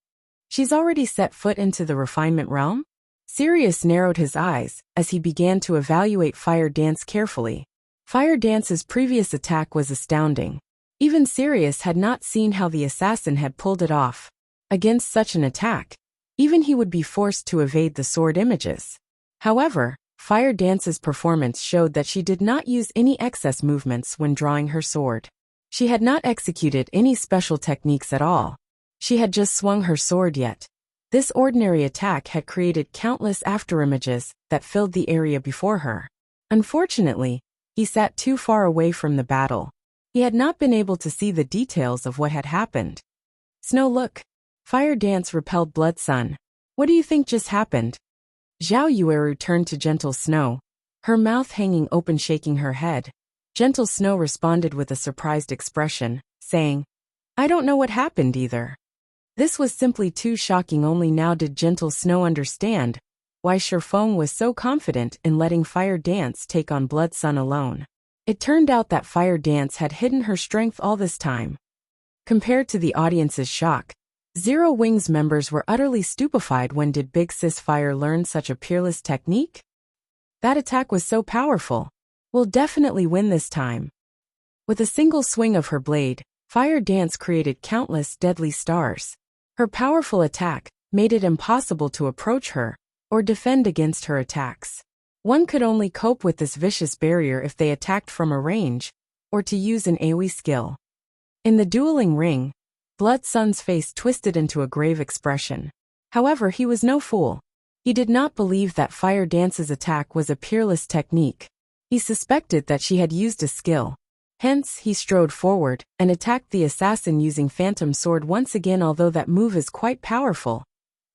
She's already set foot into the refinement realm? Sirius narrowed his eyes as he began to evaluate Fire Dance carefully. Fire Dance's previous attack was astounding. Even Sirius had not seen how the assassin had pulled it off. Against such an attack, even he would be forced to evade the sword images. However, Fire Dance's performance showed that she did not use any excess movements when drawing her sword. She had not executed any special techniques at all. She had just swung her sword. Yet this ordinary attack had created countless afterimages that filled the area before her. Unfortunately, he sat too far away from the battle. He had not been able to see the details of what had happened. Snow, look. Fire Dance repelled Blood Sun. What do you think just happened? Zhao Yueru turned to Gentle Snow, her mouth hanging open, shaking her head. Gentle Snow responded with a surprised expression, saying, I don't know what happened either. This was simply too shocking. Only now did Gentle Snow understand why Shifeng was so confident in letting Fire Dance take on Blood Sun alone. It turned out that Fire Dance had hidden her strength all this time. Compared to the audience's shock, Zero Wings members were utterly stupefied when did Big Sis Fire learn such a peerless technique? That attack was so powerful. We'll definitely win this time. With a single swing of her blade, Fire Dance created countless deadly stars. Her powerful attack made it impossible to approach her or defend against her attacks. One could only cope with this vicious barrier if they attacked from a range or to use an AoE skill. In the dueling ring, Blood Sun's face twisted into a grave expression. However, he was no fool. He did not believe that Fire Dance's attack was a peerless technique. He suspected that she had used a skill. Hence, he strode forward and attacked the assassin using Phantom Sword once again. Although that move is quite powerful,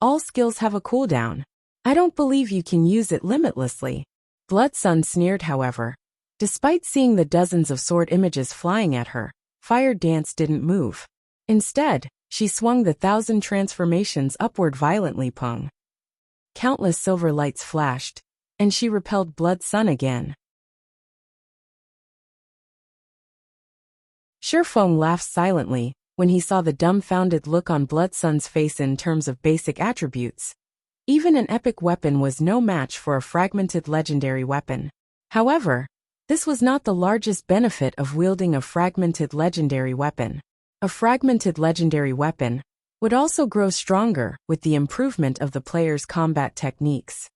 all skills have a cooldown. I don't believe you can use it limitlessly. Blood Sun sneered, however. Despite seeing the dozens of sword images flying at her, Fire Dance didn't move. Instead, she swung the 1,000 transformations upward violently. Pung. Countless silver lights flashed, and she repelled Blood Sun again. Shifeng laughed silently when he saw the dumbfounded look on Blood Sun's face. In terms of basic attributes, even an epic weapon was no match for a fragmented legendary weapon. However, this was not the largest benefit of wielding a fragmented legendary weapon. A fragmented legendary weapon would also grow stronger with the improvement of the player's combat techniques.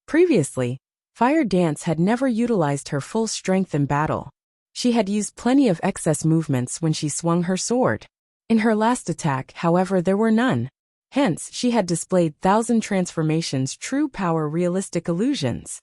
Previously, Fire Dance had never utilized her full strength in battle. She had used plenty of excess movements when she swung her sword. In her last attack, however, there were none. Hence, she had displayed 1,000 transformations, true power, realistic illusions.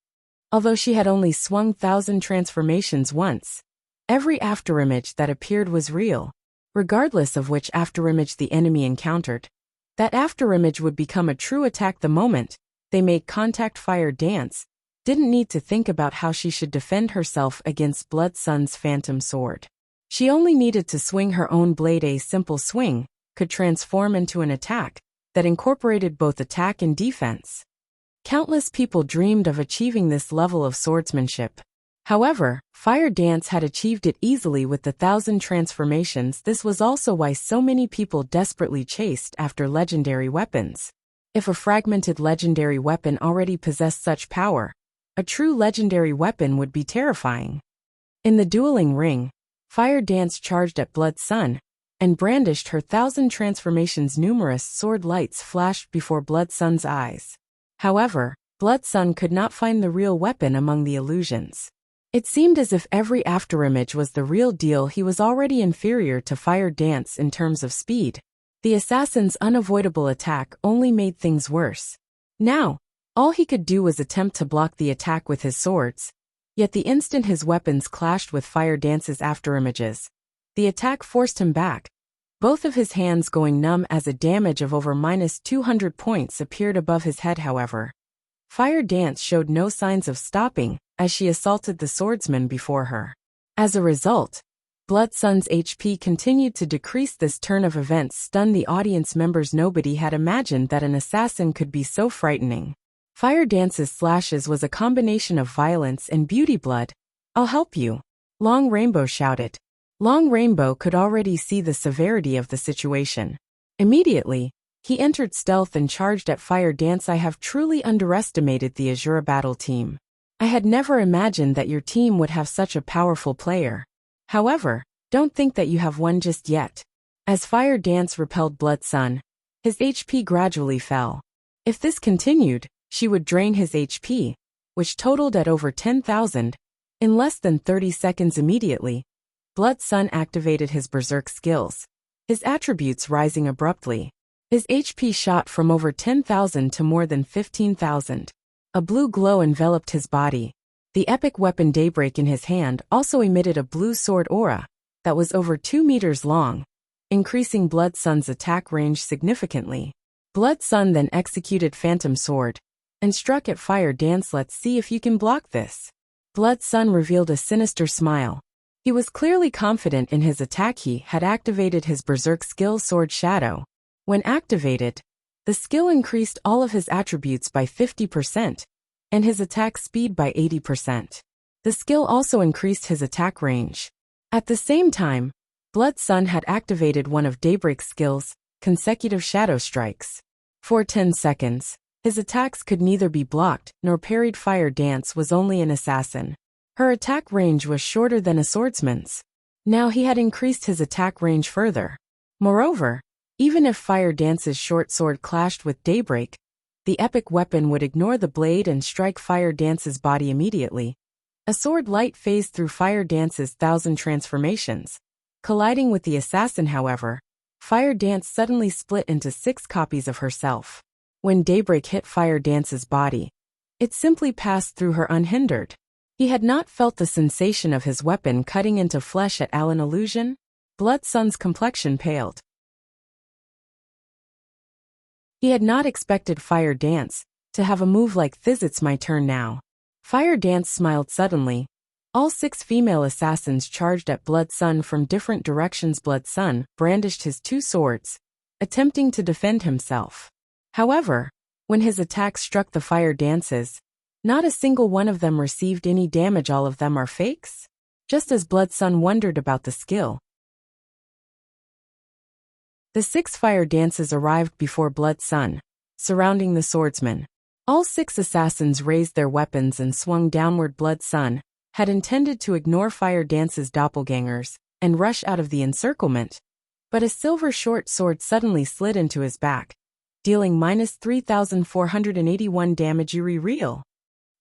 Although she had only swung 1,000 transformations once, every afterimage that appeared was real. Regardless of which afterimage the enemy encountered, that afterimage would become a true attack the moment they made contact. Fire Dance didn't need to think about how she should defend herself against Blood Sun's Phantom Sword. She only needed to swing her own blade. A simple swing could transform into an attack that incorporated both attack and defense. Countless people dreamed of achieving this level of swordsmanship. However, Fire Dance had achieved it easily with the 1,000 transformations. This was also why so many people desperately chased after legendary weapons. If a fragmented legendary weapon already possessed such power, a true legendary weapon would be terrifying. In the dueling ring, Fire Dance charged at Blood Sun and brandished her 1,000 transformations. Numerous sword lights flashed before Blood Sun's eyes. However, Blood Sun could not find the real weapon among the illusions. It seemed as if every afterimage was the real deal. He was already inferior to Fire Dance in terms of speed. The assassin's unavoidable attack only made things worse. Now, all he could do was attempt to block the attack with his swords. Yet the instant his weapons clashed with Fire Dance's afterimages, the attack forced him back. Both of his hands going numb as a damage of over -200 points appeared above his head. However, Fire Dance showed no signs of stopping as she assaulted the swordsman before her. As a result, Blood Sun's HP continued to decrease. This turn of events stunned the audience members. Nobody had imagined that an assassin could be so frightening. Fire Dance's slashes was a combination of violence and beauty. Blood, I'll help you, Long Rainbow shouted. Long Rainbow could already see the severity of the situation. Immediately, he entered stealth and charged at Fire Dance. I have truly underestimated the Azure Battle team. I had never imagined that your team would have such a powerful player. However, don't think that you have won just yet. As Fire Dance repelled Blood Sun, his HP gradually fell. If this continued, she would drain his HP, which totaled at over 10,000, in less than 30 seconds. Immediately, Blood Sun activated his berserk skills, his attributes rising abruptly. His HP shot from over 10,000 to more than 15,000. A blue glow enveloped his body. The epic weapon Daybreak in his hand also emitted a blue sword aura that was over 2 meters long, increasing Blood Sun's attack range significantly. Blood Sun then executed Phantom Sword and struck at Fire Dance. Let's see if you can block this. Blood Sun revealed a sinister smile. He was clearly confident in his attack. He had activated his berserk skill Sword Shadow. When activated, The skill increased all of his attributes by 50%, and his attack speed by 80%. The skill also increased his attack range. At the same time, Blood Sun had activated one of Daybreak's skills, consecutive shadow strikes. For 10 seconds, his attacks could neither be blocked nor parried. Fire Dance was only an assassin. Her attack range was shorter than a swordsman's. Now he had increased his attack range further. Moreover, even if Fire Dance's short sword clashed with Daybreak, the epic weapon would ignore the blade and strike Fire Dance's body immediately. A sword light phased through Fire Dance's 1,000 transformations. Colliding with the assassin, however, Fire Dance suddenly split into 6 copies of herself. When Daybreak hit Fire Dance's body, it simply passed through her unhindered. He had not felt the sensation of his weapon cutting into flesh at all. An illusion? Blood Sun's complexion paled. He had not expected Fire Dance to have a move like this. It's my turn now. Fire Dance smiled suddenly. All 6 female assassins charged at Blood Sun from different directions. Blood Sun brandished his 2 swords, attempting to defend himself. However, when his attack struck the Fire Dances, not a single one of them received any damage. All of them are fakes? Just as Blood Sun wondered about the skill, the 6 Fire Dances arrived before Blood Sun, surrounding the swordsman. All 6 assassins raised their weapons and swung downward. Blood Sun had intended to ignore Fire Dance's doppelgangers and rush out of the encirclement, but a silver short sword suddenly slid into his back, dealing -3,481 damage. Real.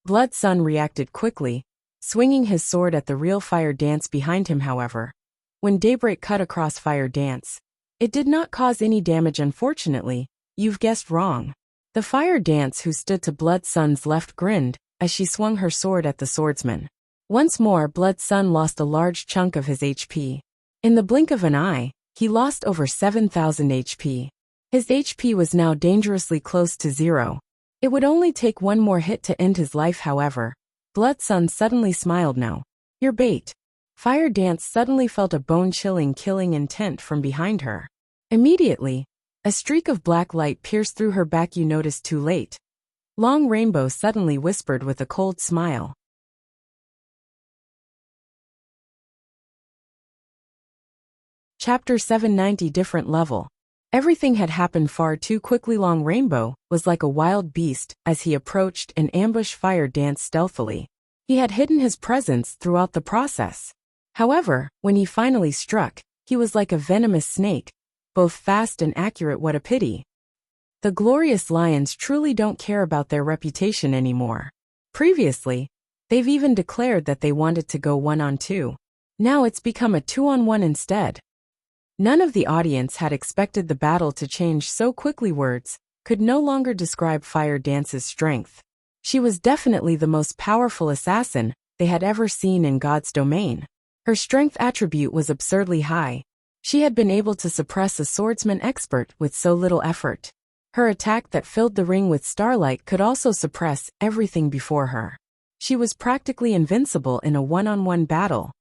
Blood Sun reacted quickly, swinging his sword at the real Fire Dance behind him. However, when Daybreak cut across Fire Dance, it did not cause any damage. Unfortunately, you've guessed wrong. The Fire Dance who stood to Blood Sun's left grinned as she swung her sword at the swordsman. Once more, Blood Sun lost a large chunk of his HP. In the blink of an eye, he lost over 7,000 HP. His HP was now dangerously close to 0. It would only take one more hit to end his life. However, Blood Sun suddenly smiled. No, you're bait. Fire Dance suddenly felt a bone-chilling killing intent from behind her. Immediately, a streak of black light pierced through her back. You noticed too late. Long Rainbow suddenly whispered with a cold smile. Chapter 790. Different level. Everything had happened far too quickly. Long Rainbow was like a wild beast as he approached and ambushed Fire Dance stealthily. He had hidden his presence throughout the process. However, when he finally struck, he was like a venomous snake, both fast and accurate. What a pity. The Glorious Lions truly don't care about their reputation anymore. Previously, they've even declared that they wanted to go 1-on-2. Now it's become a 2-on-1 instead. None of the audience had expected the battle to change so quickly. Words could no longer describe Fire Dance's strength. She was definitely the most powerful assassin they had ever seen in God's domain. Her strength attribute was absurdly high. She had been able to suppress a swordsman expert with so little effort. Her attack that filled the ring with starlight could also suppress everything before her. She was practically invincible in a 1-on-1 battle.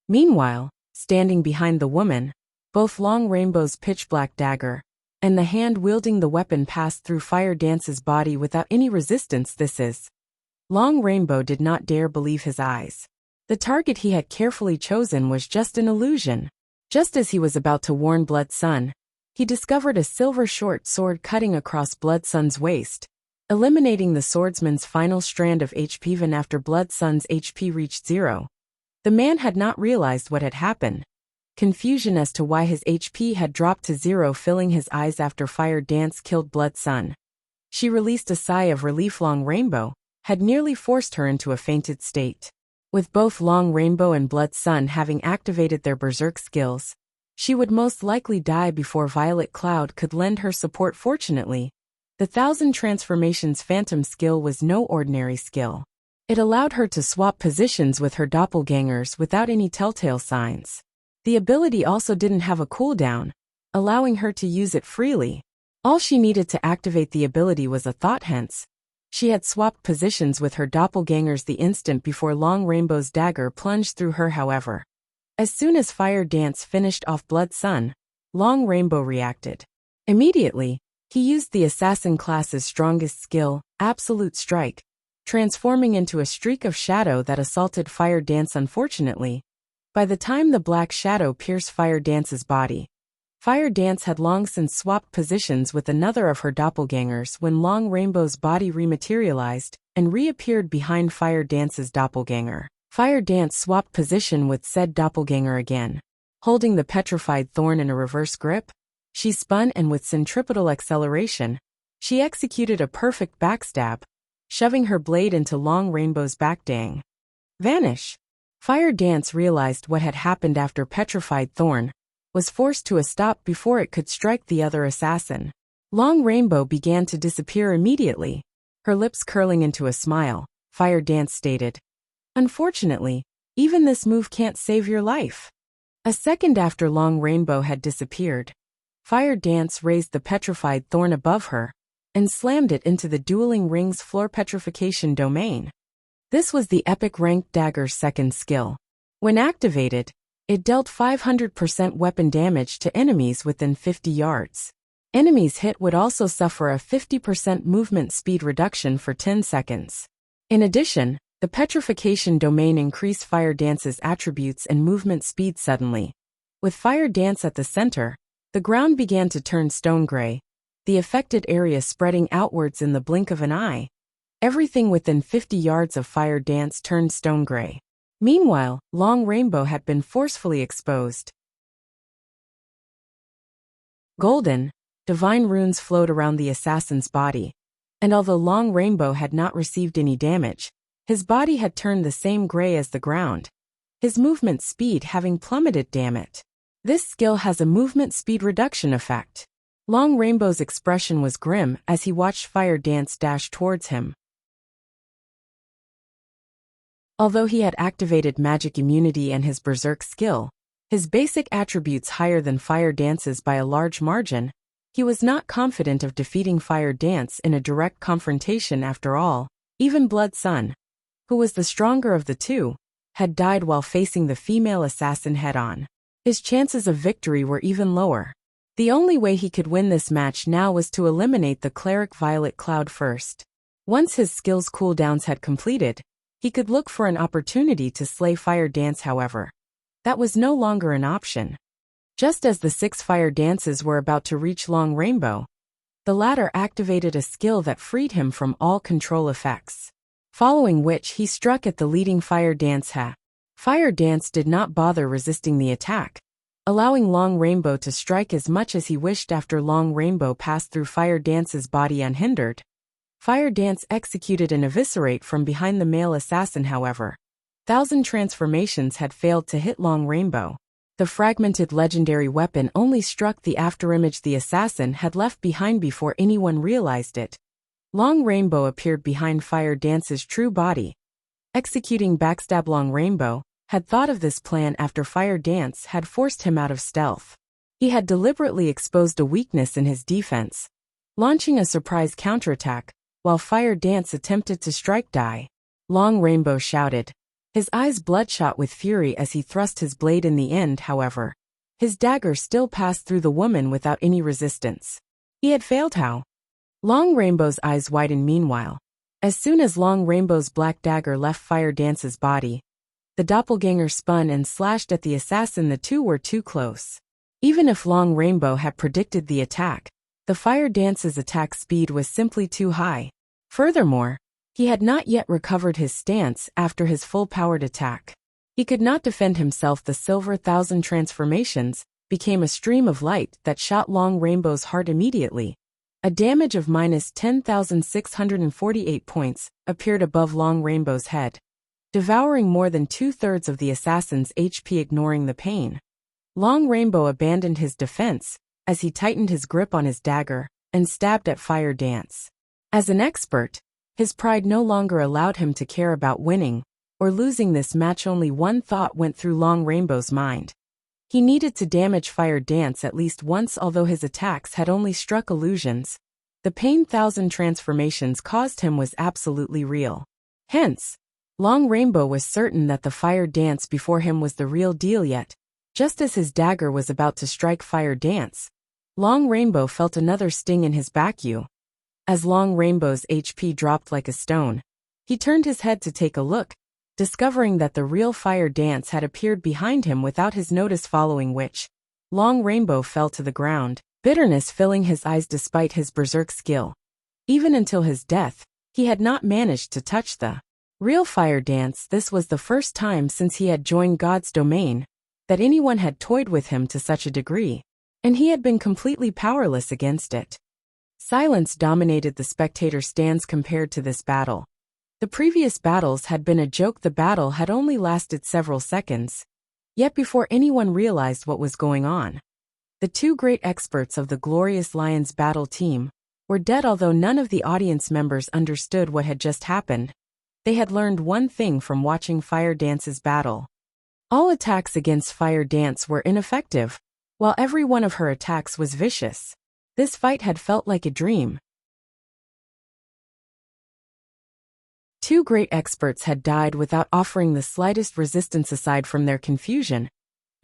Meanwhile, standing behind the woman, both Long Rainbow's pitch-black dagger and the hand wielding the weapon passed through Fire Dance's body without any resistance. Long Rainbow did not dare believe his eyes. The target he had carefully chosen was just an illusion. Just as he was about to warn Blood Sun, he discovered a silver short sword cutting across Blood Sun's waist, eliminating the swordsman's final strand of HP. Even after Blood Sun's HP reached 0, the man had not realized what had happened. Confusion as to why his HP had dropped to 0 filling his eyes. After Fire Dance killed Blood Sun, she released a sigh of relief. Long Rainbow had nearly forced her into a fainted state. With both Long Rainbow and Blood Sun having activated their berserk skills, she would most likely die before Violet Cloud could lend her support. Fortunately, the 1,000 transformations phantom skill was no ordinary skill. It allowed her to swap positions with her doppelgangers without any telltale signs. The ability also didn't have a cooldown, allowing her to use it freely. All she needed to activate the ability was a thought. Hence, she had swapped positions with her doppelgangers the instant before Long Rainbow's dagger plunged through her. However, as soon as Fire Dance finished off Blood Sun, Long Rainbow reacted. Immediately, He used the assassin class's strongest skill, Absolute Strike, transforming into a streak of shadow that assaulted Fire Dance. Unfortunately, by the time the black shadow pierced Fire Dance's body, Fire Dance had long since swapped positions with another of her doppelgangers when Long Rainbow's body rematerialized and reappeared behind Fire Dance's doppelganger. Fire Dance swapped position with said doppelganger again. Holding the petrified thorn in a reverse grip, she spun and with centripetal acceleration, she executed a perfect backstab, shoving her blade into Long Rainbow's back. Dang. Vanish. Fire Dance realized what had happened after petrified thorn was forced to a stop before it could strike the other assassin. Long Rainbow began to disappear immediately, her lips curling into a smile. Fire Dance stated, "Unfortunately, even this move can't save your life." A second after Long Rainbow had disappeared, Fire Dance raised the petrified thorn above her and slammed it into the Dueling Rings floor petrification domain. This was the epic ranked dagger's second skill. When activated, it dealt 500% weapon damage to enemies within 50 yards. Enemies hit would also suffer a 50% movement speed reduction for 10 seconds. In addition, the petrification domain increased Fire Dance's attributes and movement speed suddenly. With Fire Dance at the center, the ground began to turn stone gray, the affected area spreading outwards in the blink of an eye. Everything within 50 yards of Fire Dance turned stone gray. Meanwhile, Long Rainbow had been forcefully exposed. Golden, divine runes flowed around the assassin's body, and although Long Rainbow had not received any damage, his body had turned the same gray as the ground, his movement speed having plummeted. Damn it. This skill has a movement speed reduction effect. Long Rainbow's expression was grim as he watched Fire Dance dash towards him. Although he had activated magic immunity and his berserk skill, his basic attributes higher than Fire Dance's by a large margin, he was not confident of defeating Fire Dance in a direct confrontation. After all, even Blood Sun, who was the stronger of the two, had died while facing the female assassin head-on. His chances of victory were even lower. The only way he could win this match now was to eliminate the cleric Violet Cloud first. Once his skills cooldowns had completed, he could look for an opportunity to slay Fire Dance. However, that was no longer an option. Just as the 6 Fire Dances were about to reach Long Rainbow, the latter activated a skill that freed him from all control effects, following which he struck at the leading Fire Dance. Fire Dance did not bother resisting the attack, allowing Long Rainbow to strike as much as he wished. After Long Rainbow passed through Fire Dance's body unhindered, Fire Dance executed an eviscerate from behind the male assassin. However, 1,000 transformations had failed to hit Long Rainbow. The fragmented legendary weapon only struck the afterimage the assassin had left behind before anyone realized it. Long Rainbow appeared behind Fire Dance's true body, executing backstab. Long Rainbow had thought of this plan after Fire Dance had forced him out of stealth. He had deliberately exposed a weakness in his defense, launching a surprise counterattack, while Fire Dance attempted to strike. Die. Long Rainbow shouted, his eyes bloodshot with fury as he thrust his blade in. The end, however, his dagger still passed through the woman without any resistance. He had failed. How? Long Rainbow's eyes widened. Meanwhile, as soon as Long Rainbow's black dagger left Fire Dance's body, the doppelganger spun and slashed at the assassin. The two were too close. Even if Long Rainbow had predicted the attack, the Fire Dance's attack speed was simply too high. Furthermore, he had not yet recovered his stance after his full-powered attack. He could not defend himself. The silver 1,000 transformations became a stream of light that shot Long Rainbow's heart immediately. A damage of minus 10,648 points appeared above Long Rainbow's head, devouring more than 2/3 of the assassin's HP. Ignoring the pain, Long Rainbow abandoned his defense as he tightened his grip on his dagger and stabbed at Fire Dance. As an expert, his pride no longer allowed him to care about winning or losing this match. Only one thought went through Long Rainbow's mind. He needed to damage Fire Dance at least once. Although his attacks had only struck illusions, the pain 1,000 transformations caused him was absolutely real. Hence, Long Rainbow was certain that the Fire Dance before him was the real deal. Yet, just as his dagger was about to strike Fire Dance, Long Rainbow felt another sting in his back. As Long Rainbow's HP dropped like a stone, he turned his head to take a look, discovering that the real fire dance had appeared behind him without his notice, following which Long Rainbow fell to the ground, bitterness filling his eyes despite his berserk skill. Even until his death, he had not managed to touch the real fire dance. This was the first time since he had joined God's domain that anyone had toyed with him to such a degree, and he had been completely powerless against it. Silence dominated the spectator stands compared to this battle. The previous battles had been a joke. The battle had only lasted several seconds, yet before anyone realized what was going on, the two great experts of the Glorious Lions battle team were dead. Although none of the audience members understood what had just happened, they had learned one thing from watching Fire Dance's battle. All attacks against Fire Dance were ineffective, while every one of her attacks was vicious. This fight had felt like a dream. Two great experts had died without offering the slightest resistance. Aside from their confusion,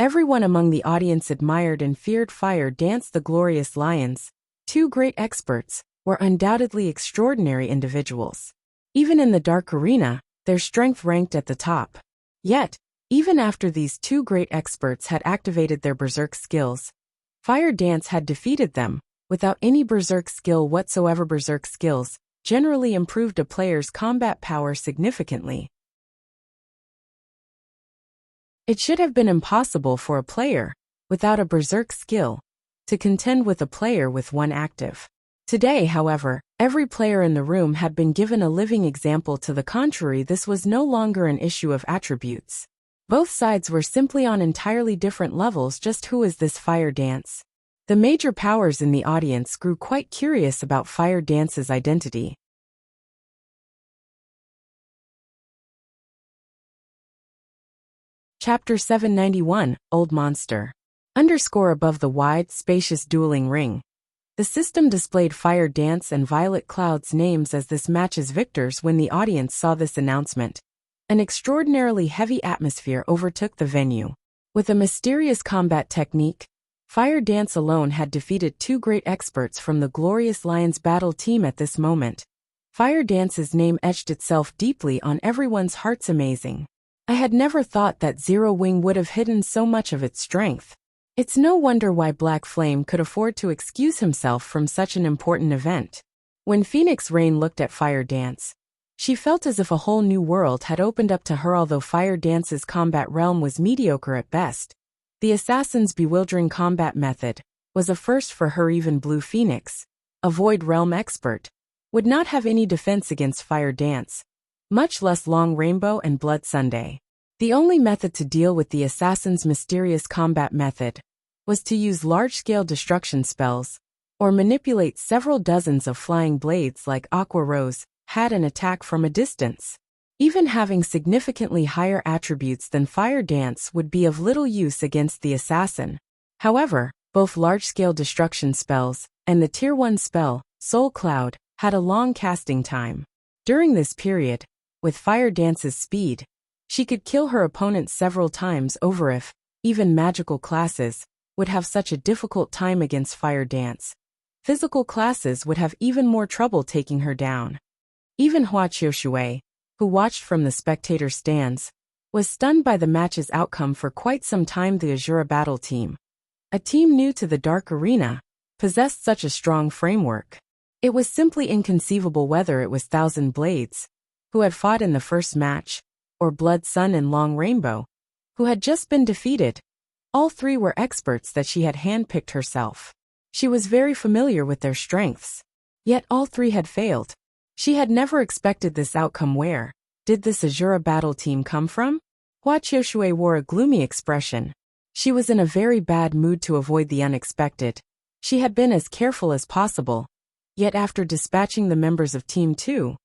everyone among the audience admired and feared Fire Dance. The Glorious Lions, two great experts, were undoubtedly extraordinary individuals. Even in the Dark Arena, their strength ranked at the top. Yet, even after these two great experts had activated their berserk skills, Fire Dance had defeated them without any berserk skill whatsoever. Berserk skills generally improved a player's combat power significantly. It should have been impossible for a player without a berserk skill to contend with a player with one active. Today, however, every player in the room had been given a living example to the contrary. This was no longer an issue of attributes. Both sides were simply on entirely different levels. Just who is this Fire Dance? The major powers in the audience grew quite curious about Fire Dance's identity. Chapter 791, Old Monster. Above the wide, spacious dueling ring, the system displayed Fire Dance and Violet Cloud's names as this match's victors. When the audience saw this announcement, an extraordinarily heavy atmosphere overtook the venue. With a mysterious combat technique, Fire Dance alone had defeated two great experts from the Glorious Lions battle team. At this moment, Fire Dance's name etched itself deeply on everyone's hearts. Amazing. I had never thought that Zero Wing would have hidden so much of its strength. It's no wonder why Black Flame could afford to excuse himself from such an important event. When Phoenix Rain looked at Fire Dance, she felt as if a whole new world had opened up to her. Although Fire Dance's combat realm was mediocre at best, the assassin's bewildering combat method was a first for her. Even Blue Phoenix, a Void Realm expert, would not have any defense against Fire Dance, much less Long Rainbow and Blood Sunday. The only method to deal with the assassin's mysterious combat method was to use large-scale destruction spells, or manipulate several dozens of flying blades like Aqua Rose had an attack from a distance. Even having significantly higher attributes than Fire Dance would be of little use against the assassin. However, both large-scale destruction spells and the Tier 1 spell, Soul Cloud, had a long casting time. During this period, with Fire Dance's speed, she could kill her opponents several times over. If even magical classes would have such a difficult time against Fire Dance, physical classes would have even more trouble taking her down. Even Hua Qiushui, who watched from the spectator stands, was stunned by the match's outcome. For quite some time the Azura battle team, a team new to the Dark Arena, possessed such a strong framework. It was simply inconceivable whether it was Thousand Blades, who had fought in the first match, or Blood Sun and Long Rainbow, who had just been defeated. All three were experts that she had handpicked herself. She was very familiar with their strengths. Yet all three had failed. She had never expected this outcome. Where did this Azura battle team come from? Hua Qiushui wore a gloomy expression. She was in a very bad mood. To avoid the unexpected, she had been as careful as possible. Yet after dispatching the members of Team 2,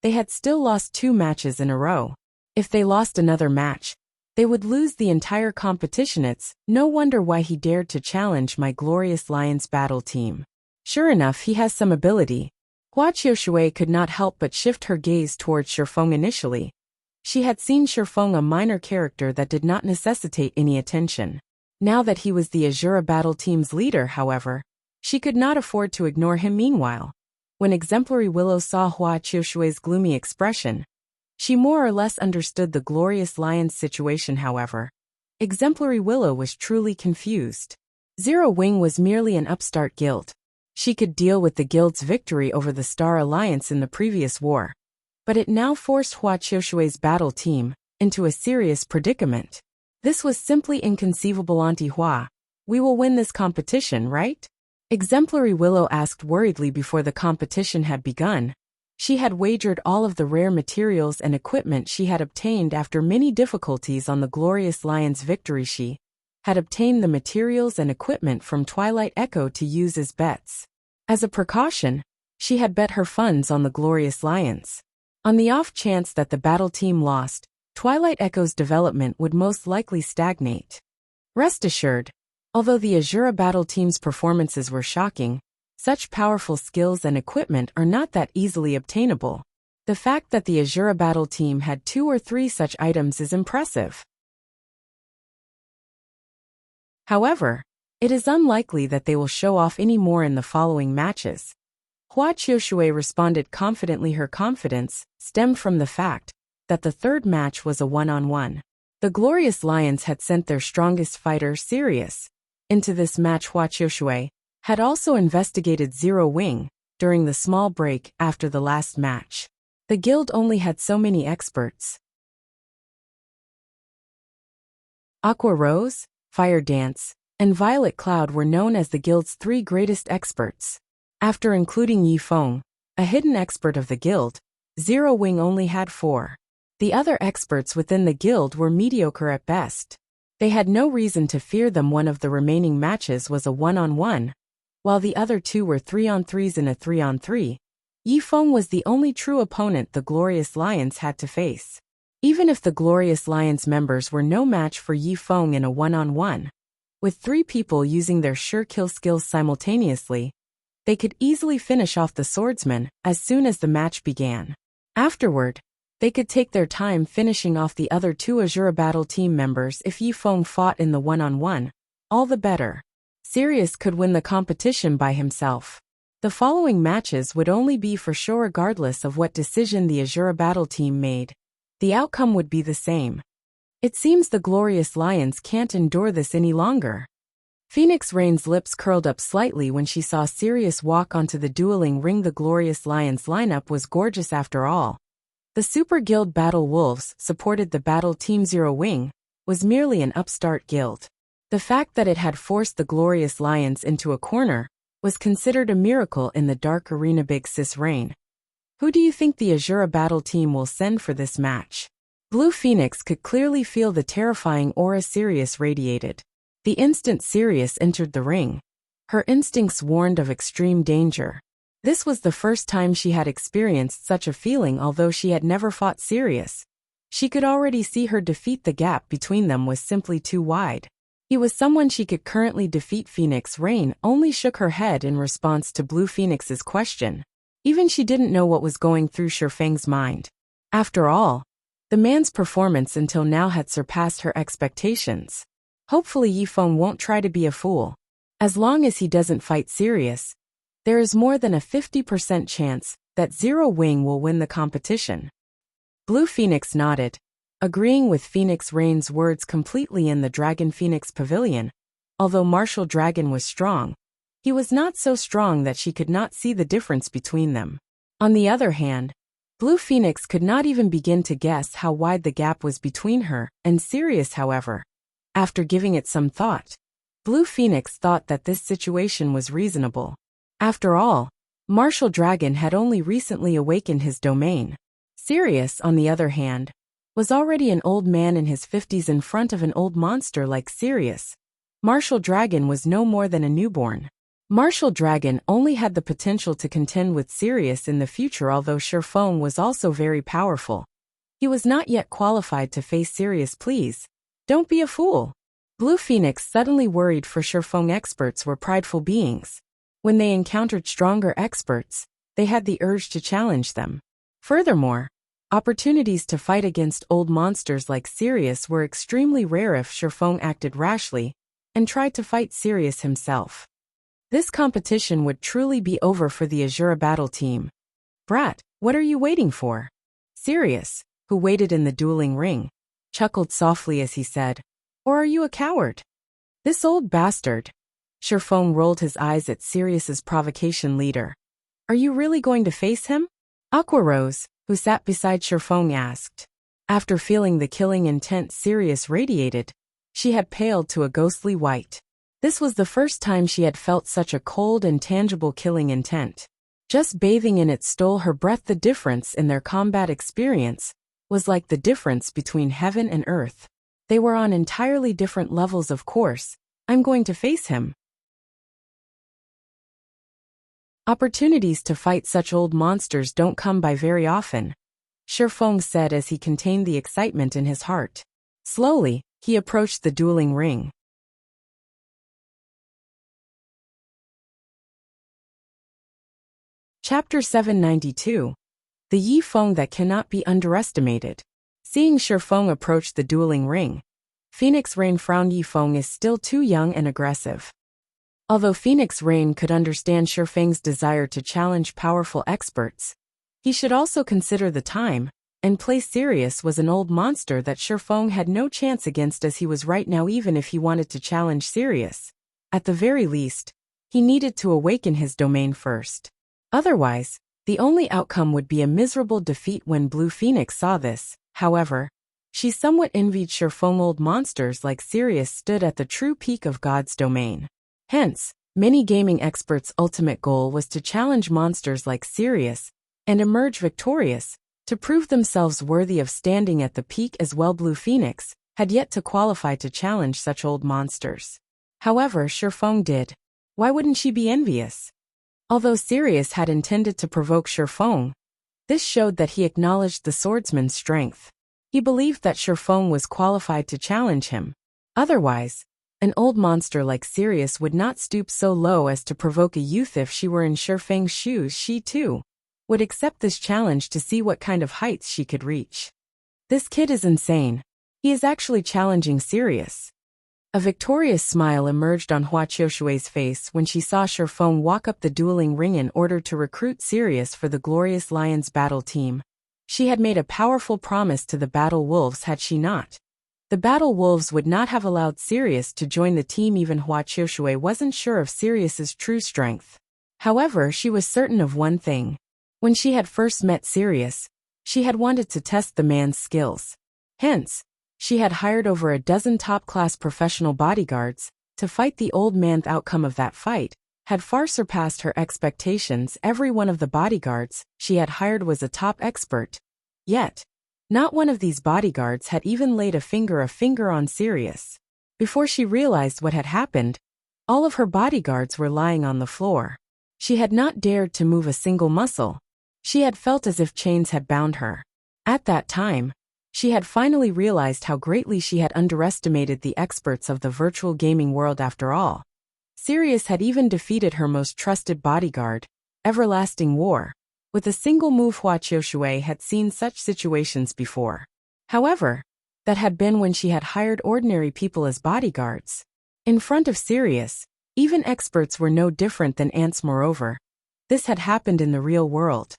they had still lost 2 matches in a row. If they lost another match, they would lose the entire competition. It's no wonder why he dared to challenge my Glorious Lions battle team. Sure enough, he has some ability. Hua Qiushui could not help but shift her gaze towards Shifeng. Initially, she had seen Shifeng a minor character that did not necessitate any attention. Now that he was the Azura battle team's leader, however, She could not afford to ignore him meanwhile. When Exemplary Willow saw Hua Qiushui's gloomy expression, she more or less understood the Glorious Lion's situation. However, Exemplary Willow was truly confused. Zero Wing was merely an upstart guild. She could deal with the guild's victory over the Star Alliance in the previous war, but it now forced Hua Qiushui's battle team into a serious predicament. This was simply inconceivable. Auntie Hua, we will win this competition, right? Exemplary Willow asked worriedly before the competition had begun. She had wagered all of the rare materials and equipment she had obtained after many difficulties on the Glorious Lion's victory. She had obtained the materials and equipment from Twilight Echo to use as bets. As a precaution, she had bet her funds on the Glorious Lions. On the off chance that the battle team lost, Twilight Echo's development would most likely stagnate. Rest assured, although the Azura battle team's performances were shocking, such powerful skills and equipment are not that easily obtainable. The fact that the Azura battle team had 2 or 3 such items is impressive. However, it is unlikely that they will show off any more in the following matches. Hua Qiushui responded confidently. Her confidence stemmed from the fact that the third match was a one-on-one. The Glorious Lions had sent their strongest fighter, Sirius, into this match. Hua Qiushui had also investigated Zero Wing during the small break after the last match. The guild only had so many experts. Aqua Rose, Fire Dance, and Violet Cloud were known as the guild's 3 greatest experts. After including Yi Feng, a hidden expert of the guild, Zero Wing only had 4. The other experts within the guild were mediocre at best. They had no reason to fear them. One of the remaining matches was a one-on-one, while the other 2 were 3-on-3s in a 3-on-3. Yi Feng was the only true opponent the Glorious Lions had to face. Even if the Glorious Lions members were no match for Yi Feng in a one-on-one, with 3 people using their sure kill skills simultaneously, they could easily finish off the swordsman as soon as the match began. Afterward, they could take their time finishing off the other 2 Azura battle team members. If Yi Feng fought in the one-on-one, all the better. Sirius could win the competition by himself. The following matches would only be for sure regardless of what decision the Azura battle team made. The outcome would be the same. It seems the Glorious Lions can't endure this any longer. Phoenix Rain's lips curled up slightly when she saw Sirius walk onto the dueling ring. The Glorious Lions lineup was gorgeous after all. The Super Guild Battle Wolves supported the battle team. Zero Wing was merely an upstart guild. The fact that it had forced the Glorious Lions into a corner was considered a miracle in the dark arena. Big Sis Rain, who do you think the Azura battle team will send for this match? Blue Phoenix could clearly feel the terrifying aura Sirius radiated. The instant Sirius entered the ring, her instincts warned of extreme danger. This was the first time she had experienced such a feeling. Although she had never fought Sirius, she could already see her defeat. The gap between them was simply too wide. He was someone she could currently defeat. Phoenix Rain only shook her head in response to Blue Phoenix's question. Even she didn't know what was going through Shifeng's mind. After all, the man's performance until now had surpassed her expectations. Hopefully Yi Feng won't try to be a fool. As long as he doesn't fight Sirius, there is more than a 50% chance that Zero Wing will win the competition. Blue Phoenix nodded, agreeing with Phoenix Rain's words completely. In the Dragon Phoenix Pavilion, although Martial Dragon was strong, he was not so strong that she could not see the difference between them. On the other hand, Blue Phoenix could not even begin to guess how wide the gap was between her and Sirius. However, after giving it some thought, Blue Phoenix thought that this situation was reasonable. After all, Martial Dragon had only recently awakened his domain. Sirius, on the other hand, was already an old man in his 50s. In front of an old monster like Sirius, Martial Dragon was no more than a newborn. Martial Dragon only had the potential to contend with Sirius in the future. Although Shifeng was also very powerful, he was not yet qualified to face Sirius. Please, don't be a fool. Blue Phoenix suddenly worried, for Shifeng experts were prideful beings. When they encountered stronger experts, they had the urge to challenge them. Furthermore, opportunities to fight against old monsters like Sirius were extremely rare. If Shifeng acted rashly and tried to fight Sirius himself, This competition would truly be over for the Azura battle team. Brat, what are you waiting for? Sirius, who waited in the dueling ring, chuckled softly as he said, or are you a coward? This old bastard. Sherfong rolled his eyes at Sirius's provocation leader. Are you really going to face him? Aquarose, who sat beside Sherfong, asked. After feeling the killing intent Sirius radiated, she had paled to a ghostly white. This was the first time she had felt such a cold and tangible killing intent. Just bathing in it stole her breath. The difference in their combat experience was like the difference between heaven and earth. They were on entirely different levels. Of course, I'm going to face him. Opportunities to fight such old monsters don't come by very often, Sherfong said as he contained the excitement in his heart. Slowly, he approached the dueling ring. Chapter 792. The Yi Feng that cannot be underestimated. Seeing Sherfong approach the dueling ring, Phoenix Rain frowned. Yi Feng is still too young and aggressive. Although Phoenix Rain could understand Sherfeng's desire to challenge powerful experts, he should also consider the time and place. Sirius was an old monster that Sherfong had no chance against as he was right now. Even if he wanted to challenge Sirius, at the very least, he needed to awaken his domain first. Otherwise, the only outcome would be a miserable defeat. When Blue Phoenix saw this, however, she somewhat envied Sherfong. Old monsters like Sirius stood at the true peak of God's domain. Hence, many gaming experts' ultimate goal was to challenge monsters like Sirius and emerge victorious, to prove themselves worthy of standing at the peak as well. Blue Phoenix had yet to qualify to challenge such old monsters. However, Sherfong did. Why wouldn't she be envious? Although Sirius had intended to provoke Sherfong, this showed that he acknowledged the swordsman's strength. He believed that Sherfong was qualified to challenge him. Otherwise, an old monster like Sirius would not stoop so low as to provoke a youth. If she were in Sherfeng's shoes, she too would accept this challenge to see what kind of heights she could reach. This kid is insane. He is actually challenging Sirius. A victorious smile emerged on Hua Qiushui's face when she saw Sherfong walk up the dueling ring in order to recruit Sirius for the Glorious Lions battle team. She had made a powerful promise to the Battle Wolves. Had she not, the Battle Wolves would not have allowed Sirius to join the team. Even Hua Qiushui wasn't sure of Sirius's true strength. However, she was certain of one thing. When she had first met Sirius, she had wanted to test the man's skills. Hence, she had hired over a dozen top-class professional bodyguards to fight the old man. The outcome of that fight had far surpassed her expectations. Every one of the bodyguards she had hired was a top expert. Yet, not one of these bodyguards had even laid a finger on Sirius. Before she realized what had happened, all of her bodyguards were lying on the floor. She had not dared to move a single muscle. She had felt as if chains had bound her. At that time, she had finally realized how greatly she had underestimated the experts of the virtual gaming world. After all, Sirius had even defeated her most trusted bodyguard, Everlasting War. With a single move. Hua Qiushui had seen such situations before. However, that had been when she had hired ordinary people as bodyguards. In front of Sirius, even experts were no different than ants. Moreover, this had happened in the real world.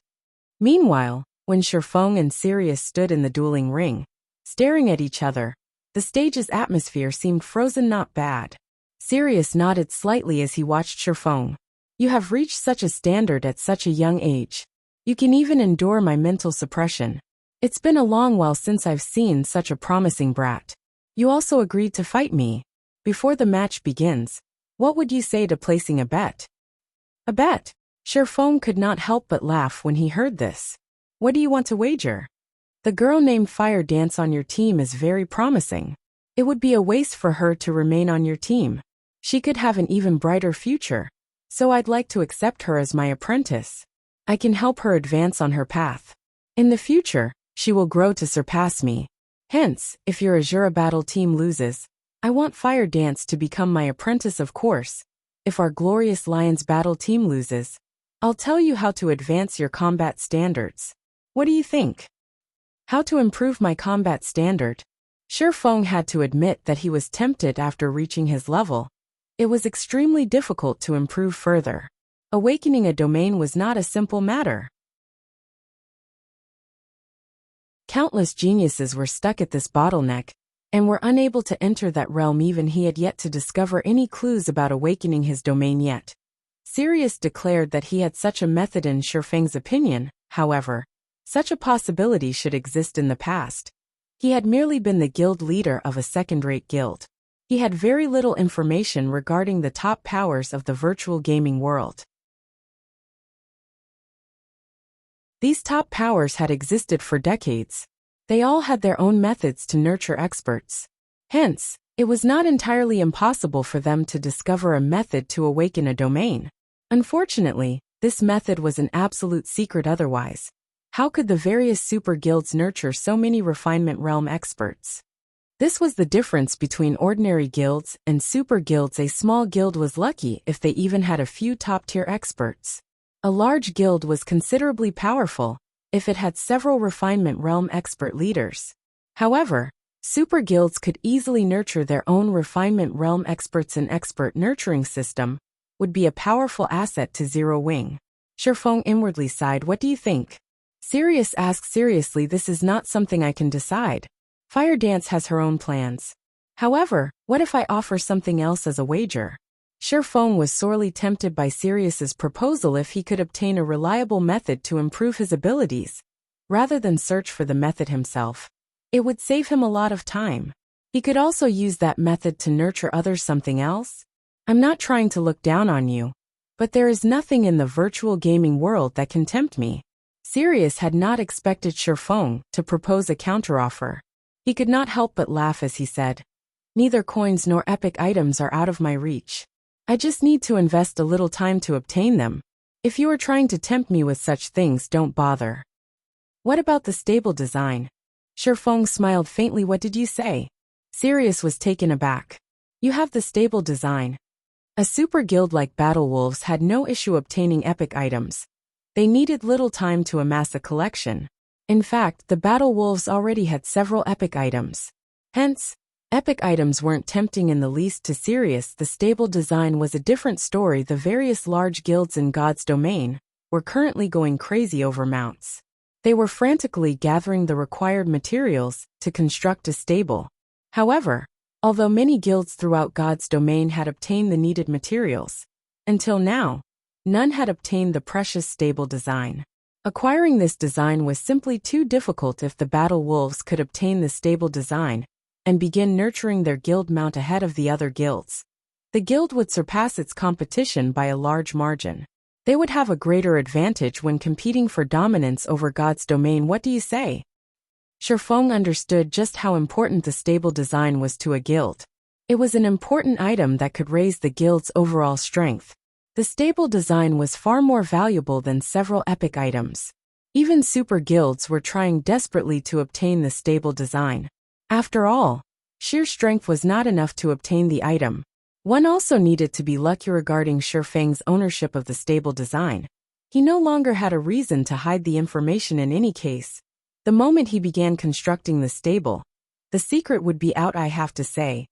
Meanwhile, when Sherfong and Sirius stood in the dueling ring, staring at each other, the stage's atmosphere seemed frozen. Not bad. Sirius nodded slightly as he watched Sherfong. You have reached such a standard at such a young age. You can even endure my mental suppression. It's been a long while since I've seen such a promising brat. You also agreed to fight me. Before the match begins, what would you say to placing a bet? A bet? Sherfong could not help but laugh when he heard this. What do you want to wager? The girl named Fire Dance on your team is very promising. It would be a waste for her to remain on your team. She could have an even brighter future. So I'd like to accept her as my apprentice. I can help her advance on her path. In the future, she will grow to surpass me. Hence, if your Azura battle team loses, I want Fire Dance to become my apprentice. Of course, if our Glorious Lions battle team loses, I'll tell you how to advance your combat standards. What do you think? How to improve my combat standard? Sherfong had to admit that he was tempted after reaching his level. it was extremely difficult to improve further. Awakening a domain was not a simple matter. Countless geniuses were stuck at this bottleneck, and were unable to enter that realm. Even he had yet to discover any clues about awakening his domain yet. Sirius declared that he had such a method. In Shifeng's opinion, however, such a possibility should exist in the past. He had merely been the guild leader of a second-rate guild. He had very little information regarding the top powers of the virtual gaming world. These top powers had existed for decades. They all had their own methods to nurture experts. Hence, it was not entirely impossible for them to discover a method to awaken a domain. Unfortunately, this method was an absolute secret. Otherwise, how could the various super guilds nurture so many refinement realm experts? This was the difference between ordinary guilds and super guilds. A small guild was lucky if they even had a few top-tier experts. A large guild was considerably powerful if it had several refinement realm expert leaders. However, super guilds could easily nurture their own refinement realm experts. An expert nurturing system would be a powerful asset to Zero Wing. Shifeng inwardly sighed. What do you think? Sirius asked. Seriously, this is not something I can decide. Fire Dance has her own plans. However, what if I offer something else as a wager? Shifeng was sorely tempted by Sirius's proposal. If he could obtain a reliable method to improve his abilities, rather than search for the method himself, it would save him a lot of time. He could also use that method to nurture others. Something else? I'm not trying to look down on you, but there is nothing in the virtual gaming world that can tempt me. Sirius had not expected Shifeng to propose a counteroffer. He could not help but laugh as he said, "Neither coins nor epic items are out of my reach. I just need to invest a little time to obtain them. If you are trying to tempt me with such things, don't bother." What about the stable design? Shifeng smiled faintly. What did you say? Sirius was taken aback. You have the stable design. A super guild like Battle Wolves had no issue obtaining epic items. They needed little time to amass a collection. In fact, the Battle Wolves already had several epic items. Hence, epic items weren't tempting in the least to Sirius. The stable design was a different story. The various large guilds in God's domain were currently going crazy over mounts. They were frantically gathering the required materials to construct a stable. However, although many guilds throughout God's domain had obtained the needed materials, until now, none had obtained the precious stable design. Acquiring this design was simply too difficult. If the Battle Wolves could obtain the stable design and begin nurturing their guild mount ahead of the other guilds, the guild would surpass its competition by a large margin. They would have a greater advantage when competing for dominance over God's domain. What do you say? Shifeng understood just how important the stable design was to a guild. It was an important item that could raise the guild's overall strength. The stable design was far more valuable than several epic items. Even super guilds were trying desperately to obtain the stable design. After all, sheer strength was not enough to obtain the item. One also needed to be lucky. Regarding Shifeng's ownership of the stable design, he no longer had a reason to hide the information. In any case, the moment he began constructing the stable, the secret would be out. I have to say,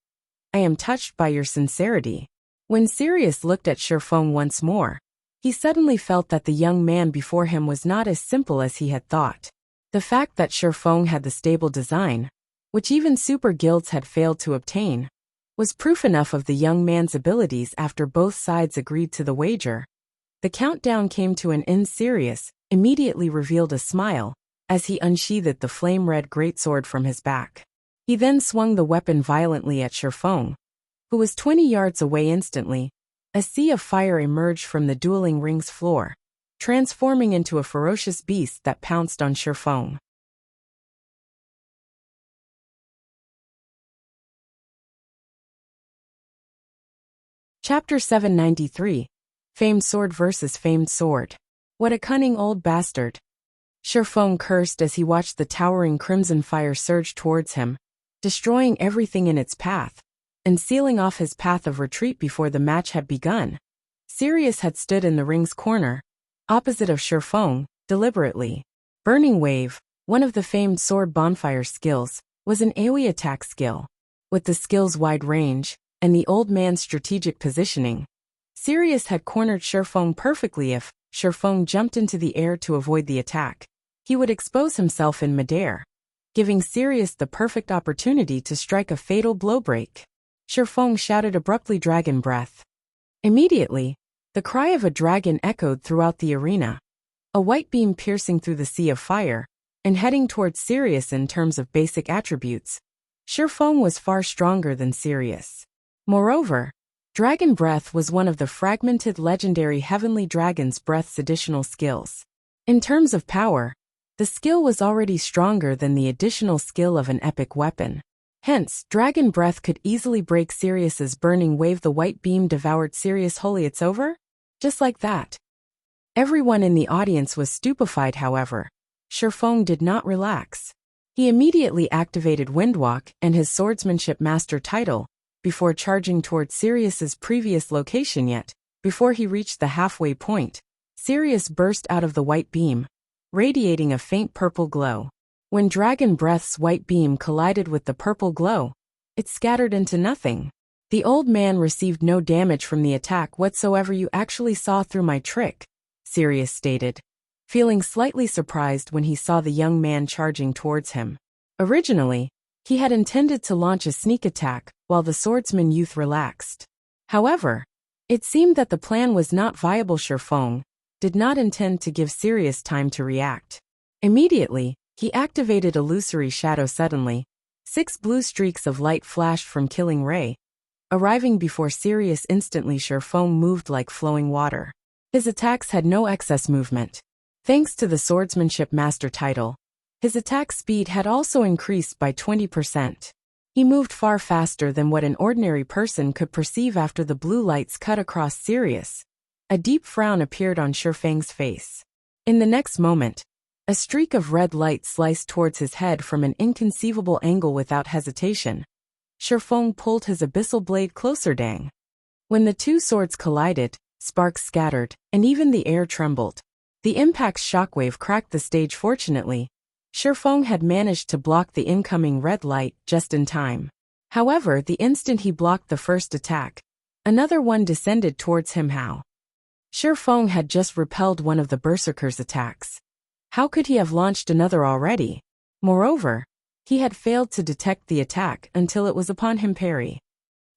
I am touched by your sincerity. When Sirius looked at Shifeng once more, he suddenly felt that the young man before him was not as simple as he had thought. The fact that Shifeng had the stable design, which even super guilds had failed to obtain, was proof enough of the young man's abilities. After both sides agreed to the wager, the countdown came to an end. Sirius immediately revealed a smile as he unsheathed the flame-red greatsword from his back. He then swung the weapon violently at Shifeng, who was 20 yards away. Instantly, a sea of fire emerged from the dueling ring's floor, transforming into a ferocious beast that pounced on Shifeng. Chapter 793. Famed Sword vs. Famed Sword. What a cunning old bastard. Shifeng cursed as he watched the towering crimson fire surge towards him, destroying everything in its path, and sealing off his path of retreat before the match had begun. Sirius had stood in the ring's corner, opposite of Shifeng, deliberately. Burning Wave, one of the famed sword bonfire skills, was an AoE attack skill. With the skill's wide range, and the old man's strategic positioning, Sirius had cornered Shifeng perfectly. If Shifeng jumped into the air to avoid the attack, he would expose himself in midair, giving Sirius the perfect opportunity to strike a fatal blow break. Shifeng shouted abruptly, "Dragon breath." Immediately, the cry of a dragon echoed throughout the arena, a white beam piercing through the sea of fire, and heading towards Sirius. In terms of basic attributes, Shifeng was far stronger than Sirius. Moreover, Dragon Breath was one of the fragmented legendary Heavenly Dragon's Breath's additional skills. In terms of power, the skill was already stronger than the additional skill of an epic weapon. Hence, Dragon Breath could easily break Sirius's burning wave. The white beam devoured Sirius wholly. It's over? Just like that. Everyone in the audience was stupefied. However, Shifeng did not relax. He immediately activated Windwalk and his Swordsmanship Master title, before charging toward Sirius's previous location. Yet, before he reached the halfway point, Sirius burst out of the white beam, radiating a faint purple glow. When Dragon Breath's white beam collided with the purple glow, it scattered into nothing. The old man received no damage from the attack whatsoever. "You actually saw through my trick," Sirius stated, feeling slightly surprised when he saw the young man charging towards him. Originally, he had intended to launch a sneak attack, while the swordsman youth relaxed. However, it seemed that the plan was not viable. Shifeng did not intend to give Sirius time to react. Immediately, he activated Illusory Shadow. Suddenly, 6 blue streaks of light flashed from Killing Ray, arriving before Sirius. Instantly, Shifeng moved like flowing water. His attacks had no excess movement. Thanks to the Swordsmanship Master title, his attack speed had also increased by 20%. He moved far faster than what an ordinary person could perceive. After the blue lights cut across Sirius, a deep frown appeared on Shifeng's face. In the next moment, a streak of red light sliced towards his head from an inconceivable angle. Without hesitation, Shifeng pulled his abyssal blade closer. Dang! When the two swords collided, sparks scattered, and even the air trembled. The impact's shockwave cracked the stage. Fortunately, Shifeng had managed to block the incoming red light just in time. However, the instant he blocked the first attack, another one descended towards him. How? Shifeng had just repelled one of the Berserker's attacks. How could he have launched another already? Moreover, he had failed to detect the attack until it was upon him. Parry.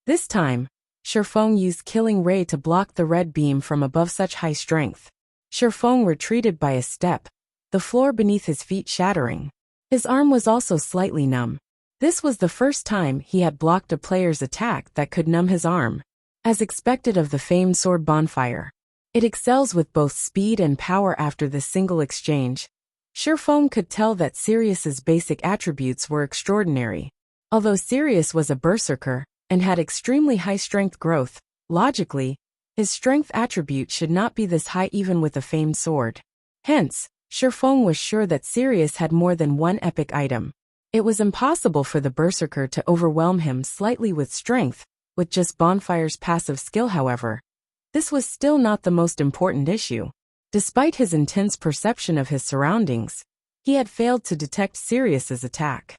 This time, Shifeng used Killing Ray to block the red beam from above. Such high strength, Shifeng retreated by a step, the floor beneath his feet shattering. His arm was also slightly numb. This was the first time he had blocked a player's attack that could numb his arm. As expected of the famed sword Bonfire, it excels with both speed and power. After this single exchange, Shifeng could tell that Sirius's basic attributes were extraordinary. Although Sirius was a berserker and had extremely high strength growth, logically, his strength attribute should not be this high even with a famed sword. Hence, Shifeng was sure that Sirius had more than one epic item. It was impossible for the berserker to overwhelm him slightly with strength, with just Bonfire's passive skill. However, this was still not the most important issue. Despite his intense perception of his surroundings, he had failed to detect Sirius's attack.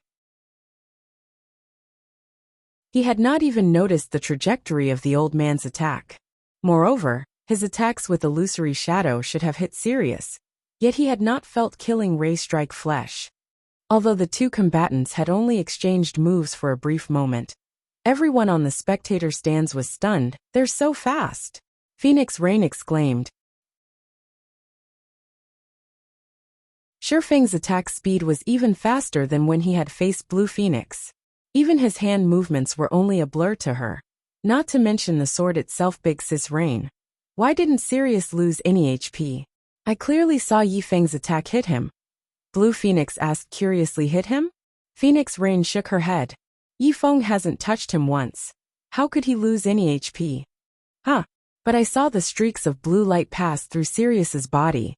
He had not even noticed the trajectory of the old man's attack. Moreover, his attacks with Illusory Shadow should have hit Sirius, yet he had not felt Killing Ray strike flesh. Although the two combatants had only exchanged moves for a brief moment, everyone on the spectator stands was stunned. "They're so fast!" Phoenix Rain exclaimed. Shifeng's attack speed was even faster than when he had faced Blue Phoenix. Even his hand movements were only a blur to her. Not to mention the sword itself. Big Sis Rain. Why didn't Sirius lose any HP? I clearly saw Yifeng's attack hit him. Blue Phoenix asked curiously. Hit him? Phoenix Rain shook her head. Yifeng hasn't touched him once. How could he lose any HP? Huh. But I saw the streaks of blue light pass through Sirius's body.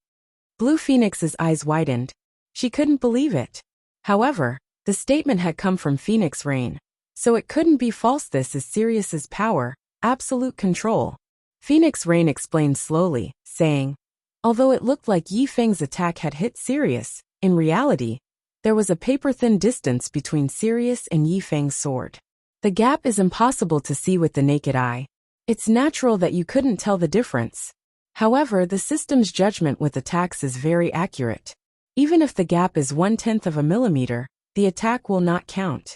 Blue Phoenix's eyes widened. She couldn't believe it. However, the statement had come from Phoenix Rain, so it couldn't be false. This is Sirius's power, absolute control. Phoenix Rain explained slowly, saying, although it looked like Yifeng's attack had hit Sirius, in reality, there was a paper-thin distance between Sirius and Yifeng's sword. The gap is impossible to see with the naked eye. It's natural that you couldn't tell the difference. However, the system's judgment with attacks is very accurate. Even if the gap is 1/10 of a millimeter, the attack will not count.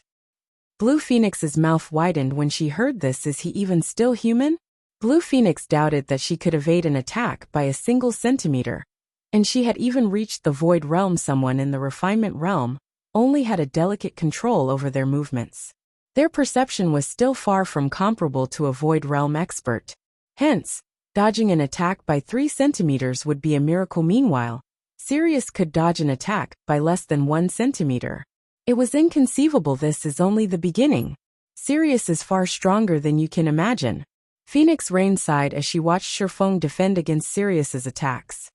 Blue Phoenix's mouth widened when she heard this. Is he even still human? Blue Phoenix doubted that she could evade an attack by a single centimeter. And she had even reached the Void Realm. Someone in the Refinement Realm only had a delicate control over their movements. Their perception was still far from comparable to a Void Realm expert. Hence, dodging an attack by 3 centimeters would be a miracle. Meanwhile, Sirius could dodge an attack by less than 1 centimeter. It was inconceivable. This is only the beginning. Sirius is far stronger than you can imagine. Phoenix Rain sighed as she watched Shifeng defend against Sirius's attacks.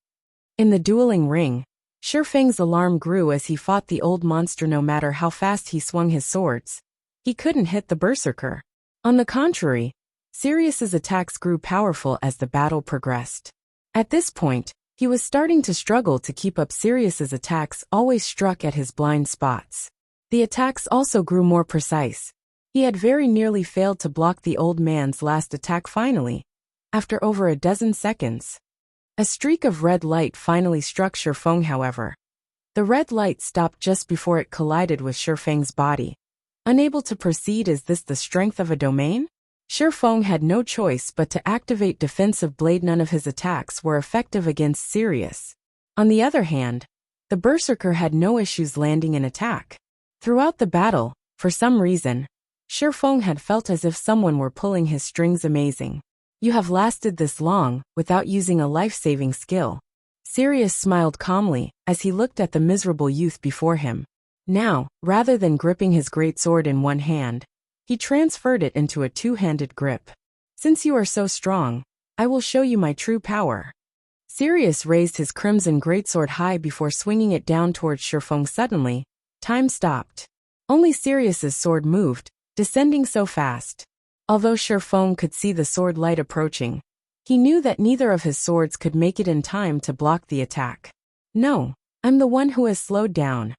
In the dueling ring, Shifeng's alarm grew as he fought the old monster. No matter how fast he swung his swords, he couldn't hit the berserker. On the contrary, Sirius's attacks grew powerful as the battle progressed. At this point, he was starting to struggle to keep up. Sirius's attacks always struck at his blind spots. The attacks also grew more precise. He had very nearly failed to block the old man's last attack. Finally, after over a dozen seconds, a streak of red light finally struck Shifeng. However, the red light stopped just before it collided with Shifeng's body. Unable to proceed. Is this the strength of a domain? Shifeng had no choice but to activate Defensive Blade. None of his attacks were effective against Sirius. On the other hand, the berserker had no issues landing an attack. Throughout the battle, for some reason, Shifeng had felt as if someone were pulling his strings. Amazing. You have lasted this long without using a life-saving skill. Sirius smiled calmly as he looked at the miserable youth before him. Now, rather than gripping his greatsword in one hand, he transferred it into a two-handed grip. Since you are so strong, I will show you my true power. Sirius raised his crimson greatsword high before swinging it down towards Shifeng. Suddenly, time stopped. Only Sirius's sword moved, descending so fast. Although Shifeng could see the sword light approaching, he knew that neither of his swords could make it in time to block the attack. No, I'm the one who has slowed down.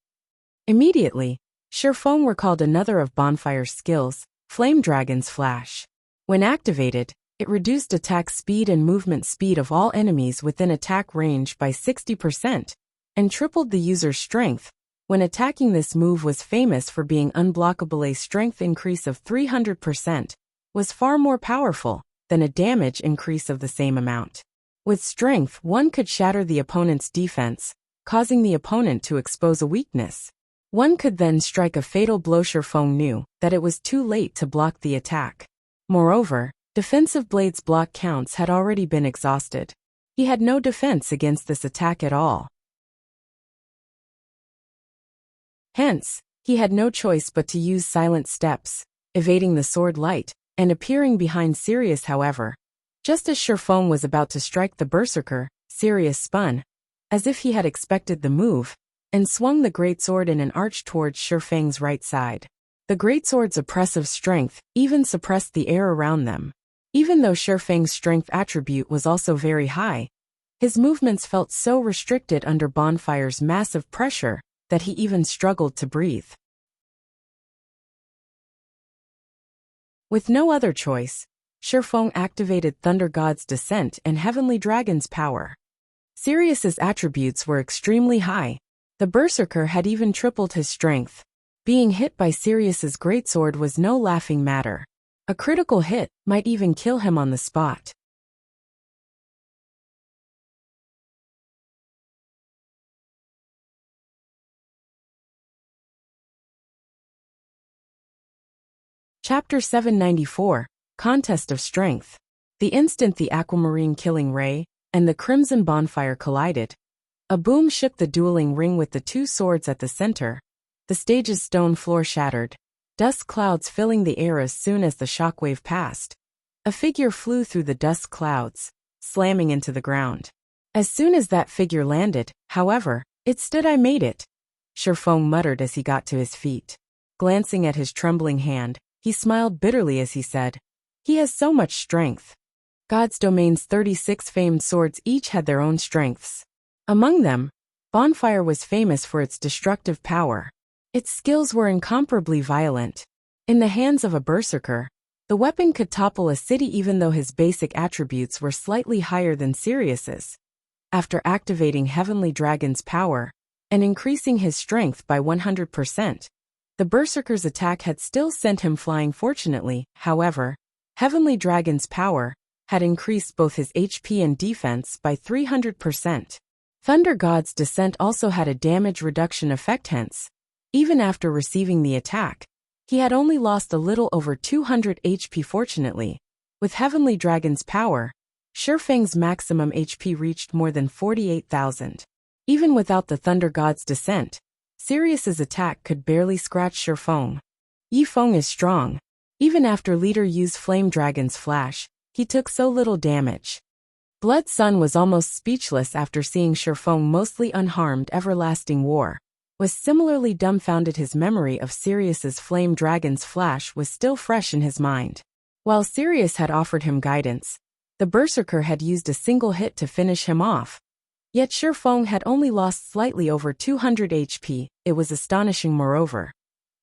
Immediately, Shifeng recalled another of Bonfire's skills, Flame Dragon's Flash. When activated, it reduced attack speed and movement speed of all enemies within attack range by 60%, and tripled the user's strength. When attacking, this move was famous for being unblockable. A strength increase of 300% was far more powerful than a damage increase of the same amount. With strength, one could shatter the opponent's defense, causing the opponent to expose a weakness. One could then strike a fatal blow. Shifeng knew that it was too late to block the attack. Moreover, Defensive Blade's block counts had already been exhausted. He had no defense against this attack at all. Hence, he had no choice but to use silent steps, evading the sword light, and appearing behind Sirius. However, just as Shifeng was about to strike the berserker, Sirius spun, as if he had expected the move, and swung the greatsword in an arch towards Shifeng's right side. The greatsword's oppressive strength even suppressed the air around them. Even though Shifeng's strength attribute was also very high, his movements felt so restricted under Bonfire's massive pressure that he even struggled to breathe. With no other choice, Shifeng activated Thunder God's Descent and Heavenly Dragon's power. Sirius's attributes were extremely high. The berserker had even tripled his strength. Being hit by Sirius's greatsword was no laughing matter. A critical hit might even kill him on the spot. Chapter 794, Contest of Strength. The instant the aquamarine killing ray and the crimson bonfire collided, a boom shook the dueling ring with the two swords at the center. The stage's stone floor shattered, dust clouds filling the air. As soon as the shockwave passed, a figure flew through the dust clouds, slamming into the ground. As soon as that figure landed, however, it stood. I made it, Shifeng muttered as he got to his feet. Glancing at his trembling hand, he smiled bitterly as he said, "He has so much strength." God's Domain's 36 famed swords each had their own strengths. Among them, Bonfire was famous for its destructive power. Its skills were incomparably violent. In the hands of a berserker, the weapon could topple a city even though his basic attributes were slightly higher than Sirius's. After activating Heavenly Dragon's power and increasing his strength by 100%, the berserker's attack had still sent him flying. Fortunately, however, Heavenly Dragon's power had increased both his HP and defense by 300%. Thunder God's descent also had a damage reduction effect, hence, even after receiving the attack, he had only lost a little over 200 HP. Fortunately, with Heavenly Dragon's power, Shifeng's maximum HP reached more than 48,000. Even without the Thunder God's descent, Sirius's attack could barely scratch Shifeng. Yifeng is strong. Even after Leader used Flame Dragon's flash, he took so little damage. Blood Sun was almost speechless after seeing Shifeng mostly unharmed. Everlasting War was similarly dumbfounded. His memory of Sirius's Flame Dragon's flash was still fresh in his mind. While Sirius had offered him guidance, the berserker had used a single hit to finish him off. Yet Shifeng had only lost slightly over 200 HP. It was astonishing. Moreover,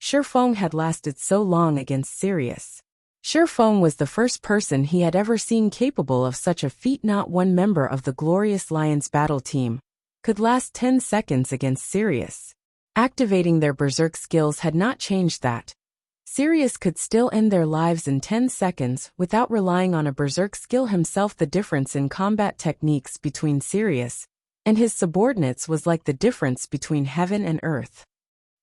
Shifeng had lasted so long against Sirius. Shifeng was the first person he had ever seen capable of such a feat. Not one member of the Glorious Lions battle team could last 10 seconds against Sirius. Activating their berserk skills had not changed that. Sirius could still end their lives in 10 seconds without relying on a berserk skill himself. The difference in combat techniques between Sirius and his subordinates was like the difference between heaven and earth.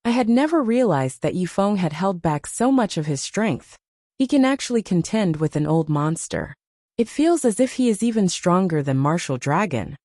I had never realized that Yifeng had held back so much of his strength. He can actually contend with an old monster. It feels as if he is even stronger than Martial Dragon.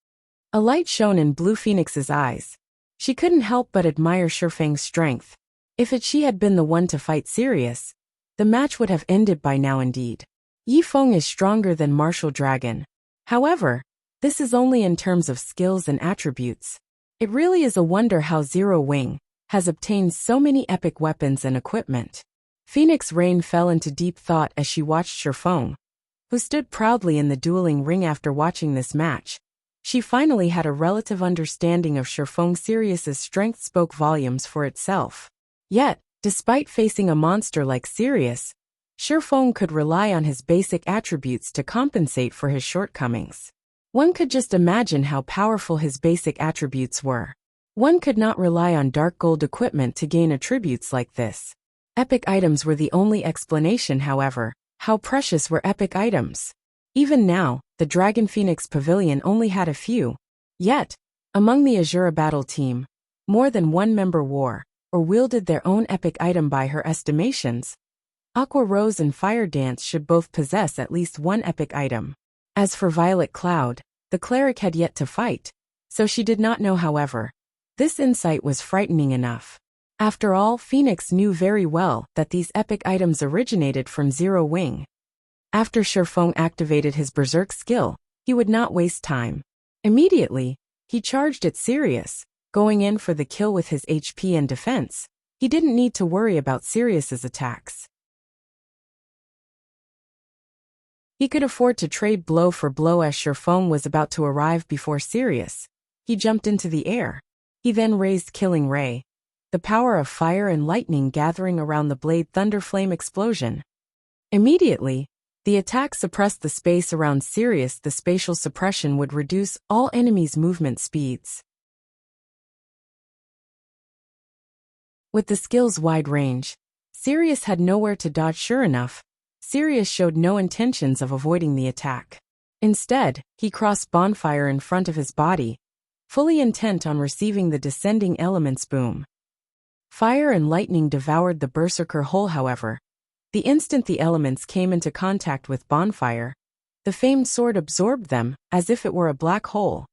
A light shone in Blue Phoenix's eyes. She couldn't help but admire Shifeng's strength. If she had been the one to fight Sirius, the match would have ended by now indeed. Yifeng is stronger than Martial Dragon. However, this is only in terms of skills and attributes. It really is a wonder how Zero Wing has obtained so many epic weapons and equipment. Phoenix Rain fell into deep thought as she watched Shifeng, who stood proudly in the dueling ring. After watching this match, she finally had a relative understanding of Shifeng. Sirius's strength spoke volumes for itself. Yet, despite facing a monster like Sirius, Shifeng could rely on his basic attributes to compensate for his shortcomings. One could just imagine how powerful his basic attributes were. One could not rely on dark gold equipment to gain attributes like this. Epic items were the only explanation. However, how precious were epic items? Even now, the Dragon Phoenix Pavilion only had a few. Yet, among the Azura battle team, more than one member wore or wielded their own epic item. By her estimations, Aqua Rose and Fire Dance should both possess at least one epic item. As for Violet Cloud, the cleric had yet to fight, so she did not know. However, this insight was frightening enough. After all, Phoenix knew very well that these epic items originated from Zero Wing. After Shifeng activated his berserk skill, he would not waste time. Immediately, he charged at Sirius, going in for the kill with his HP and defense. He didn't need to worry about Sirius's attacks. He could afford to trade blow for blow. As Shifeng was about to arrive before Sirius, he jumped into the air. He then raised Killing Ray, the power of fire and lightning gathering around the blade. Thunderflame explosion. Immediately, the attack suppressed the space around Sirius. The spatial suppression would reduce all enemies' movement speeds. With the skill's wide range, Sirius had nowhere to dodge. Sure enough, Sirius showed no intentions of avoiding the attack. Instead, he crossed Bonfire in front of his body, fully intent on receiving the descending element's boom. Fire and lightning devoured the berserker whole. However, the instant the elements came into contact with Bonfire, the famed sword absorbed them as if it were a black hole.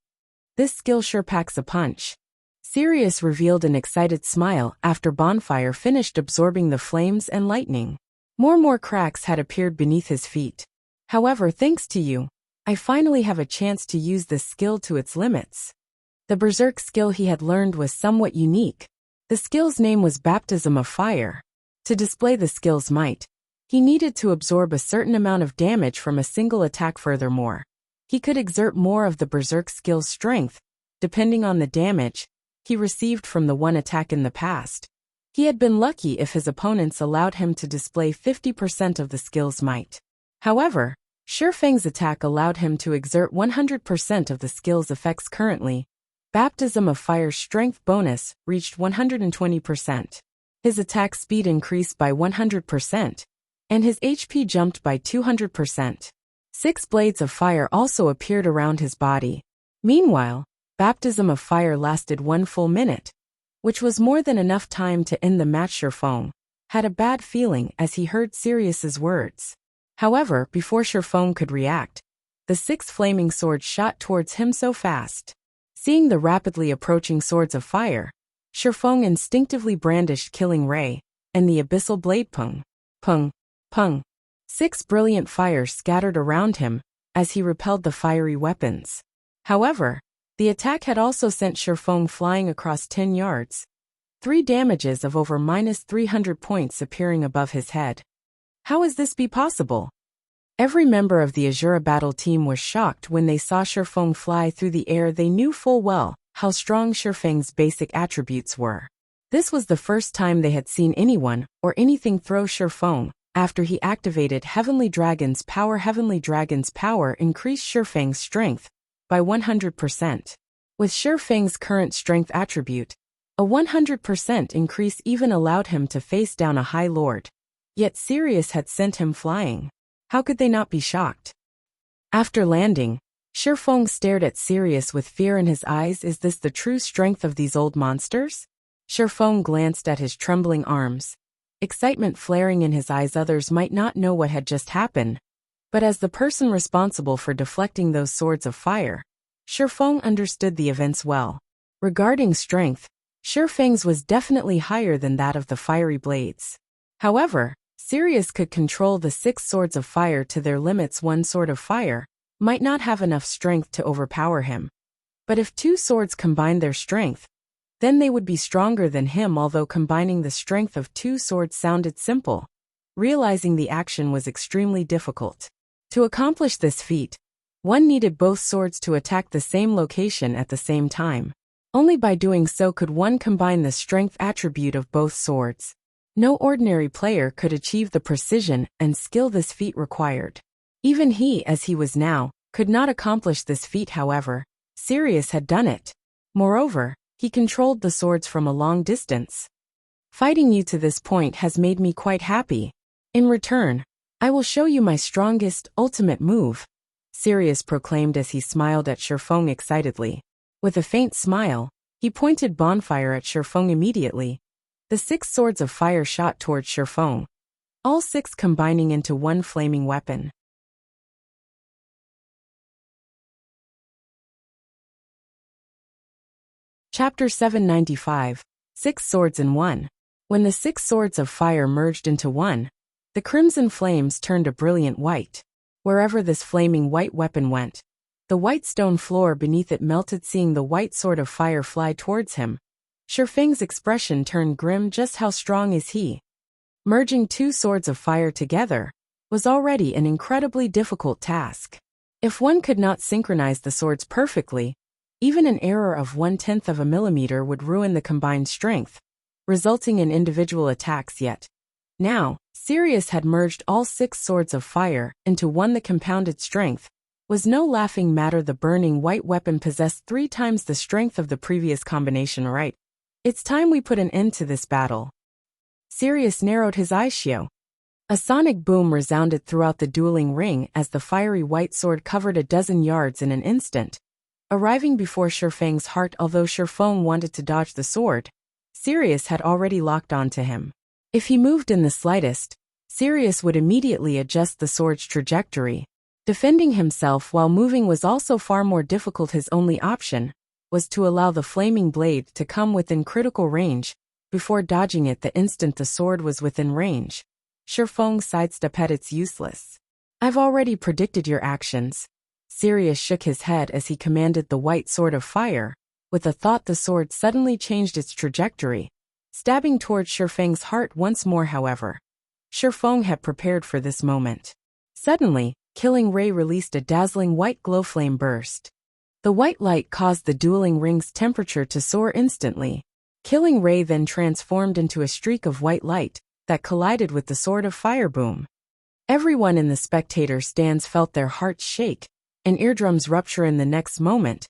This skill sure packs a punch. Sirius revealed an excited smile after Bonfire finished absorbing the flames and lightning. More cracks had appeared beneath his feet. However, thanks to you, I finally have a chance to use this skill to its limits. The berserk skill he had learned was somewhat unique. The skill's name was Baptism of Fire. To display the skill's might, he needed to absorb a certain amount of damage from a single attack. Furthermore, he could exert more of the berserk skill's strength, depending on the damage he received from the one attack in the past. He had been lucky if his opponents allowed him to display 50% of the skill's might. However, Shifeng's attack allowed him to exert 100% of the skill's effects currently. Baptism of Fire's strength bonus reached 120%. His attack speed increased by 100%, and his HP jumped by 200%. 6 blades of fire also appeared around his body. Meanwhile, Baptism of Fire lasted 1 full minute, which was more than enough time to end the match. Shifeng had a bad feeling as he heard Sirius's words. However, before Shifeng could react, the 6 flaming swords shot towards him so fast. Seeing the rapidly approaching swords of fire, Shifeng instinctively brandished Killing Ray and the abyssal blade. Pung, pung, pung. 6 brilliant fires scattered around him as he repelled the fiery weapons. However, the attack had also sent Shifeng flying across 10 yards, 3 damages of over -300 points appearing above his head. How is this be possible? Every member of the Azura battle team was shocked when they saw Shifeng fly through the air. They knew full well how strong Shifeng's basic attributes were. This was the first time they had seen anyone or anything throw Shifeng after he activated Heavenly Dragon's power. Heavenly Dragon's power increased Shifeng's strength by 100%. With Shifeng's current strength attribute, a 100% increase even allowed him to face down a High Lord. Yet Sirius had sent him flying. How could they not be shocked? After landing, Shifeng stared at Sirius with fear in his eyes. Is this the true strength of these old monsters? Shifeng glanced at his trembling arms, excitement flaring in his eyes. Others might not know what had just happened, but as the person responsible for deflecting those swords of fire, Shifeng understood the events well. Regarding strength, Shifeng's was definitely higher than that of the fiery blades. However, Sirius could control the 6 swords of fire to their limits. 1 sword of fire might not have enough strength to overpower him. But if 2 swords combined their strength, then they would be stronger than him. Although combining the strength of 2 swords sounded simple, realizing the action was extremely difficult. To accomplish this feat, one needed both swords to attack the same location at the same time. Only by doing so could one combine the strength attribute of both swords. No ordinary player could achieve the precision and skill this feat required. Even he, as he was now, could not accomplish this feat. However, Sirius had done it. Moreover, he controlled the swords from a long distance. Fighting you to this point has made me quite happy. In return, I will show you my strongest, ultimate move, Sirius proclaimed as he smiled at Shifeng excitedly. With a faint smile, he pointed bonfire at Shifeng immediately. The 6 swords of fire shot towards Shifeng, all 6 combining into one flaming weapon. Chapter 795, 6 Swords in One. When the 6 swords of fire merged into one, the crimson flames turned a brilliant white. Wherever this flaming white weapon went, the white stone floor beneath it melted. Seeing the white sword of fire fly towards him, Shifeng's expression turned grim. Just how strong is he? Merging 2 swords of fire together was already an incredibly difficult task. If one could not synchronize the swords perfectly, even an error of 1/10 of a millimeter would ruin the combined strength, resulting in individual attacks. Yet now, Sirius had merged all 6 swords of fire into one. The compounded strength was no laughing matter. The burning white weapon possessed 3 times the strength of the previous combination. Right. It's time we put an end to this battle. Sirius narrowed his eyes. Shio. A sonic boom resounded throughout the dueling ring as the fiery white sword covered a dozen yards in an instant, arriving before Shifeng's heart. Although Shifeng wanted to dodge the sword, Sirius had already locked onto him. If he moved in the slightest, Sirius would immediately adjust the sword's trajectory. Defending himself while moving was also far more difficult. His only option was to allow the flaming blade to come within critical range before dodging it the instant the sword was within range. Shifeng sidestepped. It's useless. I've already predicted your actions. Sirius shook his head as he commanded the white sword of fire. With a thought, the sword suddenly changed its trajectory, stabbing towards Shifeng's heart once more. However, Shifeng had prepared for this moment. Suddenly, Killing Ray released a dazzling white glow. Flame burst. The white light caused the dueling ring's temperature to soar instantly. killing ray then transformed into a streak of white light that collided with the sword of fire. Boom. Everyone in the spectator stands felt their hearts shake and eardrums rupture. In the next moment,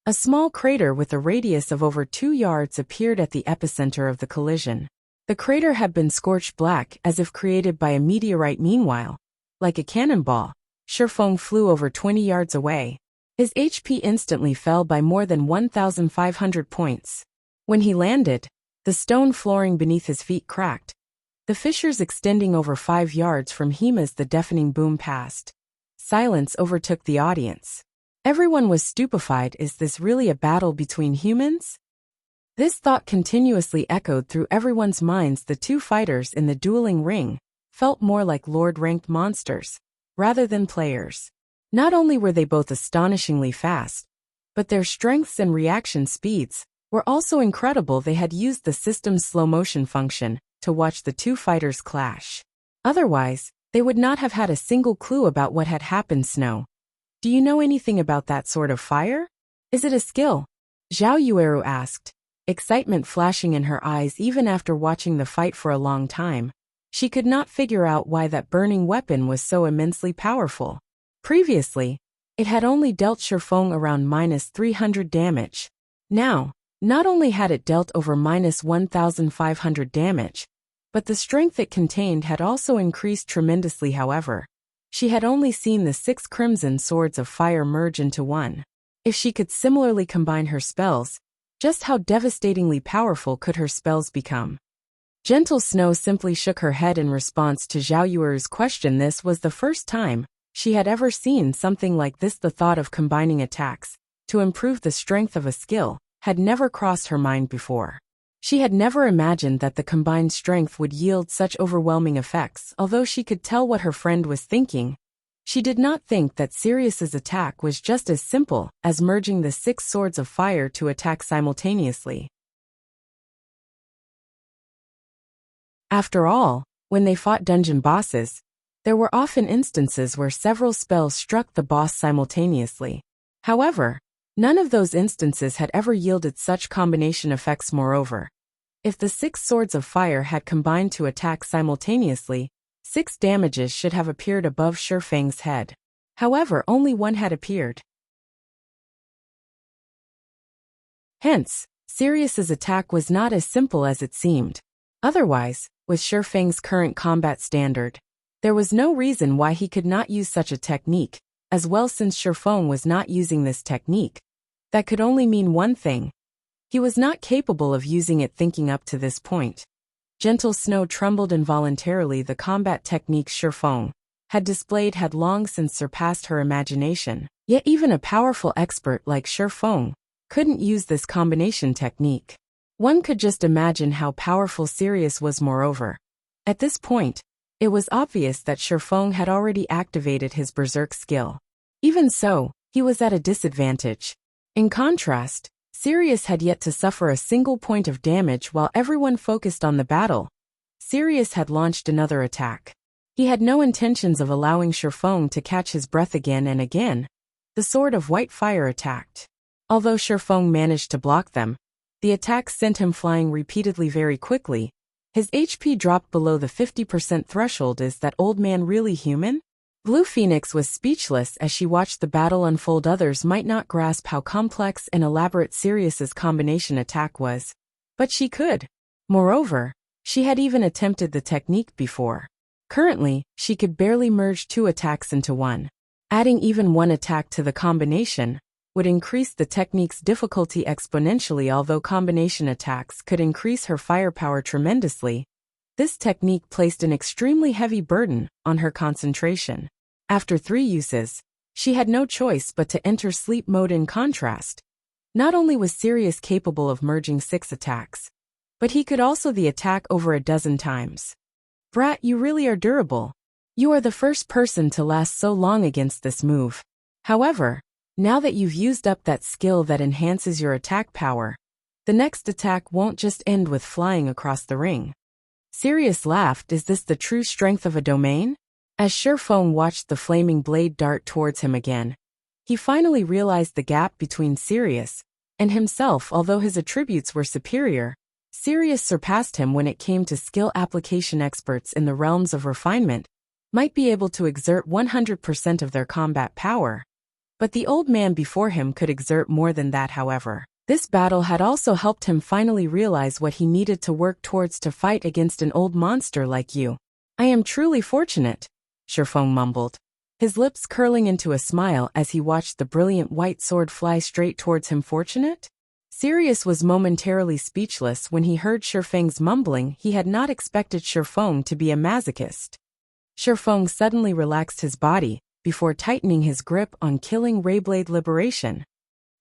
a small crater with a radius of over 2 yards appeared at the epicenter of the collision. The crater had been scorched black as if created by a meteorite. Meanwhile, like a cannonball, Shifeng flew over 20 yards away. His HP instantly fell by more than 1,500 points. When he landed, the stone flooring beneath his feet cracked, the fissures extending over 5 yards from him as the deafening boom passed. Silence overtook the audience. Everyone was stupefied. Is this really a battle between humans? This thought continuously echoed through everyone's minds. The two fighters in the dueling ring felt more like Lord-ranked monsters rather than players. Not only were they both astonishingly fast, but their strengths and reaction speeds were also incredible. They had used the system's slow-motion function to watch the two fighters clash. Otherwise, they would not have had a single clue about what had happened. Snow, do you know anything about that sort of fire? Is it a skill? Zhao Yueru asked, excitement flashing in her eyes. Even after watching the fight for a long time, she could not figure out why that burning weapon was so immensely powerful. Previously, it had only dealt Shifeng around -300 damage. Now, not only had it dealt over -1,500 damage, but the strength it contained had also increased tremendously. However, she had only seen the 6 crimson swords of fire merge into one. If she could similarly combine her spells, just how devastatingly powerful could her spells become? Gentle Snow simply shook her head in response to Zhao Yueru's question. This was the first time she had ever seen something like this. The thought of combining attacks to improve the strength of a skill had never crossed her mind before. She had never imagined that the combined strength would yield such overwhelming effects. Although she could tell what her friend was thinking, she did not think that Sirius's attack was just as simple as merging the 6 swords of fire to attack simultaneously. After all, when they fought dungeon bosses, there were often instances where several spells struck the boss simultaneously. However, none of those instances had ever yielded such combination effects. Moreover, if the 6 swords of fire had combined to attack simultaneously, 6 damages should have appeared above Shifeng's head. However, only one had appeared. Hence, Sirius's attack was not as simple as it seemed. Otherwise, with Shifeng's current combat standard, there was no reason why he could not use such a technique. As well, since Shifeng was not using this technique, that could only mean one thing. He was not capable of using it. Thinking up to this point, Gentle Snow trembled involuntarily. The combat techniques Shifeng had displayed had long since surpassed her imagination. Yet even a powerful expert like Shifeng couldn't use this combination technique. One could just imagine how powerful Sirius was. Moreover, at this point, it was obvious that Shifeng had already activated his berserk skill. Even so, he was at a disadvantage. In contrast, Sirius had yet to suffer a single point of damage. While everyone focused on the battle, Sirius had launched another attack. He had no intentions of allowing Shifeng to catch his breath. Again and again, the sword of white fire attacked. Although Shifeng managed to block them, the attacks sent him flying repeatedly. Very quickly, his HP dropped below the 50% threshold. Is that old man really human? Blue Phoenix was speechless as she watched the battle unfold. Others might not grasp how complex and elaborate Sirius's combination attack was, but she could. Moreover, she had even attempted the technique before. Currently, she could barely merge 2 attacks into one. Adding even one attack to the combination would increase the technique's difficulty exponentially. Although combination attacks could increase her firepower tremendously, this technique placed an extremely heavy burden on her concentration. After 3 uses, she had no choice but to enter sleep mode. In contrast, not only was Sirius capable of merging 6 attacks, but he could also the attack over a dozen times. Brat, you really are durable. You are the first person to last so long against this move. However, now that you've used up that skill that enhances your attack power, the next attack won't just end with flying across the ring. Sirius laughed. Is this the true strength of a domain? As Shifeng watched the flaming blade dart towards him again, he finally realized the gap between Sirius and himself. Although his attributes were superior, Sirius surpassed him when it came to skill application. Experts in the realms of refinement might be able to exert 100% of their combat power, but the old man before him could exert more than that. However, this battle had also helped him finally realize what he needed to work towards to fight against an old monster like you. I am truly fortunate, Shifeng mumbled, his lips curling into a smile as he watched the brilliant white sword fly straight towards him. Fortunate? Sirius was momentarily speechless when he heard Shifeng's mumbling. He had not expected Shifeng to be a masochist. Shifeng suddenly relaxed his body before tightening his grip on Killing Ray Blade Liberation.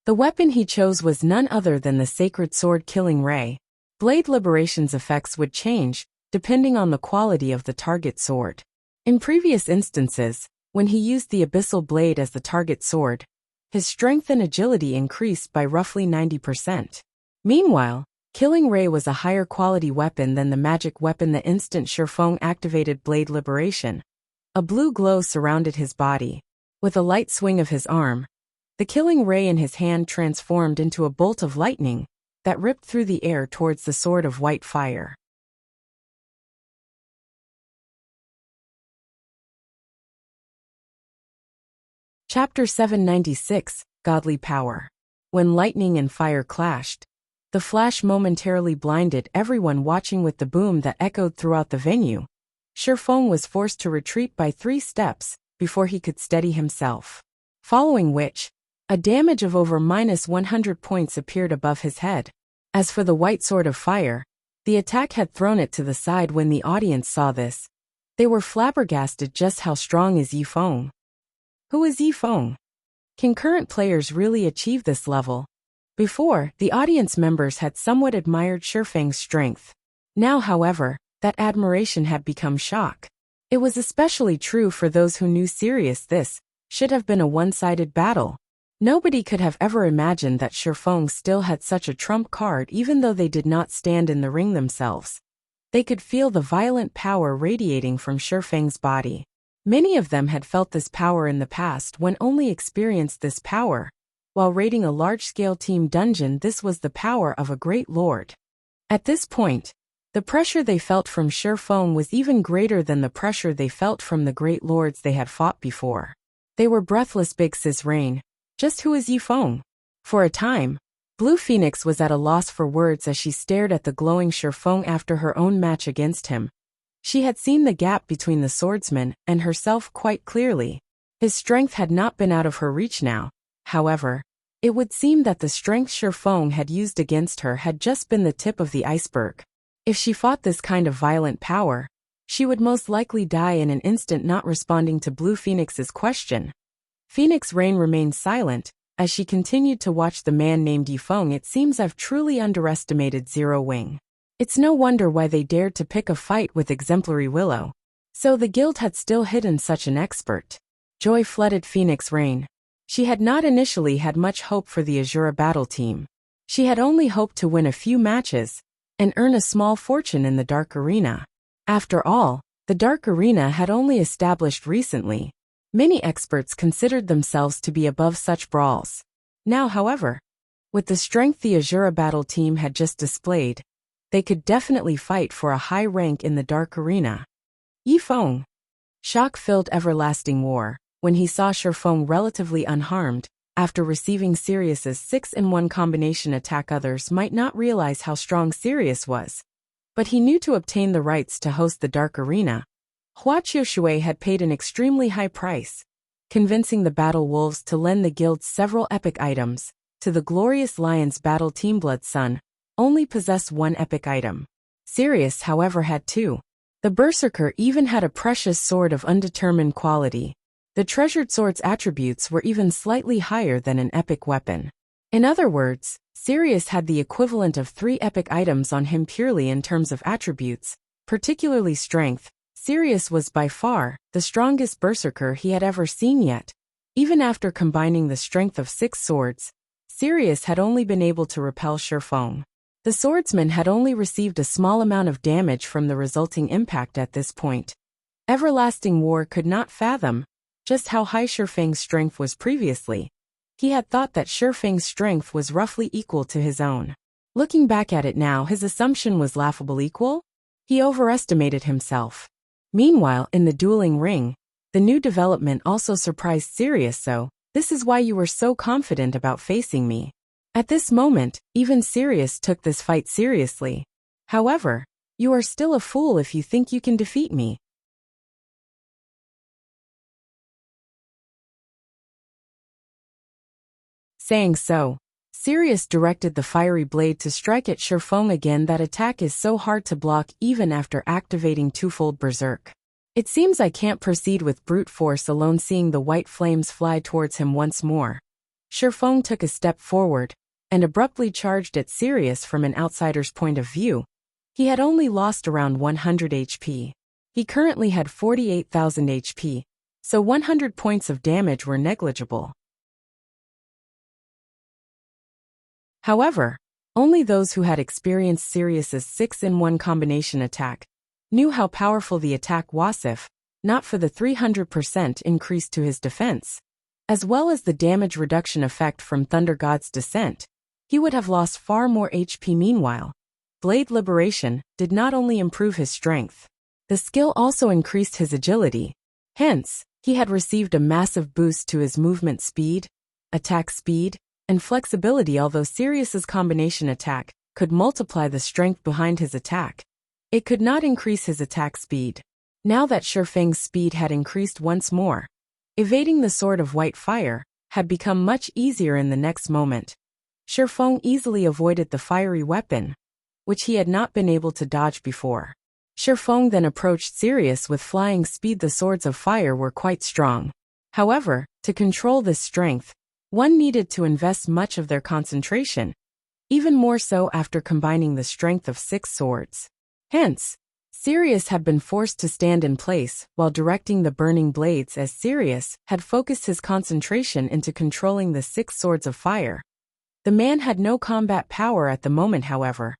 The weapon he chose was none other than the sacred sword Killing Ray. Blade Liberation's effects would change depending on the quality of the target sword. In previous instances, when he used the abyssal blade as the target sword, his strength and agility increased by roughly 90%. Meanwhile, Killing Ray was a higher quality weapon than the magic weapon. The instant Shifeng activated Blade Liberation, a blue glow surrounded his body. With a light swing of his arm, the Killing Ray in his hand transformed into a bolt of lightning that ripped through the air towards the sword of white fire. Chapter 796, Godly Power. When lightning and fire clashed, the flash momentarily blinded everyone watching. With the boom that echoed throughout the venue, Shifeng was forced to retreat by 3 steps before he could steady himself. Following which, a damage of over -100 points appeared above his head. As for the white sword of fire, the attack had thrown it to the side. When the audience saw this, they were flabbergasted. Just how strong is Yifeng? Who is Yifeng? Can current players really achieve this level? Before, the audience members had somewhat admired Shifeng's strength. Now, however, that admiration had become shock. It was especially true for those who knew Sirius. This should have been a one-sided battle. Nobody could have ever imagined that Shifeng still had such a trump card. Even though they did not stand in the ring themselves, they could feel the violent power radiating from Shifeng's body. Many of them had felt this power in the past. When only experienced this power while raiding a large-scale team dungeon. This was the power of a great lord. At this point, the pressure they felt from Shifeng was even greater than the pressure they felt from the great lords they had fought before. They were breathless. Big Sis Rain, just who is Yifeng? For a time, Blue Phoenix was at a loss for words as she stared at the glowing Shifeng. After her own match against him, she had seen the gap between the swordsman and herself quite clearly. His strength had not been out of her reach now. However, it would seem that the strength Shifeng had used against her had just been the tip of the iceberg. If she fought this kind of violent power, she would most likely die in an instant. Not responding to Blue Phoenix's question, Phoenix Rain remained silent as she continued to watch the man named Yifeng. It seems I've truly underestimated Zero Wing. It's no wonder why they dared to pick a fight with Exemplary Willow. So the guild had still hidden such an expert. Joy flooded Phoenix Rain. She had not initially had much hope for the Azura battle team. She had only hoped to win a few matches and earn a small fortune in the Dark Arena. After all, the Dark Arena had only established recently. Many experts considered themselves to be above such brawls. Now, however, with the strength the Azura battle team had just displayed, they could definitely fight for a high rank in the Dark Arena. Yifeng. Shock filled Everlasting War when he saw Shifeng relatively unharmed after receiving Sirius's 6-in-1 combination attack. Others might not realize how strong Sirius was, but he knew to obtain the rights to host the Dark Arena, Hua Qiushui had paid an extremely high price, convincing the Battle Wolves to lend the guild several epic items. To the Glorious Lions battle team, Blood Sun only possessed 1 epic item. Sirius, however, had 2. The Berserker even had a precious sword of undetermined quality. The treasured sword's attributes were even slightly higher than an epic weapon. In other words, Sirius had the equivalent of 3 epic items on him purely in terms of attributes, particularly strength. Sirius was by far the strongest berserker he had ever seen yet. Even after combining the strength of 6 swords, Sirius had only been able to repel Shifeng. The swordsman had only received a small amount of damage from the resulting impact at this point. Everlasting War could not fathom just how high Shifeng's strength was previously. He had thought that Shifeng's strength was roughly equal to his own. Looking back at it now, his assumption was laughable equal. He overestimated himself. Meanwhile, in the dueling ring, the new development also surprised Sirius. So, this is why you were so confident about facing me. At this moment, even Sirius took this fight seriously. However, you are still a fool if you think you can defeat me. Saying so, Sirius directed the fiery blade to strike at Shifeng again. That attack is so hard to block even after activating twofold berserk. It seems I can't proceed with brute force alone. Seeing the white flames fly towards him once more, Shifeng took a step forward and abruptly charged at Sirius. From an outsider's point of view, he had only lost around 100 HP. He currently had 48,000 HP, so 100 points of damage were negligible. However, only those who had experienced Sirius's 6-in-1 combination attack knew how powerful the attack was. If not for the 300% increase to his defense, as well as the damage reduction effect from Thunder God's descent, he would have lost far more HP. Meanwhile, Blade Liberation did not only improve his strength, the skill also increased his agility. Hence, he had received a massive boost to his movement speed, attack speed, and flexibility. Although Sirius's combination attack could multiply the strength behind his attack, it could not increase his attack speed. Now that Shifeng's speed had increased once more, evading the Sword of White Fire had become much easier. In the next moment, Shifeng easily avoided the fiery weapon, which he had not been able to dodge before. Shifeng then approached Sirius with flying speed. The swords of fire were quite strong. However, to control this strength, one needed to invest much of their concentration, even more so after combining the strength of 6 swords. Hence, Sirius had been forced to stand in place while directing the burning blades, as Sirius had focused his concentration into controlling the 6 swords of fire. The man had no combat power at the moment. However,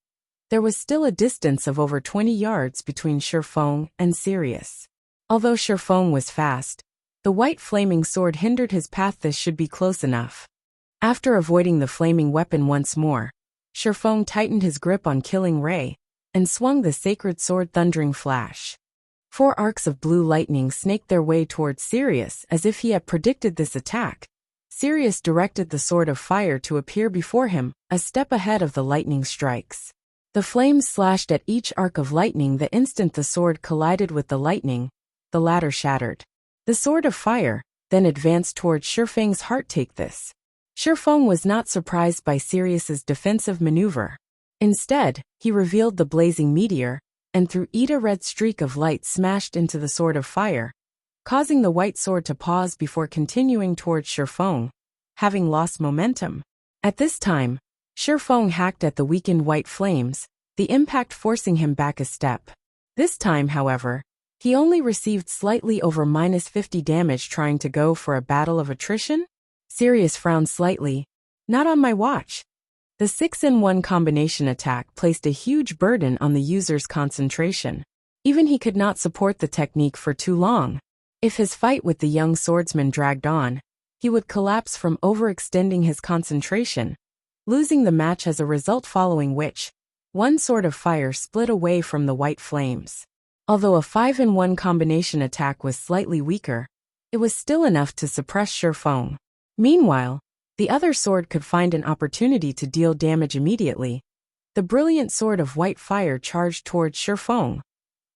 there was still a distance of over 20 yards between Shifeng and Sirius. Although Shifeng was fast, the white flaming sword hindered his path. This should be close enough. After avoiding the flaming weapon once more, Shifeng tightened his grip on Killing Ray and swung the sacred sword. Thundering Flash. 4 arcs of blue lightning snaked their way towards Sirius. As if he had predicted this attack, Sirius directed the sword of fire to appear before him, a step ahead of the lightning strikes. The flames slashed at each arc of lightning. The instant the sword collided with the lightning, the latter shattered. The sword of fire then advanced towards Shifeng's heart. Take this. Shifeng was not surprised by Sirius's defensive maneuver. Instead, he revealed the blazing meteor, and through it a red streak of light smashed into the sword of fire, causing the white sword to pause before continuing towards Shifeng, having lost momentum. At this time, Shifeng hacked at the weakened white flames, the impact forcing him back a step. This time, however, he only received slightly over -50 damage. Trying to go for a battle of attrition? Sirius frowned slightly. Not on my watch. The 6-in-1 combination attack placed a huge burden on the user's concentration. Even he could not support the technique for too long. If his fight with the young swordsman dragged on, he would collapse from overextending his concentration, losing the match as a result, following which, one sword of fire split away from the white flames. Although a 5-in-1 combination attack was slightly weaker, it was still enough to suppress Shifeng. Meanwhile, the other sword could find an opportunity to deal damage immediately. The brilliant sword of white fire charged towards Shifeng,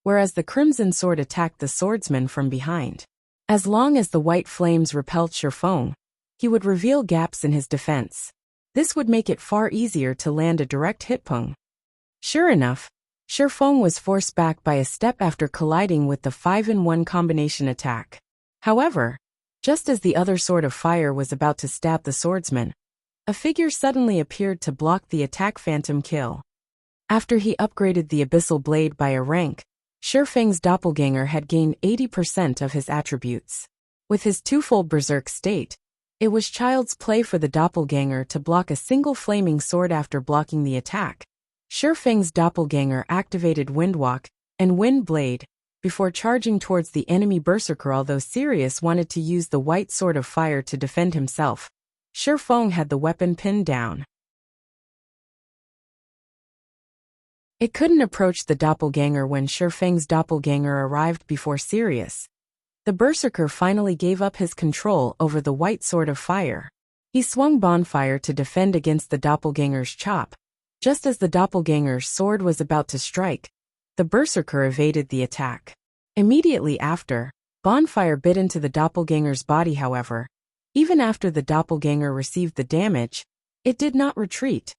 whereas the crimson sword attacked the swordsman from behind. As long as the white flames repelled Shifeng, he would reveal gaps in his defense. This would make it far easier to land a direct hit. Sure enough, Shifeng was forced back by a step after colliding with the 5-in-1 combination attack. However, just as the other sword of fire was about to stab the swordsman, a figure suddenly appeared to block the attack. Phantom Kill. After he upgraded the abyssal blade by a rank, Shifeng's doppelganger had gained 80% of his attributes. With his twofold berserk state, it was child's play for the doppelganger to block a single flaming sword. After blocking the attack, Shifeng's doppelganger activated Windwalk and Wind Blade before charging towards the enemy berserker. Although Sirius wanted to use the white sword of fire to defend himself, Shifeng had the weapon pinned down. It couldn't approach the doppelganger when Shifeng's doppelganger arrived before Sirius. The berserker finally gave up his control over the white sword of fire. He swung bonfire to defend against the doppelganger's chop. Just as the doppelganger's sword was about to strike, the berserker evaded the attack. Immediately after, bonfire bit into the doppelganger's body. However, even after the doppelganger received the damage, it did not retreat.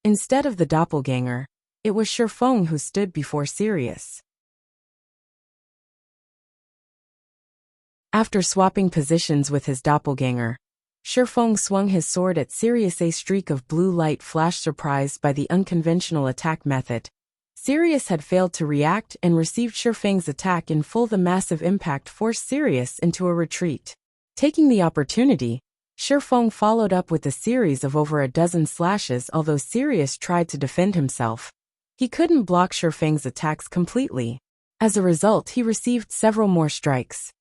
Instead of the doppelganger, it was Shifeng who stood before Sirius. After swapping positions with his doppelganger, Shifeng swung his sword at Sirius. A streak of blue light flashed. Surprised by the unconventional attack method, Sirius had failed to react and received Shifeng's attack in full. The massive impact forced Sirius into a retreat. Taking the opportunity, Shifeng followed up with a series of over a dozen slashes. Although Sirius tried to defend himself, he couldn't block Shifeng's attacks completely. As a result, he received several more strikes.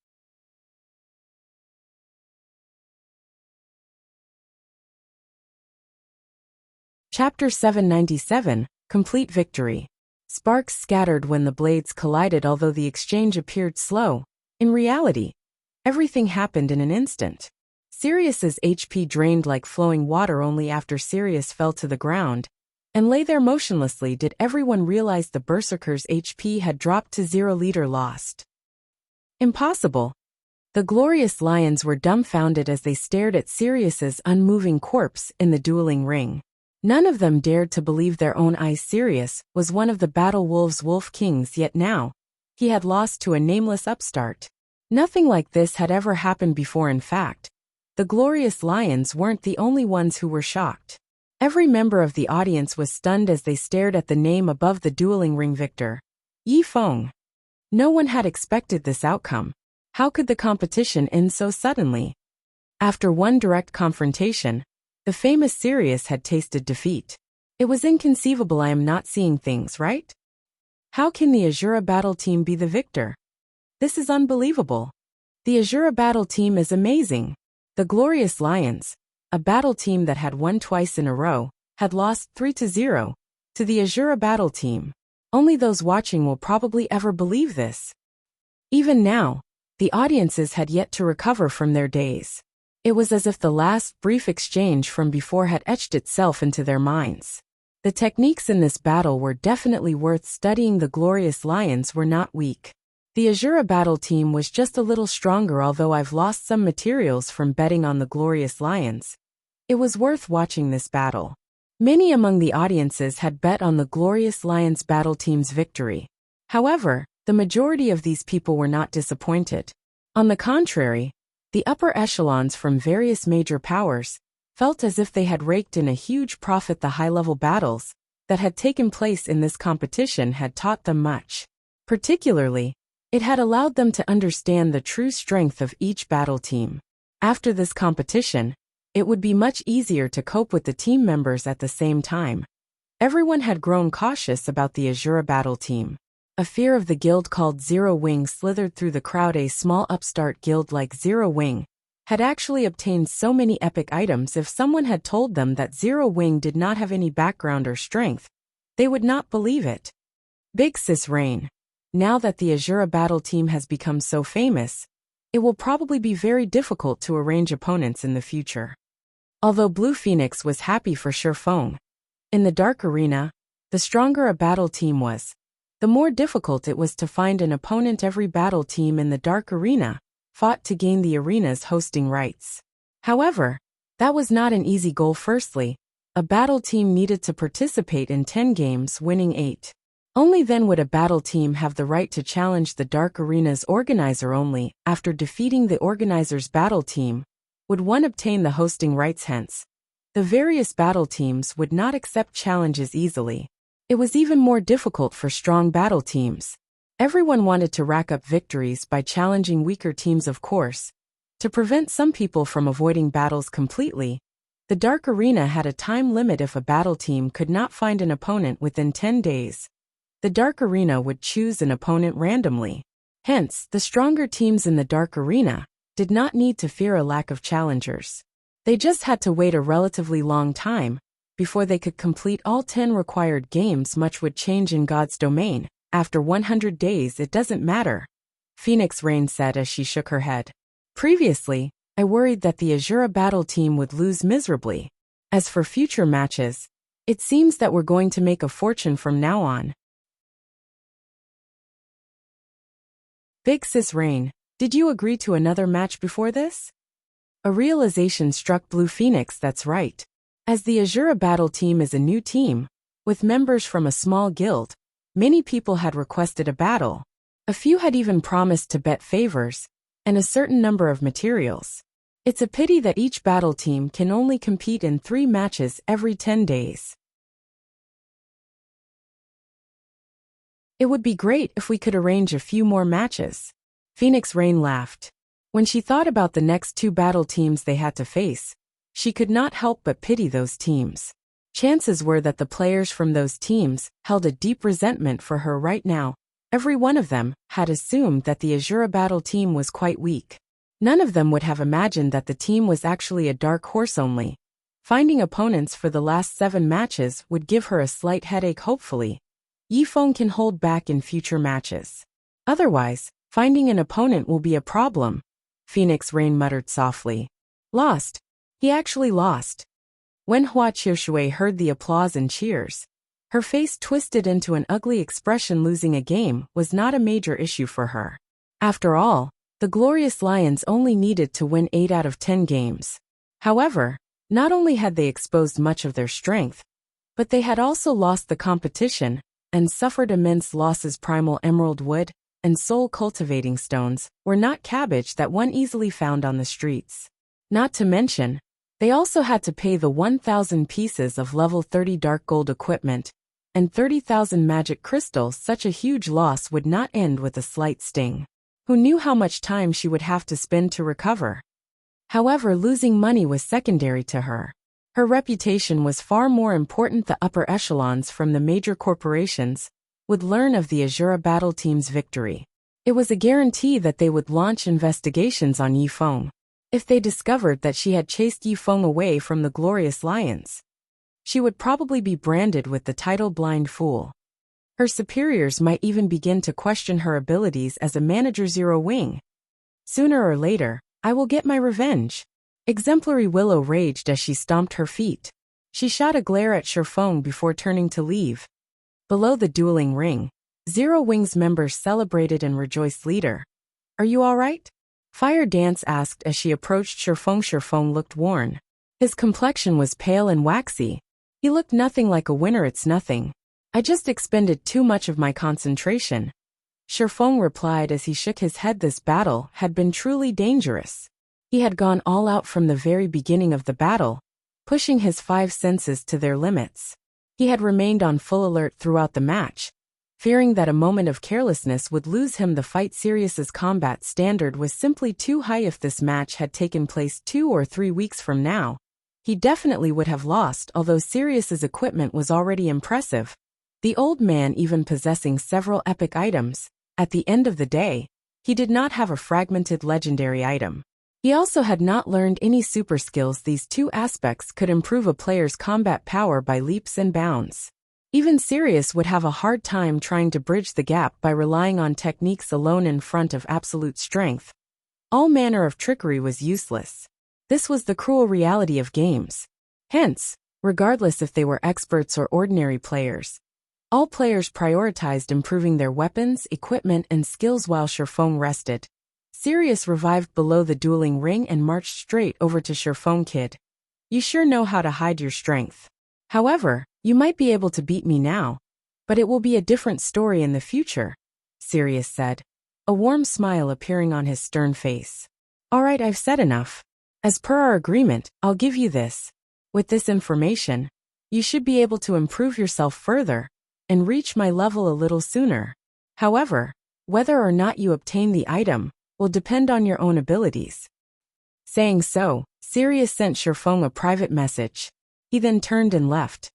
Chapter 797, Complete Victory. Sparks scattered when the blades collided. Although the exchange appeared slow, in reality, everything happened in an instant. Sirius's HP drained like flowing water. Only after Sirius fell to the ground and lay there motionlessly did everyone realize the berserker's HP had dropped to 0. Leader lost. Impossible. The glorious lions were dumbfounded as they stared at Sirius's unmoving corpse in the dueling ring. None of them dared to believe their own eyes. Sirius was one of the battle wolves' wolf kings, yet now he had lost to a nameless upstart. Nothing like this had ever happened before. In fact, the glorious lions weren't the only ones who were shocked. Every member of the audience was stunned as they stared at the name above the dueling ring: Victor Yifeng. No one had expected this outcome. How could the competition end so suddenly? After one direct confrontation, the famous Sirius had tasted defeat. It was inconceivable. I am not seeing things right? How can the Azura battle team be the victor? This is unbelievable. The Azura battle team is amazing. The Glorious Lions, a battle team that had won twice in a row, had lost 3-0 to the Azura battle team. Only those watching will probably ever believe this. Even now, the audiences had yet to recover from their daze. It was as if the last brief exchange from before had etched itself into their minds. The techniques in this battle were definitely worth studying. The Glorious Lions were not weak. The Azura battle team was just a little stronger. Although I've lost some materials from betting on the Glorious Lions, it was worth watching this battle. Many among the audiences had bet on the Glorious Lions battle team's victory. However, the majority of these people were not disappointed. On the contrary, the upper echelons from various major powers felt as if they had raked in a huge profit. The high-level battles that had taken place in this competition had taught them much. Particularly, it had allowed them to understand the true strength of each battle team. After this competition, it would be much easier to cope with the team members. At the same time, everyone had grown cautious about the Azura battle team. A fear of the guild called Zero Wing slithered through the crowd. A small upstart guild like Zero Wing had actually obtained so many epic items. If someone had told them that Zero Wing did not have any background or strength, they would not believe it. Big Sis Rain. Now that the Azura battle team has become so famous, it will probably be very difficult to arrange opponents in the future. Although Blue Phoenix was happy for Shifeng, in the Dark Arena, the stronger a battle team was, the more difficult it was to find an opponent. Every battle team in the Dark Arena fought to gain the arena's hosting rights. However, that was not an easy goal. Firstly, a battle team needed to participate in 10 games, winning 8. Only then would a battle team have the right to challenge the Dark Arena's organizer. Only after defeating the organizer's battle team would one obtain the hosting rights. Hence, the various battle teams would not accept challenges easily. It was even more difficult for strong battle teams. Everyone wanted to rack up victories by challenging weaker teams. Of course, to prevent some people from avoiding battles completely, the Dark Arena had a time limit. If a battle team could not find an opponent within 10 days, the Dark Arena would choose an opponent randomly. Hence, the stronger teams in the Dark Arena did not need to fear a lack of challengers. They just had to wait a relatively long time Before they could complete all 10 required games, much would change in God's domain. After 100 days, it doesn't matter, Phoenix Rain said as she shook her head. Previously, I worried that the Azura battle team would lose miserably. As for future matches, it seems that we're going to make a fortune from now on. Big Sis Rain, did you agree to another match before this? A realization struck Blue Phoenix. That's right. As the Azura battle team is a new team, with members from a small guild, many people had requested a battle. A few had even promised to bet favors, and a certain number of materials. It's a pity that each battle team can only compete in 3 matches every 10 days. It would be great if we could arrange a few more matches. Phoenix Rain laughed. When she thought about the next 2 battle teams they had to face, she could not help but pity those teams. Chances were that the players from those teams held a deep resentment for her right now. Every one of them had assumed that the Azura battle team was quite weak. None of them would have imagined that the team was actually a dark horse only. Finding opponents for the last 7 matches would give her a slight headache. Hopefully, Yifeng can hold back in future matches. Otherwise, finding an opponent will be a problem, Phoenix Rain muttered softly. Lost. He actually lost. When Hua Qiushui heard the applause and cheers, her face twisted into an ugly expression. Losing a game was not a major issue for her. After all, the Glorious Lions only needed to win 8 out of 10 games. However, not only had they exposed much of their strength, but they had also lost the competition and suffered immense losses. Primal emerald wood and soul cultivating stones were not cabbage that one easily found on the streets. Not to mention, they also had to pay the 1,000 pieces of level 30 dark gold equipment and 30,000 magic crystals. Such a huge loss would not end with a slight sting. Who knew how much time she would have to spend to recover? However, losing money was secondary to her. Her reputation was far more important. The upper echelons from the major corporations would learn of the Azura battle team's victory. It was a guarantee that they would launch investigations on Yifeng. If they discovered that she had chased Yifeng away from the Glorious Lions, she would probably be branded with the title Blind Fool. Her superiors might even begin to question her abilities as a manager. Zero Wing. Sooner or later, I will get my revenge. Exemplary Willow raged as she stomped her feet. She shot a glare at Sherfeng before turning to leave. Below the dueling ring, Zero Wing's members celebrated and rejoiced. Leader, are you all right? Fire Dance asked as she approached Sherfeng. Sherfeng looked worn. His complexion was pale and waxy. He looked nothing like a winner. It's nothing. I just expended too much of my concentration, Sherfeng replied as he shook his head. This battle had been truly dangerous. He had gone all out from the very beginning of the battle, pushing his 5 senses to their limits. He had remained on full alert throughout the match, fearing that a moment of carelessness would lose him the fight. Sirius's combat standard was simply too high. If this match had taken place 2 or 3 weeks from now, he definitely would have lost. Although Sirius's equipment was already impressive, the old man even possessing several epic items, at the end of the day, he did not have a fragmented legendary item. He also had not learned any super skills. These 2 aspects could improve a player's combat power by leaps and bounds. Even Sirius would have a hard time trying to bridge the gap by relying on techniques alone in front of absolute strength. All manner of trickery was useless. This was the cruel reality of games. Hence, regardless if they were experts or ordinary players, all players prioritized improving their weapons, equipment, and skills. While Sherfeng rested, Sirius revived below the dueling ring and marched straight over to Sherfeng. Kid, you sure know how to hide your strength. However, you might be able to beat me now, but it will be a different story in the future, Sirius said, a warm smile appearing on his stern face. All right, I've said enough. As per our agreement, I'll give you this. With this information, you should be able to improve yourself further and reach my level a little sooner. However, whether or not you obtain the item will depend on your own abilities. Saying so, Sirius sent Sherfeng a private message. He then turned and left.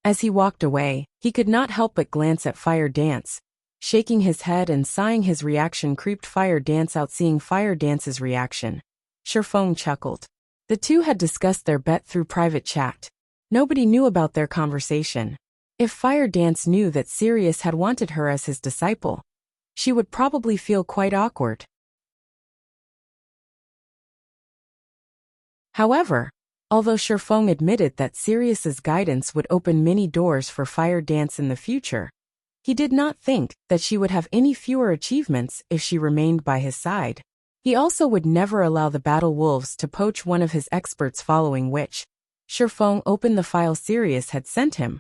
As he walked away, he could not help but glance at Fire Dance, shaking his head and sighing. His reaction creeped Fire Dance out. Seeing Fire Dance's reaction, Sherfeng chuckled. The two had discussed their bet through private chat. Nobody knew about their conversation. If Fire Dance knew that Sirius had wanted her as his disciple, she would probably feel quite awkward. However, although Shifeng admitted that Sirius's guidance would open many doors for Fire Dance in the future, he did not think that she would have any fewer achievements if she remained by his side. He also would never allow the Battle Wolves to poach one of his experts, following which, Shifeng opened the file Sirius had sent him.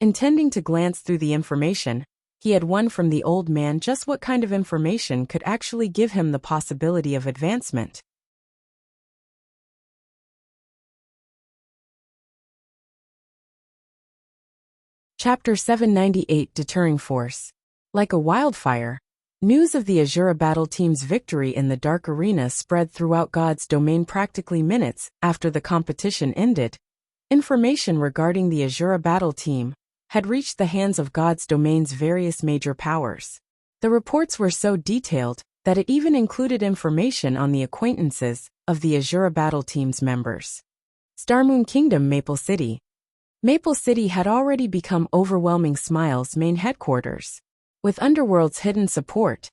Intending to glance through the information he had won from the old man, just what kind of information could actually give him the possibility of advancement. Chapter 798, Deterring Force. Like a wildfire, news of the Azura battle team's victory in the Dark Arena spread throughout God's domain practically minutes after the competition ended. Information regarding the Azura battle team had reached the hands of God's domain's various major powers. The reports were so detailed that it even included information on the acquaintances of the Azura battle team's members. Starmoon Kingdom, Maple City. Maple City had already become Overwhelming Smile's main headquarters. With Underworld's hidden support,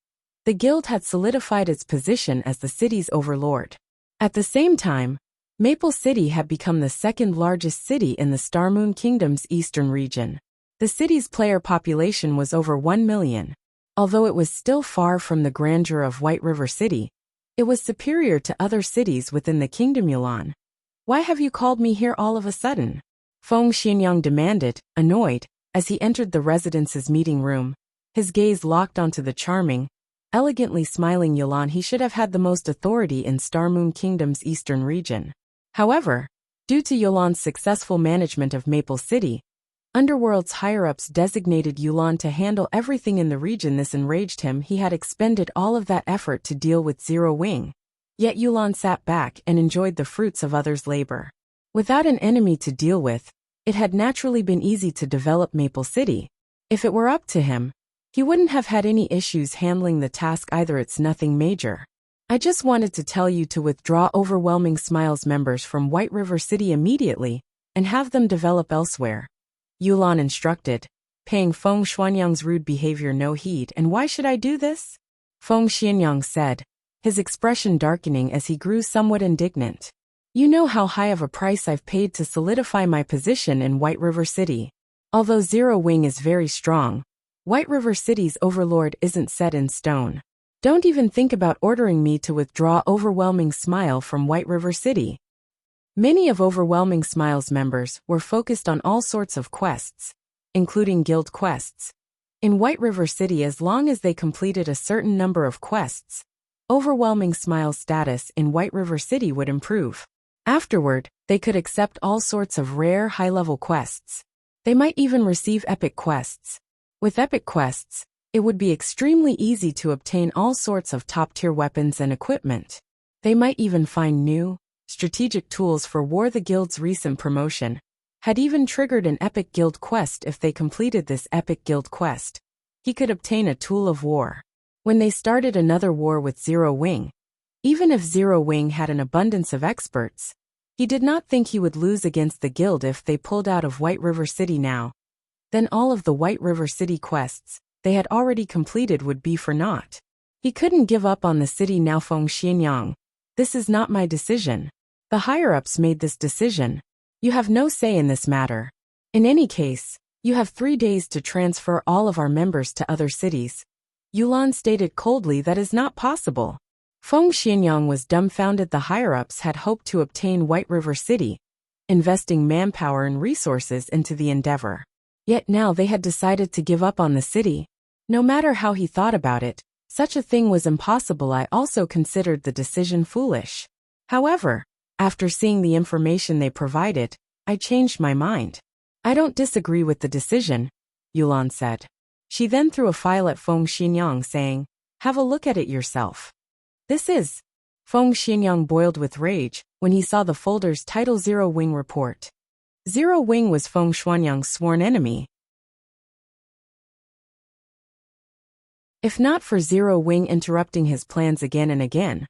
the guild had solidified its position as the city's overlord. At the same time, Maple City had become the second largest city in the Starmoon Kingdom's eastern region. The city's player population was over 1 million. Although it was still far from the grandeur of White River City, it was superior to other cities within the kingdom. Yulan, why have you called me here all of a sudden? Feng Xianyang demanded, annoyed, as he entered the residence's meeting room. His gaze locked onto the charming, elegantly smiling Yulan. He should have had the most authority in Starmoon Kingdom's eastern region. However, due to Yulan's successful management of Maple City, Underworld's higher-ups designated Yulan to handle everything in the region. This enraged him. He had expended all of that effort to deal with Zero Wing. Yet Yulan sat back and enjoyed the fruits of others' labor. Without an enemy to deal with, it had naturally been easy to develop Maple City. If it were up to him, he wouldn't have had any issues handling the task either. It's nothing major. I just wanted to tell you to withdraw Overwhelming Smiles members from White River City immediately and have them develop elsewhere, Yulan instructed, paying Feng Xianyang's rude behavior no heed. And why should I do this? Feng Xianyang said, his expression darkening as he grew somewhat indignant. You know how high of a price I've paid to solidify my position in White River City. Although Zero Wing is very strong, White River City's overlord isn't set in stone. Don't even think about ordering me to withdraw Overwhelming Smile from White River City. Many of Overwhelming Smile's members were focused on all sorts of quests, including guild quests. In White River City, as long as they completed a certain number of quests, Overwhelming Smile's status in White River City would improve. Afterward, they could accept all sorts of rare high-level quests. They might even receive epic quests. With epic quests, it would be extremely easy to obtain all sorts of top-tier weapons and equipment. They might even find new, strategic tools for war. The guild's recent promotion had even triggered an epic guild quest. If they completed this epic guild quest, he could obtain a tool of war. When they started another war with Zero Wing, even if Zero Wing had an abundance of experts, he did not think he would lose against the guild if they pulled out of White River City now. Then all of the White River City quests they had already completed would be for naught. He couldn't give up on the city now. Feng Xianyang, this is not my decision. The higher-ups made this decision. You have no say in this matter. In any case, you have 3 days to transfer all of our members to other cities. Yulan stated coldly. That is not possible. Feng Xianyang was dumbfounded. The higher-ups had hoped to obtain White River City, investing manpower and resources into the endeavor. Yet now they had decided to give up on the city. No matter how he thought about it, such a thing was impossible. I also considered the decision foolish. However, after seeing the information they provided, I changed my mind. I don't disagree with the decision, Yulan said. She then threw a file at Feng Xianyang, saying, have a look at it yourself. This is. Feng Xianyang boiled with rage when he saw the folder's title Zero Wing Report. Zero Wing was Feng Xianyang's sworn enemy. If not for Zero Wing interrupting his plans again and again,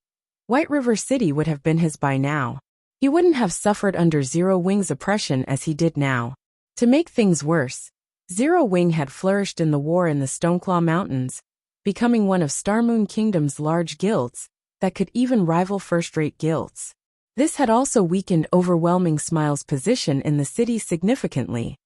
White River City would have been his by now. He wouldn't have suffered under Zero Wing's oppression as he did now. To make things worse, Zero Wing had flourished in the war in the Stoneclaw Mountains, becoming one of Starmoon Kingdom's large guilds that could even rival first-rate guilds. This had also weakened Overwhelming Smile's position in the city significantly.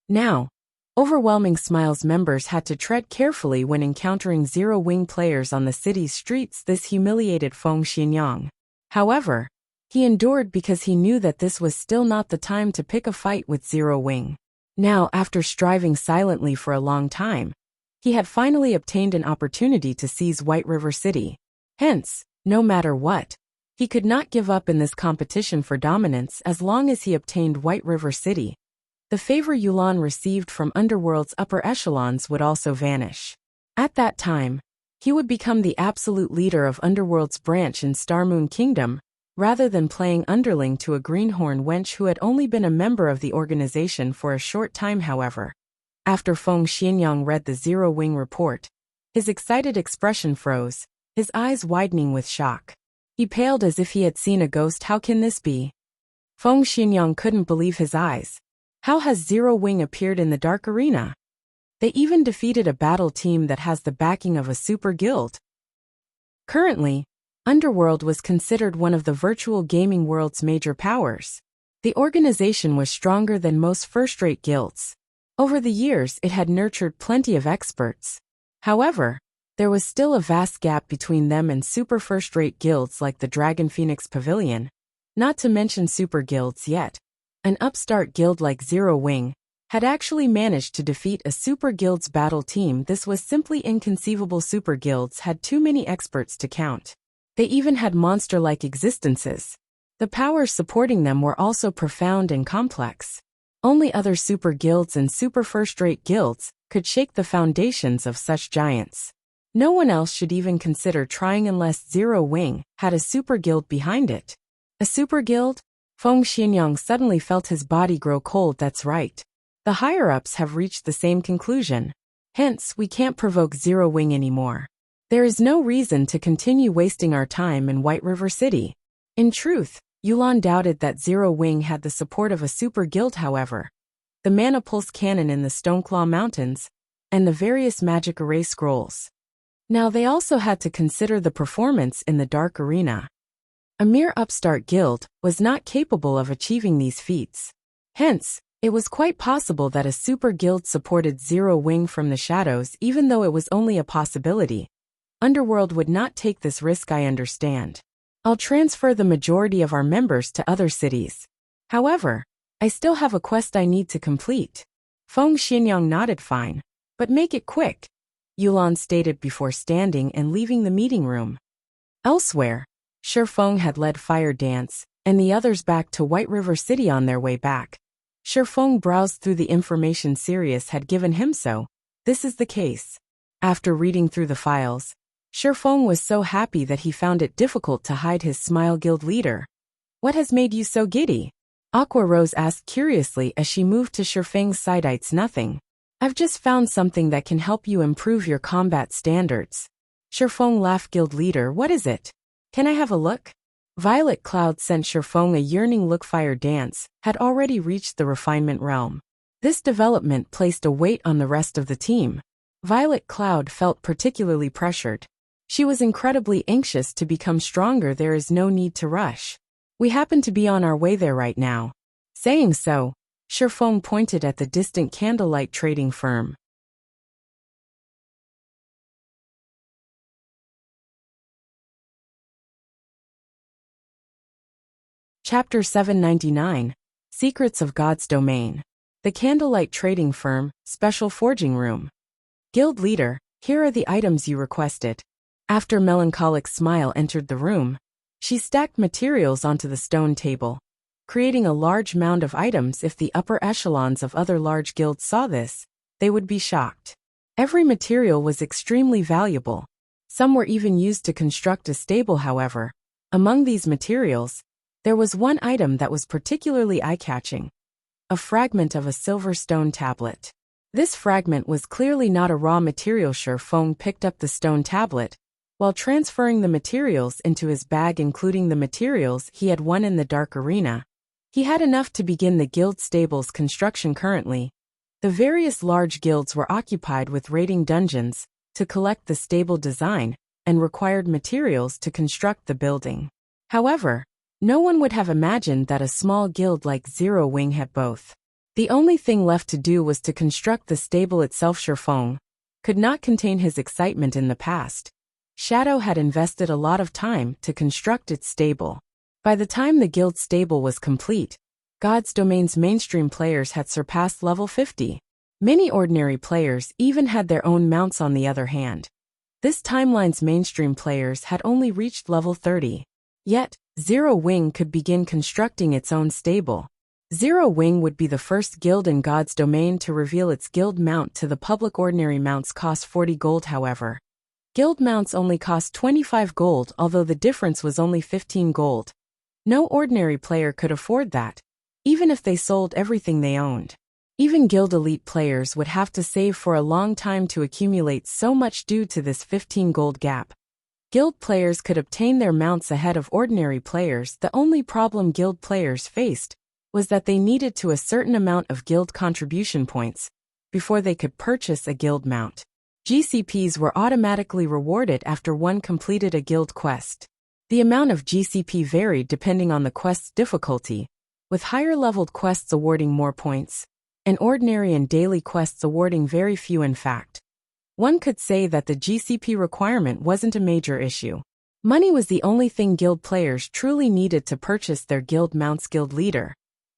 Now, Overwhelming Smile's members had to tread carefully when encountering Zero Wing players on the city's streets. This humiliated Feng Xinyang. However, he endured because he knew that this was still not the time to pick a fight with Zero Wing. Now, after striving silently for a long time, he had finally obtained an opportunity to seize White River City. Hence, no matter what, he could not give up in this competition for dominance as long as he obtained White River City. The favor Yulan received from Underworld's upper echelons would also vanish. At that time, he would become the absolute leader of Underworld's branch in Starmoon Kingdom, rather than playing underling to a greenhorn wench who had only been a member of the organization for a short time. However, after Feng Xinyang read the Zero Wing report, his excited expression froze, his eyes widening with shock. He paled as if he had seen a ghost. How can this be? Feng Xinyang couldn't believe his eyes. How has Zero Wing appeared in the Dark Arena? They even defeated a battle team that has the backing of a super guild. Currently, Underworld was considered one of the virtual gaming world's major powers. The organization was stronger than most first-rate guilds. Over the years, it had nurtured plenty of experts. However, there was still a vast gap between them and super first-rate guilds like the Dragon Phoenix Pavilion, not to mention super guilds yet. An upstart guild like Zero Wing had actually managed to defeat a super guild's battle team. This was simply inconceivable. Super guilds had too many experts to count. They even had monster-like existences. The powers supporting them were also profound and complex. Only other super guilds and super first-rate guilds could shake the foundations of such giants. No one else should even consider trying unless Zero Wing had a super guild behind it. A super guild? Feng Xinyang suddenly felt his body grow cold. That's right. The higher-ups have reached the same conclusion. Hence, we can't provoke Zero Wing anymore. There is no reason to continue wasting our time in White River City. In truth, Yulan doubted that Zero Wing had the support of a super guild. However, the Mana Pulse Cannon in the Stoneclaw Mountains, and the various magic array scrolls. Now they also had to consider the performance in the Dark Arena. A mere upstart guild was not capable of achieving these feats. Hence, it was quite possible that a super guild supported Zero Wing from the shadows. Even though it was only a possibility, Underworld would not take this risk. I understand. I'll transfer the majority of our members to other cities. However, I still have a quest I need to complete. Feng Xinyang nodded. Fine, but make it quick, Yulan stated before standing and leaving the meeting room. Elsewhere, Shifeng had led Fire Dance and the others back to White River City. On their way back, Shifeng browsed through the information Sirius had given him. So, this is the case. After reading through the files, Shifeng was so happy that he found it difficult to hide his smile. Guild leader, what has made you so giddy? Aqua Rose asked curiously as she moved to Shifeng's side. It's nothing. I've just found something that can help you improve your combat standards. Shifeng laughed. Guild leader, what is it? Can I have a look? Violet Cloud sent Shifeng a yearning look. Fire Dance had already reached the refinement realm. This development placed a weight on the rest of the team. Violet Cloud felt particularly pressured. She was incredibly anxious to become stronger. There is no need to rush. We happen to be on our way there right now. Saying so, Shifeng pointed at the distant candlelight trading firm. Chapter 799, Secrets of God's Domain. The Candlelight Trading Firm, Special Forging Room. Guild leader, here are the items you requested. After Melancholic Smile entered the room, she stacked materials onto the stone table, creating a large mound of items. If the upper echelons of other large guilds saw this, they would be shocked. Every material was extremely valuable. Some were even used to construct a stable. However, among these materials, there was one item that was particularly eye-catching. A fragment of a silver stone tablet. This fragment was clearly not a raw material. Shifeng picked up the stone tablet, while transferring the materials into his bag, including the materials he had won in the Dark Arena. He had enough to begin the guild stable's construction currently. The various large guilds were occupied with raiding dungeons to collect the stable design and required materials to construct the building. However, no one would have imagined that a small guild like Zero Wing had both. The only thing left to do was to construct the stable itself. Shifeng could not contain his excitement in the past. Shadow had invested a lot of time to construct its stable. By the time the guild stable was complete, God's Domain's mainstream players had surpassed level 50. Many ordinary players even had their own mounts. On the other hand, this timeline's mainstream players had only reached level 30. Yet, Zero Wing could begin constructing its own stable. Zero Wing would be the first guild in God's Domain to reveal its guild mount to the public. Ordinary mounts cost 40 gold, however. Guild mounts only cost 25 gold, although the difference was only 15 gold. No ordinary player could afford that, even if they sold everything they owned. Even guild elite players would have to save for a long time to accumulate so much due to this 15 gold gap. Guild players could obtain their mounts ahead of ordinary players. The only problem guild players faced was that they needed to a certain amount of guild contribution points before they could purchase a guild mount. GCPs were automatically rewarded after one completed a guild quest. The amount of GCP varied depending on the quest's difficulty, with higher-leveled quests awarding more points, and ordinary and daily quests awarding very few. In fact, one could say that the GCP requirement wasn't a major issue. Money was the only thing guild players truly needed to purchase their guild mounts. Guild leader,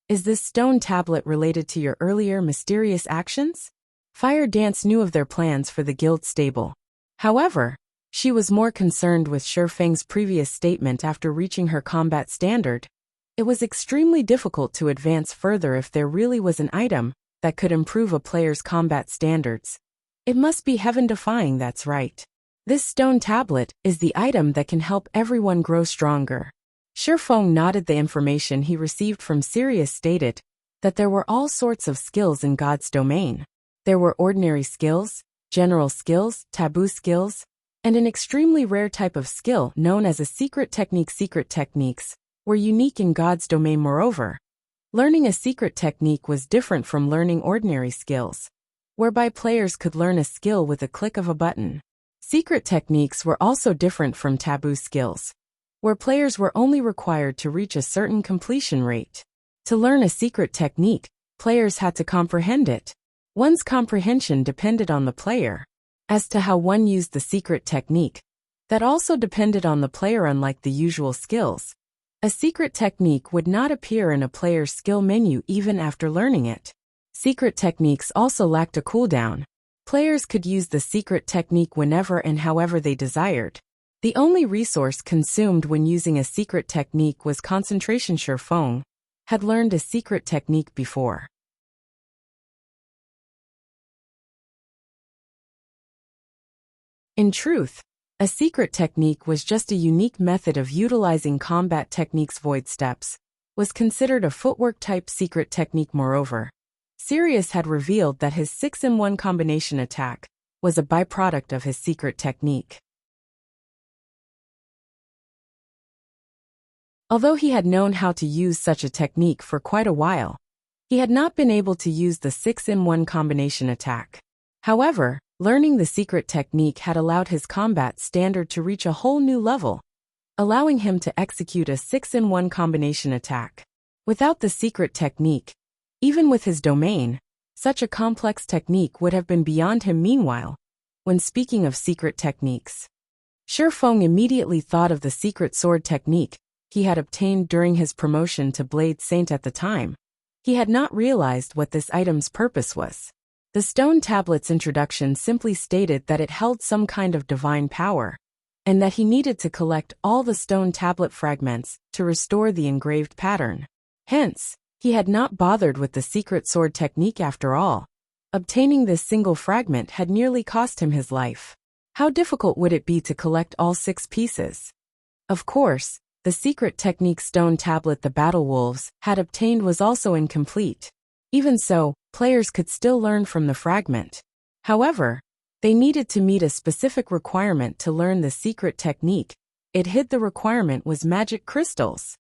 is this stone tablet related to your earlier mysterious actions? Fire Dance knew of their plans for the guild stable. However, she was more concerned with Shifeng's previous statement after reaching her combat standard. It was extremely difficult to advance further if there really was an item that could improve a player's combat standards. It must be heaven-defying, that's right. This stone tablet is the item that can help everyone grow stronger. Shifeng nodded. The information he received from Sirius stated that there were all sorts of skills in God's Domain. There were ordinary skills, general skills, taboo skills, and an extremely rare type of skill known as a secret technique. Secret techniques were unique in God's Domain. Moreover, learning a secret technique was different from learning ordinary skills, whereby players could learn a skill with a click of a button. Secret techniques were also different from taboo skills, where players were only required to reach a certain completion rate. To learn a secret technique, players had to comprehend it. One's comprehension depended on the player as to how one used the secret technique. That also depended on the player. Unlike the usual skills, a secret technique would not appear in a player's skill menu even after learning it. Secret techniques also lacked a cooldown. Players could use the secret technique whenever and however they desired. The only resource consumed when using a secret technique was concentration. Shifeng had learned a secret technique before. In truth, a secret technique was just a unique method of utilizing combat techniques. Void steps was considered a footwork-type secret technique. Moreover, Sirius had revealed that his 6-in-1 combination attack was a byproduct of his secret technique. Although he had known how to use such a technique for quite a while, he had not been able to use the 6-in-1 combination attack. However, learning the secret technique had allowed his combat standard to reach a whole new level, allowing him to execute a 6-in-1 combination attack. Without the secret technique, even with his domain, such a complex technique would have been beyond him. Meanwhile, when speaking of secret techniques, Shifeng immediately thought of the secret sword technique he had obtained during his promotion to Blade Saint. At the time, he had not realized what this item's purpose was. The stone tablet's introduction simply stated that it held some kind of divine power, and that he needed to collect all the stone tablet fragments to restore the engraved pattern. Hence, he had not bothered with the secret sword technique after all. Obtaining this single fragment had nearly cost him his life. How difficult would it be to collect all 6 pieces? Of course, the secret technique stone tablet the Battle Wolves had obtained was also incomplete. Even so, players could still learn from the fragment. However, They needed to meet a specific requirement to learn the secret technique. It hid the requirement was magic crystals.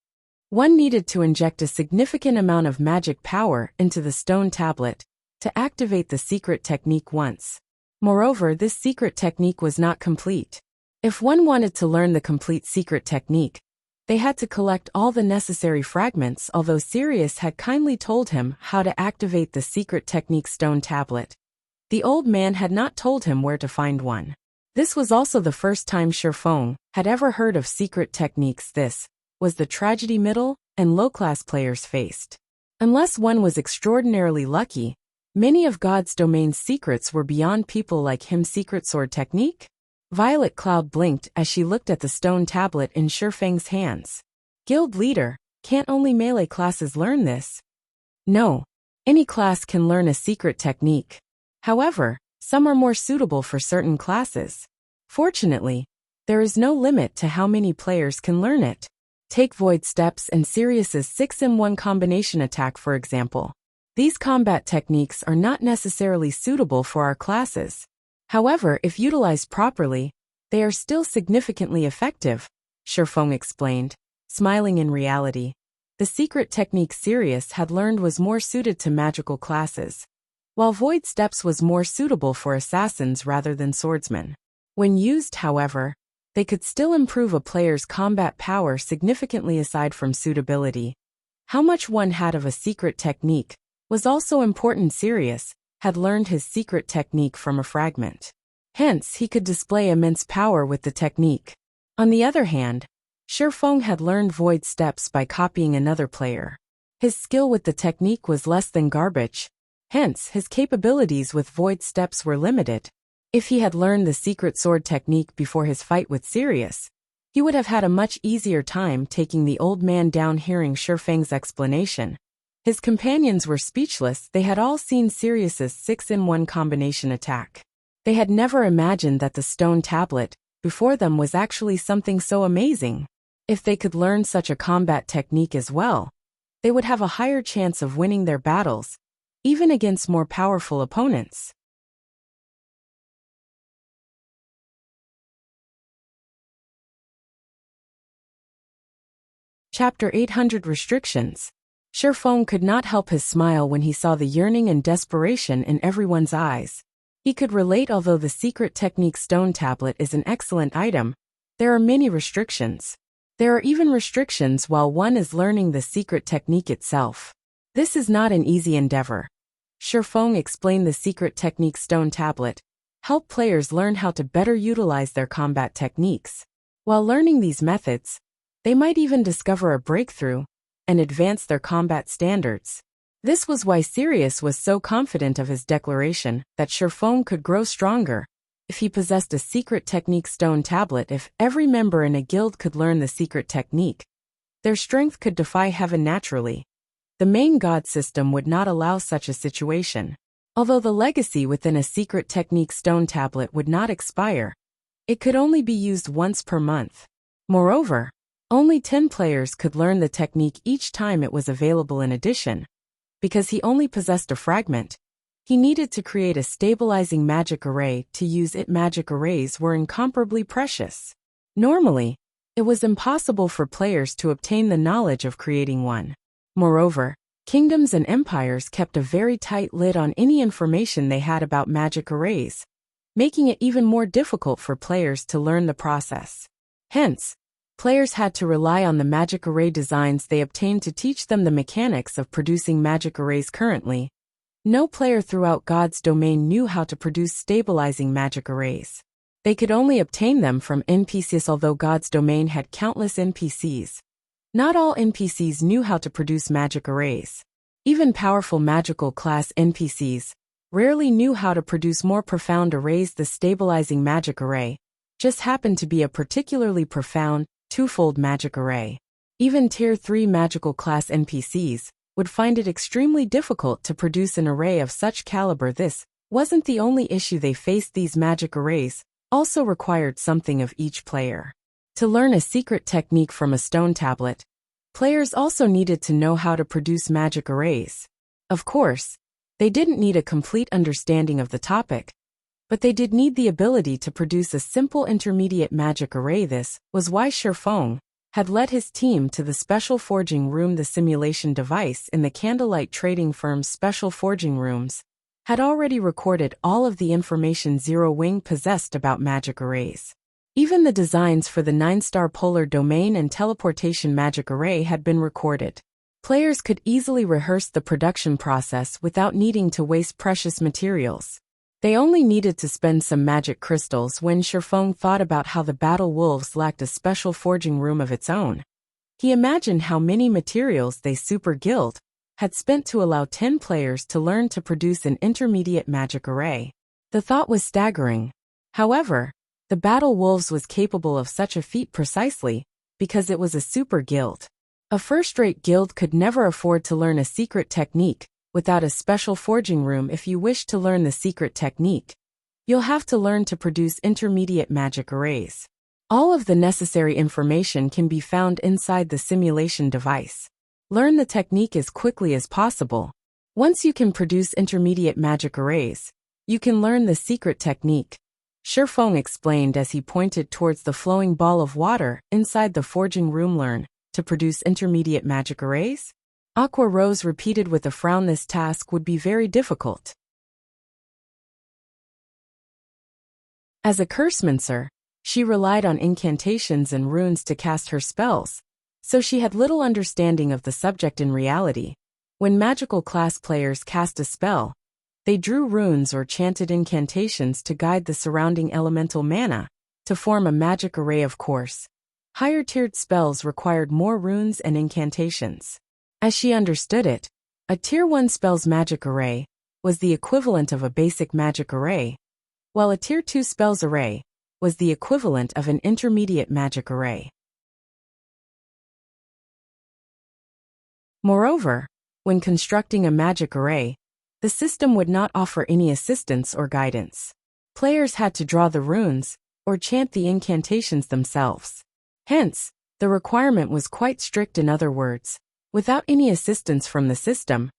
One needed to inject a significant amount of magic power into the stone tablet to activate the secret technique once. Moreover, this secret technique was not complete. If one wanted to learn the complete secret technique, they had to collect all the necessary fragments, although Sirius had kindly told him how to activate the secret technique stone tablet. The old man had not told him where to find one. This was also the first time Shifeng had ever heard of secret techniques. This was the tragedy middle and low-class players faced. Unless one was extraordinarily lucky, many of God's domain's secrets were beyond people like him. Secret sword technique? Violet Cloud blinked as she looked at the stone tablet in Shifeng's hands. Guild leader, can't only melee classes learn this? No. Any class can learn a secret technique. However, some are more suitable for certain classes. Fortunately, there is no limit to how many players can learn it. Take Void Steps and Sirius's 6-in-1 combination attack for example. These combat techniques are not necessarily suitable for our classes. However, if utilized properly, they are still significantly effective, Shifeng explained, smiling. In reality, the secret technique Sirius had learned was more suited to magical classes, while Void Steps was more suitable for assassins rather than swordsmen. When used, however, they could still improve a player's combat power significantly. Aside from suitability, how much one had of a secret technique was also important. Sirius had learned his secret technique from a fragment. Hence, he could display immense power with the technique. On the other hand, Shifeng had learned Void Steps by copying another player. His skill with the technique was less than garbage. Hence, his capabilities with Void Steps were limited. If he had learned the secret sword technique before his fight with Sirius, he would have had a much easier time taking the old man down. Hearing Shifeng's explanation, his companions were speechless. They had all seen Sirius's 6-in-1 combination attack. They had never imagined that the stone tablet before them was actually something so amazing. If they could learn such a combat technique as well, they would have a higher chance of winning their battles, even against more powerful opponents. Chapter 800 Restrictions. Shifeng could not help his smile when he saw the yearning and desperation in everyone's eyes. He could relate. Although the secret technique stone tablet is an excellent item, there are many restrictions. There are even restrictions while one is learning the secret technique itself. This is not an easy endeavor. Shifeng explained the secret technique stone tablet help players learn how to better utilize their combat techniques. While learning these methods, they might even discover a breakthrough and advance their combat standards. This was why Sirius was so confident of his declaration that Shifeng could grow stronger if he possessed a secret technique stone tablet. If every member in a guild could learn the secret technique, their strength could defy heaven naturally. The main god system would not allow such a situation. Although the legacy within a secret technique stone tablet would not expire, it could only be used once per month. Moreover, only 10 players could learn the technique each time it was available. In addition, because he only possessed a fragment, he needed to create a stabilizing magic array to use it. Magic arrays were incomparably precious. Normally, it was impossible for players to obtain the knowledge of creating one. Moreover, kingdoms and empires kept a very tight lid on any information they had about magic arrays, making it even more difficult for players to learn the process. Hence, players had to rely on the magic array designs they obtained to teach them the mechanics of producing magic arrays. Currently, no player throughout God's domain knew how to produce stabilizing magic arrays. They could only obtain them from NPCs. Although God's domain had countless NPCs, not all NPCs knew how to produce magic arrays. Even powerful magical class NPCs rarely knew how to produce more profound arrays. The stabilizing magic array just happened to be a particularly profound, twofold magic array. Even Tier 3 magical class NPCs would find it extremely difficult to produce an array of such caliber. This wasn't the only issue they faced. These magic arrays also required something of each player. To learn a secret technique from a stone tablet, players also needed to know how to produce magic arrays. Of course, they didn't need a complete understanding of the topic. But they did need the ability to produce a simple intermediate magic array. This was why Shifeng had led his team to the special forging room. The simulation device in the candlelight trading firm's special forging rooms had already recorded all of the information Zero Wing possessed about magic arrays. Even the designs for the 9-star polar domain and teleportation magic array had been recorded. Players could easily rehearse the production process without needing to waste precious materials. They only needed to spend some magic crystals. When Shifeng thought about how the Battle Wolves lacked a special forging room of its own, he imagined how many materials they Super Guild had spent to allow 10 players to learn to produce an intermediate magic array. The thought was staggering. However, the Battle Wolves was capable of such a feat precisely because it was a super guild. A first-rate guild could never afford to learn a secret technique without a special forging room. If you wish to learn the secret technique, you'll have to learn to produce intermediate magic arrays. All of the necessary information can be found inside the simulation device. Learn the technique as quickly as possible. Once you can produce intermediate magic arrays, you can learn the secret technique. Shifeng explained as he pointed towards the flowing ball of water inside the forging room. Learn to produce intermediate magic arrays? Aqua Rose repeated with a frown. This task would be very difficult. As a cursemancer, she relied on incantations and runes to cast her spells, so she had little understanding of the subject. In reality, when magical class players cast a spell, they drew runes or chanted incantations to guide the surrounding elemental mana to form a magic array. Of course, higher-tiered spells required more runes and incantations. As she understood it, a Tier 1 spell's magic array was the equivalent of a basic magic array, while a Tier 2 spell's array was the equivalent of an intermediate magic array. Moreover, when constructing a magic array, the system would not offer any assistance or guidance. Players had to draw the runes or chant the incantations themselves. Hence, the requirement was quite strict. In other words, without any assistance from the system,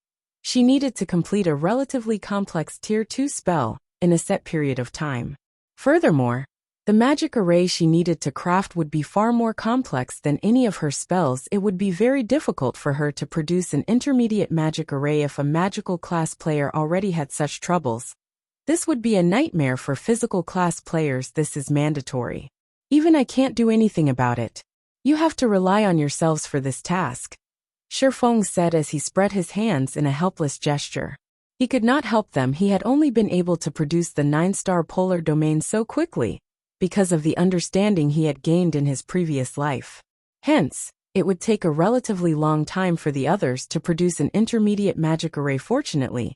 she needed to complete a relatively complex Tier 2 spell in a set period of time. Furthermore, the magic array she needed to craft would be far more complex than any of her spells. It would be very difficult for her to produce an intermediate magic array. If a magical class player already had such troubles, this would be a nightmare for physical class players. This is mandatory. Even I can't do anything about it. You have to rely on yourselves for this task, Shifeng said as he spread his hands in a helpless gesture. He could not help them. He had only been able to produce the 9-star polar domain so quickly because of the understanding he had gained in his previous life. Hence, it would take a relatively long time for the others to produce an intermediate magic array. Fortunately,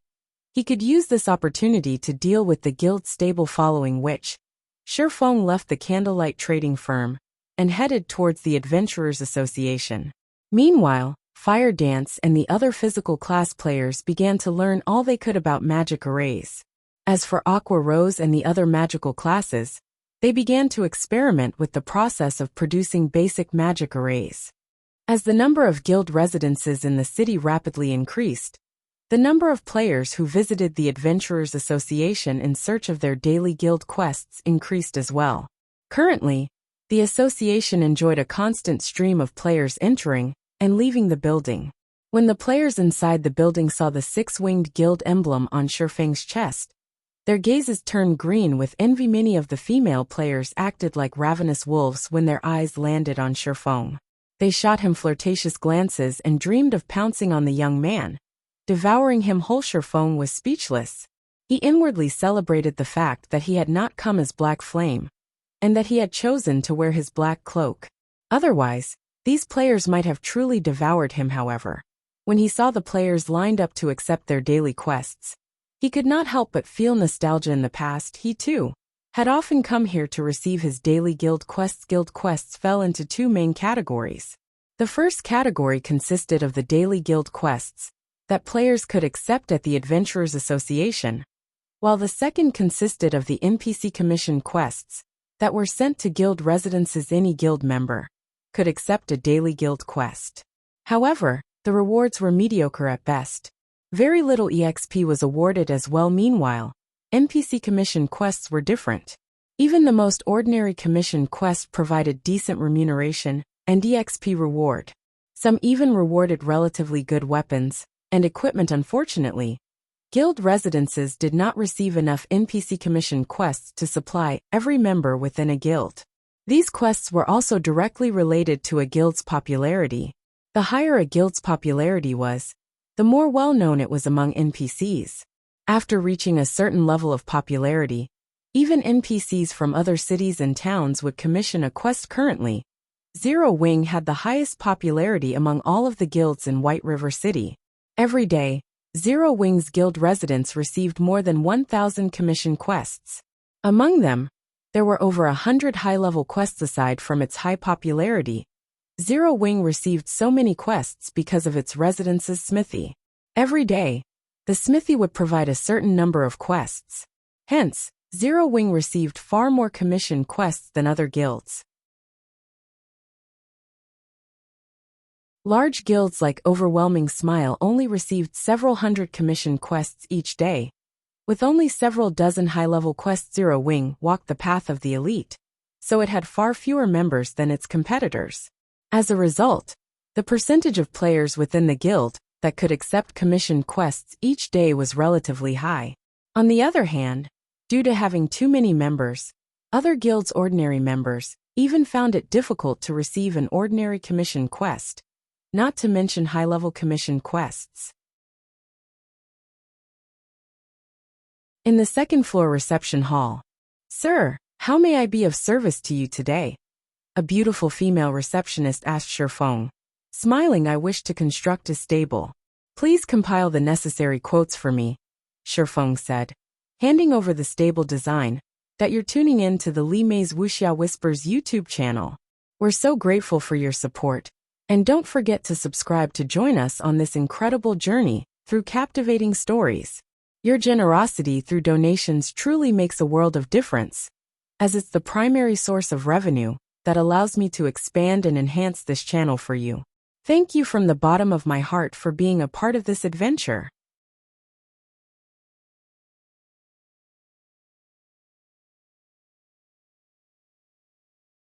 he could use this opportunity to deal with the guild stable. Following which, Shifeng left the candlelight trading firm and headed towards the Adventurers Association. Meanwhile, Fire Dance and the other physical class players began to learn all they could about magic arrays. As for Aqua Rose and the other magical classes, they began to experiment with the process of producing basic magic arrays. As the number of guild residences in the city rapidly increased, the number of players who visited the Adventurers Association in search of their daily guild quests increased as well. Currently, the association enjoyed a constant stream of players entering and leaving the building. When the players inside the building saw the 6-winged guild emblem on Shifeng's chest, their gazes turned green with envy. Many of the female players acted like ravenous wolves when their eyes landed on Shifeng. They shot him flirtatious glances and dreamed of pouncing on the young man, devouring him whole. Shifeng was speechless. He inwardly celebrated the fact that he had not come as Black Flame, and that he had chosen to wear his black cloak. Otherwise, these players might have truly devoured him. However, when he saw the players lined up to accept their daily quests, he could not help but feel nostalgia. In the past, he too had often come here to receive his daily guild quests. Guild quests fell into 2 main categories. The first category consisted of the daily guild quests that players could accept at the Adventurers Association, while the second consisted of the NPC commission quests that were sent to guild residences. Any guild member could accept a daily guild quest. However, the rewards were mediocre at best. Very little EXP was awarded as well. Meanwhile, NPC commission quests were different. Even the most ordinary commission quest provided decent remuneration and EXP reward. Some even rewarded relatively good weapons and equipment. Unfortunately, guild residences did not receive enough NPC commission quests to supply every member within a guild. These quests were also directly related to a guild's popularity. The higher a guild's popularity was, the more well-known it was among NPCs. After reaching a certain level of popularity, even NPCs from other cities and towns would commission a quest. Currently, Zero Wing had the highest popularity among all of the guilds in White River City. Every day, Zero Wing's guild residents received more than 1,000 commission quests. Among them, there were over 100 high-level quests. Aside from its high popularity, Zero Wing received so many quests because of its residence's smithy. Every day, the smithy would provide a certain number of quests. Hence, Zero Wing received far more commission quests than other guilds. Large guilds like Overwhelming Smile only received several hundred commission quests each day. With only several dozen high-level quests, Zero Wing walked the path of the elite, so it had far fewer members than its competitors. As a result, the percentage of players within the guild that could accept commission quests each day was relatively high. On the other hand, due to having too many members, other guilds' ordinary members even found it difficult to receive an ordinary commission quest, not to mention high-level commission quests. In the second-floor reception hall. "Sir, how may I be of service to you today?" a beautiful female receptionist asked Shifeng. Smiling, "I wish to construct a stable. Please compile the necessary quotes for me," Shifeng said, handing over the stable design. "That you're tuning in to the Li Mei's Wuxia Whispers YouTube channel. We're so grateful for your support. And don't forget to subscribe to join us on this incredible journey through captivating stories. Your generosity through donations truly makes a world of difference, as it's the primary source of revenue that allows me to expand and enhance this channel for you. Thank you from the bottom of my heart for being a part of this adventure."